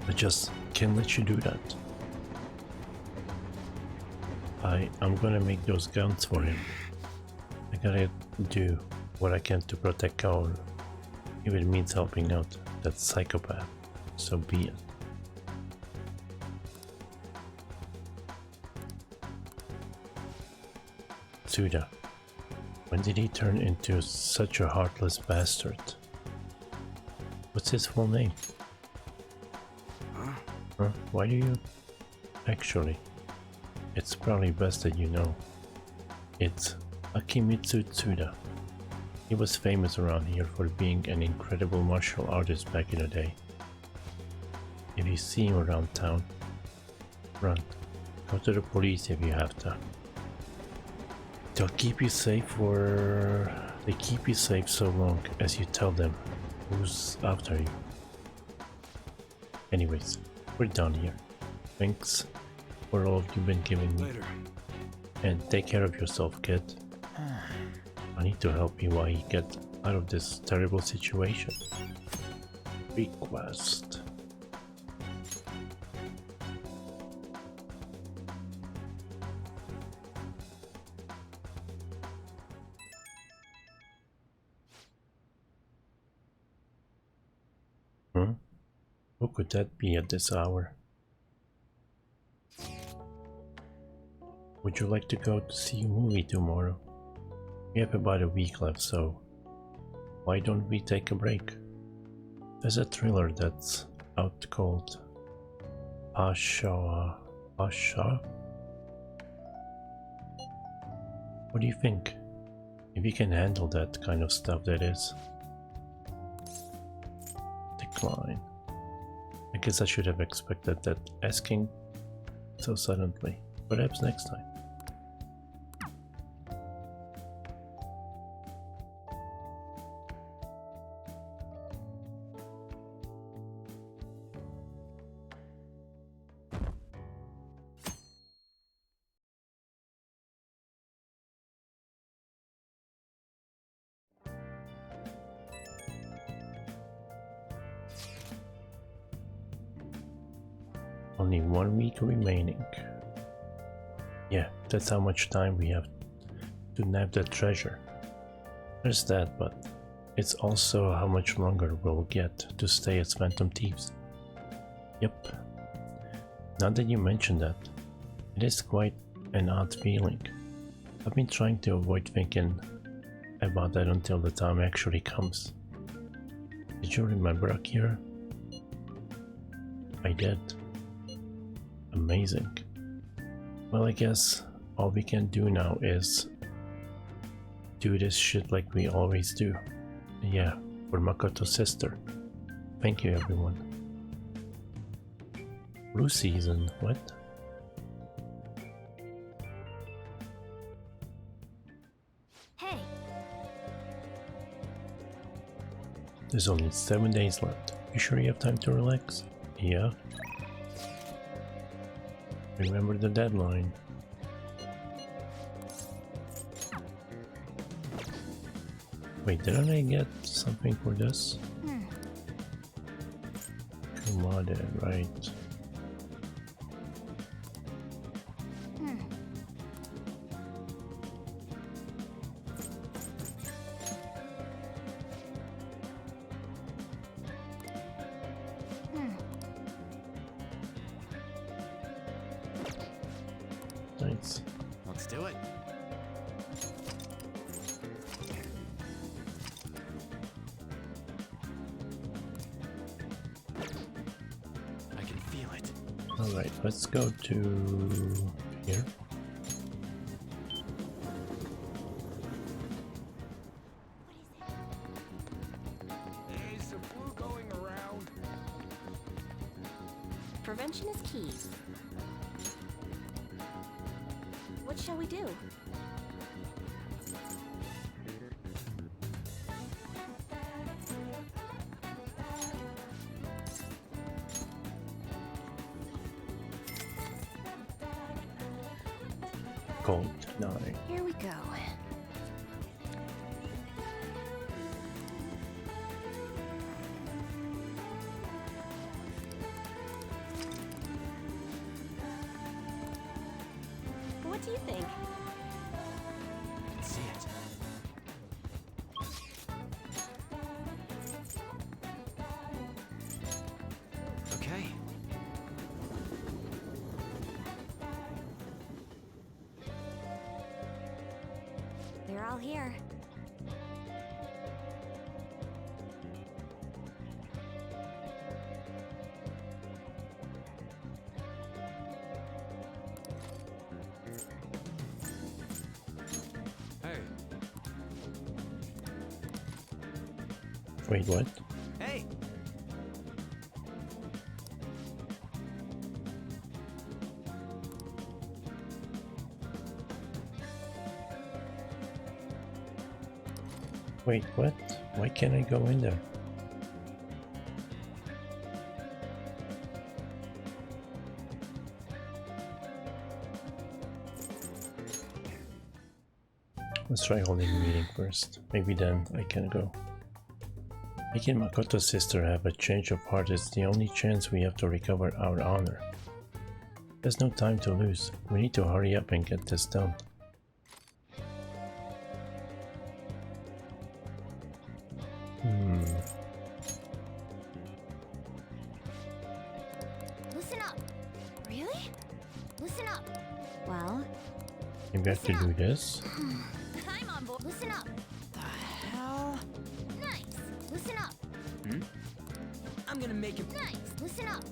I just can't let you do that. I'm gonna make those guns for him. I gotta do what I can to protect Kaoru. If it means helping out that psychopath, so be it. Tsuda. When did he turn into such a heartless bastard? What's his full name? Huh? Why do you... Actually, it's probably best that you know. It's Akimitsu Tsuda. He was famous around here for being an incredible martial artist back in the day. If you see him around town, run. Go to the police if you have to. They'll keep you safe for... They keep you safe so long as you tell them who's after you. Anyways, we're done here. Thanks for all you've been giving me. Later. And take care of yourself, kid. I need to help you while you get out of this terrible situation. Request. Who could that be at this hour? Would you like to go to see a movie tomorrow? We have about a week left, so why don't we take a break? There's a thriller that's out called Pasha. Pasha? What do you think? If you can handle that kind of stuff, that is. Decline. I guess I should have expected that, asking so suddenly. Perhaps next time. Only 1 week remaining. Yeah, that's how much time we have to nab that treasure. There's that, but it's also how much longer we'll get to stay as Phantom Thieves. Yep. Now that you mention that, it is quite an odd feeling. I've been trying to avoid thinking about that until the time actually comes. Did you remember Akira? I did. Amazing. Well, I guess all we can do now is do this shit like we always do. Yeah, for Makoto's sister. Thank you, everyone. Blue season, what? Hey. There's only 7 days left. You sure you have time to relax? Yeah. Remember the deadline. Wait, didn't I get something for this? Commodity, right. Nice. Let's do it. Alright, let's go to here. There's some flu going around. Prevention is key. What shall we do? Gold 9. Here we go. What do you think? I can see it. Okay. They're all here. Hey, Wait, what? Hey, Wait, what? Why can't I go in there? Let's try holding a meeting first. Maybe then I can go. Making Makoto's sister have a change of heart is the only chance we have to recover our honor. There's no time to lose. We need to hurry up and get this done. Listen up. Really? Listen up. Well, Maybe I have to do this. I'm on board. Listen up. the hell? Nice. Listen up. I'm gonna make him. Nice. Listen up.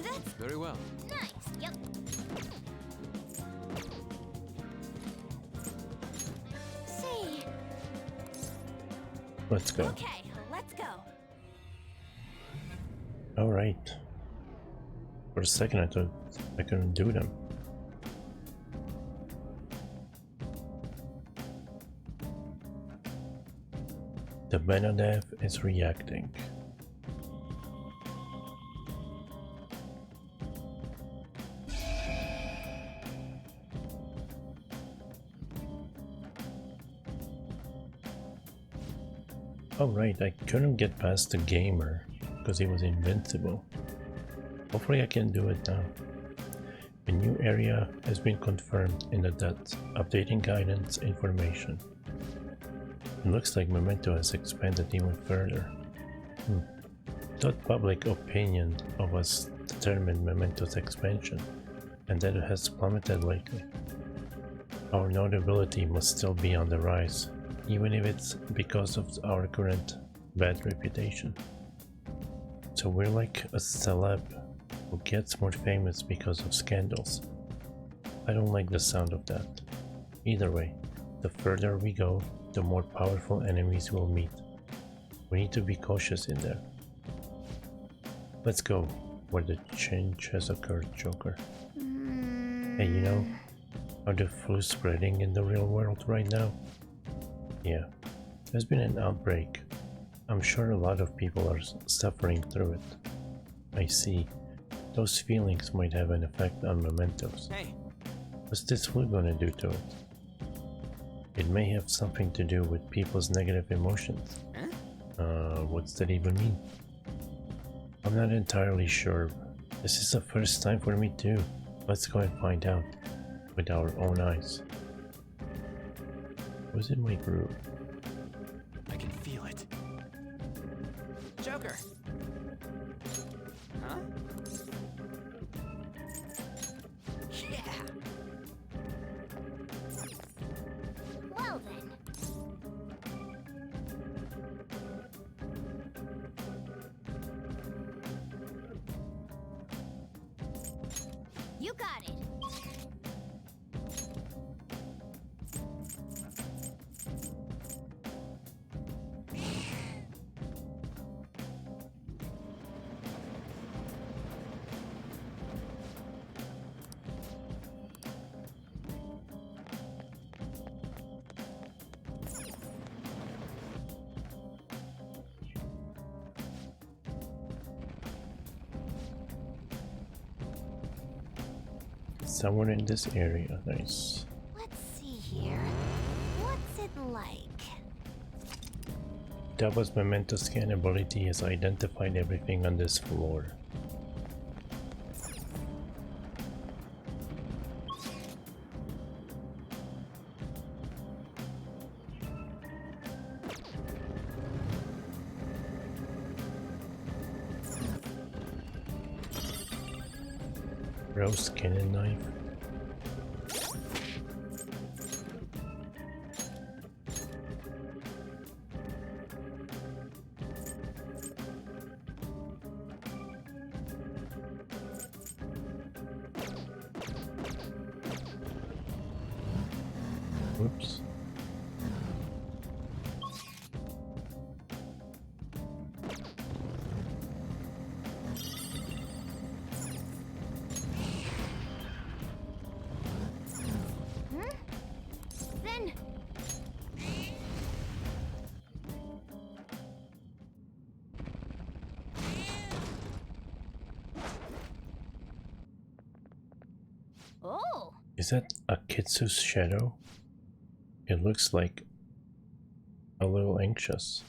That's very well. nice. Yep. See. Let's go. Okay, let's go. Alright. For a second I thought I couldn't do them. The Benadev is reacting. Oh right, I couldn't get past the gamer because he was invincible. Hopefully I can do it now. A new area has been confirmed in the depths, updating guidance information. It looks like Memento has expanded even further. Thought public opinion of us determined Memento's expansion, and that it has plummeted lately. Our notability must still be on the rise, even if it's because of our current bad reputation. So we're like a celeb who gets more famous because of scandals. I don't like the sound of that. Either way, the further we go, the more powerful enemies we'll meet. We need to be cautious in there. Let's go where the change has occurred, Joker. Hey, you know, are the flu spreading in the real world right now? Yeah, there's been an outbreak. I'm sure a lot of people are suffering through it. I see. Those feelings might have an effect on Mementos. Hey. What's this flu gonna do to it? It may have something to do with people's negative emotions. What's that even mean? I'm not entirely sure. This is the first time for me too. Let's go and find out with our own eyes. Who's in my group? I can feel it. Joker. Huh? Yeah. Well then. You got it. Somewhere in this area, nice. Let's see here. What's it like? Daba's memento scan ability has identified everything on this floor. Roast cannon knife. Oops. Then... Oh! Is that a Kitsu's shadow? It looks like a little anxious.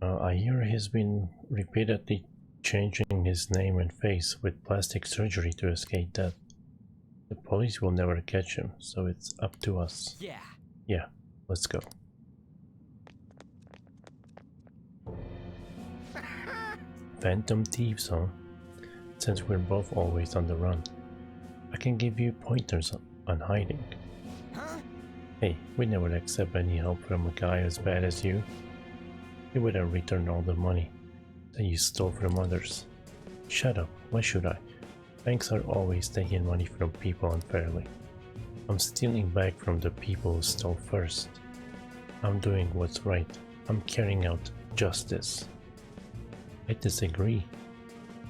I hear he's been repeatedly changing his name and face with plastic surgery to escape death. The police will never catch him, so it's up to us. Yeah. Yeah, let's go. Phantom thieves, huh? Since we're both always on the run, I can give you pointers on hiding. Hey, we never accept any help from a guy as bad as you. You would have returned all the money that you stole from others. Shut up, why should I? Banks are always taking money from people unfairly. I'm stealing back from the people who stole first. I'm doing what's right. I'm carrying out justice. I disagree.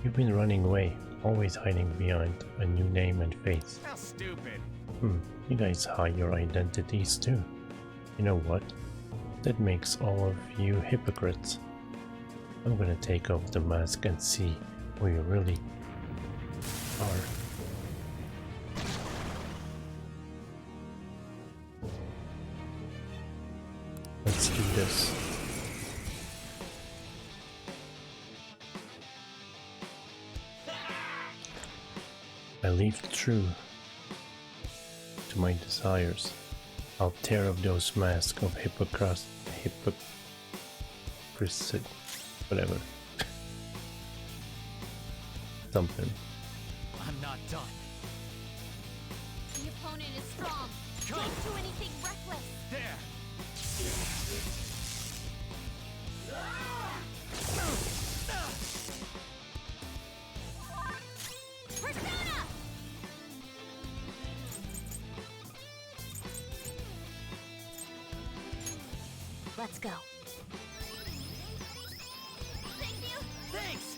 You've been running away, always hiding behind a new name and face. How stupid. You guys hide your identities too. You know what? That makes all of you hypocrites. I'm gonna take off the mask and see who you really are. Let's do this. I live true to my desires. I'll tear off those masks of hypocrisy, whatever. Something. I'm not done. The opponent is strong. Come. Don't do anything reckless. There. Persona! Let's go. Thank you. Thanks.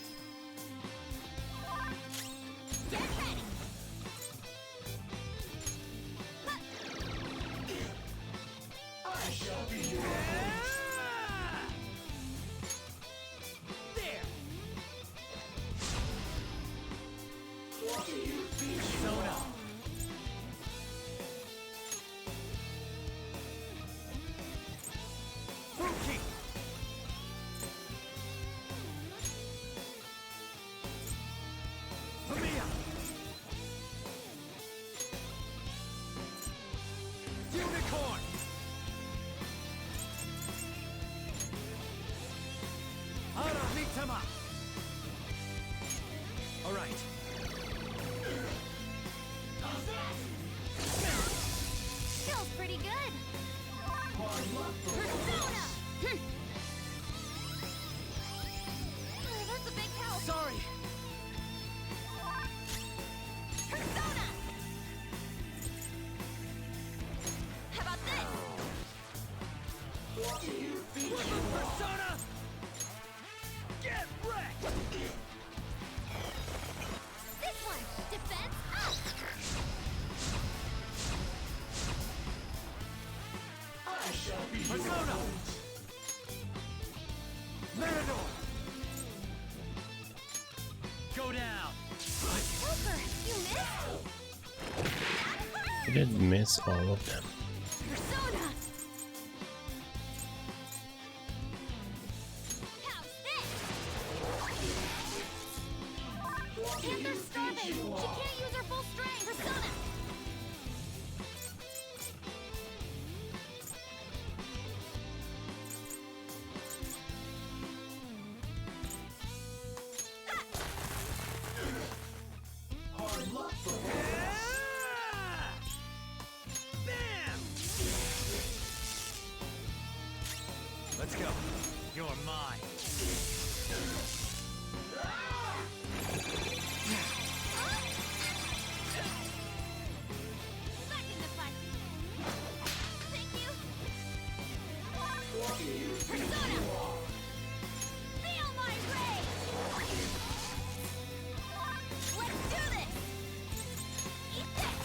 Get ready. I shall be your There. What do you think? Persona. Fuki. Familia. Unicorn. Aramitama. All right. Feels pretty good. Persona! Oh, that's a big help. Sorry. I did miss all of them. Persona! How's this? Panther's starving! She can't use her full strength! Persona! Let's go. You're mine. Back in the fight! Thank you! Persona! Feel my rage! Let's do this! Eat this!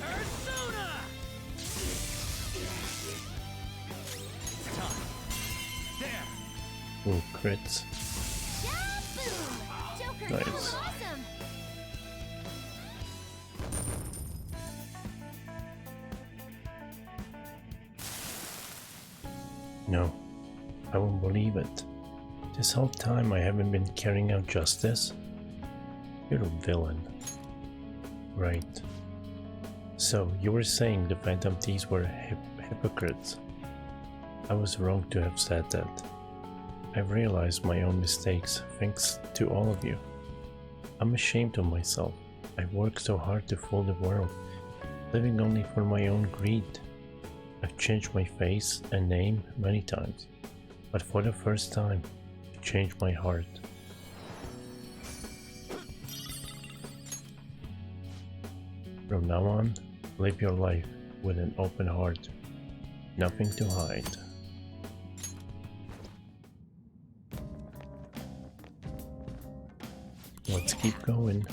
Persona! It's time. There. Ooh, crits. Boom! Joker, Nice. that was awesome! No, I won't believe it. This whole time I haven't been carrying out justice? You're a villain. Right. So, you were saying the Phantom Thieves were hypocrites. I was wrong to have said that. I've realized my own mistakes thanks to all of you. I'm ashamed of myself. I've worked so hard to fool the world, living only for my own greed. I've changed my face and name many times, but for the first time, I changed my heart. From now on, live your life with an open heart, nothing to hide. Let's keep going.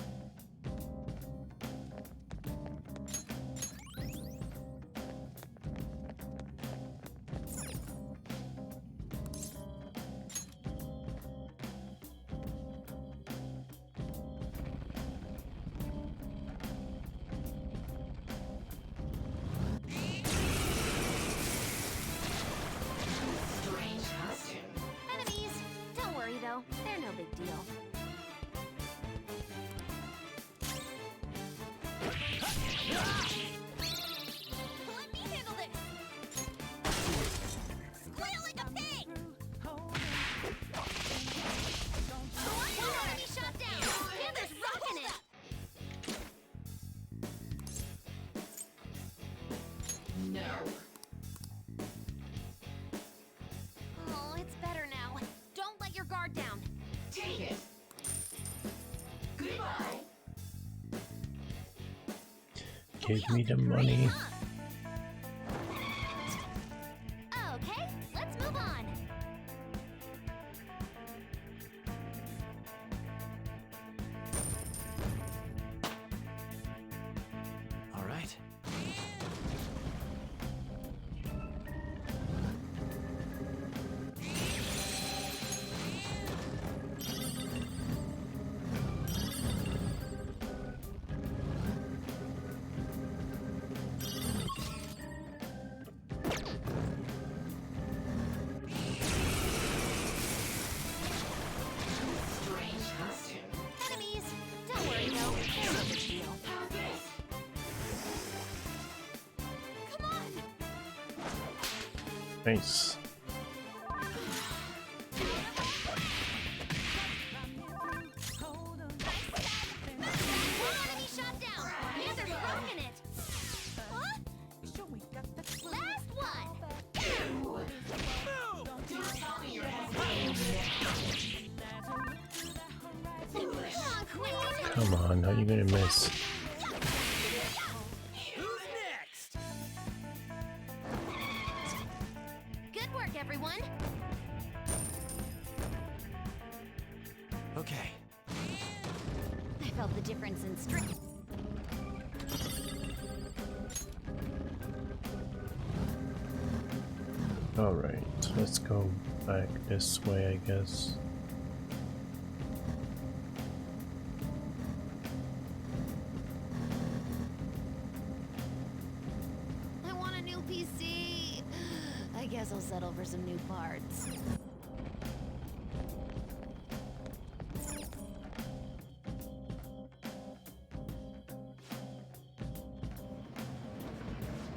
Enemies! Don't worry though, they're no big deal. Let me handle this! Squeal like a pig! One enemy shot down! Panther's rocking it! No. Oh, it's better now. Don't let your guard down. Take it. Goodbye. Give me the money. Okay, let's move on. All right. Strange costume. Enemies! Don't worry though, they're no big deal. How's this? Come on! Nice. One enemy shot down! Panther's rocking it! Huh? Last one! Don't tell me you're hesitating. Come on, quick! Come on, how are you gonna miss? Who's next? Good work, everyone! Okay. I felt the difference in strength. Alright, let's go back this way, I guess. guess I'll settle for some new parts.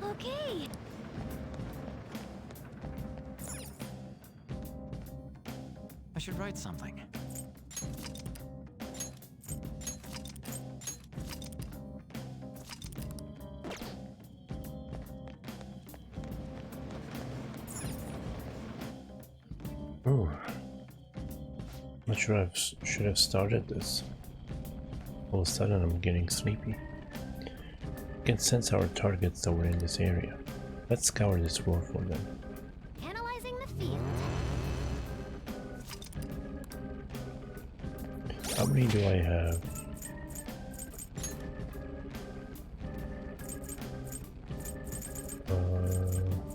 Okay. I should write something. Ooh. Not sure I should have started this. All of a sudden I'm getting sleepy. I can sense our targets somewhere in this area. Let's scour this floor for them. Analyzing the field. How many do I have?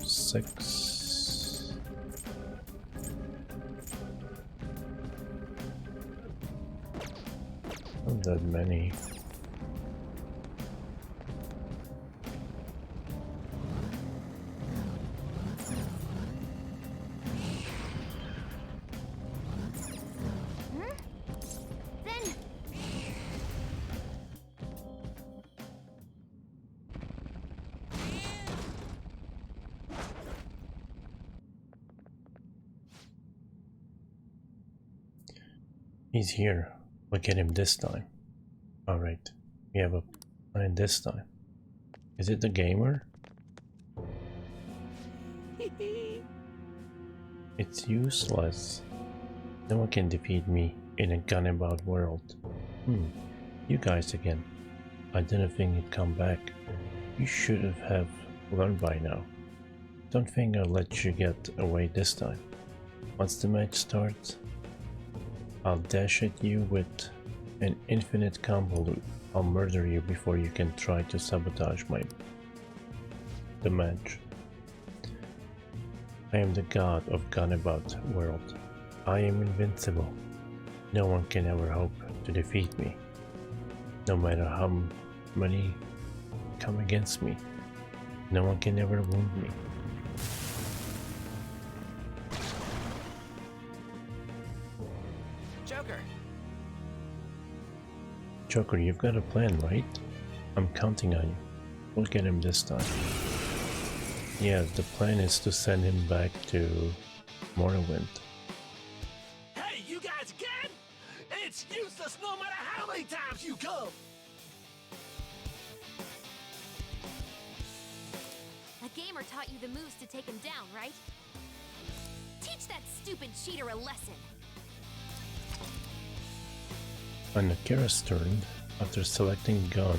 Six. Not that many. He's here. Look at him this time. Alright, we have a plan this time. Is it the gamer? It's useless. No one can defeat me in a gun-about world. You guys again. I didn't think you'd come back. You should have learned by now. Don't think I'll let you get away this time. Once the match starts, I'll dash at you with an infinite combo loop. I'll murder you before you can try to sabotage the match. I am the god of Gunabout world. I am invincible. No one can ever hope to defeat me. No matter how many come against me, no one can ever wound me. Joker, you've got a plan, right? I'm counting on you. We'll get him this time. Yeah, the plan is to send him back to Morrowind. Hey, you guys again? It's useless no matter how many times you come. A gamer taught you the moves to take him down, right? Teach that stupid cheater a lesson. On Akira's turn, after selecting gun,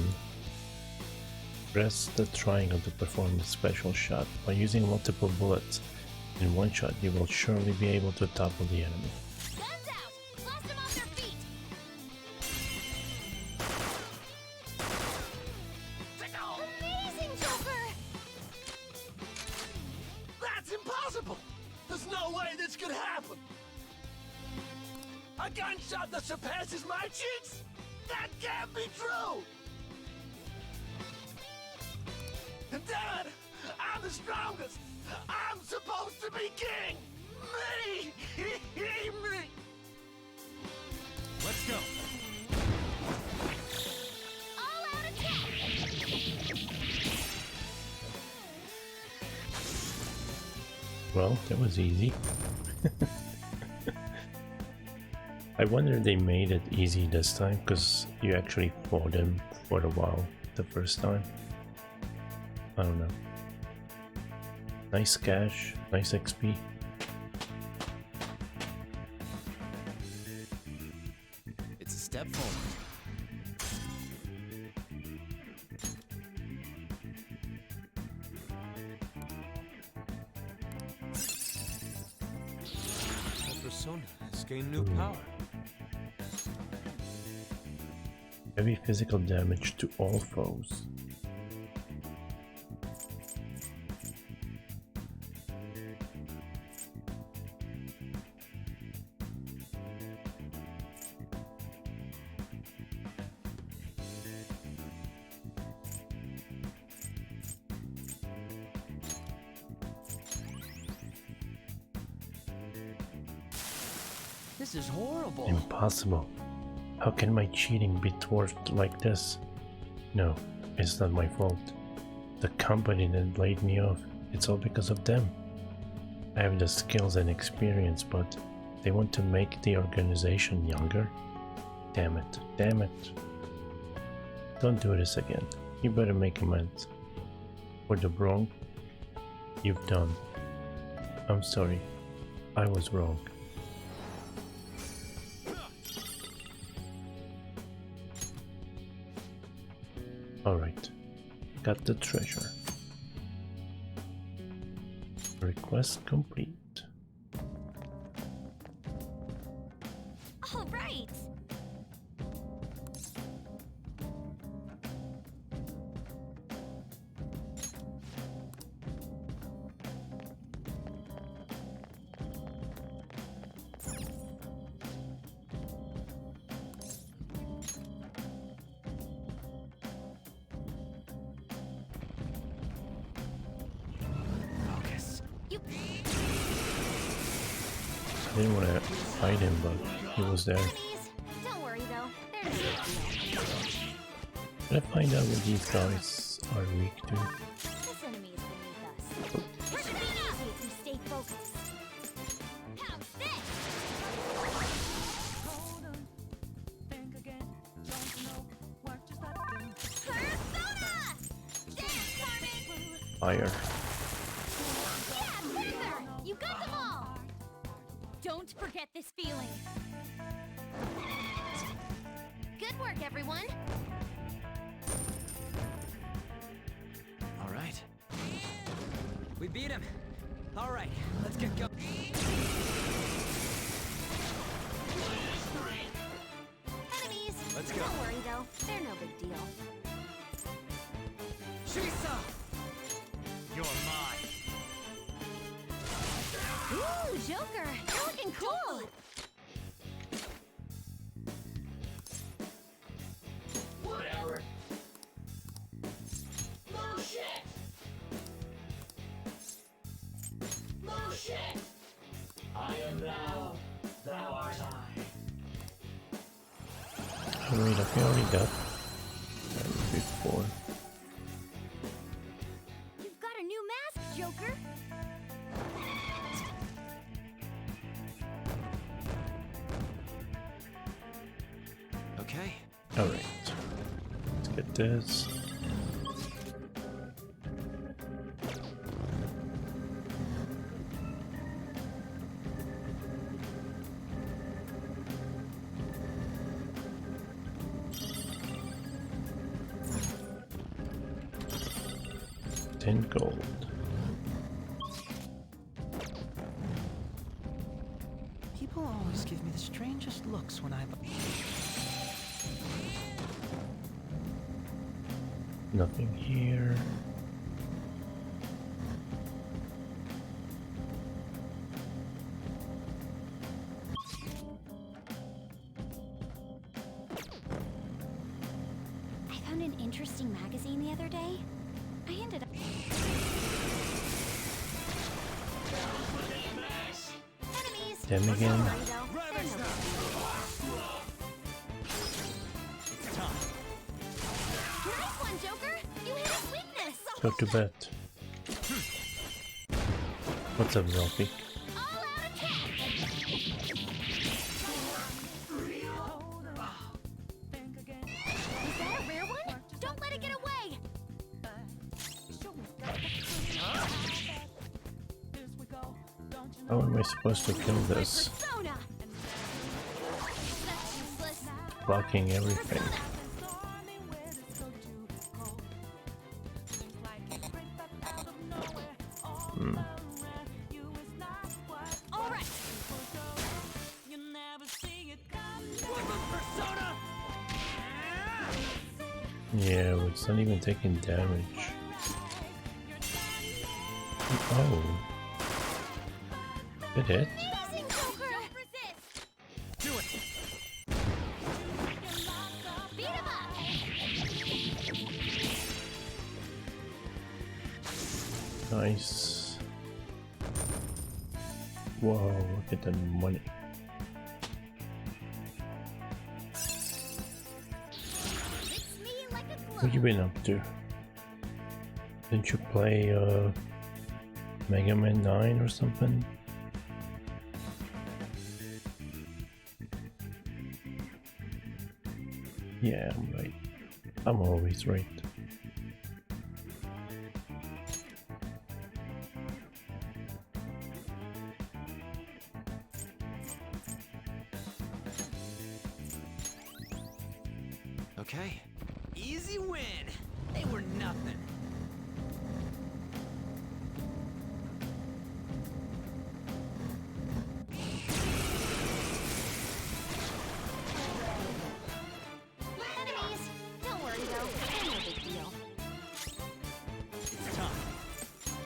press the triangle to perform a special shot. By using multiple bullets in one shot, you will surely be able to topple the enemy. Guns out! Blast them off their feet! Amazing, Joker! That's impossible! There's no way this could happen! A gunshot that surpasses my cheeks? That can't be true! And Dad, I'm the strongest! I'm supposed to be king! Me! Me! Let's go! All-out attack! Well, that was easy. I wonder they made it easy this time, because you actually fought him for a while the first time. I don't know. Nice cash, nice XP. It's a step forward. My persona has gained new power. Heavy physical damage to all foes. This is horrible. Impossible. How can my cheating be thwarted like this? No, it's not my fault. The company that laid me off, it's all because of them. I have the skills and experience, but they want to make the organization younger? Damn it, damn it. Don't do this again. You better make amends for the wrong you've done. I'm sorry. I was wrong. Alright. Got the treasure. Request complete. All right. I didn't want to fight him, but he was there. Don't worry though. There's no deal. Did I find out what these guys are weak to? This enemy is beneath us. We're clean up if we stay focused. How's this? Persona! Dance, Carmen! Fire. Yeah, further! You got them all! Don't forget this feeling. Good work, everyone. All right. We beat him. All right, let's get going. Enemies. Let's go. Don't worry though. They're no big deal. Shisa! You're mine. Ooh, Joker! You're looking cool! Whatever. Bullshit! Bullshit! I am thou, thou art I. Oh wait, I think I already got that before. You've got a new mask, Joker! Okay. Alright. Let's get this. $10 gold. People always give me the strangest looks when I... Nothing here. I found an interesting magazine the other day. I ended up... Enemies! Them again. Don't worry though. They're no big deal. Nice one, Joker! You hit his weakness! Go to bed. What's up, Ralphie? All-out attack! Is that a rare one? Don't let it get away! How am I supposed to kill this? Persona! That's useless. Blocking everything. Hmm. All right. Yeah, but it's not even taking damage. Oh. Did it? Amazing, Joker! Don't resist! Do it! Beat him up! Nice. Whoa, look at the money. What you been up to? Didn't you play Mega Man 9 or something? Yeah, I'm right. I'm always right. Okay. Easy win. They were nothing. Enemies! Don't worry though, they're no big deal. It's time.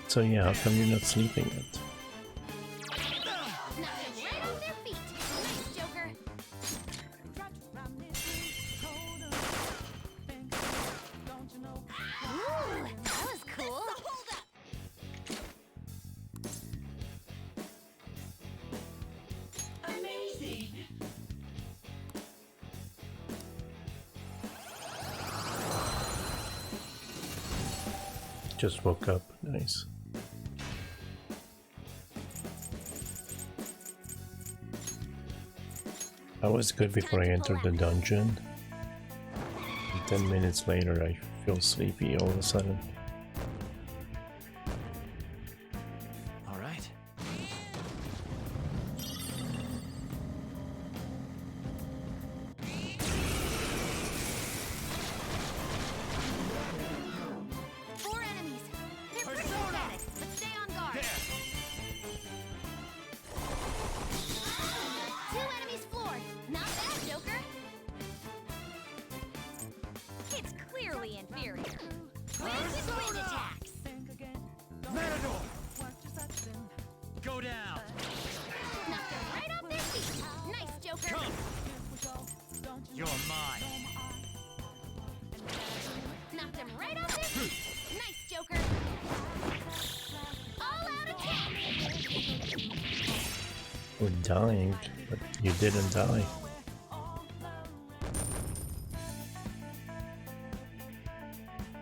So yeah, how come you're not sleeping yet? Knock them right off their feet. Nice, Joker. Ooh, that was cool. Amazing. Just woke up. Nice. I was good before I entered the dungeon. 10 minutes later, I feel sleepy all of a sudden. All right. Four enemies. They're pretty pathetic, but stay on guard. Two enemies floored. Not bad, Joker. It's clearly inferior. Where's his wind attacks? Matador! Go down! Knocked them right off their feet. Nice, Joker. Come! You're mine! Knocked them right off their feet. Nice, Joker. All out attack. We're dying, but you didn't die.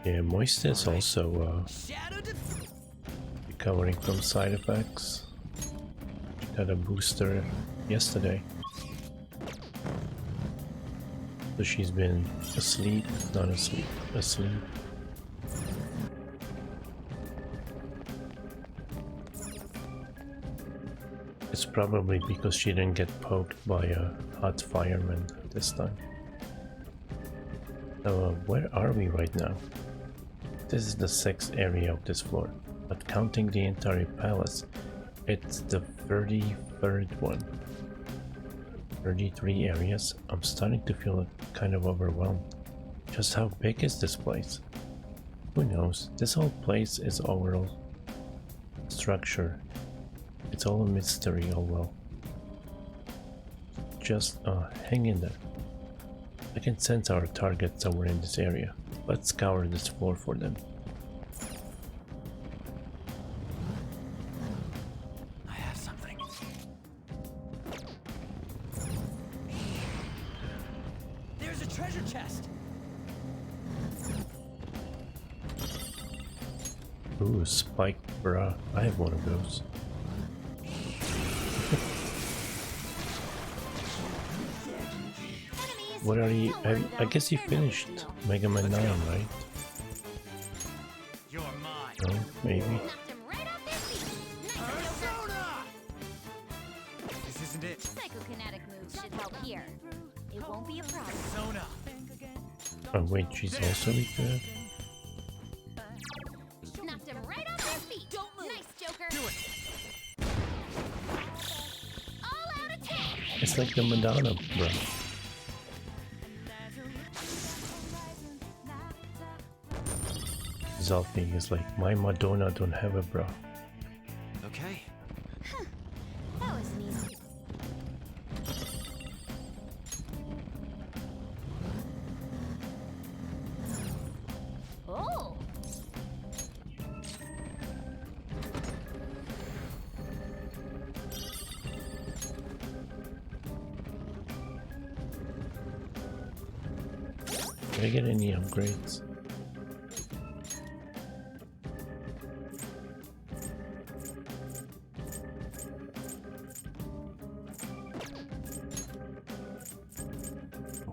Yeah, Moist is also recovering from side effects. She got a booster yesterday. So she's been asleep, not asleep, asleep. It's probably because she didn't get poked by a hot fireman this time. So where are we right now? This is the 6th area of this floor, but counting the entire palace, it's the 33rd one. 33 areas. I'm starting to feel kind of overwhelmed. Just how big is this place? Who knows? This whole place is overall structure. It's all a mystery, oh well. Just hang in there. I can sense our target somewhere in this area. Let's scour this floor for them. I have something. There's a treasure chest! Ooh, spiked bra. I have one of those. What are you? I guess you finished Mega Man 9, right? You're mine. No, maybe. This isn't it. Psychokinetic moves should help here. It won't be a problem. Sona. Oh wait, she's also weak to that? Knocked him right off their feet. Nice, Joker. Do it. All out attack. It's like the Madonna bra. Zalfing is like, my Madonna don't have a bra. Okay. That was an easy. Oh. Did I get any upgrades?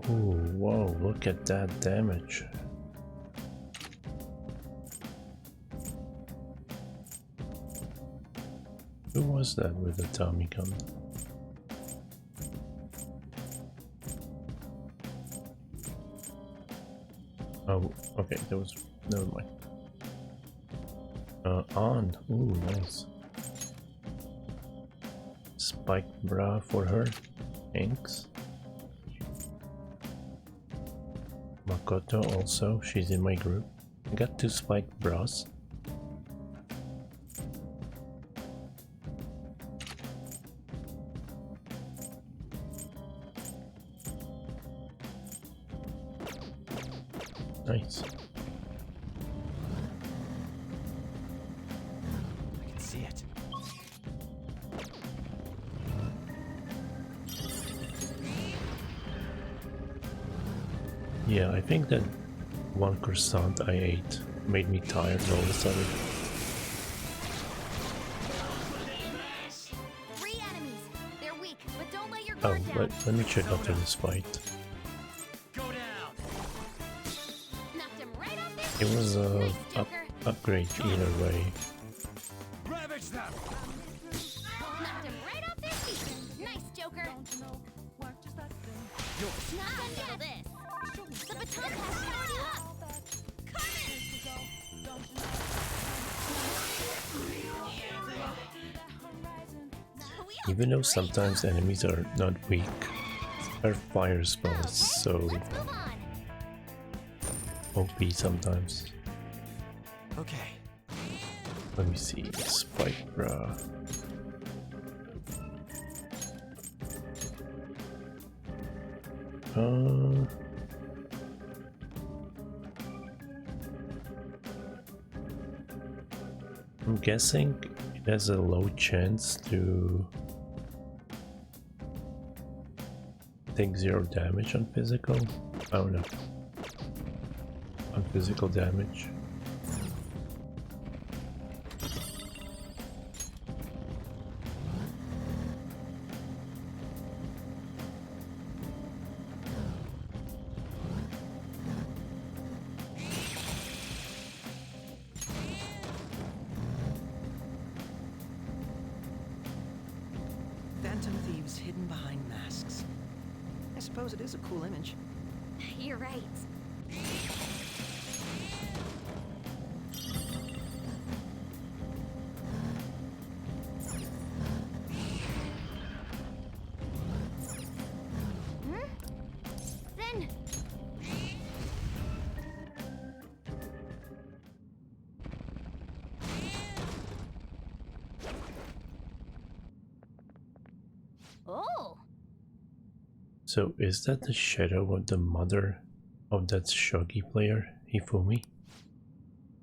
Ooh, whoa, look at that damage. Who was that with the Tommy gun? Oh, okay, that was... never mind. On. Ooh, nice. Spiked bra for her. Thanks. Makoto also, she's in my group. I got 2 spiked bras. Nice. I can see it. Yeah, I think that one croissant I ate made me tired all of a sudden. 3 enemies. They're weak, but don't let your Oh, guard down. let me check after this fight. Knocked him right off their It was a upgrade either way. Ravage them! Knocked him right off their feet. Nice, Joker. Not done yet. This. The baton pass powered you up. Even though sometimes enemies are not weak, her fire spell is so OP sometimes. Okay. Let me see, Spike Bra. I'm guessing it has a low chance to take 0 damage on physical. I don't know. On physical damage. Phantom thieves hidden behind masks. I suppose it is a cool image. You're right. Then. Oh. So is that the shadow of the mother of that shogi player, Hifumi?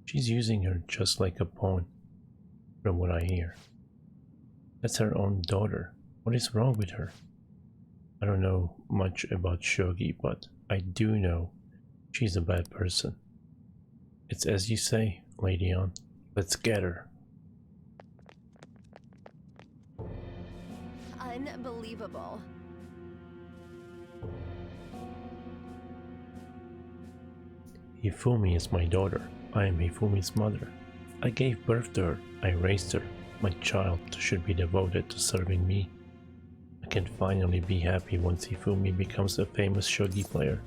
She's using her just like a pawn, from what I hear. That's her own daughter. What is wrong with her? I don't know much about shogi, but I do know she's a bad person. It's as you say, Lady On. Let's get her. Unbelievable. Hifumi is my daughter. I am Hifumi's mother. I gave birth to her. I raised her. My child should be devoted to serving me. I can finally be happy once Hifumi becomes a famous shogi player.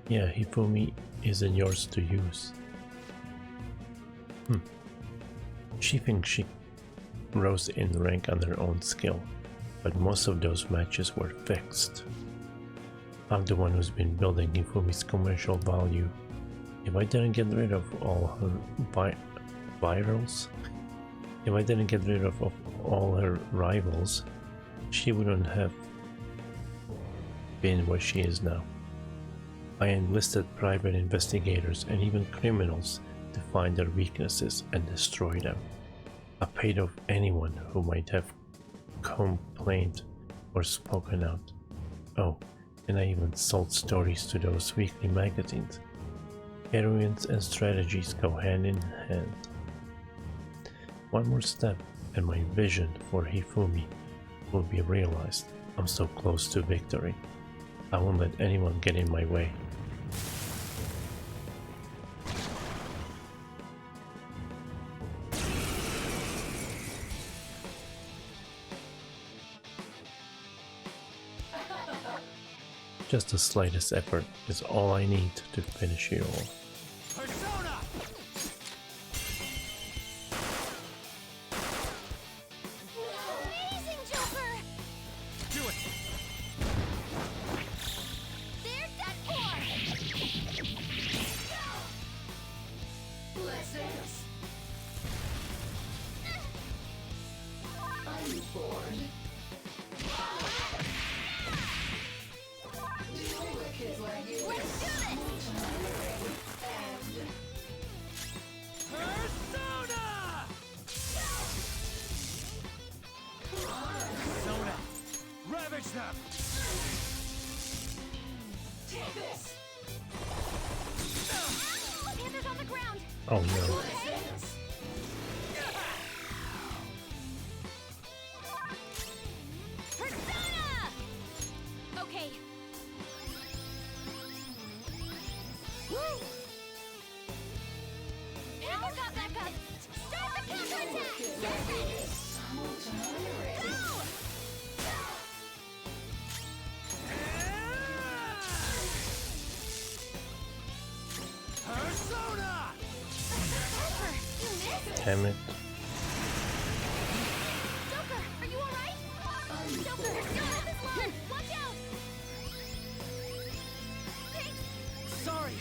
Yeah, Hifumi isn't yours to use. She thinks she rose in rank on her own skill, but most of those matches were fixed. I'm the one who's been building Hifumi's commercial value. If I didn't get rid of all her virals, if I didn't get rid of all her rivals, she wouldn't have been where she is now. I enlisted private investigators and even criminals to find their weaknesses and destroy them. I paid off anyone who might have complained or spoken out. Oh, and I even sold stories to those weekly magazines. Heroines and strategies go hand in hand. One more step and my vision for Hifumi will be realized. I'm so close to victory. I won't let anyone get in my way. Just the slightest effort is all I need to finish you all. Persona! Amazing, Joker! Do it! There's that core! Let's dance! Are you bored? Kids like you. Let's do this! Persona! Persona! Ravage them! Take this! Panther's on the ground! Oh no. Persona! Okay. Woo! Panther got back up! Start the counterattack! Get ready! Go! Persona! Joker, you missed! Damn it. Joker, are you alright? Joker, you're still at this line! Watch out! Thanks! Sorry!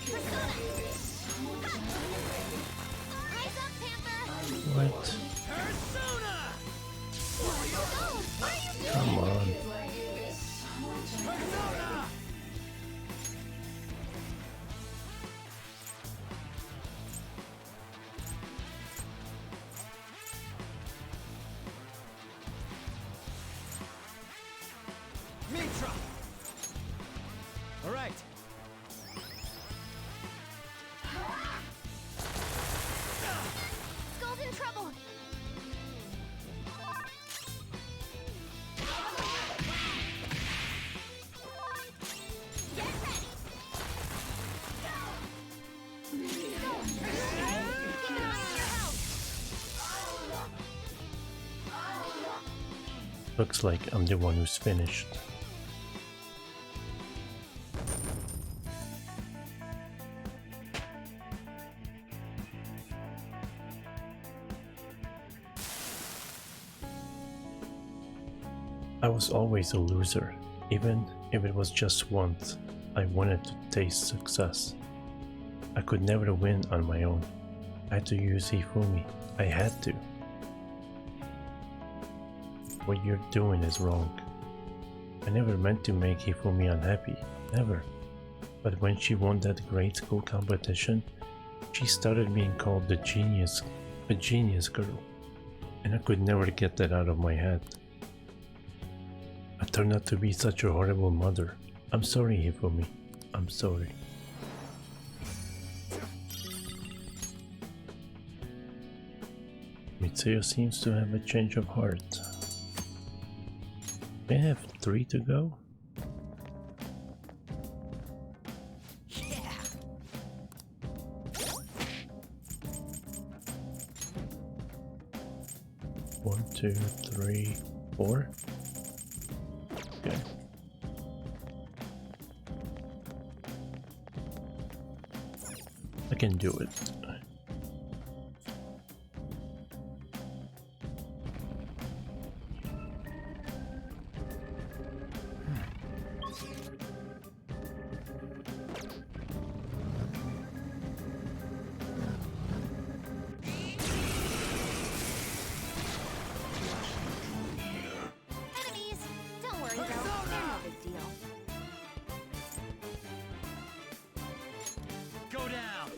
Persona! Ha! Rise up, Panther! What? Persona! Oh, what are you doing? Come on. Persona! Mitra! All right. Skull's in trouble! Get ready! Go! Keep an eye on your health! Looks like I'm the one who's finished. I was always a loser. Even if it was just once, I wanted to taste success. I could never win on my own. I had to use Hifumi. I had to. What you're doing is wrong. I never meant to make Hifumi unhappy. Never. But when she won that grade school competition, she started being called a genius girl. And I could never get that out of my head. I turned out to be such a horrible mother. I'm sorry, Hifumi. I'm sorry. Mitsuyo seems to have a change of heart. They have 3 to go? One, 2, 3, 4. Okay. I can do it. Enemies! Don't worry, though. They're no big deal. Go down!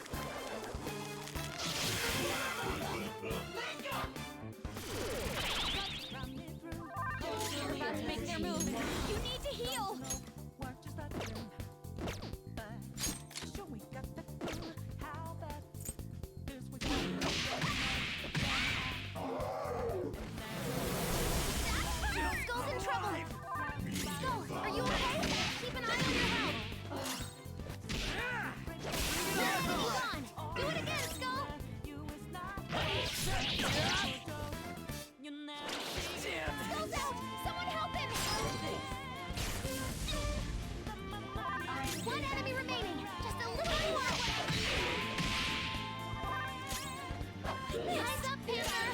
Eyes up, Panther!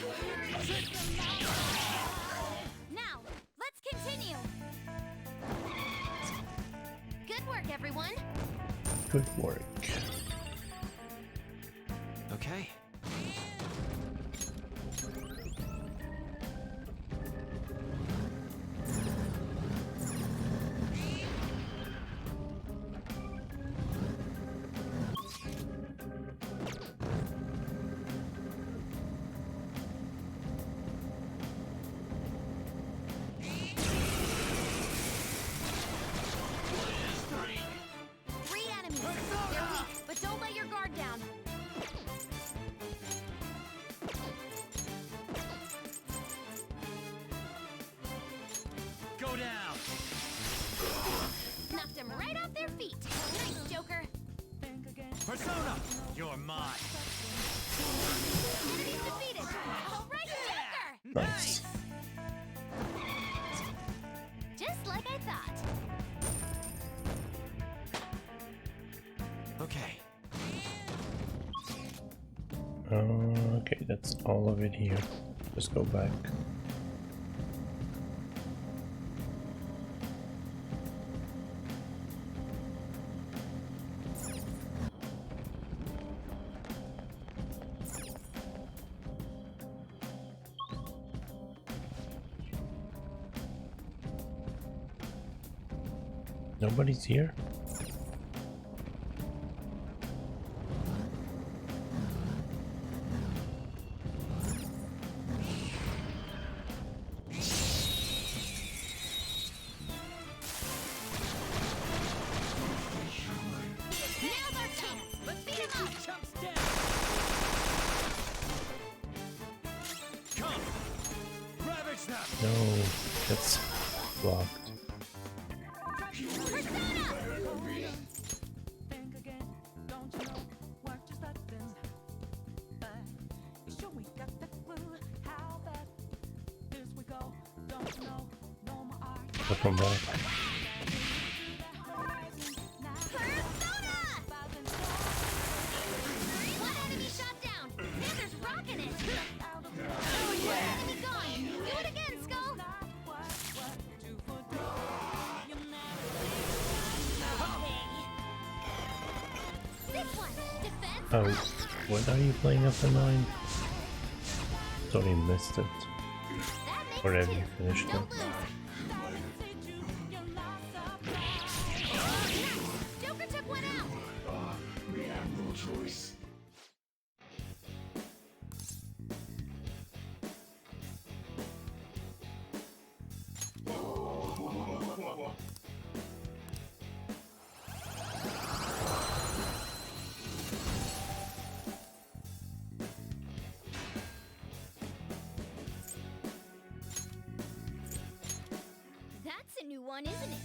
Now, let's continue! Good work, everyone! Good work. Okay. Three enemies. They're weak, but don't let your guard down. Go down! Knocked them right off their feet. Nice, Joker. Persona! You're mine! Enemies defeated. All right, Joker! Nice. Just like I thought. Okay. Okay, that's all of it here. Just go back. Nobody's here? Now's our chance. Let's beat him up. Chumps down! Come! Ravage them! No, that's blocked. Welcome back. One enemy shot down. Panther's rocking it. Oh yeah. Enemy gone. Do it again, Skull. This one. Defense. Oh, what are you playing up to 9? Totally missed it. Already finished it. Don't lose. Joker took one out. We have no choice. That's a new one, isn't it?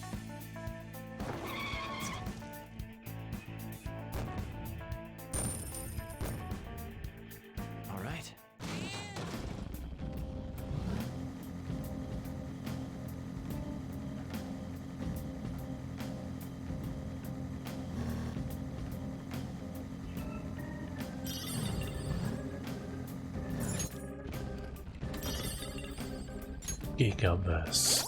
All right. Gigabest.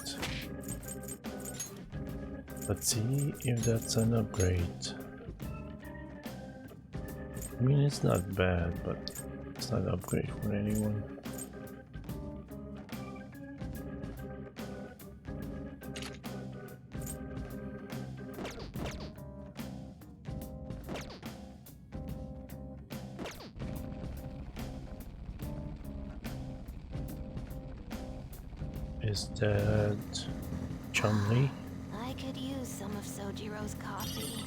Let's see if that's an upgrade. I mean, it's not bad, but it's not an upgrade for anyone. Is that Chun-Li? I could use some of Sojiro's coffee.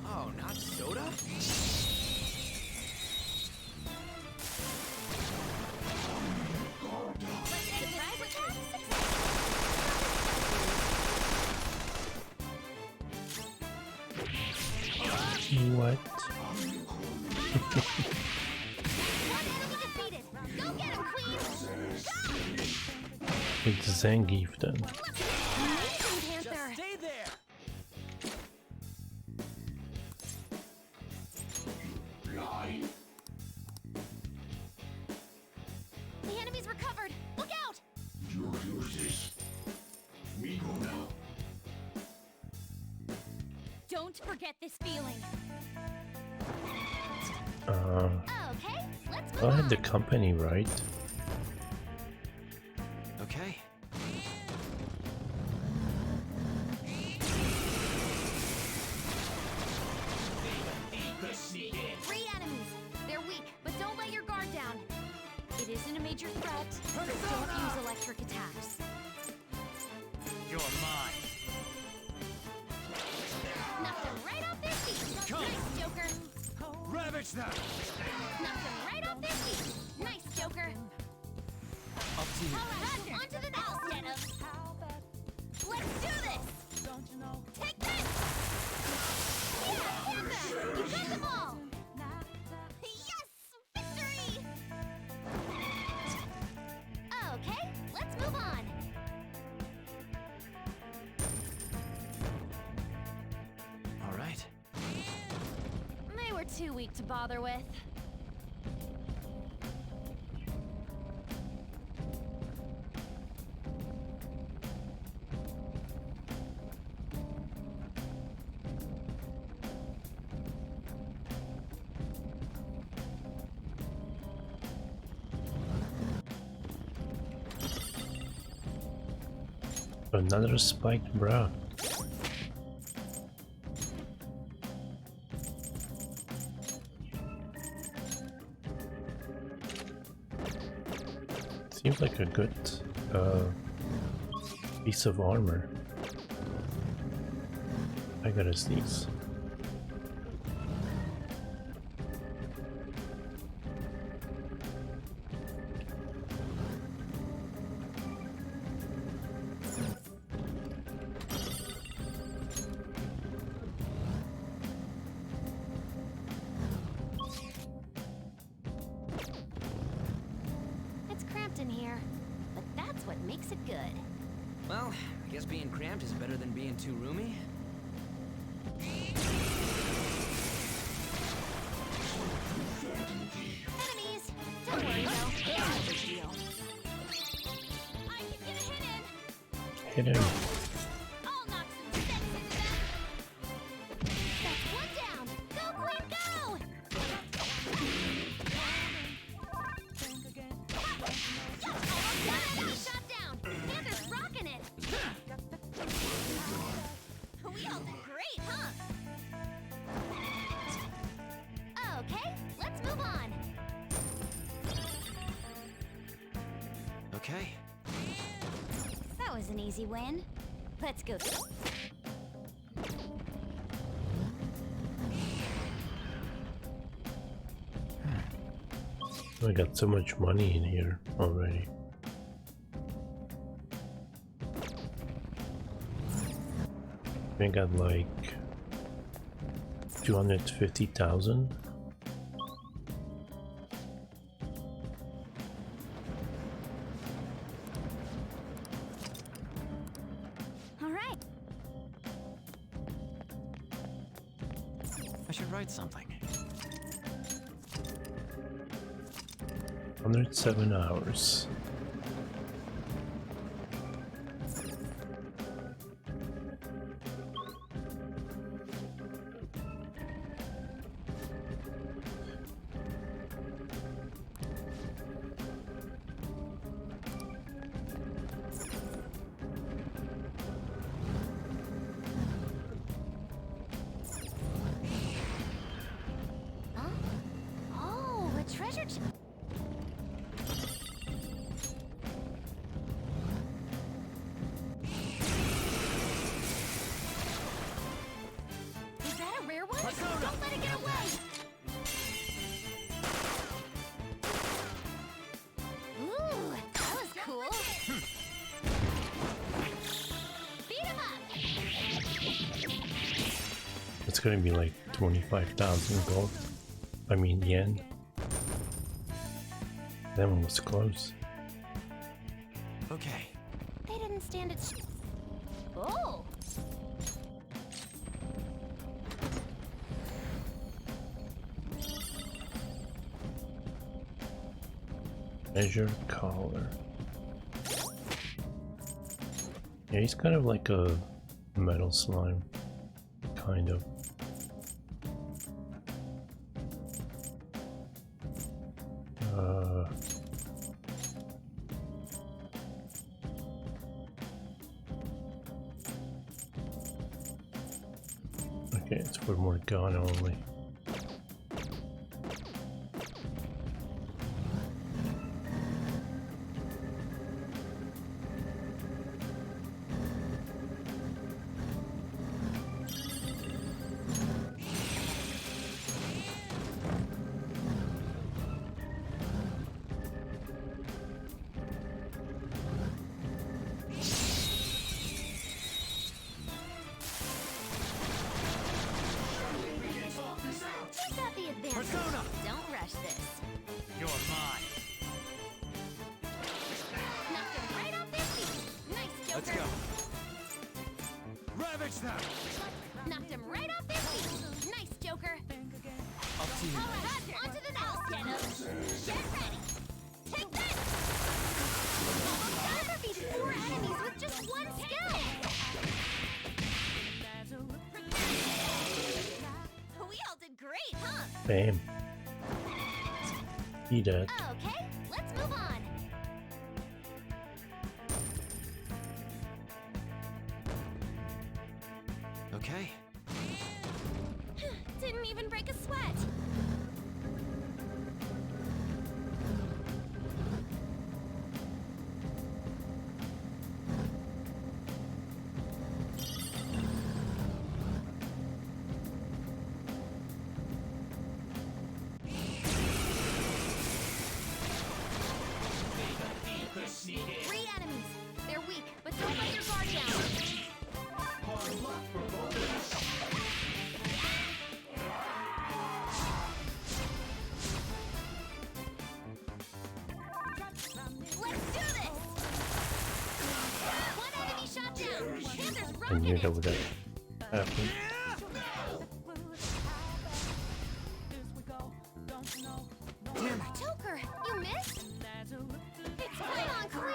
Oh, not soda? What? It's Zangief then. Just stay there! enemy's recovered! Look out! We go now. Don't forget this feeling. Okay, let's move I had on. the company right. Okay. 3 enemies. They're weak, but don't let your guard down. It isn't a major threat, but don't use electric attacks. You're mine. Knock them right off their feet. Come. Nice, Joker. Ravage them! Knock them right off their feet. Nice, Joker. Up to you. All right, onto the next setup. Let's do this. Take this. Yeah, Panther, you got them all. Yes, victory. Okay, let's move on. All right. They were too weak to bother with. Another spiked bra. Seems like a good piece of armor. I gotta sneeze. It's cramped in here, but that's what makes it good. Well, I guess being cramped is better than being too roomy. Enemies! Don't worry though, it's no big deal. I can get a hit in! Hit him. I'll knock some sense into them! That's one down! Go, Queen, go! Almost shot down! Panther's rocking it! We all did great, huh? Okay, let's move on! Okay. That was an easy win. Let's go. I got so much money in here already. I got like 250,000. All right. I should write something. 107 hours. Huh? Oh, a treasure chest. Is that a rare one? Don't let it get away! Ooh, that was cool. Beat him up! It's gonna be like 25,000 gold. I mean yen. That one was close. Okay. They didn't stand it. Oh! Azure Collar. Yeah, he's kind of like a metal slime. Kind of. Okay, it's for Morgana only. Persona! Don't rush this. You're mine. Knocked him right off their feet. Nice, Joker. Let's go. Ravage them! Knocked him right off their feet. Nice, Joker. Up to you. All right, onto the house, Genos. Get ready. Take that! Almost defeated 4 enemies with just 1 skill. We all did great, huh? Bam. He dead. Okay, let's move on. Okay. Didn't even break a sweat. Three enemies. They're weak, but don't let your guard down. Let's do this! One enemy shot down. Panthers I rocking knew it. that would happen. Damn it. Joker, you missed? It's play on, Queen!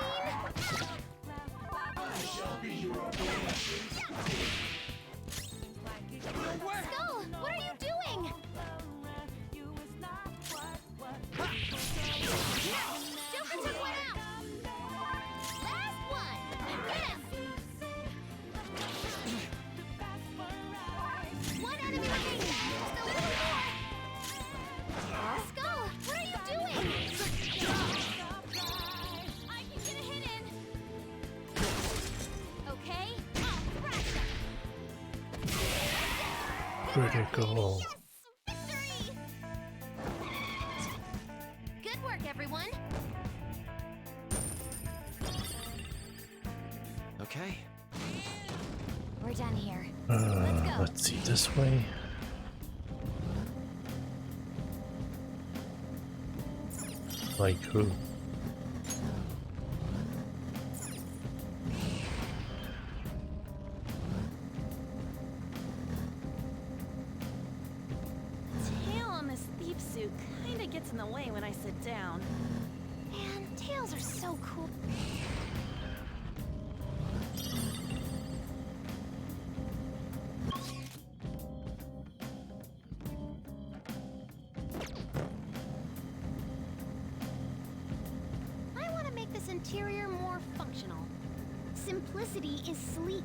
Skull, what are you doing? Joker took one out! Last one! Get him! One enemy remaining! Just a little more! Skull, what are you doing? I can get a hit in! Okay, I'll thrash him! Critical. Victory! Good work, everyone! Okay. We're done here. Let's go. Let's see, this way. Like who? Tail on this thief suit kinda gets in the way when I sit down. Man, tails are so cool. I want to make this interior more functional. Simplicity is sleek.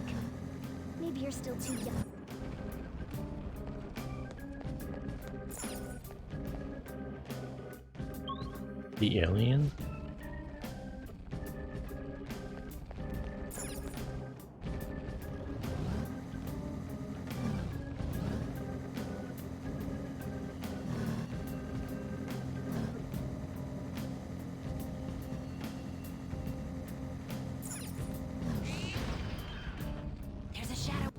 Maybe you're still too young. The alien? There's a shadow.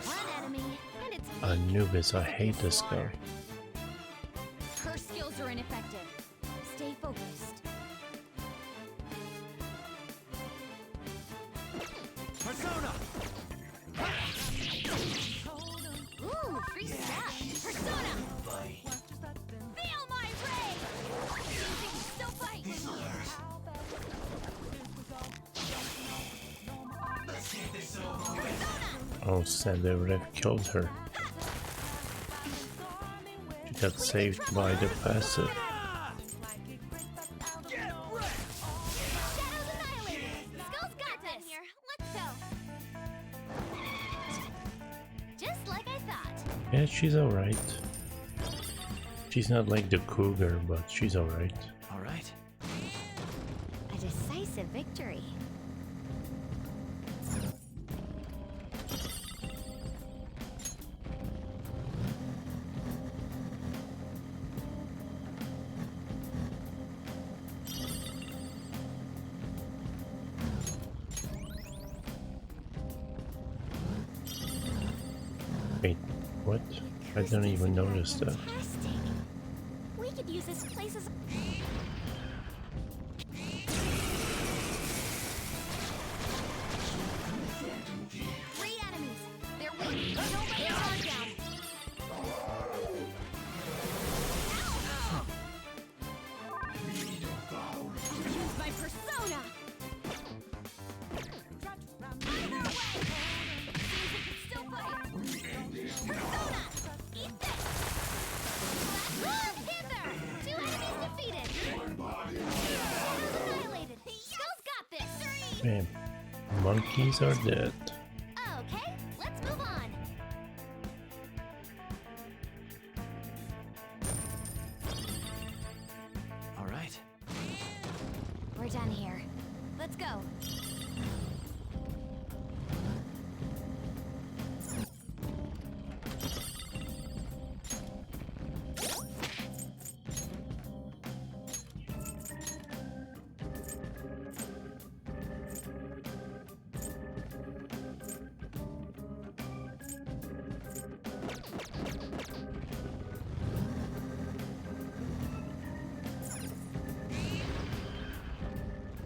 One enemy, and it's Anubis, I hate this guy. her skills are ineffective. Stay focused. Persona! Ooh, free stuff. Persona! Oh, sad, they would have killed her. She got saved by the passive. Yeah, she's alright. She's not like the cougar, but she's alright. Alright. A decisive victory. Wait, what? I didn't even notice that. Fantastic. We could use this place as three enemies. They're weak. Don't let your guard down. I'll use my persona. Out of their way. See if it can still fight. Persona! Eat this! Panther! 2 enemies defeated! Annihilated! Skill's got this! Man, monkeys are dead. Okay, let's move on! Alright. We're done here. Let's go.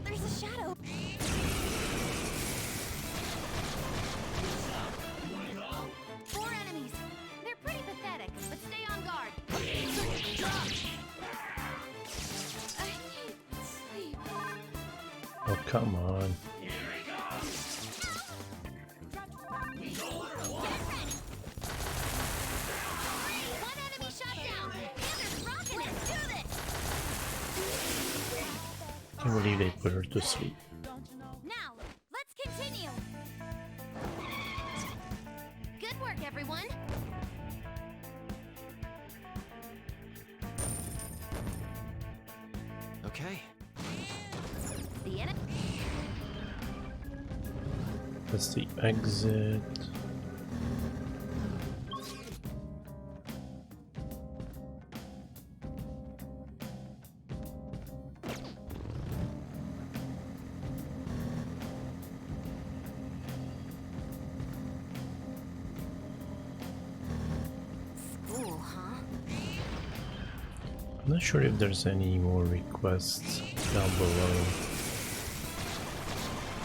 There's a shadow. 4 enemies. They're pretty pathetic, but stay on guard. I need sleep. Oh, come on. One enemy shot down. Panther's rocking it. Do this. Can't believe they put her to sleep. Now, let's continue. Good work, everyone. Okay. The enemy. That's the exit. School, huh? I'm not sure if there's any more requests down below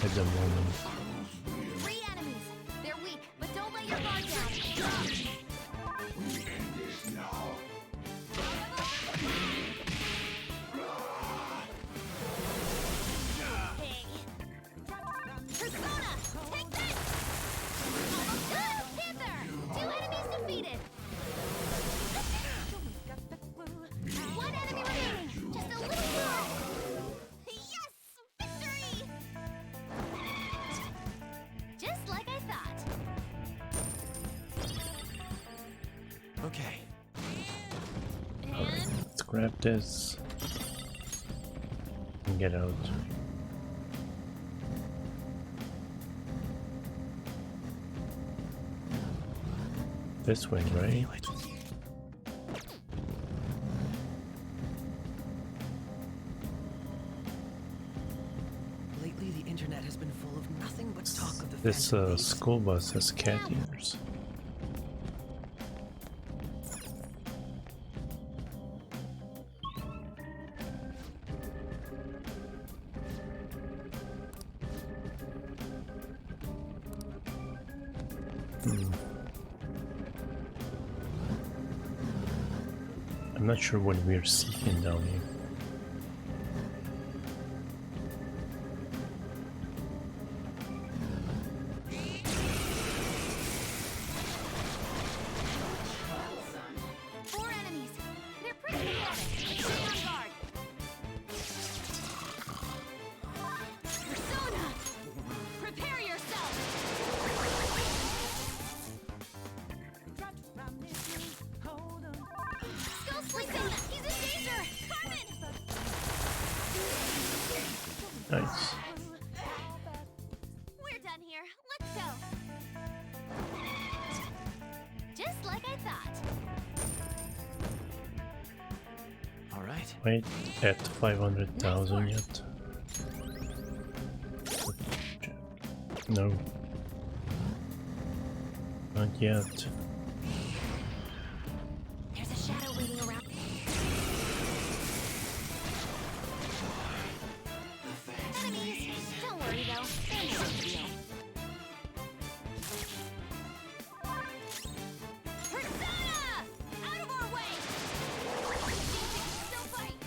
at the moment. 3 enemies. They're weak, but don't let your guard down. Persona! Take this! Panther! 2 enemies defeated! 1 enemy remaining! Just a little more! Yes! Victory! Just like I thought. Okay. Let's grab this and get out. This way, right? Lately, the internet has been full of nothing but talk of the This Phantom Thieves. school bus has cat ears. I'm not sure what we're seeking down here. Nice. We're done here. Let's go. Just like I thought. All right. Wait, at 500,000 yet? No. Not yet. There's a shadow waiting around. Enemies! Don't worry though. They're no big deal. Persona! Out of our way! Still fight!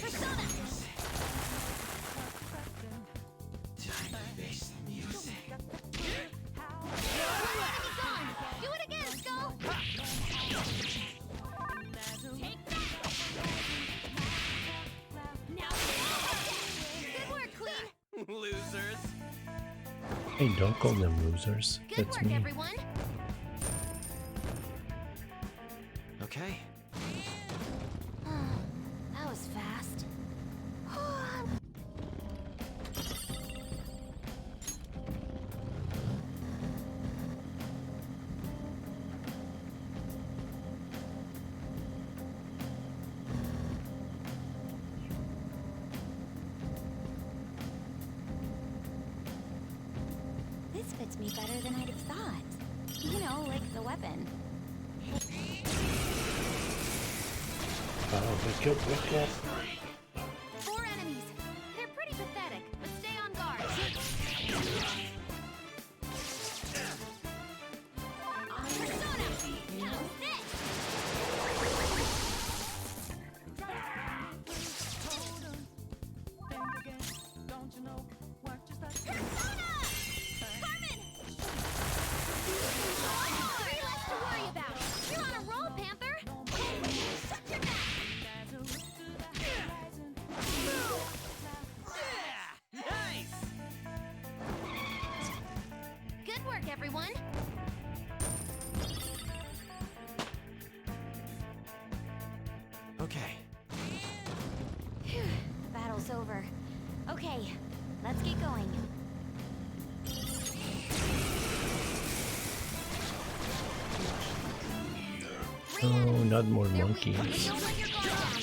Persona! Do it again, Skull! Take that! Now good work, Queen! Losers. Hey, don't call them losers. Good That's work, me. everyone! Okay. That was fast. This fits me better than I'd have thought. You know, like the weapon. Wake up, wake up. 4 enemies. They're pretty pathetic, but stay on guard. Persona! How's this? Persona! Carmen! 3 less to worry about. You're on a roll, Panther. Shut your mouth. Nice! Good work, everyone. Okay. Phew, battle's over. Okay, let's get going. Oh, not more monkeys. Don't let your guard down.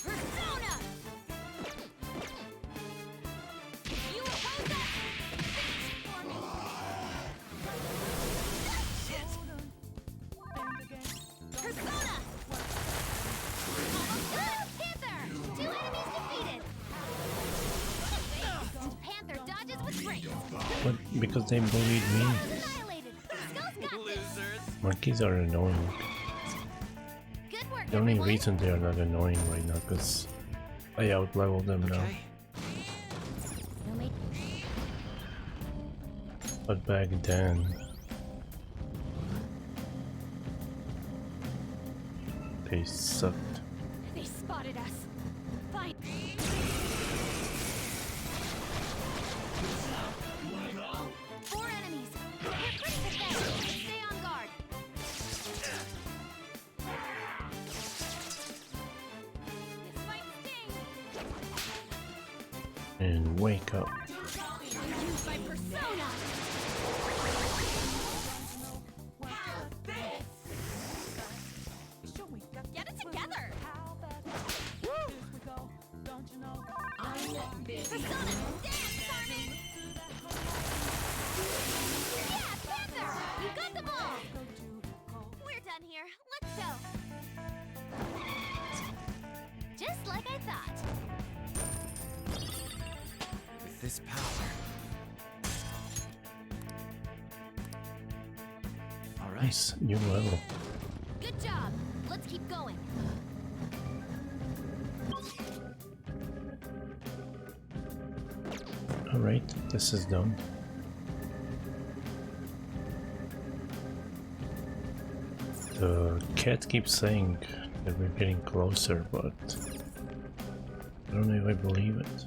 Persona! You oppose us? Finish for me. Shit! Persona! Almost done! Panther! 2 enemies defeated! Panther dodges with grace. But because they bullied me. Annihilated. Skull's got this. Monkeys are annoying. Good work, The only everyone. reason they are not annoying right now because I outleveled them now. No make- But back then, they sucked. They spotted us. Fine. 4 enemies. They're pretty pathetic. Stay on guard. This might sting. And wake up. Used by Persona. Get it together. Persona, dance, Carmen. Yeah, Panther, you got the ball. We're done here. Let's go. Just like I thought. With this power. All right. Nice, new level. Good job. Let's keep going. Alright, this is done. The cat keeps saying that we're getting closer, but I don't know if I believe it.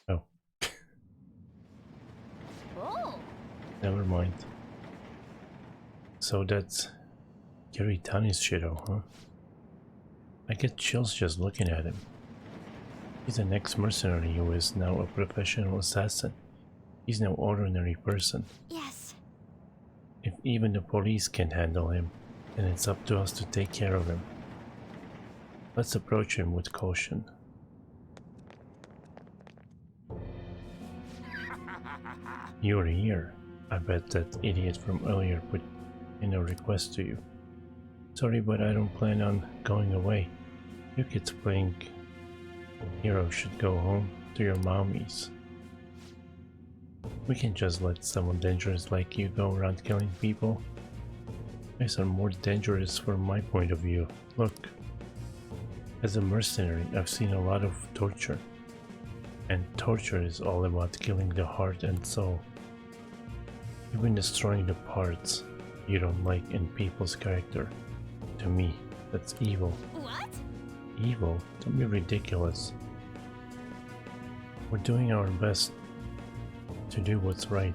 Oh, Oh. never mind. So that's Kiritani's Shido, huh? I get chills just looking at him. He's an ex-mercenary who is now a professional assassin. He's no ordinary person. Yes. If even the police can't handle him, then it's up to us to take care of him. Let's approach him with caution. You're here. I bet that idiot from earlier put in a request to you. Sorry, but I don't plan on going away. You kids playing hero should go home to your mommies. We can't just let someone dangerous like you go around killing people. Guys are more dangerous from my point of view. Look, as a mercenary, I've seen a lot of torture. And torture is all about killing the heart and soul. Even destroying the parts you don't like in people's character. To me, that's evil. What? Evil? Don't be ridiculous. We're doing our best to do what's right.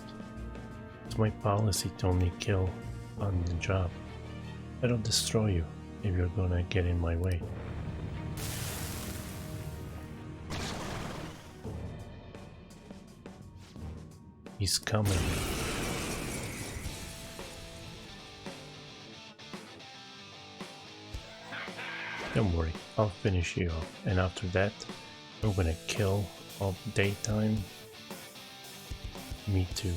It's my policy to only kill on the job. I don't destroy you if you're gonna get in my way. He's coming. Don't worry, I'll finish you off, and after that, I'm gonna kill all daytime. Me too.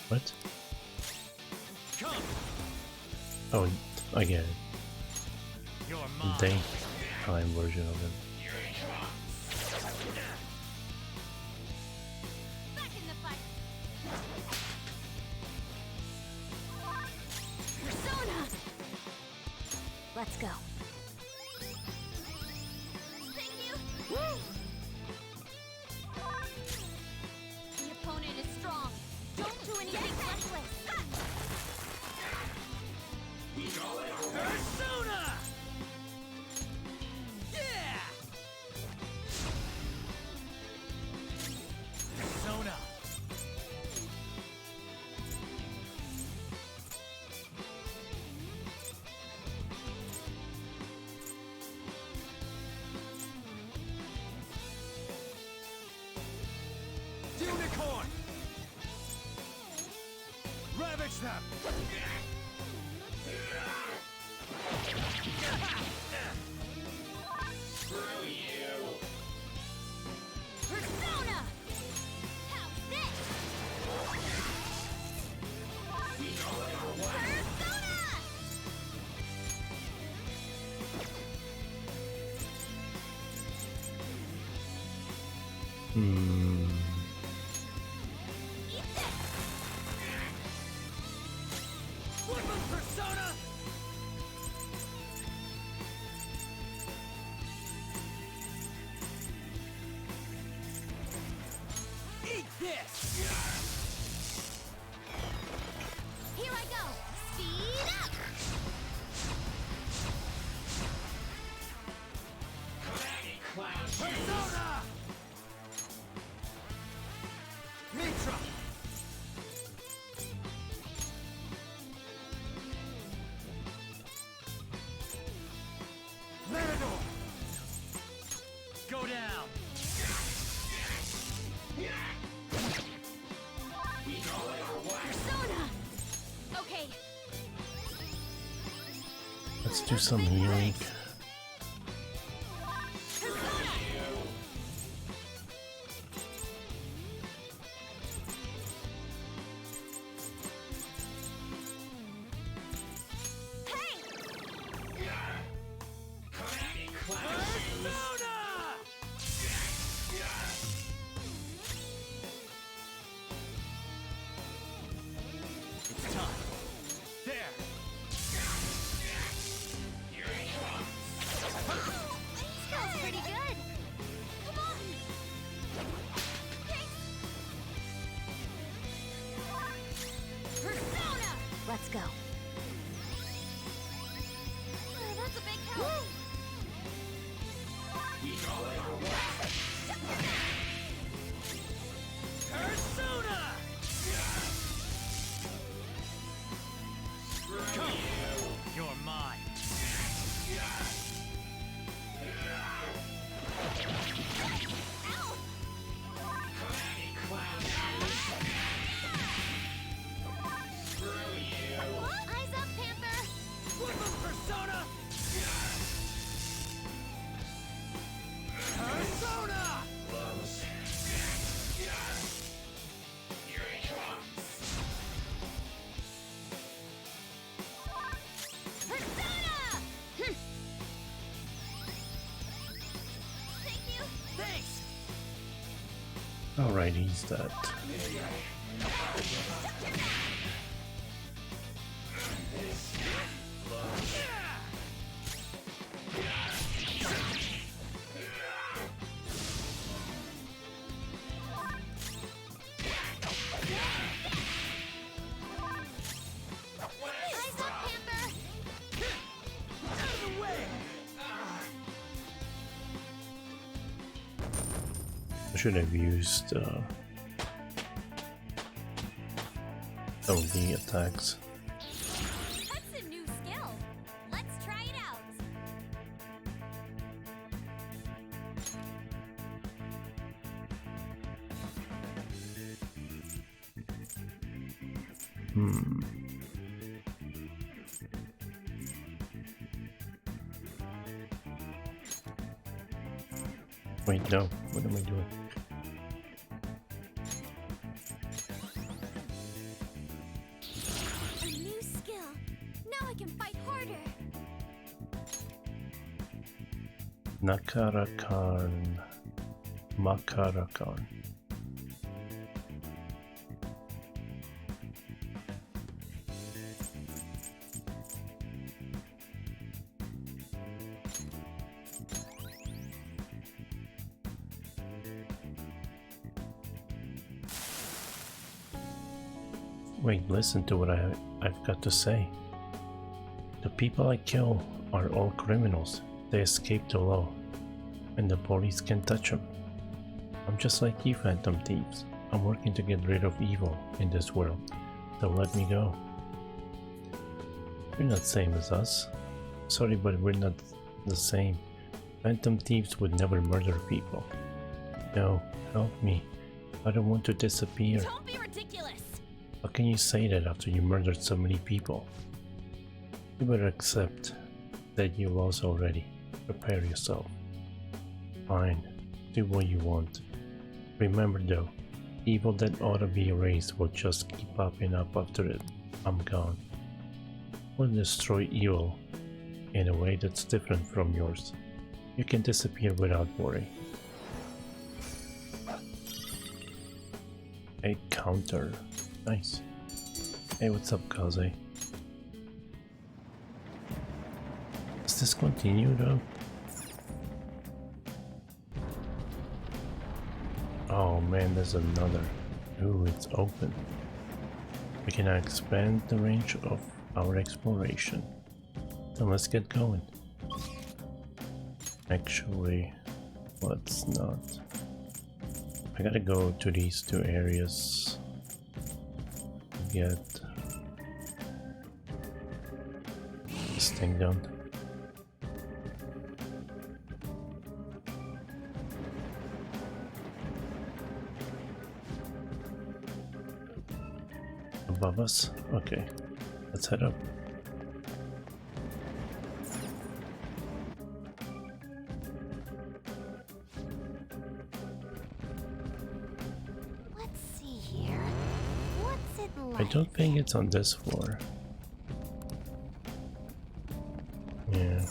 What? Oh, I get it. Daytime version of him. Persona! Let's go. Thank you. Woo! The opponent is strong. Don't do anything reckless. Persona! Yeah! Persona! Unicorn! Ravage them! Screw you! Persona! How's this? Persona! Weapon Persona! Eat this! Here I go! Speed up! Persona! Mitra! Matador! Go down! Persona! Okay. Let's do some healing. It's time. There! Smells pretty good. Come on. Persona! Let's go. That's a big help. Persona! Come! You're mine. Alright, he's dead. I should have used some of the attacks. That's a new skill. Let's try it out. Wait, no. What am I doing? A new skill. Now I can fight harder. Nakarakan. Makarakan. Wait, listen to what I've got to say. The people I kill are all criminals. They escape the law, and the police can't touch them. I'm just like you, Phantom Thieves. I'm working to get rid of evil in this world, so let me go. You're not same as us. Sorry, but we're not the same. Phantom Thieves would never murder people. No, help me. I don't want to disappear. Don't be ridiculous. How can you say that after you murdered so many people? You better accept that you lost already. Prepare yourself. Fine, do what you want. Remember though, evil that ought to be erased will just keep popping up after it. I'm gone. We'll destroy evil in a way that's different from yours. You can disappear without worry. A counter. Nice. Hey, what's up, Kaze? Does this continue though? Oh man, there's another. Ooh, it's open. We can now expand the range of our exploration. So let's get going. Actually, let's not. I gotta go to these two areas. Get this thing done. Above us? Okay, let's head up. Let's see here. What's it like? I don't think it's on this floor. Yeah.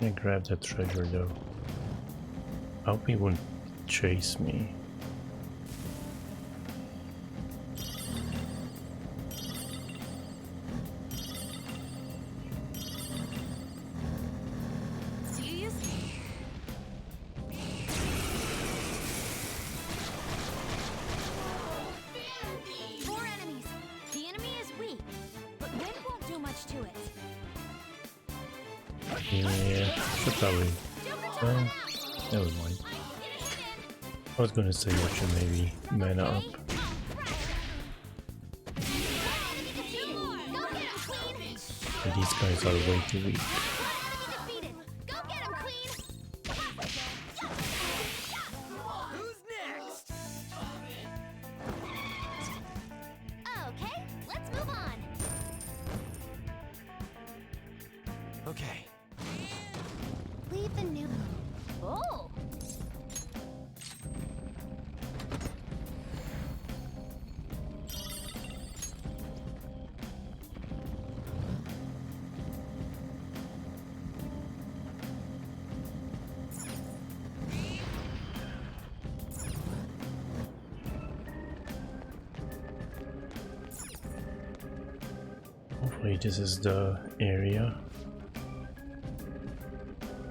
I grab that treasure though. I hope he won't chase me. Do you use 4 enemies. The enemy is weak, but wind won't do much to it. Yeah, should probably. Well, never mind. I was gonna say I should maybe mana up. But these guys are way too weak. Okay, let's move on. Okay. Leave the new. Oh. Hopefully this is the area.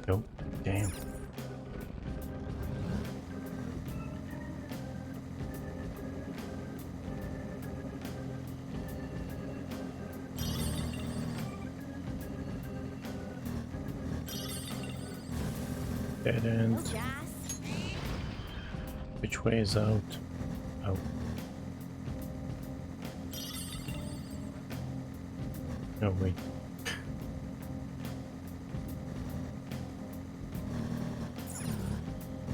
Nope, damn. Dead end. Which way is out? Out. No, wait.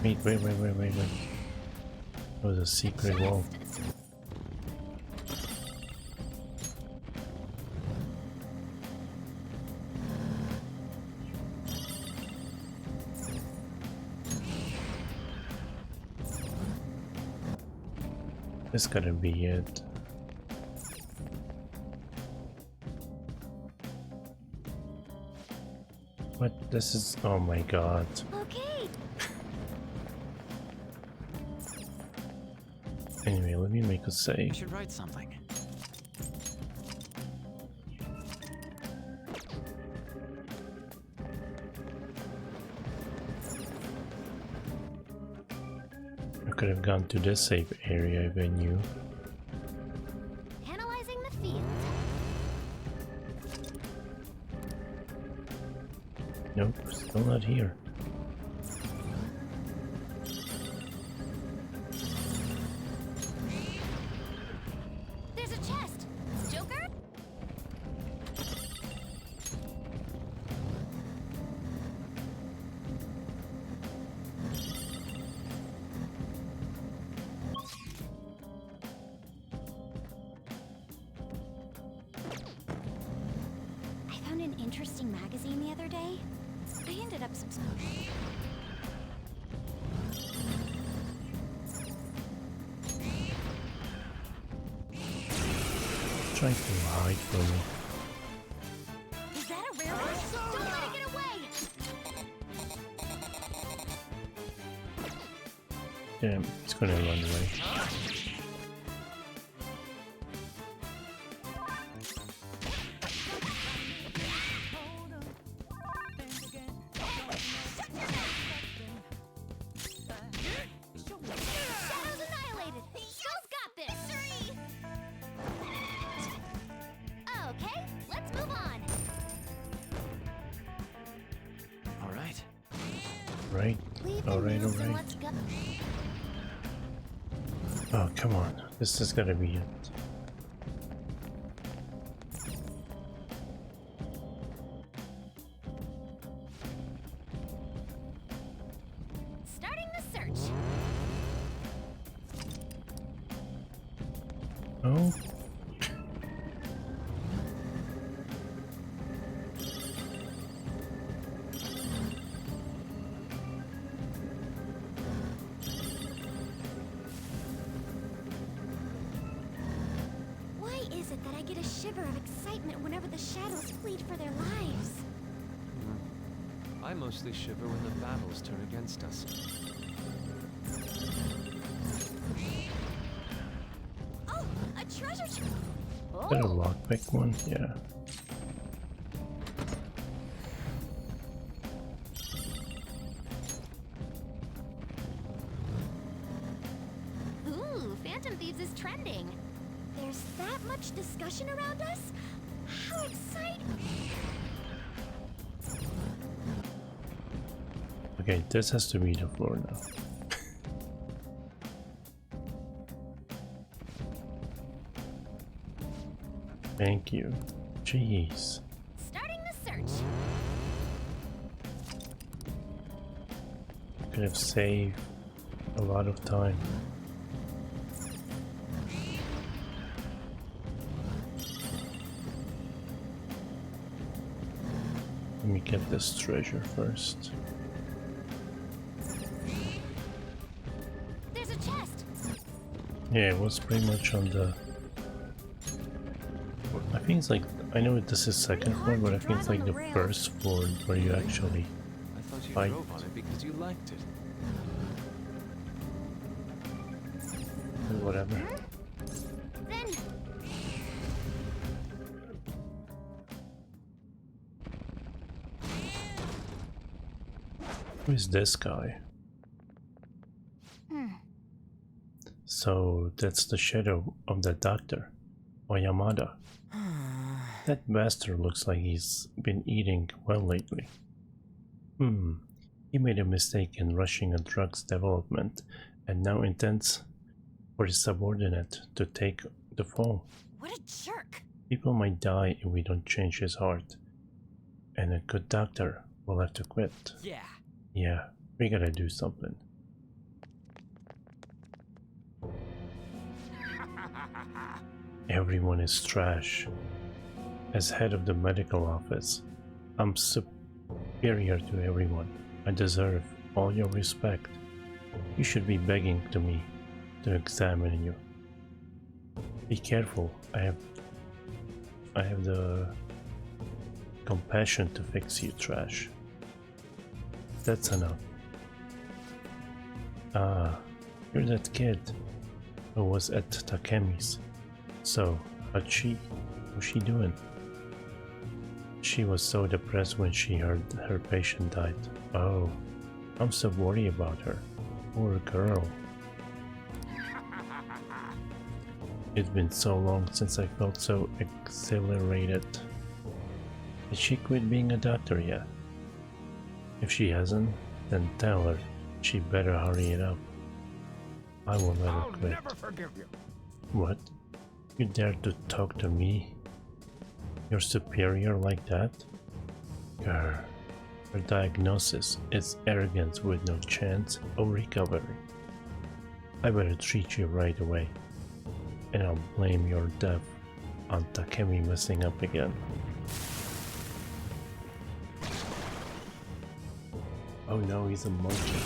Wait. That was a secret wall. This gotta be it. What? This is... oh my god. Okay. Anyway, let me make a save. I should write something. I could have gone to this safe area if I knew. Analyzing the field. Nope, still not here. There's a chest. Joker? I found an interesting magazine the other day. I ended up subscribing. Trying to hide from me. Is that a rare one? Don't let it get away! Damn, it's gonna run away. Shadows annihilated! Skill's got this! Okay, let's move on. Alright. Right? Alright. Let's go. Oh, come on. This is gotta be it. Starting the search. Oh? Why is it that I get a shiver of excitement whenever the shadows plead for their lives? I mostly shiver when the battles turn against us. Oh, a treasure chest! Is that a lockpick one? Yeah. Ooh, Phantom Thieves is trending. There's that much discussion around us? How exciting! Okay, this has to be the floor now. Thank you. Jeez. Starting the search. Could have saved a lot of time. Let me get this treasure first. There's a chest. Yeah, it was pretty much on the... I think it's like... I know this is second floor, but I think it's like the first floor where you actually I thought you fight. drove on it because you liked it. Whatever. Then Who is this guy? So that's the shadow of the doctor, Oyamada. That bastard looks like he's been eating well lately. He made a mistake in rushing a drug's development and now intends for his subordinate to take the fall. What a jerk! People might die if we don't change his heart. And a good doctor will have to quit. Yeah. Yeah, we gotta do something. Everyone is trash. As head of the medical office, I'm superior to everyone. I deserve all your respect. You should be begging to me to examine you. Be careful. I have the compassion to fix you, trash. That's enough. Ah, you're that kid who was at Takemi's. So, how's she doing? She was so depressed when she heard her patient died. Oh, I'm so worried about her. Poor girl. It's been so long since I felt so exhilarated. Did she quit being a doctor yet? If she hasn't, then tell her she better hurry it up. I won't let her quit. I'll never forgive you. What? You dare to talk to me? You're superior like that? Grr. Her diagnosis is arrogance with no chance of recovery. I better treat you right away. And I'll blame your death on Takemi messing up again. Oh no, he's a monkey.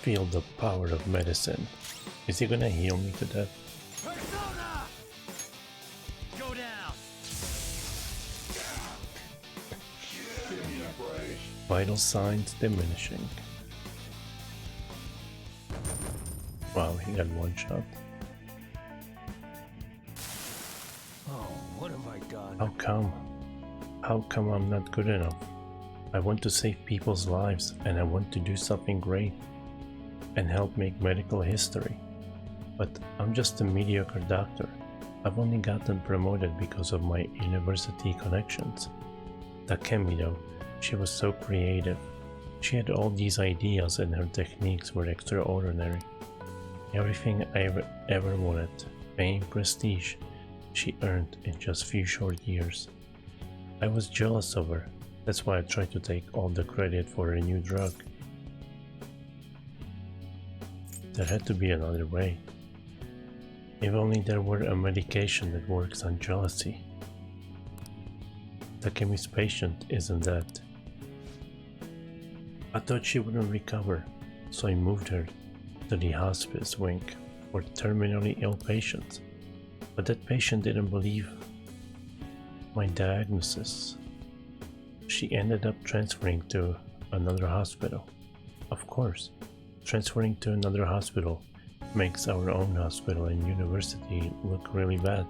Feel the power of medicine. Is he gonna heal me to death? Persona! Go down! Vital signs diminishing. Wow, he got one shot. Oh, what have I done? How come? How come I'm not good enough? I want to save people's lives and I want to do something great and help make medical history. But I'm just a mediocre doctor. I've only gotten promoted because of my university connections. Takemi though, she was so creative. She had all these ideas and her techniques were extraordinary. Everything I ever wanted, fame, prestige, she earned in just few short years. I was jealous of her. That's why I tried to take all the credit for a new drug. There had to be another way. If only there were a medication that works on jealousy. Takemi's patient isn't that. I thought she wouldn't recover, so I moved her to the hospice wing for terminally ill patients. But that patient didn't believe my diagnosis. She ended up transferring to another hospital. Of course, transferring to another hospital makes our own hospital and university look really bad.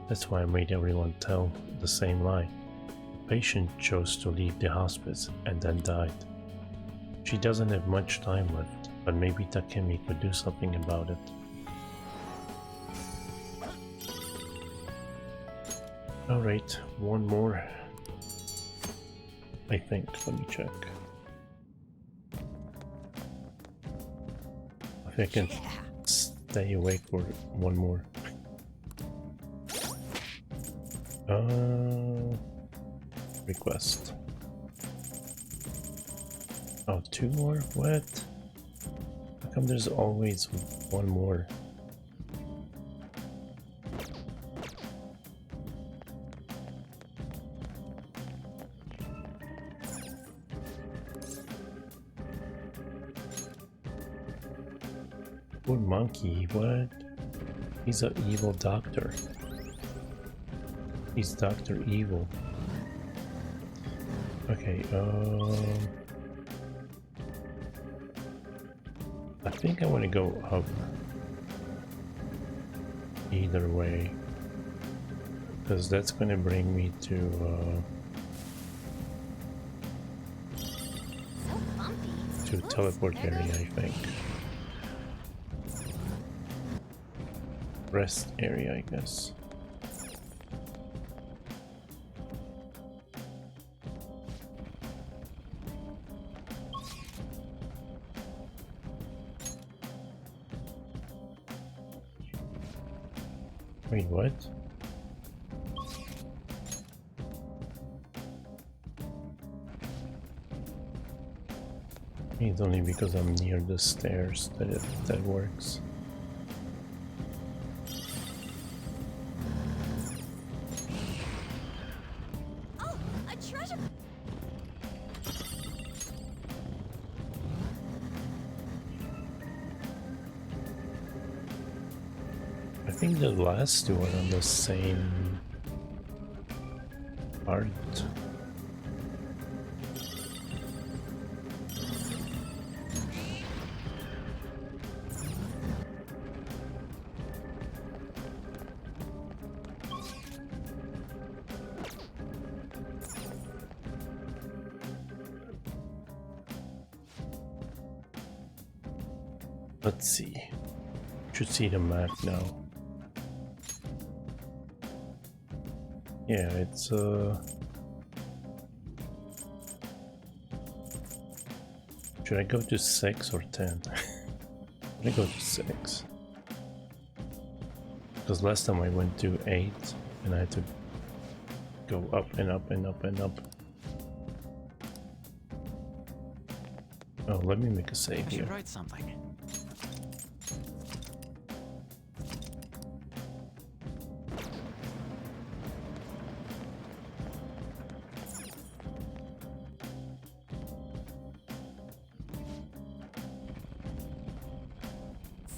That's why I made everyone tell the same lie. The patient chose to leave the hospice and then died. She doesn't have much time left, but maybe Takemi could do something about it. Alright, one more. I think, let me check. If I can stay awake for one more. Request. Oh, two more? What? How come there's always one more? Poor monkey, what? He's an evil doctor. He's Dr. Evil. Okay, I think I want to go up. Either way. because that's gonna bring me to teleport area, I think. Rest area, I guess. Wait, what? It's only because I'm near the stairs that works. Oh, a treasure! I think the last two are on the same part. Let's see. Should see the map now. Yeah, it's should I go to 6 or 10? I go to 6. Because last time I went to 8 and I had to go up and up and up and up. Oh, let me make a save I here. should write something.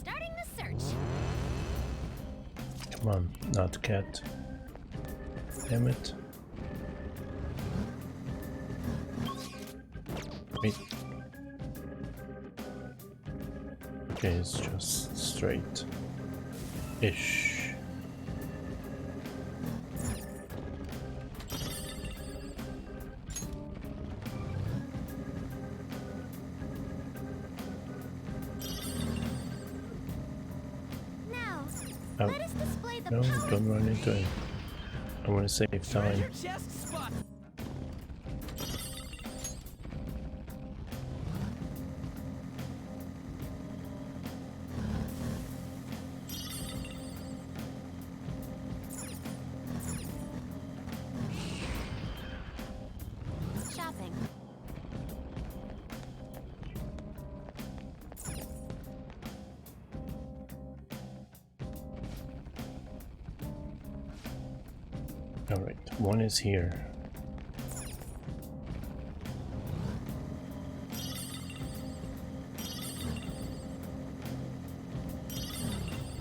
Starting the search. Come on, not cat. Damn it. Wait. Okay, it's just straight. Ish. Now, Oh. let us display the No, power. don't run into it. I want to save time. Treasure chest spot. Shopping. Alright, one is here.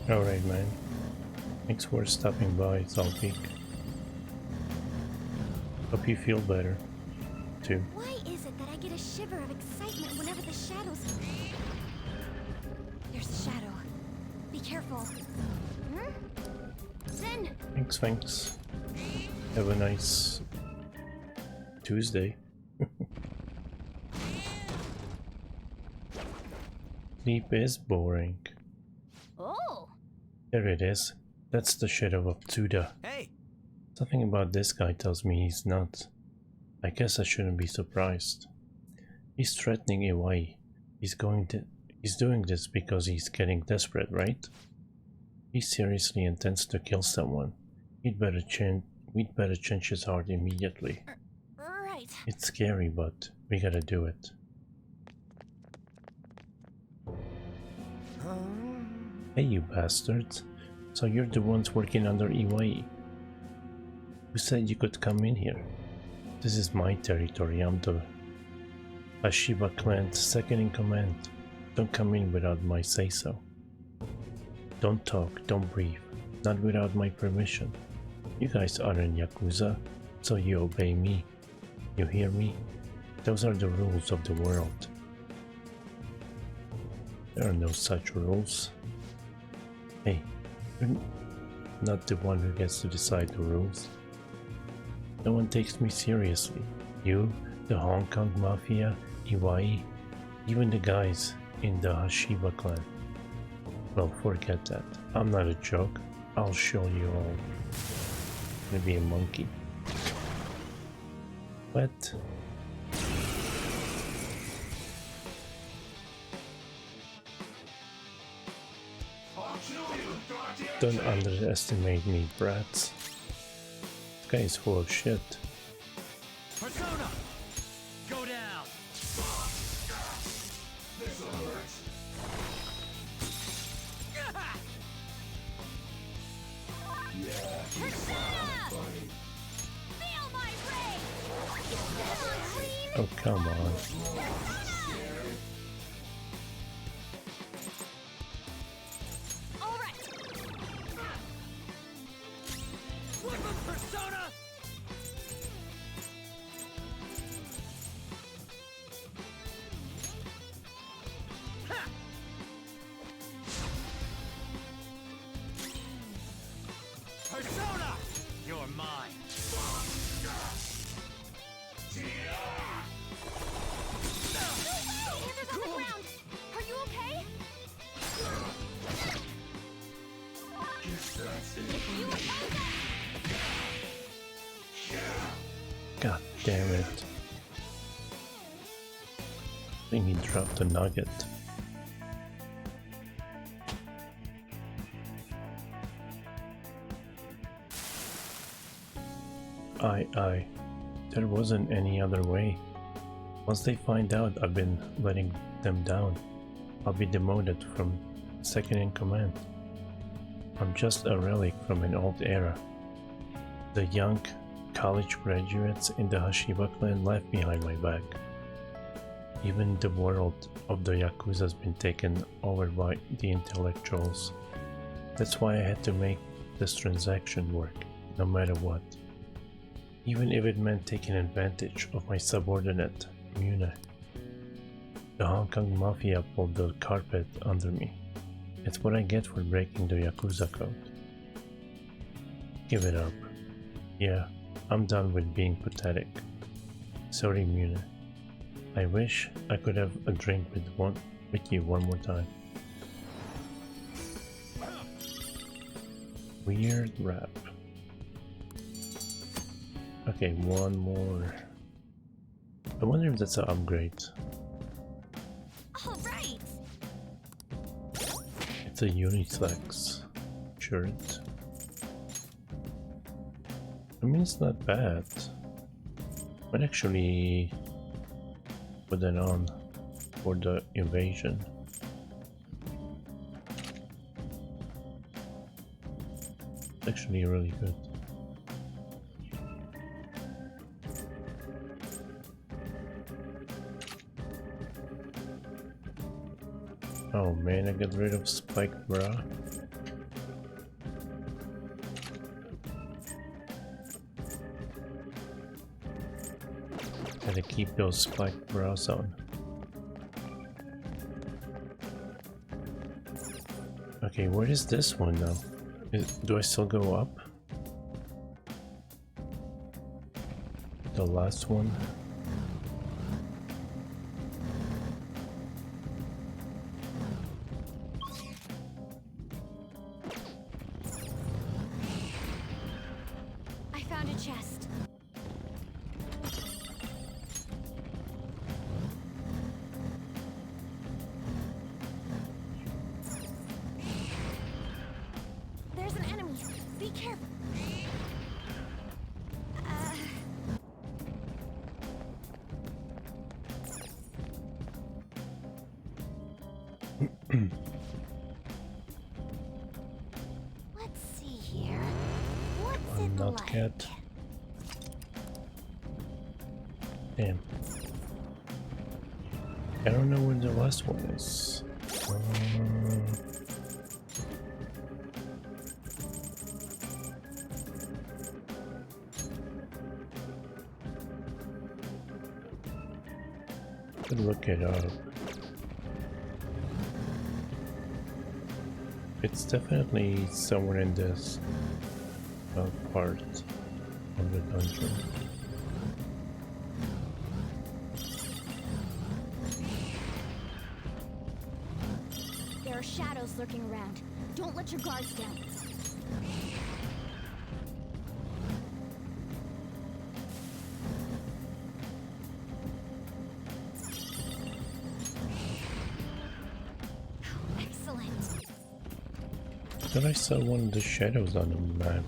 Alright, man. Thanks for stopping by, Salpeak. Hope you feel better, too. Why is it that I get a shiver of excitement whenever the shadows... There's a shadow. Be careful. Hmm? Zen! Thanks. Have a nice Tuesday. Sleep is boring. Oh! There it is. That's the shadow of Tsuda. Hey! Something about this guy tells me he's not. I guess I shouldn't be surprised. He's threatening Iwai. He's doing this because he's getting desperate, right? He seriously intends to kill someone. We'd better change his heart immediately. Right. It's scary, but we gotta do it. Hey, you bastards. So you're the ones working under Iwai. Who said you could come in here? This is my territory. I'm the Ashiba clan's second in command. Don't come in without my say-so. Don't talk, don't breathe. Not without my permission. You guys aren't Yakuza, so you obey me. You hear me? Those are the rules of the world. There are no such rules. Hey, not the one who gets to decide the rules. No one takes me seriously. You, the Hong Kong Mafia, Iwai, even the guys in the Hashiba clan. Well, forget that. I'm not a joke. I'll show you all. Maybe a monkey. What? Don't underestimate me, brats. This guy is full of shit. Persona! Go down! Oh, come on. Persona! Persona! You're mine. Panthers on the ground! Are you okay? God damn it. I think he dropped a nugget. Aye. There wasn't any other way. Once they find out I've been letting them down, I'll be demoted from second in command. I'm just a relic from an old era. The young college graduates in the Hashiba clan left behind my back. Even the world of the Yakuza has been taken over by the intellectuals. That's why I had to make this transaction work, no matter what. Even if it meant taking advantage of my subordinate, Mune. The Hong Kong Mafia pulled the carpet under me. It's what I get for breaking the Yakuza code. Give it up. Yeah, I'm done with being pathetic. Sorry, Mune. I wish I could have a drink with you one more time. Weird rap. Okay, one more. I wonder if that's an upgrade. All right. It's a Uniflex shirt. I mean, it's not bad. But actually put it on for the invasion. It's actually really good. Oh man, I got rid of spiked bra. Gotta keep those spiked bras on. Okay, where is this one now? Do I still go up? The last one? I found a chest. There's an enemy. Be careful. Let's see here. What's it Not like? cat. Damn. I don't know where the last one is. Could look it up. It's definitely somewhere in this part of the dungeon. There are shadows lurking around. Don't let your guards down. Excellent. Then I saw one of the shadows on the map.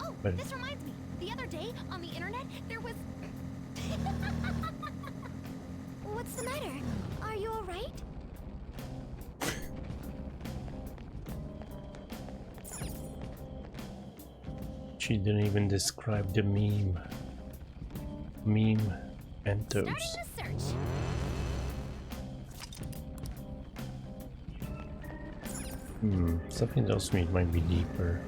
Oh, But this reminds me. The other day on the internet, there was. What's the matter? Are you all right? she didn't even describe the meme. Meme enters. Starting the search. Something tells me it might be deeper.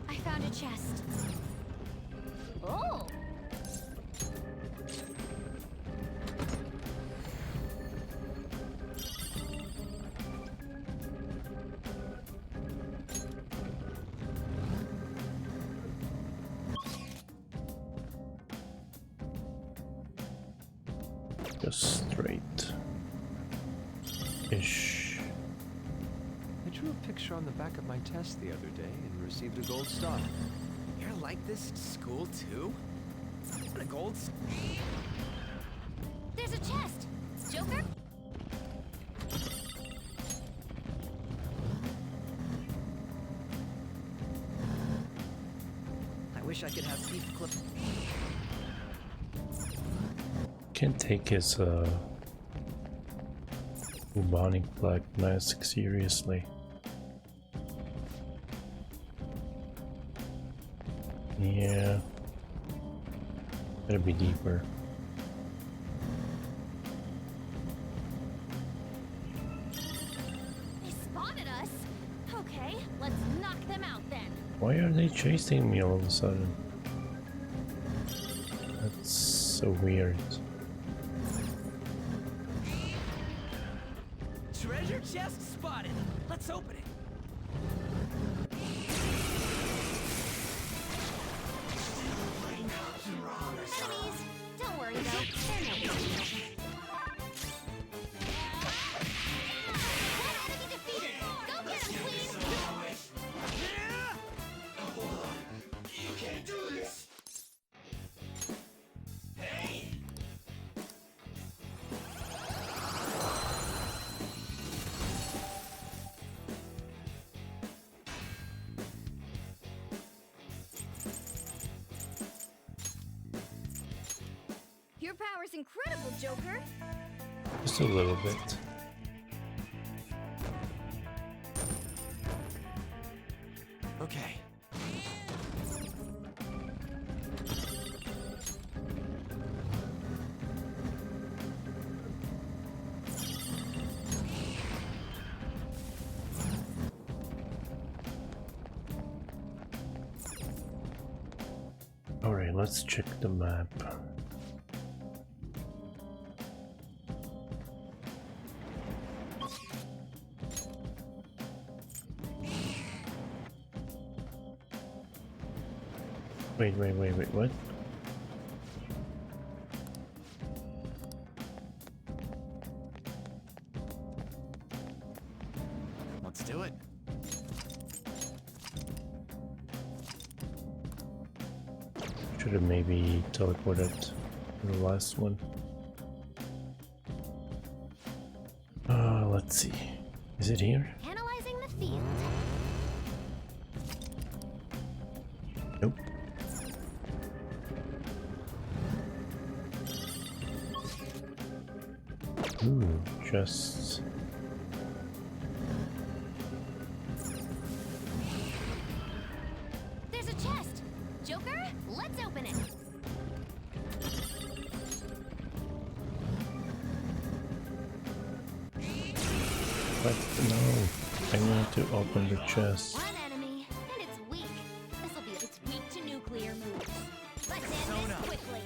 I found a chest. Oh. Just straight-ish. I drew a picture on the back of my test the other day and received a gold star. You're like this at school too? A gold There's a chest. Joker? I wish I could have beef clip. Can't take his bubonic black mask seriously. Yeah, gotta be deeper. They spotted us. Okay, let's knock them out then. Why are they chasing me all of a sudden? That's so weird. treasure chest spotted. Let's open it. Enemies. Don't worry though. They're no big deal. One enemy defeated. Go get him, Queen. You can't do this! Hey! Your power's incredible, Joker. Just a little bit. Okay. Alright, let's check the map. Wait, what? Let's do it. Should have maybe teleported to the last one. Let's see. Is it here? Analyzing the field. Nope. Ooh, just... There's a chest. Joker, let's open it. But no, I need to open the chest. One enemy, and it's weak. It's weak to nuclear moves. Let's end this quickly.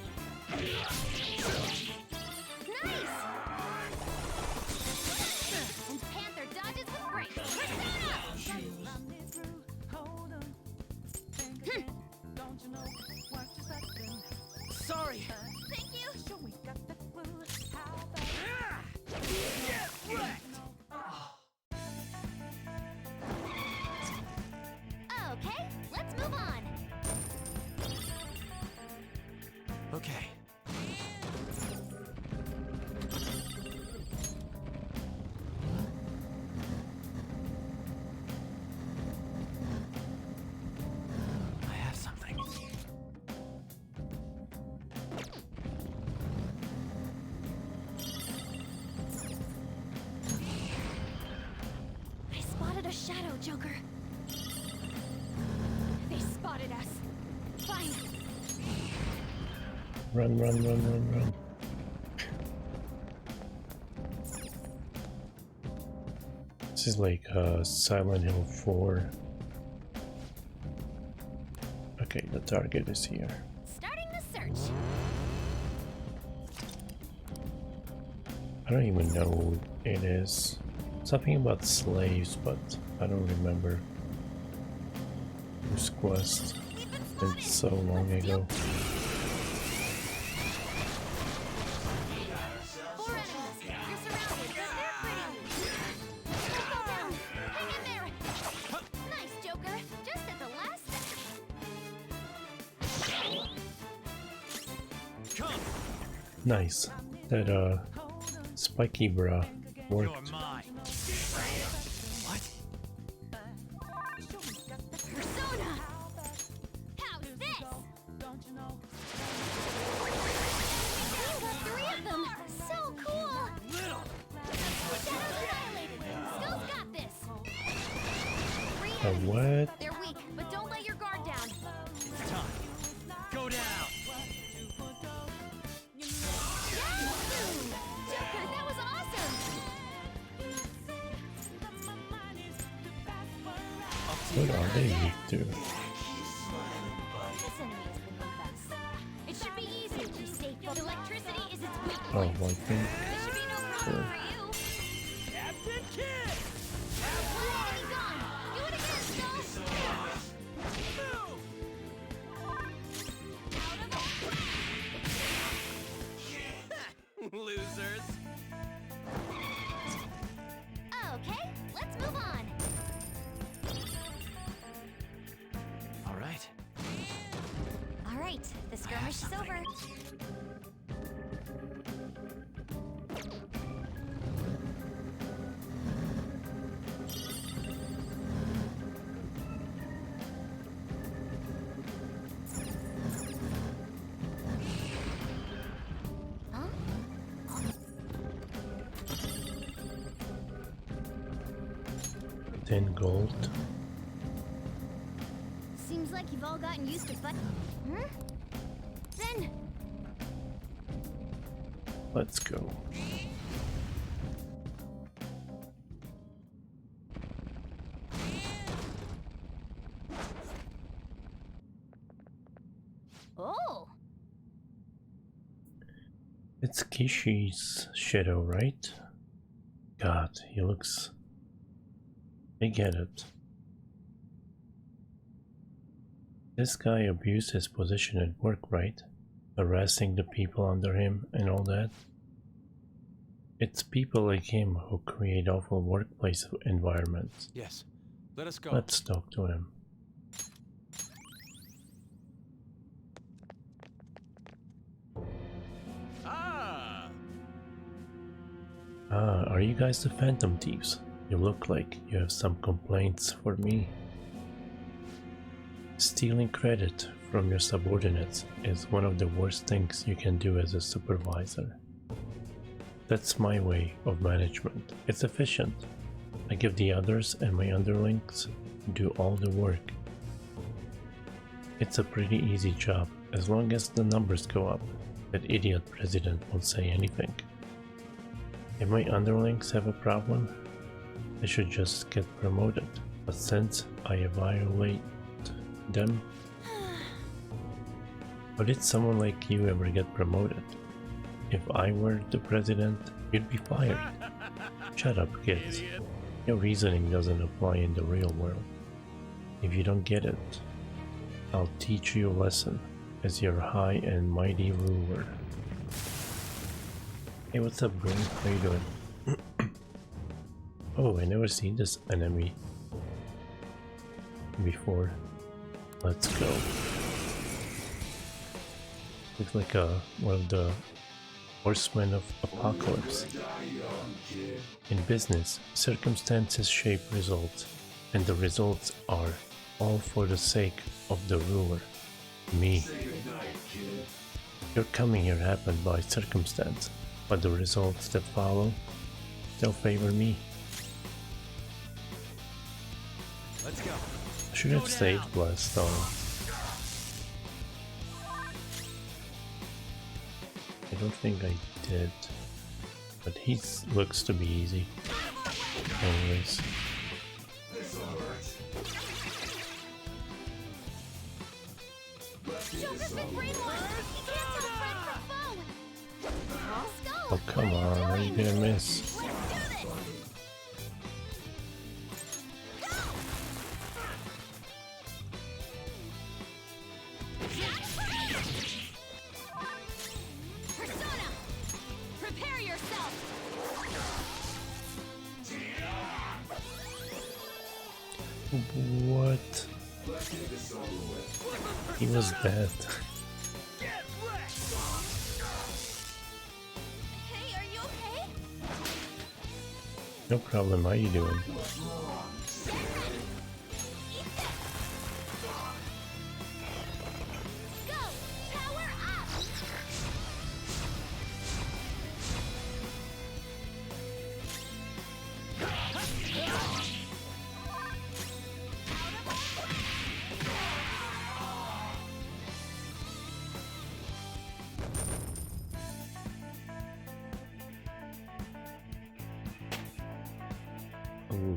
Run, run, run, run, run. This is like Silent Hill 4. Okay, the target is here. Starting the search. I don't even know who it is. Something about slaves, but I don't remember whose quest. It's so long ago. Nice. That spiky bra worked. What? Persona! How's this? You got 3 of them! So cool! Shadows annihilated! Skull's got this! What? They're weak, but don't let your guard down. It's time. Go down. Joker, that was awesome! What are they weak to? This enemy has been with us. It should be easy if you stay focused. Electricity is its weak Oh, point. I think. This should be no problem for you. Captain Kidd! One enemy gone. Do it again, Skull. Losers. Okay, let's move on. All right. All right, the skirmish is over. Huh? 10 gold. Seems like you've all gotten used to Then Let's go. oh, It's Kishi's shadow, right? God, he looks... I get it. This guy abused his position at work, right? Harassing the people under him and all that. It's people like him who create awful workplace environments. Yes. Let us go. Let's talk to him. Ah, are you guys the Phantom Thieves? You look like you have some complaints for me. Stealing credit from your subordinates is one of the worst things you can do as a supervisor. That's my way of management. It's efficient. I give the others and my underlings do all the work. It's a pretty easy job as long as the numbers go up. That idiot president won't say anything. If my underlings have a problem, I should just get promoted. But since I violate them... How did someone like you ever get promoted? If I were the president, you'd be fired. Shut up, kids. Your reasoning doesn't apply in the real world. If you don't get it, I'll teach you a lesson as your high and mighty ruler. Hey, what's up, bro? How you doing? Oh, I never seen this enemy before. Let's go. Looks like one of the horsemen of apocalypse. In business, circumstances shape results, and the results are all for the sake of the ruler, me. Your coming here happened by circumstance, but the results that follow, they'll favor me. Let's go. I should have saved last time. don't think I did. But he looks to be easy. Anyways. Oh, come on, are you gonna miss? Persona! Prepare yourself! What? He was dead. Hey, are you okay? No problem, how you doing?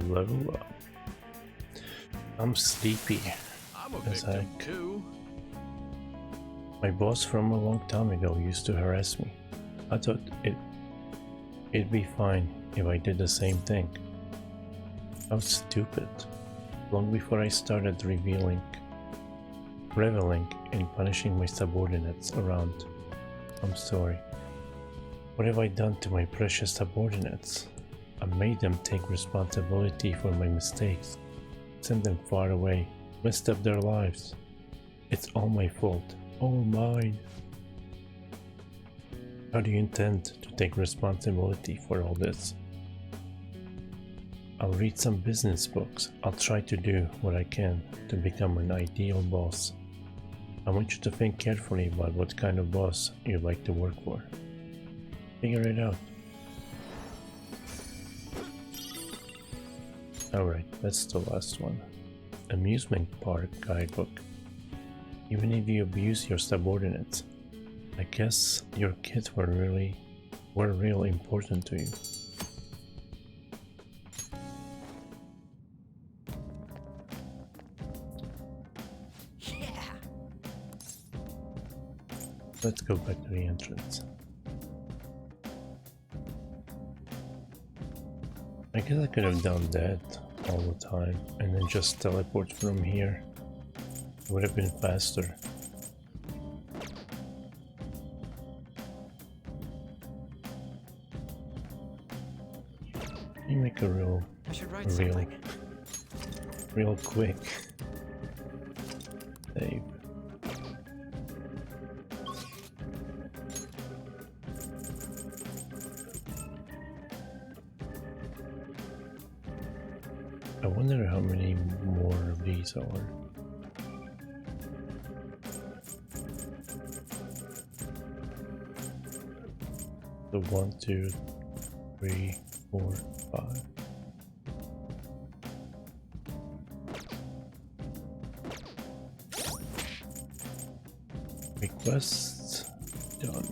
Level up. I'm sleepy. I'm a as victim heck. too. My boss from a long time ago used to harass me. I thought it'd be fine if I did the same thing. I was stupid. Long before I started reveling in punishing my subordinates around. I'm sorry. What have I done to my precious subordinates? I made them take responsibility for my mistakes, sent them far away, messed up their lives. It's all my fault, all mine. How do you intend to take responsibility for all this? I'll read some business books. I'll try to do what I can to become an ideal boss. I want you to think carefully about what kind of boss you'd like to work for. Figure it out. Alright, that's the last one. Amusement park guidebook. Even if you abuse your subordinates, I guess your kids were real important to you. Yeah. Let's go back to the entrance. I guess I could have done that all the time and then just teleport from here. It would have been faster. You make a real quick save. I wonder how many more of these are. So 1, 2, 3, 4, 5. Requests done.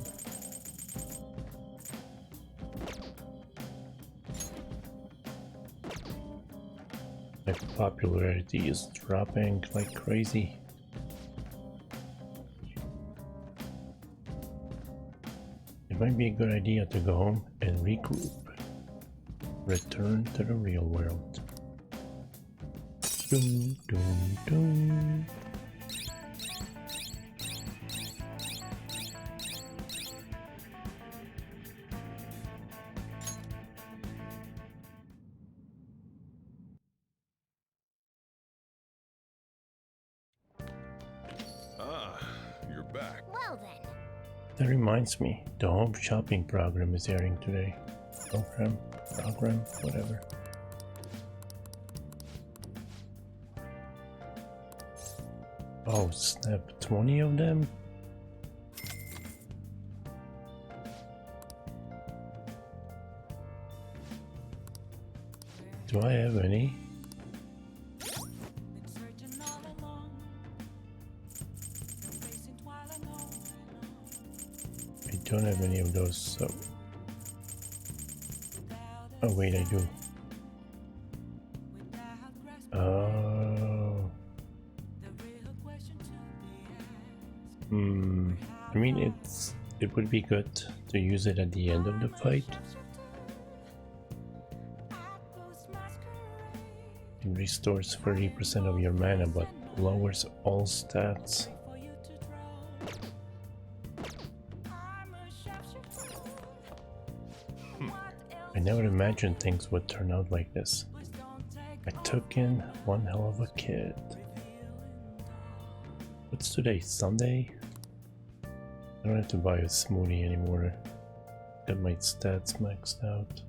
My popularity is dropping like crazy. It might be a good idea to go home and regroup. Return to the real world. Doom, doom, doom. You're back. Well then. That reminds me, the home shopping program is airing today. Program, whatever. Oh snap, 20 of them? Do I have any? I don't have any of those, so... Oh wait, I do. Oh... I mean, it would be good to use it at the end of the fight. It restores 30% of your mana, but lowers all stats. I never imagined things would turn out like this. I took in one hell of a kid. What's today? Sunday? I don't have to buy a smoothie anymore. Got my stats maxed out.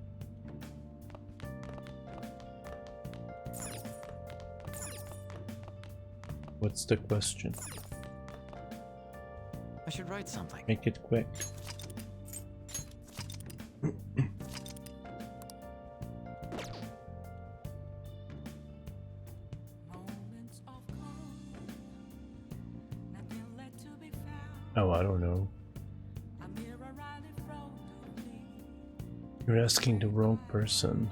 What's the question? I should write something. Make it quick. Oh, I don't know. You're asking the wrong person.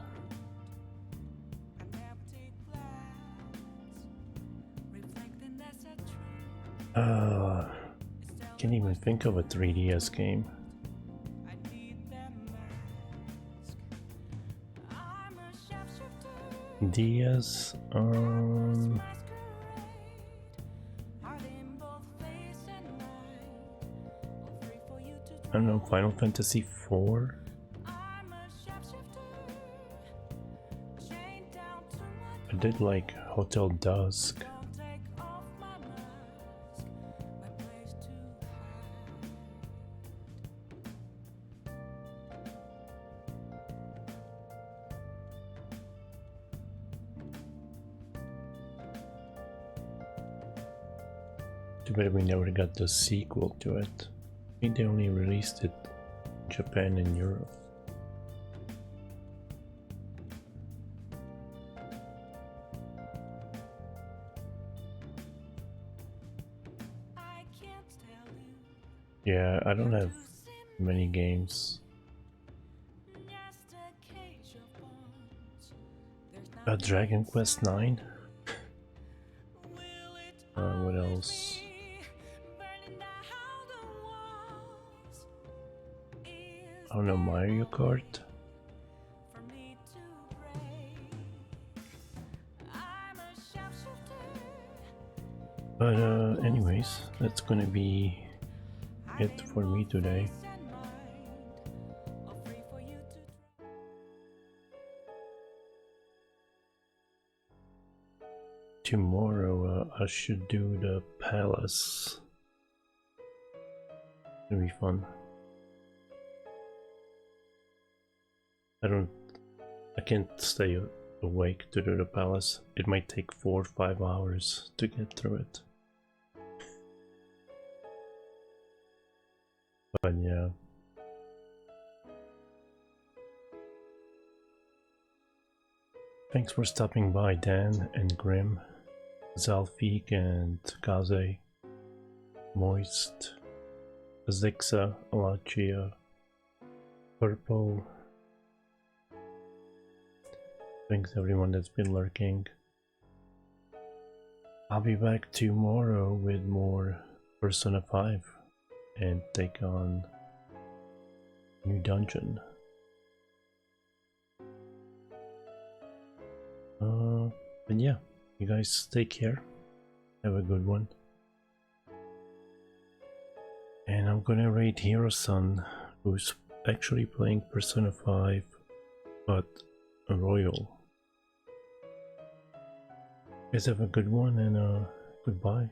Can't even think of a 3DS game. DS, I don't know, Final Fantasy IV? I did like Hotel Dusk. Too bad we never got the sequel to it. I think they only released it in Japan and Europe. Yeah, I don't have many games. Dragon Quest 9? What else? I don't know, Mario Kart? But anyways, that's gonna be it for me today. Tomorrow I should do the palace. It'll be fun. I can't stay awake to do the palace. It might take 4 or 5 hours to get through it. But yeah. Thanks for stopping by, Dan and Grim, Zalfik and Kaze, Moist, Zixa, Alachia, Purple. Thanks everyone that's been lurking. I'll be back tomorrow with more Persona 5 and take on new dungeon. But yeah, you guys take care. Have a good one. And I'm gonna raid Hero-san, who's actually playing Persona 5, but a royal. You guys have a good one and goodbye.